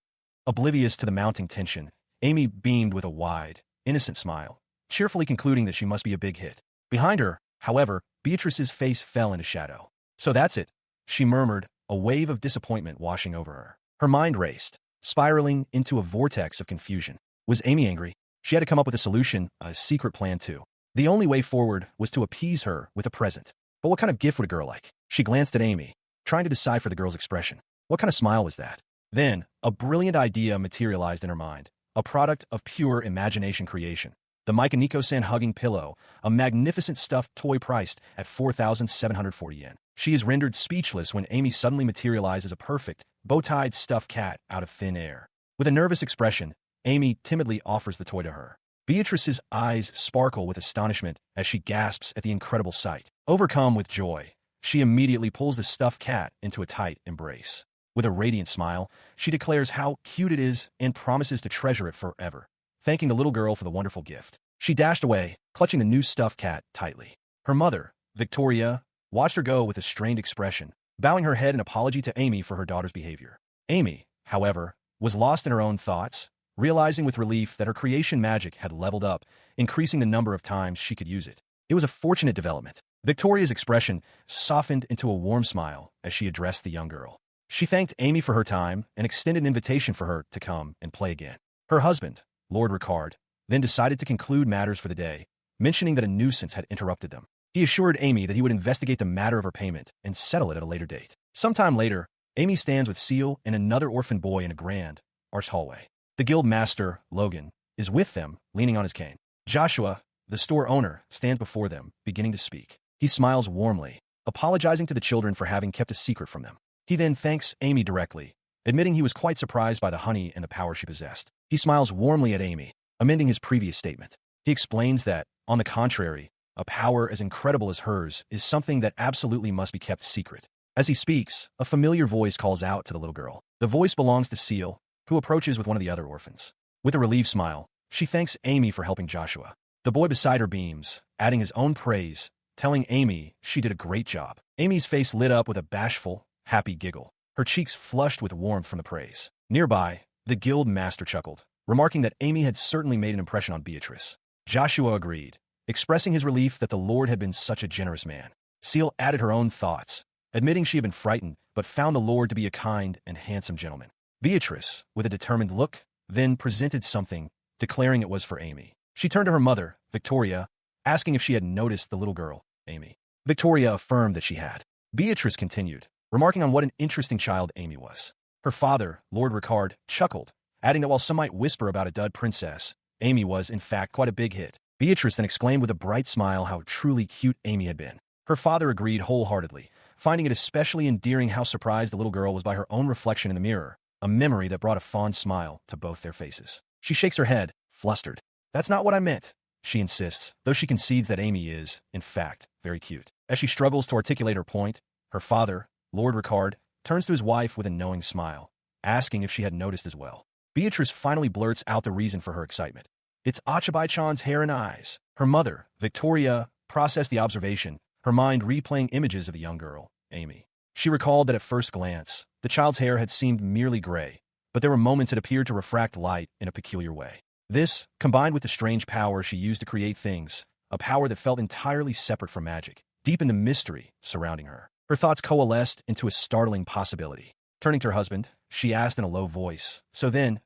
Oblivious to the mounting tension, Amy beamed with a wide, innocent smile, cheerfully concluding that she must be a big hit. Behind her, however, Beatrice's face fell into shadow. So that's it, she murmured, a wave of disappointment washing over her. Her mind raced, spiraling into a vortex of confusion. Was Amy angry? She had to come up with a solution, a secret plan too. The only way forward was to appease her with a present. But what kind of gift would a girl like? She glanced at Amy, trying to decipher the girl's expression. What kind of smile was that? Then, a brilliant idea materialized in her mind, a product of pure imagination creation. The Maikaniko-san hugging pillow, a magnificent stuffed toy priced at 4,740 yen. She is rendered speechless when Amy suddenly materializes a perfect, bow-tied stuffed cat out of thin air. With a nervous expression, Amy timidly offers the toy to her. Beatrice's eyes sparkle with astonishment as she gasps at the incredible sight. Overcome with joy, she immediately pulls the stuffed cat into a tight embrace. With a radiant smile, she declares how cute it is and promises to treasure it forever, thanking the little girl for the wonderful gift. She dashed away, clutching the new stuffed cat tightly. Her mother, Victoria, watched her go with a strained expression, bowing her head in apology to Amy for her daughter's behavior. Amy, however, was lost in her own thoughts, realizing with relief that her creation magic had leveled up, increasing the number of times she could use it. It was a fortunate development. Victoria's expression softened into a warm smile as she addressed the young girl. She thanked Amy for her time and extended an invitation for her to come and play again. Her husband, Lord Ricard, then decided to conclude matters for the day, mentioning that a nuisance had interrupted them. He assured Amy that he would investigate the matter of her payment and settle it at a later date. Sometime later, Amy stands with Seal and another orphan boy in a grand, arched hallway. The guild master, Logan, is with them, leaning on his cane. Joshua, the store owner, stands before them, beginning to speak. He smiles warmly, apologizing to the children for having kept a secret from them. He then thanks Amy directly, admitting he was quite surprised by the honey and the power she possessed. He smiles warmly at Amy, amending his previous statement. He explains that, on the contrary, a power as incredible as hers is something that absolutely must be kept secret. As he speaks, a familiar voice calls out to the little girl. The voice belongs to Seal, who approaches with one of the other orphans. With a relieved smile, she thanks Amy for helping Joshua. The boy beside her beams, adding his own praise, telling Amy she did a great job. Amy's face lit up with a bashful, happy giggle, her cheeks flushed with warmth from the praise. Nearby, the guild master chuckled, remarking that Amy had certainly made an impression on Beatrice. Joshua agreed, expressing his relief that the Lord had been such a generous man. Seal added her own thoughts, admitting she had been frightened but found the Lord to be a kind and handsome gentleman. Beatrice, with a determined look, then presented something, declaring it was for Amy. She turned to her mother, Victoria, asking if she had noticed the little girl, Amy. Victoria affirmed that she had. Beatrice continued, remarking on what an interesting child Amy was. Her father, Lord Ricard, chuckled, adding that while some might whisper about a dud princess, Amy was, in fact, quite a big hit. Beatrice then exclaimed with a bright smile how truly cute Amy had been. Her father agreed wholeheartedly, finding it especially endearing how surprised the little girl was by her own reflection in the mirror, a memory that brought a fond smile to both their faces. She shakes her head, flustered. That's not what I meant, she insists, though she concedes that Amy is, in fact, very cute. As she struggles to articulate her point, her father, Lord Ricard, turns to his wife with a knowing smile, asking if she had noticed as well. Beatrice finally blurts out the reason for her excitement. It's Achabai-chan's hair and eyes. Her mother, Victoria, processed the observation, her mind replaying images of the young girl, Amy. She recalled that at first glance, the child's hair had seemed merely gray, but there were moments it appeared to refract light in a peculiar way. This, combined with the strange power she used to create things, a power that felt entirely separate from magic, deepened the mystery surrounding her. Her thoughts coalesced into a startling possibility. Turning to her husband, she asked in a low voice, "So then,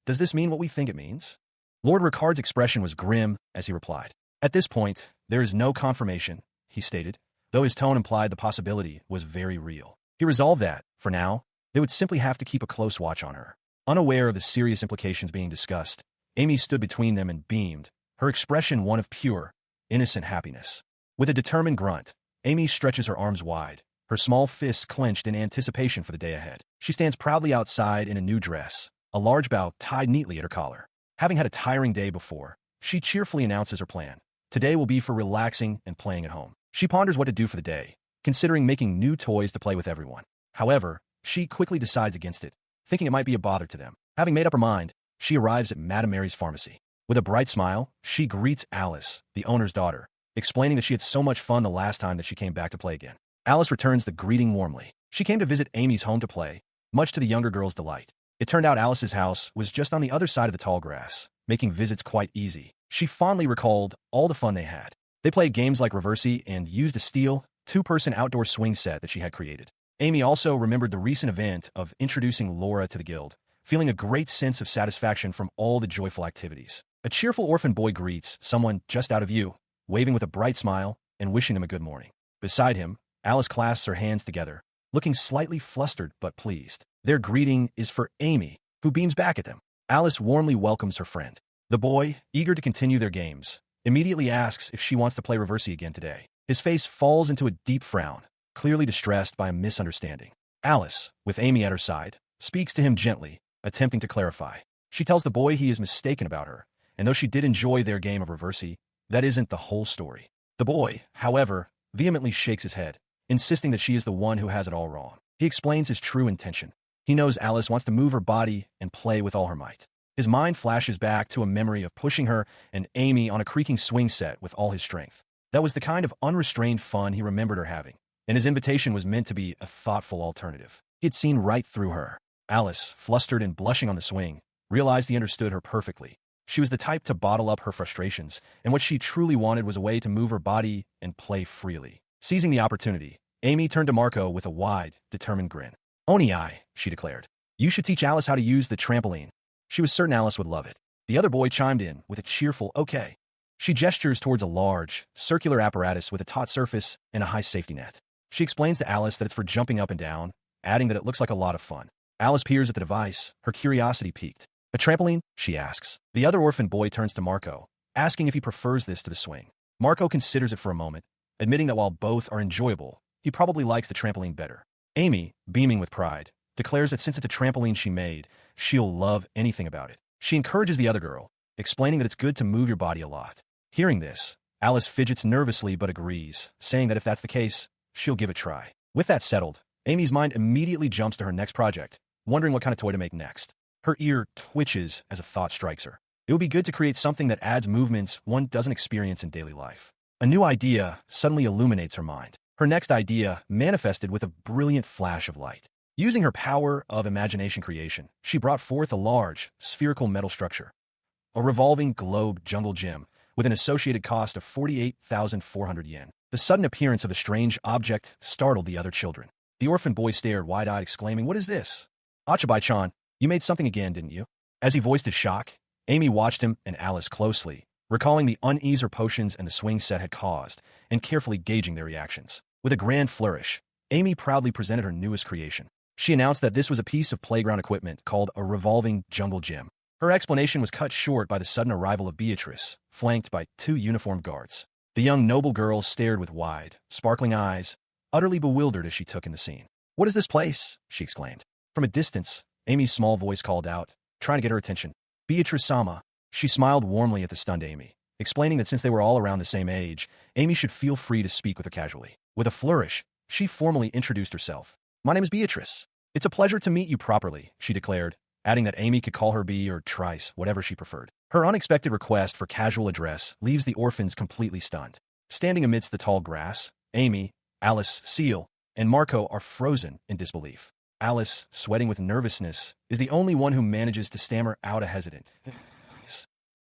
does this mean what we think it means?" Lord Ricard's expression was grim as he replied. "At this point, there is no confirmation," he stated, though his tone implied the possibility was very real. He resolved that, for now, they would simply have to keep a close watch on her. Unaware of the serious implications being discussed, Amy stood between them and beamed, her expression one of pure, innocent happiness. With a determined grunt, Amy stretches her arms wide, her small fists clenched in anticipation for the day ahead. She stands proudly outside in a new dress, a large bow tied neatly at her collar. Having had a tiring day before, she cheerfully announces her plan. Today will be for relaxing and playing at home. She ponders what to do for the day, considering making new toys to play with everyone. However, she quickly decides against it, thinking it might be a bother to them. Having made up her mind, she arrives at Madame Mary's pharmacy. With a bright smile, she greets Alice, the owner's daughter, explaining that she had so much fun the last time that she came back to play again. Alice returns the greeting warmly. She came to visit Amy's home to play, much to the younger girl's delight. It turned out Alice's house was just on the other side of the tall grass, making visits quite easy. She fondly recalled all the fun they had. They played games like Reversey and used a steel, two-person outdoor swing set that she had created. Amy also remembered the recent event of introducing Laura to the guild, feeling a great sense of satisfaction from all the joyful activities. A cheerful orphan boy greets someone just out of view, waving with a bright smile and wishing them a good morning. Beside him, Alice clasps her hands together, looking slightly flustered but pleased. Their greeting is for Amy, who beams back at them. Alice warmly welcomes her friend. The boy, eager to continue their games, immediately asks if she wants to play Reversi again today. His face falls into a deep frown, clearly distressed by a misunderstanding. Alice, with Amy at her side, speaks to him gently, attempting to clarify. She tells the boy he is mistaken about her, and though she did enjoy their game of Reversi, that isn't the whole story. The boy, however, vehemently shakes his head, insisting that she is the one who has it all wrong. He explains his true intention. He knows Alice wants to move her body and play with all her might. His mind flashes back to a memory of pushing her and Amy on a creaking swing set with all his strength. That was the kind of unrestrained fun he remembered her having, and his invitation was meant to be a thoughtful alternative. He had seen right through her. Alice, flustered and blushing on the swing, realized he understood her perfectly. She was the type to bottle up her frustrations, and what she truly wanted was a way to move her body and play freely. Seizing the opportunity, Amy turned to Marco with a wide, determined grin. "Oni-ai," she declared. "You should teach Alice how to use the trampoline." She was certain Alice would love it. The other boy chimed in with a cheerful okay. She gestures towards a large, circular apparatus with a taut surface and a high safety net. She explains to Alice that it's for jumping up and down, adding that it looks like a lot of fun. Alice peers at the device, her curiosity piqued. "A trampoline?" she asks. The other orphan boy turns to Marco, asking if he prefers this to the swing. Marco considers it for a moment, admitting that while both are enjoyable, he probably likes the trampoline better. Amy, beaming with pride, declares that since it's a trampoline she made, she'll love anything about it. She encourages the other girl, explaining that it's good to move your body a lot. Hearing this, Alice fidgets nervously but agrees, saying that if that's the case, she'll give it a try. With that settled, Amy's mind immediately jumps to her next project, wondering what kind of toy to make next. Her ear twitches as a thought strikes her. It would be good to create something that adds movements one doesn't experience in daily life. A new idea suddenly illuminates her mind. Her next idea manifested with a brilliant flash of light. Using her power of imagination creation, she brought forth a large, spherical metal structure, a revolving globe jungle gym, with an associated cost of 48,400 yen. The sudden appearance of the strange object startled the other children. The orphan boy stared wide-eyed, exclaiming, "What is this?" "Achabai-chan, you made something again, didn't you?" As he voiced his shock, Amy watched him and Alice closely, recalling the unease her potions and the swing set had caused, and carefully gauging their reactions. With a grand flourish, Amy proudly presented her newest creation. She announced that this was a piece of playground equipment called a revolving jungle gym. Her explanation was cut short by the sudden arrival of Beatrice, flanked by 2 uniformed guards. The young noble girl stared with wide, sparkling eyes, utterly bewildered as she took in the scene. "What is this place?" she exclaimed. From a distance, Amy's small voice called out, trying to get her attention. "Beatrice-sama." She smiled warmly at the stunned Amy, explaining that since they were all around the same age, Amy should feel free to speak with her casually. With a flourish, she formally introduced herself. "My name is Beatrice. It's a pleasure to meet you properly," she declared, adding that Amy could call her Bea or Trice, whatever she preferred. Her unexpected request for casual address leaves the orphans completely stunned. Standing amidst the tall grass, Amy, Alice, Seal, and Marco are frozen in disbelief. Alice, sweating with nervousness, is the only one who manages to stammer out a hesitant.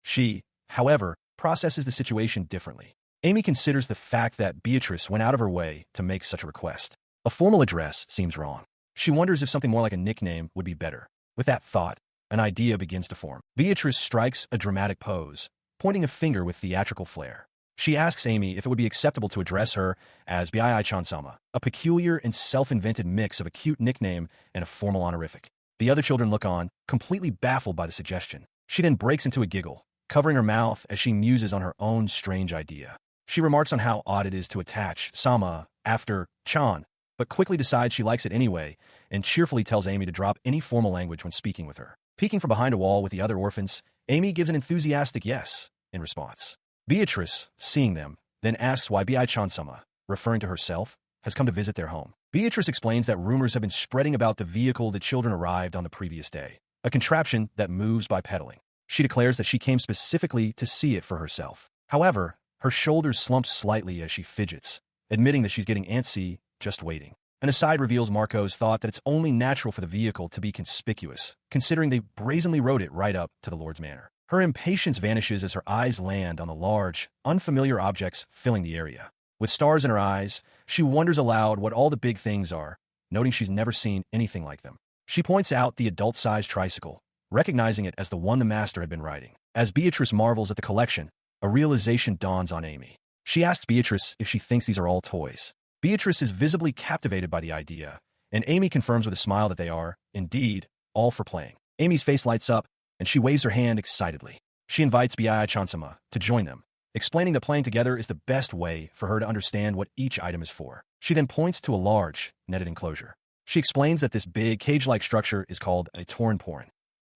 She, however, processes the situation differently. Amy considers the fact that Beatrice went out of her way to make such a request. A formal address seems wrong. She wonders if something more like a nickname would be better. With that thought, an idea begins to form. Beatrice strikes a dramatic pose, pointing a finger with theatrical flair. She asks Amy if it would be acceptable to address her as Bii-chan-sama, a peculiar and self-invented mix of a cute nickname and a formal honorific. The other children look on, completely baffled by the suggestion. She then breaks into a giggle, covering her mouth as she muses on her own strange idea. She remarks on how odd it is to attach "sama" after "chan," but quickly decides she likes it anyway and cheerfully tells Amy to drop any formal language when speaking with her. Peeking from behind a wall with the other orphans, Amy gives an enthusiastic yes in response. Beatrice, seeing them, then asks why Bii-chan-sama, referring to herself, has come to visit their home. Beatrice explains that rumors have been spreading about the vehicle the children arrived on the previous day, a contraption that moves by pedaling. She declares that she came specifically to see it for herself. However, her shoulders slump slightly as she fidgets, admitting that she's getting antsy just waiting. An aside reveals Marco's thought that it's only natural for the vehicle to be conspicuous, considering they brazenly rode it right up to the Lord's manor. Her impatience vanishes as her eyes land on the large, unfamiliar objects filling the area. With stars in her eyes, she wonders aloud what all the big things are, noting she's never seen anything like them. She points out the adult-sized tricycle, recognizing it as the one the master had been riding. As Beatrice marvels at the collection, a realization dawns on Amy. She asks Beatrice if she thinks these are all toys. Beatrice is visibly captivated by the idea, and Amy confirms with a smile that they are, indeed, all for playing. Amy's face lights up, and she waves her hand excitedly. She invites Bii-chansama to join them, explaining that playing together is the best way for her to understand what each item is for. She then points to a large, netted enclosure. She explains that this big, cage-like structure is called a tornporn.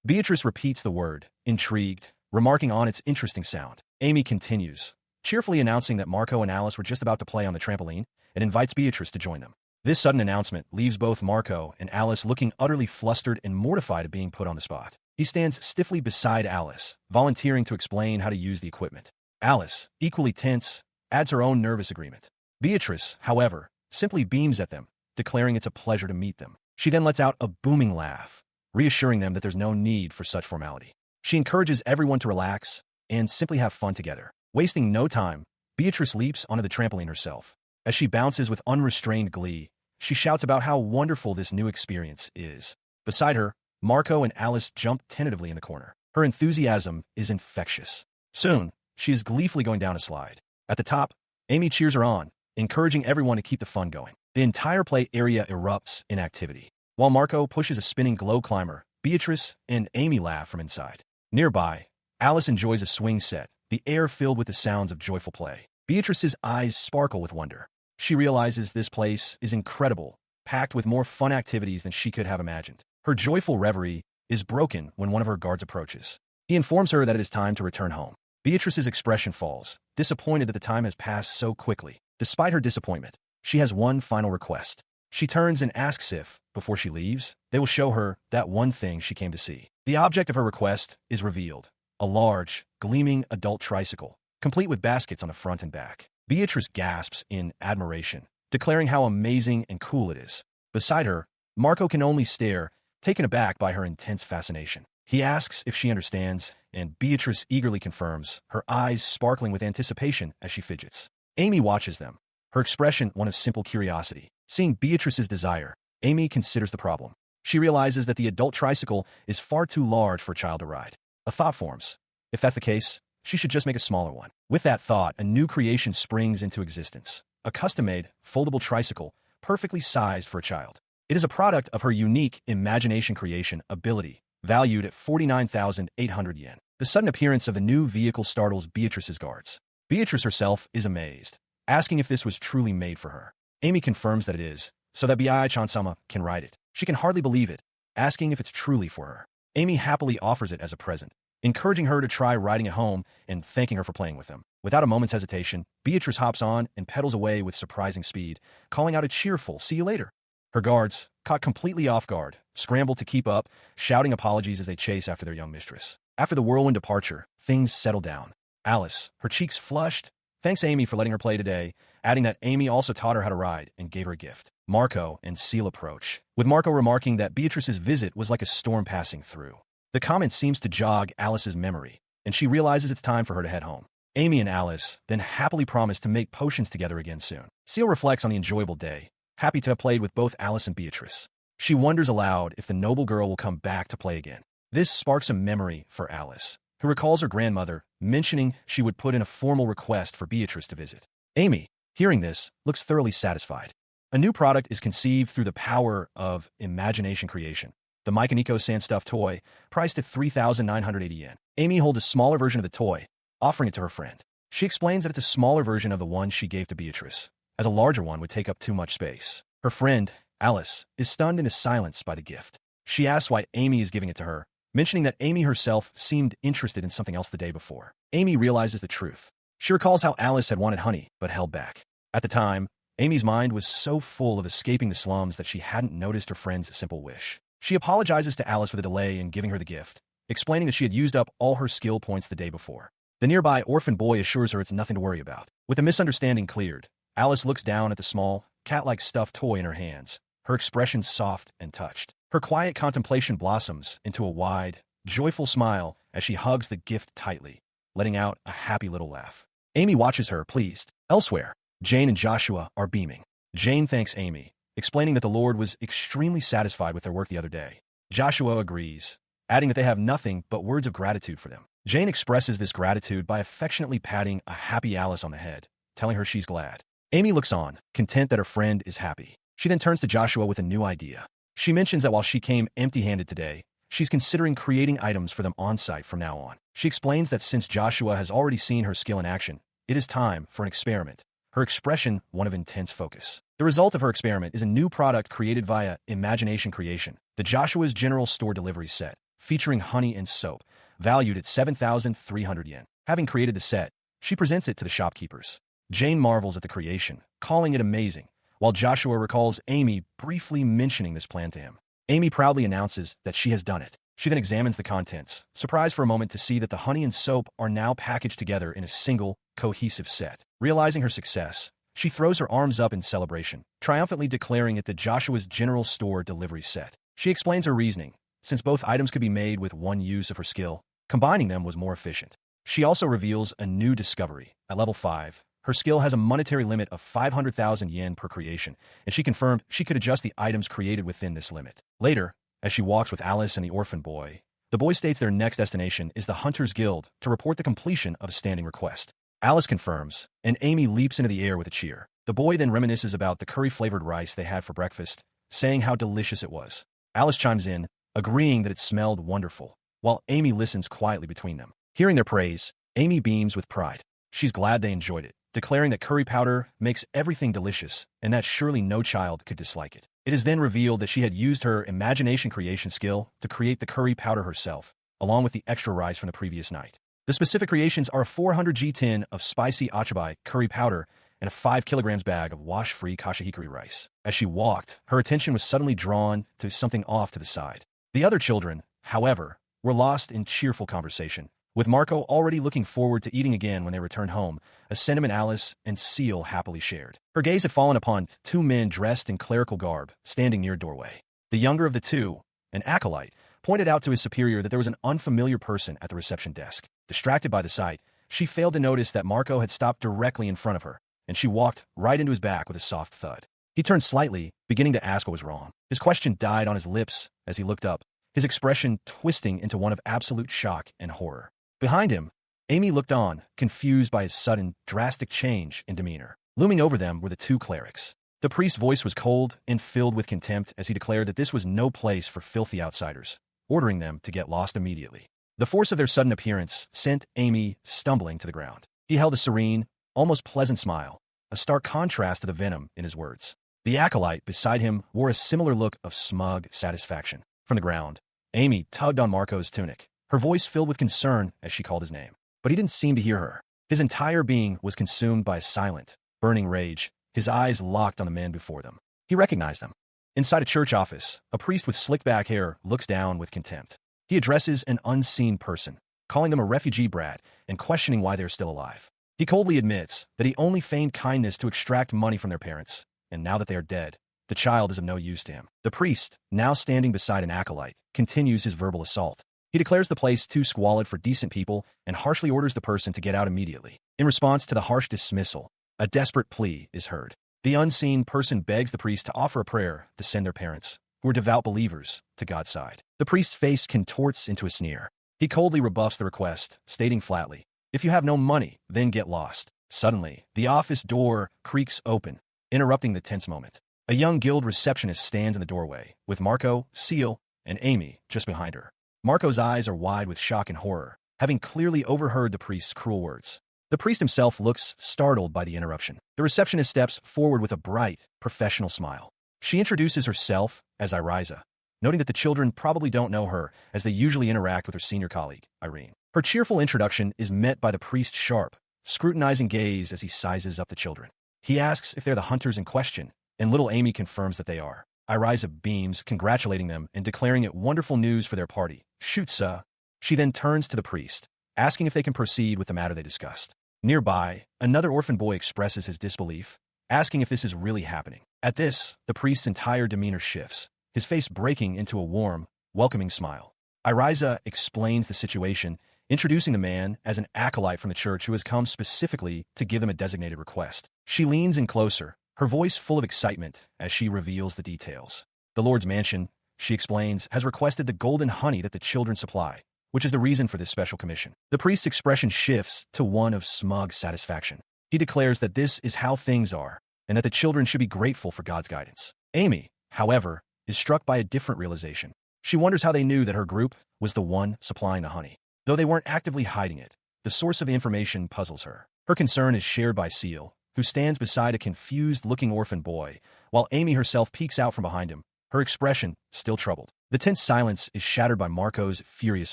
Beatrice repeats the word, intrigued, remarking on its interesting sound. Amy continues, cheerfully announcing that Marco and Alice were just about to play on the trampoline, and invites Beatrice to join them. This sudden announcement leaves both Marco and Alice looking utterly flustered and mortified at being put on the spot. He stands stiffly beside Alice, volunteering to explain how to use the equipment. Alice, equally tense, adds her own nervous agreement. Beatrice, however, simply beams at them, declaring it's a pleasure to meet them. She then lets out a booming laugh, reassuring them that there's no need for such formality. She encourages everyone to relax and simply have fun together. Wasting no time, Beatrice leaps onto the trampoline herself. As she bounces with unrestrained glee, she shouts about how wonderful this new experience is. Beside her, Marco and Alice jump tentatively in the corner. Her enthusiasm is infectious. Soon, she is gleefully going down a slide. At the top, Amy cheers her on, encouraging everyone to keep the fun going. The entire play area erupts in activity. While Marco pushes a spinning glow climber, Beatrice and Amy laugh from inside. Nearby, Alice enjoys a swing set, the air filled with the sounds of joyful play. Beatrice's eyes sparkle with wonder. She realizes this place is incredible, packed with more fun activities than she could have imagined. Her joyful reverie is broken when one of her guards approaches. He informs her that it is time to return home. Beatrice's expression falls, disappointed that the time has passed so quickly. Despite her disappointment, she has one final request. She turns and asks if, before she leaves, they will show her that one thing she came to see. The object of her request is revealed: a large, gleaming adult tricycle, complete with baskets on the front and back. Beatrice gasps in admiration, declaring how amazing and cool it is. Beside her, Marco can only stare, taken aback by her intense fascination. He asks if she understands, and Beatrice eagerly confirms, her eyes sparkling with anticipation as she fidgets. Amy watches them, her expression one of simple curiosity. Seeing Beatrice's desire, Amy considers the problem. She realizes that the adult tricycle is far too large for a child to ride. A thought forms. If that's the case, she should just make a smaller one. With that thought, a new creation springs into existence. A custom-made, foldable tricycle, perfectly sized for a child. It is a product of her unique imagination creation ability, valued at 49,800 yen. The sudden appearance of the new vehicle startles Beatrice's guards. Beatrice herself is amazed, asking if this was truly made for her. Amy confirms that it is, so that Bii-chansama can ride it. She can hardly believe it, asking if it's truly for her. Amy happily offers it as a present, encouraging her to try riding it home and thanking her for playing with them. Without a moment's hesitation, Beatrice hops on and pedals away with surprising speed, calling out a cheerful "see you later." Her guards, caught completely off guard, scramble to keep up, shouting apologies as they chase after their young mistress. After the whirlwind departure, things settle down. Alice, her cheeks flushed, thanks Amy for letting her play today, adding that Amy also taught her how to ride and gave her a gift. Marco and Seal approach, with Marco remarking that Beatrice's visit was like a storm passing through. The comment seems to jog Alice's memory, and she realizes it's time for her to head home. Amy and Alice then happily promise to make potions together again soon. Seal reflects on the enjoyable day, happy to have played with both Alice and Beatrice. She wonders aloud if the noble girl will come back to play again. This sparks a memory for Alice, who recalls her grandmother mentioning she would put in a formal request for Beatrice to visit. Amy, hearing this, looks thoroughly satisfied. A new product is conceived through the power of imagination creation. The Maikaniko sand stuffed toy, priced at 3,980 yen. Amy holds a smaller version of the toy, offering it to her friend. She explains that it's a smaller version of the one she gave to Beatrice, as a larger one would take up too much space. Her friend, Alice, is stunned into silence by the gift. She asks why Amy is giving it to her, mentioning that Amy herself seemed interested in something else the day before. Amy realizes the truth. She recalls how Alice had wanted honey, but held back. At the time, Amy's mind was so full of escaping the slums that she hadn't noticed her friend's simple wish. She apologizes to Alice for the delay in giving her the gift, explaining that she had used up all her skill points the day before. The nearby orphan boy assures her it's nothing to worry about. With the misunderstanding cleared, Alice looks down at the small, cat-like stuffed toy in her hands, her expression soft and touched. Her quiet contemplation blossoms into a wide, joyful smile as she hugs the gift tightly, letting out a happy little laugh. Amy watches her, pleased. Elsewhere, Jane and Joshua are beaming. Jane thanks Amy, explaining that the Lord was extremely satisfied with their work the other day. Joshua agrees, adding that they have nothing but words of gratitude for them. Jane expresses this gratitude by affectionately patting a happy Alice on the head, telling her she's glad. Amy looks on, content that her friend is happy. She then turns to Joshua with a new idea. She mentions that while she came empty-handed today, she's considering creating items for them on-site from now on. She explains that since Joshua has already seen her skill in action, it is time for an experiment. Her expression, one of intense focus. The result of her experiment is a new product created via imagination creation, the Joshua's General Store Delivery Set, featuring honey and soap, valued at 7,300 yen. Having created the set, she presents it to the shopkeepers. Jane marvels at the creation, calling it amazing, while Joshua recalls Amy briefly mentioning this plan to him. Amy proudly announces that she has done it. She then examines the contents, surprised for a moment to see that the honey and soap are now packaged together in a single, cohesive set. Realizing her success, she throws her arms up in celebration, triumphantly declaring it the Joshua's General Store Delivery Set. She explains her reasoning. Since both items could be made with one use of her skill, combining them was more efficient. She also reveals a new discovery. At level 5, her skill has a monetary limit of 500,000 yen per creation, and she confirmed she could adjust the items created within this limit. Later, as she walks with Alice and the orphan boy, the boy states their next destination is the Hunters Guild to report the completion of a standing request. Alice confirms, and Amy leaps into the air with a cheer. The boy then reminisces about the curry-flavored rice they had for breakfast, saying how delicious it was. Alice chimes in, agreeing that it smelled wonderful, while Amy listens quietly between them. Hearing their praise, Amy beams with pride. She's glad they enjoyed it, declaring that curry powder makes everything delicious and that surely no child could dislike it. It is then revealed that she had used her imagination creation skill to create the curry powder herself, along with the extra rice from the previous night. The specific creations are a 400 g tin of spicy achabai curry powder and a 5 kilograms bag of wash-free kashihikari rice. As she walked, her attention was suddenly drawn to something off to the side. The other children, however, were lost in cheerful conversation, with Marco already looking forward to eating again when they returned home, a sentiment Alice and Seal happily shared. Her gaze had fallen upon 2 men dressed in clerical garb, standing near a doorway. The younger of the two, an acolyte, pointed out to his superior that there was an unfamiliar person at the reception desk. Distracted by the sight, she failed to notice that Marco had stopped directly in front of her, and she walked right into his back with a soft thud. He turned slightly, beginning to ask what was wrong. His question died on his lips as he looked up, his expression twisting into one of absolute shock and horror. Behind him, Amy looked on, confused by his sudden, drastic change in demeanor. Looming over them were the 2 clerics. The priest's voice was cold and filled with contempt as he declared that this was no place for filthy outsiders, ordering them to get lost immediately. The force of their sudden appearance sent Amy stumbling to the ground. He held a serene, almost pleasant smile, a stark contrast to the venom in his words. The acolyte beside him wore a similar look of smug satisfaction. From the ground, Amy tugged on Marco's tunic, her voice filled with concern as she called his name. But he didn't seem to hear her. His entire being was consumed by a silent, burning rage, his eyes locked on the men before them. He recognized them. Inside a church office, a priest with slick-back hair looks down with contempt. He addresses an unseen person, calling them a refugee brat and questioning why they're still alive. He coldly admits that he only feigned kindness to extract money from their parents, and now that they are dead, the child is of no use to him. The priest, now standing beside an acolyte, continues his verbal assault. He declares the place too squalid for decent people and harshly orders the person to get out immediately. In response to the harsh dismissal, a desperate plea is heard. The unseen person begs the priest to offer a prayer to send their parents, who are devout believers, to God's side. The priest's face contorts into a sneer. He coldly rebuffs the request, stating flatly, "If you have no money, then get lost." Suddenly, the office door creaks open, interrupting the tense moment. A young guild receptionist stands in the doorway, with Marco, Seal, and Amy just behind her. Marco's eyes are wide with shock and horror, having clearly overheard the priest's cruel words. The priest himself looks startled by the interruption. The receptionist steps forward with a bright, professional smile. She introduces herself as Reze, noting that the children probably don't know her, as they usually interact with her senior colleague, Irene. Her cheerful introduction is met by the priest's sharp, scrutinizing gaze as he sizes up the children. He asks if they're the hunters in question, and little Amy confirms that they are. Reze beams, congratulating them and declaring it wonderful news for their party. "Shoot, sir." She then turns to the priest, asking if they can proceed with the matter they discussed. Nearby, another orphan boy expresses his disbelief, asking if this is really happening. At this, the priest's entire demeanor shifts, his face breaking into a warm, welcoming smile. Reze explains the situation, introducing the man as an acolyte from the church who has come specifically to give them a designated request. She leans in closer, her voice full of excitement as she reveals the details. The Lord's mansion, she explains, has requested the golden honey that the children supply, which is the reason for this special commission. The priest's expression shifts to one of smug satisfaction. He declares that this is how things are, and that the children should be grateful for God's guidance. Amy, however, is struck by a different realization. She wonders how they knew that her group was the one supplying the honey. Though they weren't actively hiding it, the source of the information puzzles her. Her concern is shared by Seal, who stands beside a confused-looking orphan boy, while Amy herself peeks out from behind him, her expression still troubled. The tense silence is shattered by Marco's furious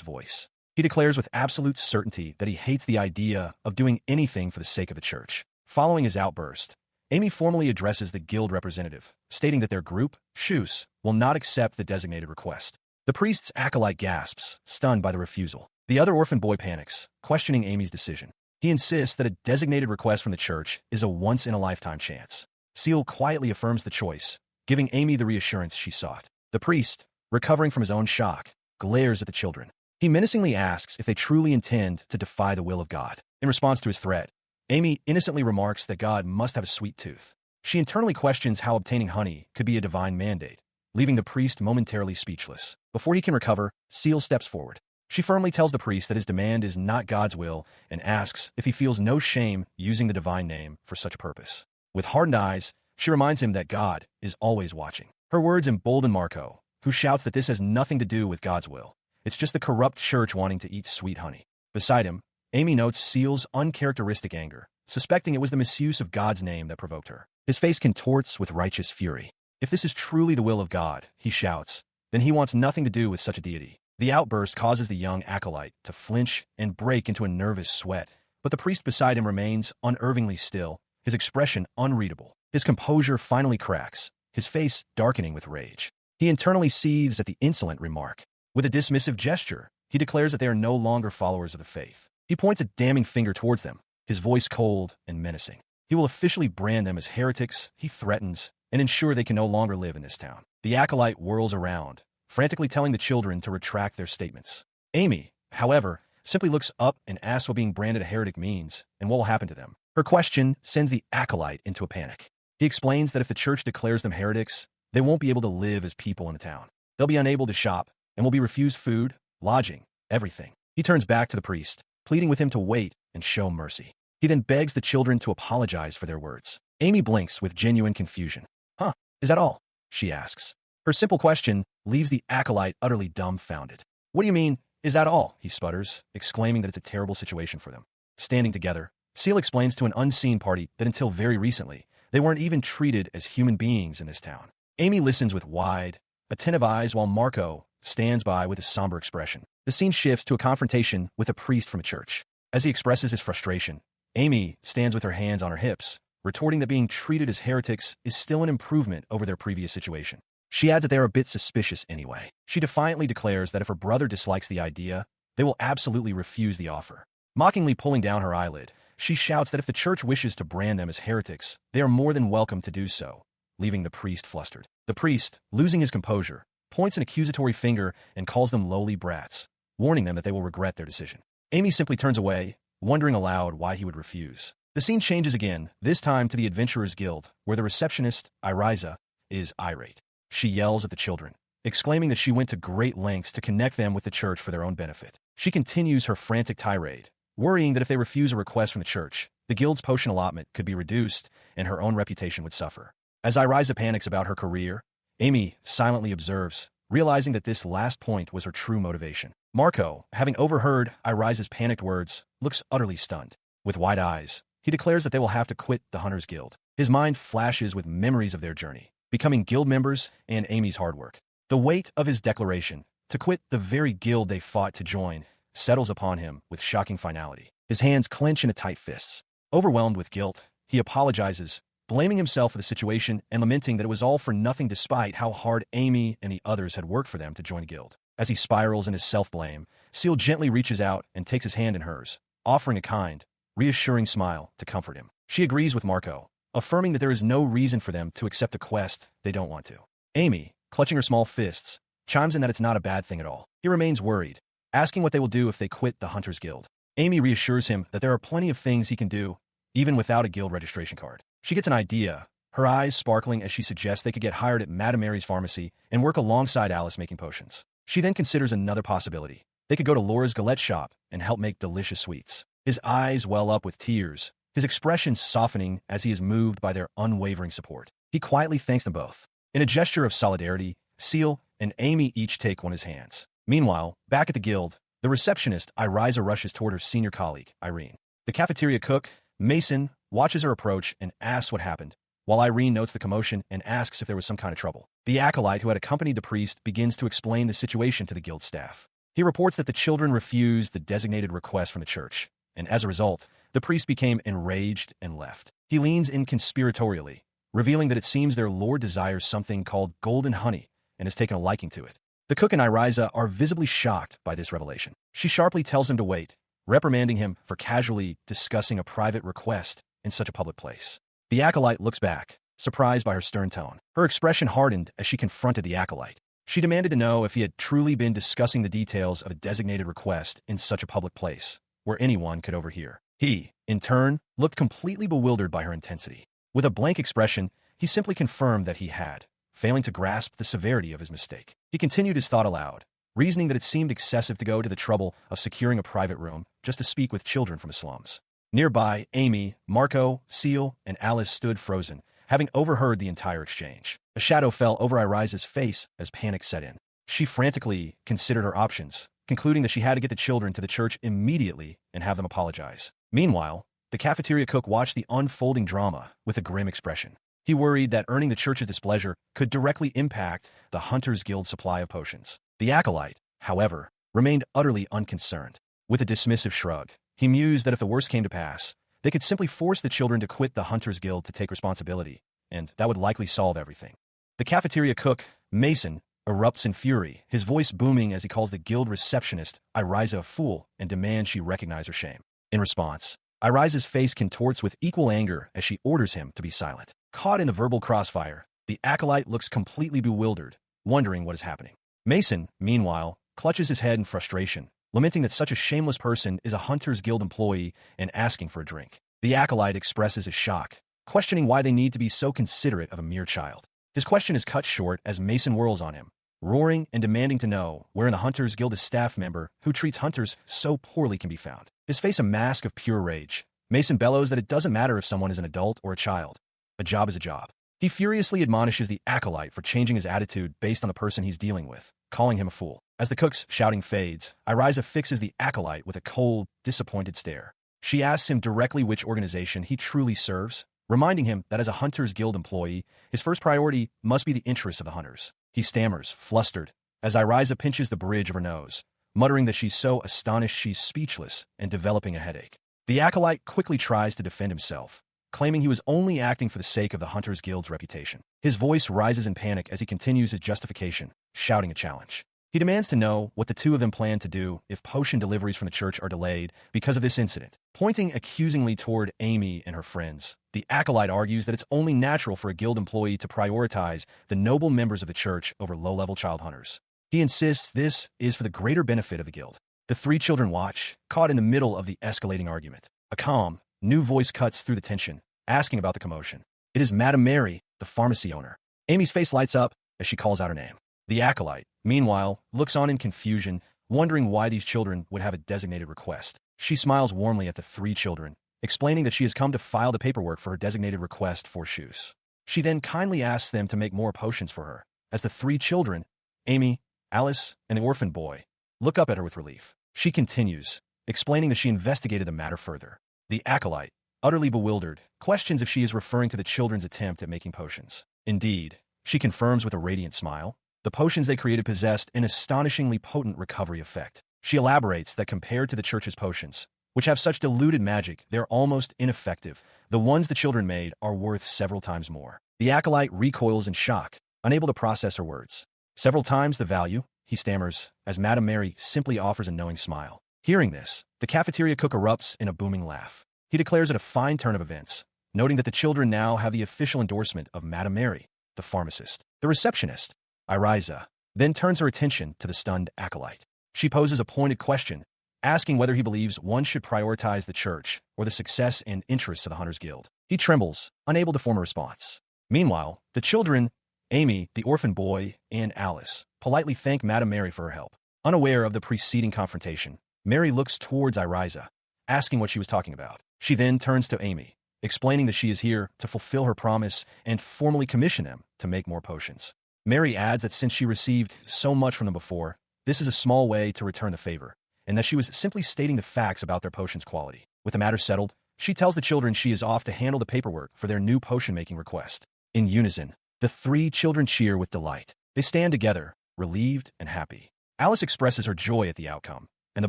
voice. He declares with absolute certainty that he hates the idea of doing anything for the sake of the church. Following his outburst, Amy formally addresses the guild representative, stating that their group, SLUMS, will not accept the designated request. The priest's acolyte gasps, stunned by the refusal. The other orphan boy panics, questioning Amy's decision. He insists that a designated request from the church is a once-in-a-lifetime chance. Seal quietly affirms the choice, giving Amy the reassurance she sought. The priest, recovering from his own shock, glares at the children. He menacingly asks if they truly intend to defy the will of God. In response to his threat, Amy innocently remarks that God must have a sweet tooth. She internally questions how obtaining honey could be a divine mandate, leaving the priest momentarily speechless. Before he can recover, Seal steps forward. She firmly tells the priest that his demand is not God's will and asks if he feels no shame using the divine name for such a purpose. With hardened eyes, she reminds him that God is always watching. Her words embolden Marco, who shouts that this has nothing to do with God's will. It's just the corrupt church wanting to eat sweet honey. Beside him, Amy notes Seal's uncharacteristic anger, suspecting it was the misuse of God's name that provoked her. His face contorts with righteous fury. If this is truly the will of God, he shouts, then he wants nothing to do with such a deity. The outburst causes the young acolyte to flinch and break into a nervous sweat, but the priest beside him remains unervingly still, his expression unreadable. His composure finally cracks, his face darkening with rage. He internally seethes at the insolent remark. With a dismissive gesture, he declares that they are no longer followers of the faith. He points a damning finger towards them, his voice cold and menacing. He will officially brand them as heretics, he threatens, and ensure they can no longer live in this town. The acolyte whirls around, frantically telling the children to retract their statements. Amy, however, simply looks up and asks what being branded a heretic means and what will happen to them. Her question sends the acolyte into a panic. He explains that if the church declares them heretics, they won't be able to live as people in the town. They'll be unable to shop and will be refused food, lodging, everything. He turns back to the priest, pleading with him to wait and show mercy. He then begs the children to apologize for their words. Amy blinks with genuine confusion. Huh, is that all? She asks. Her simple question leaves the acolyte utterly dumbfounded. What do you mean, is that all? He sputters, exclaiming that it's a terrible situation for them. Standing together, Seal explains to an unseen party that until very recently, they weren't even treated as human beings in this town. Amy listens with wide, attentive eyes while Marco stands by with a somber expression. The scene shifts to a confrontation with a priest from a church. As he expresses his frustration, Amy stands with her hands on her hips, retorting that being treated as heretics is still an improvement over their previous situation. She adds that they are a bit suspicious anyway. She defiantly declares that if her brother dislikes the idea, they will absolutely refuse the offer. Mockingly pulling down her eyelid, she shouts that if the church wishes to brand them as heretics, they are more than welcome to do so, leaving the priest flustered. The priest, losing his composure, points an accusatory finger and calls them lowly brats, warning them that they will regret their decision. Amy simply turns away, wondering aloud why he would refuse. The scene changes again, this time to the Adventurers Guild, where the receptionist, Reze, is irate. She yells at the children, exclaiming that she went to great lengths to connect them with the church for their own benefit. She continues her frantic tirade, worrying that if they refuse a request from the church, the guild's potion allotment could be reduced and her own reputation would suffer. As Reze panics about her career, Amy silently observes, realizing that this last point was her true motivation. Marco, having overheard Reze's panicked words, looks utterly stunned. With wide eyes, he declares that they will have to quit the Hunters Guild. His mind flashes with memories of their journey, becoming guild members and Amy's hard work. The weight of his declaration, to quit the very guild they fought to join, settles upon him with shocking finality. His hands clench into tight fists. Overwhelmed with guilt, he apologizes, blaming himself for the situation and lamenting that it was all for nothing despite how hard Amy and the others had worked for them to join a guild. As he spirals in his self-blame, Seal gently reaches out and takes his hand in hers, offering a kind, reassuring smile to comfort him. She agrees with Marco, affirming that there is no reason for them to accept a quest they don't want to. Amy, clutching her small fists, chimes in that it's not a bad thing at all. He remains worried, asking what they will do if they quit the Hunters Guild. Amy reassures him that there are plenty of things he can do, even without a guild registration card. She gets an idea, her eyes sparkling as she suggests they could get hired at Madame Mary's pharmacy and work alongside Alice making potions. She then considers another possibility. They could go to Laura's galette shop and help make delicious sweets. His eyes well up with tears, his expression softening as he is moved by their unwavering support. He quietly thanks them both. In a gesture of solidarity, Seal and Amy each take one of his hands. Meanwhile, back at the guild, the receptionist, Reze, rushes toward her senior colleague, Irene. The cafeteria cook, Mason, watches her approach and asks what happened, while Irene notes the commotion and asks if there was some kind of trouble. The acolyte who had accompanied the priest begins to explain the situation to the guild staff. He reports that the children refused the designated request from the church, and as a result, the priest became enraged and left. He leans in conspiratorially, revealing that it seems their lord desires something called golden honey and has taken a liking to it. The cook and Reze are visibly shocked by this revelation. She sharply tells him to wait, reprimanding him for casually discussing a private request in such a public place. The acolyte looks back, surprised by her stern tone. Her expression hardened as she confronted the acolyte. She demanded to know if he had truly been discussing the details of a designated request in such a public place, where anyone could overhear. He, in turn, looked completely bewildered by her intensity. With a blank expression, he simply confirmed that he had, failing to grasp the severity of his mistake. He continued his thought aloud, reasoning that it seemed excessive to go to the trouble of securing a private room just to speak with children from the slums. Nearby, Amy, Marco, Seal, and Alice stood frozen, having overheard the entire exchange. A shadow fell over Reze's face as panic set in. She frantically considered her options, concluding that she had to get the children to the church immediately and have them apologize. Meanwhile, the cafeteria cook watched the unfolding drama with a grim expression. He worried that earning the church's displeasure could directly impact the Hunters Guild supply of potions. The acolyte, however, remained utterly unconcerned. With a dismissive shrug, he mused that if the worst came to pass, they could simply force the children to quit the Hunters Guild to take responsibility, and that would likely solve everything. The cafeteria cook, Mason, erupts in fury, his voice booming as he calls the guild receptionist, Reze, a fool and demands she recognize her shame. In response, Reze's face contorts with equal anger as she orders him to be silent. Caught in the verbal crossfire, the acolyte looks completely bewildered, wondering what is happening. Mason, meanwhile, clutches his head in frustration, lamenting that such a shameless person is a Hunters Guild employee and asking for a drink. The acolyte expresses his shock, questioning why they need to be so considerate of a mere child. His question is cut short as Mason whirls on him, roaring and demanding to know where in the Hunters Guild a staff member who treats hunters so poorly can be found. His face a mask of pure rage, Mason bellows that it doesn't matter if someone is an adult or a child. A job is a job. He furiously admonishes the acolyte for changing his attitude based on the person he's dealing with, calling him a fool. As the cook's shouting fades, Reze fixes the acolyte with a cold, disappointed stare. She asks him directly which organization he truly serves, reminding him that as a Hunters Guild employee, his first priority must be the interests of the hunters. He stammers, flustered, as Reze pinches the bridge of her nose, muttering that she's so astonished she's speechless and developing a headache. The acolyte quickly tries to defend himself, claiming he was only acting for the sake of the Hunters Guild's reputation. His voice rises in panic as he continues his justification, shouting a challenge. He demands to know what the two of them plan to do if potion deliveries from the church are delayed because of this incident. Pointing accusingly toward Amy and her friends, the acolyte argues that it's only natural for a guild employee to prioritize the noble members of the church over low-level child hunters. He insists this is for the greater benefit of the guild. The three children watch, caught in the middle of the escalating argument. A calm, new voice cuts through the tension, asking about the commotion. It is Madame Mary, the pharmacy owner. Amy's face lights up as she calls out her name. The acolyte, meanwhile, looks on in confusion, wondering why these children would have a designated request. She smiles warmly at the three children, explaining that she has come to file the paperwork for her designated request for shoes. She then kindly asks them to make more potions for her, as the three children, Amy, Alice, and the orphan boy, look up at her with relief. She continues, explaining that she investigated the matter further. The acolyte, utterly bewildered, questions if she is referring to the children's attempt at making potions. Indeed, she confirms with a radiant smile, the potions they created possessed an astonishingly potent recovery effect. She elaborates that compared to the church's potions, which have such diluted magic they're almost ineffective, the ones the children made are worth several times more. The acolyte recoils in shock, unable to process her words. Several times the value, he stammers, as Madame Mary simply offers a knowing smile. Hearing this, the cafeteria cook erupts in a booming laugh. He declares it a fine turn of events, noting that the children now have the official endorsement of Madame Mary, the pharmacist. The receptionist, Reze, then turns her attention to the stunned acolyte. She poses a pointed question, asking whether he believes one should prioritize the church or the success and interests of the Hunters Guild. He trembles, unable to form a response. Meanwhile, the children, Amy, the orphan boy, and Alice, politely thank Madame Mary for her help. Unaware of the preceding confrontation, Mary looks towards Reze, asking what she was talking about. She then turns to Amy, explaining that she is here to fulfill her promise and formally commission them to make more potions. Mary adds that since she received so much from them before, this is a small way to return the favor, and that she was simply stating the facts about their potion's quality. With the matter settled, she tells the children she is off to handle the paperwork for their new potion-making request. In unison, the three children cheer with delight. They stand together, relieved and happy. Alice expresses her joy at the outcome, and the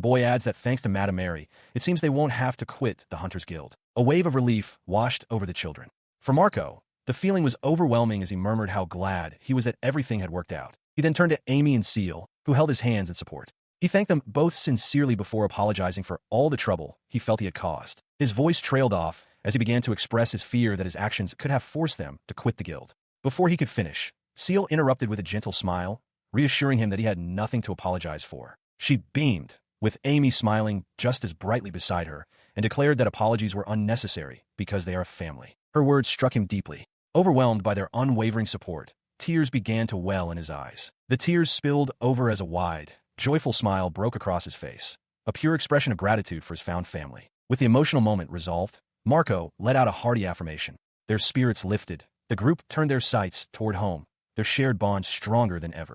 boy adds that thanks to Madame Mary, it seems they won't have to quit the Hunters Guild. A wave of relief washed over the children. For Marco, the feeling was overwhelming as he murmured how glad he was that everything had worked out. He then turned to Amy and Seal, who held his hands in support. He thanked them both sincerely before apologizing for all the trouble he felt he had caused. His voice trailed off as he began to express his fear that his actions could have forced them to quit the guild. Before he could finish, Seal interrupted with a gentle smile, reassuring him that he had nothing to apologize for. She beamed, with Amy smiling just as brightly beside her, and declared that apologies were unnecessary because they are a family. Her words struck him deeply. Overwhelmed by their unwavering support, tears began to well in his eyes. The tears spilled over as a wide, joyful smile broke across his face, a pure expression of gratitude for his found family. With the emotional moment resolved, Marco let out a hearty affirmation. Their spirits lifted. The group turned their sights toward home, their shared bond stronger than ever.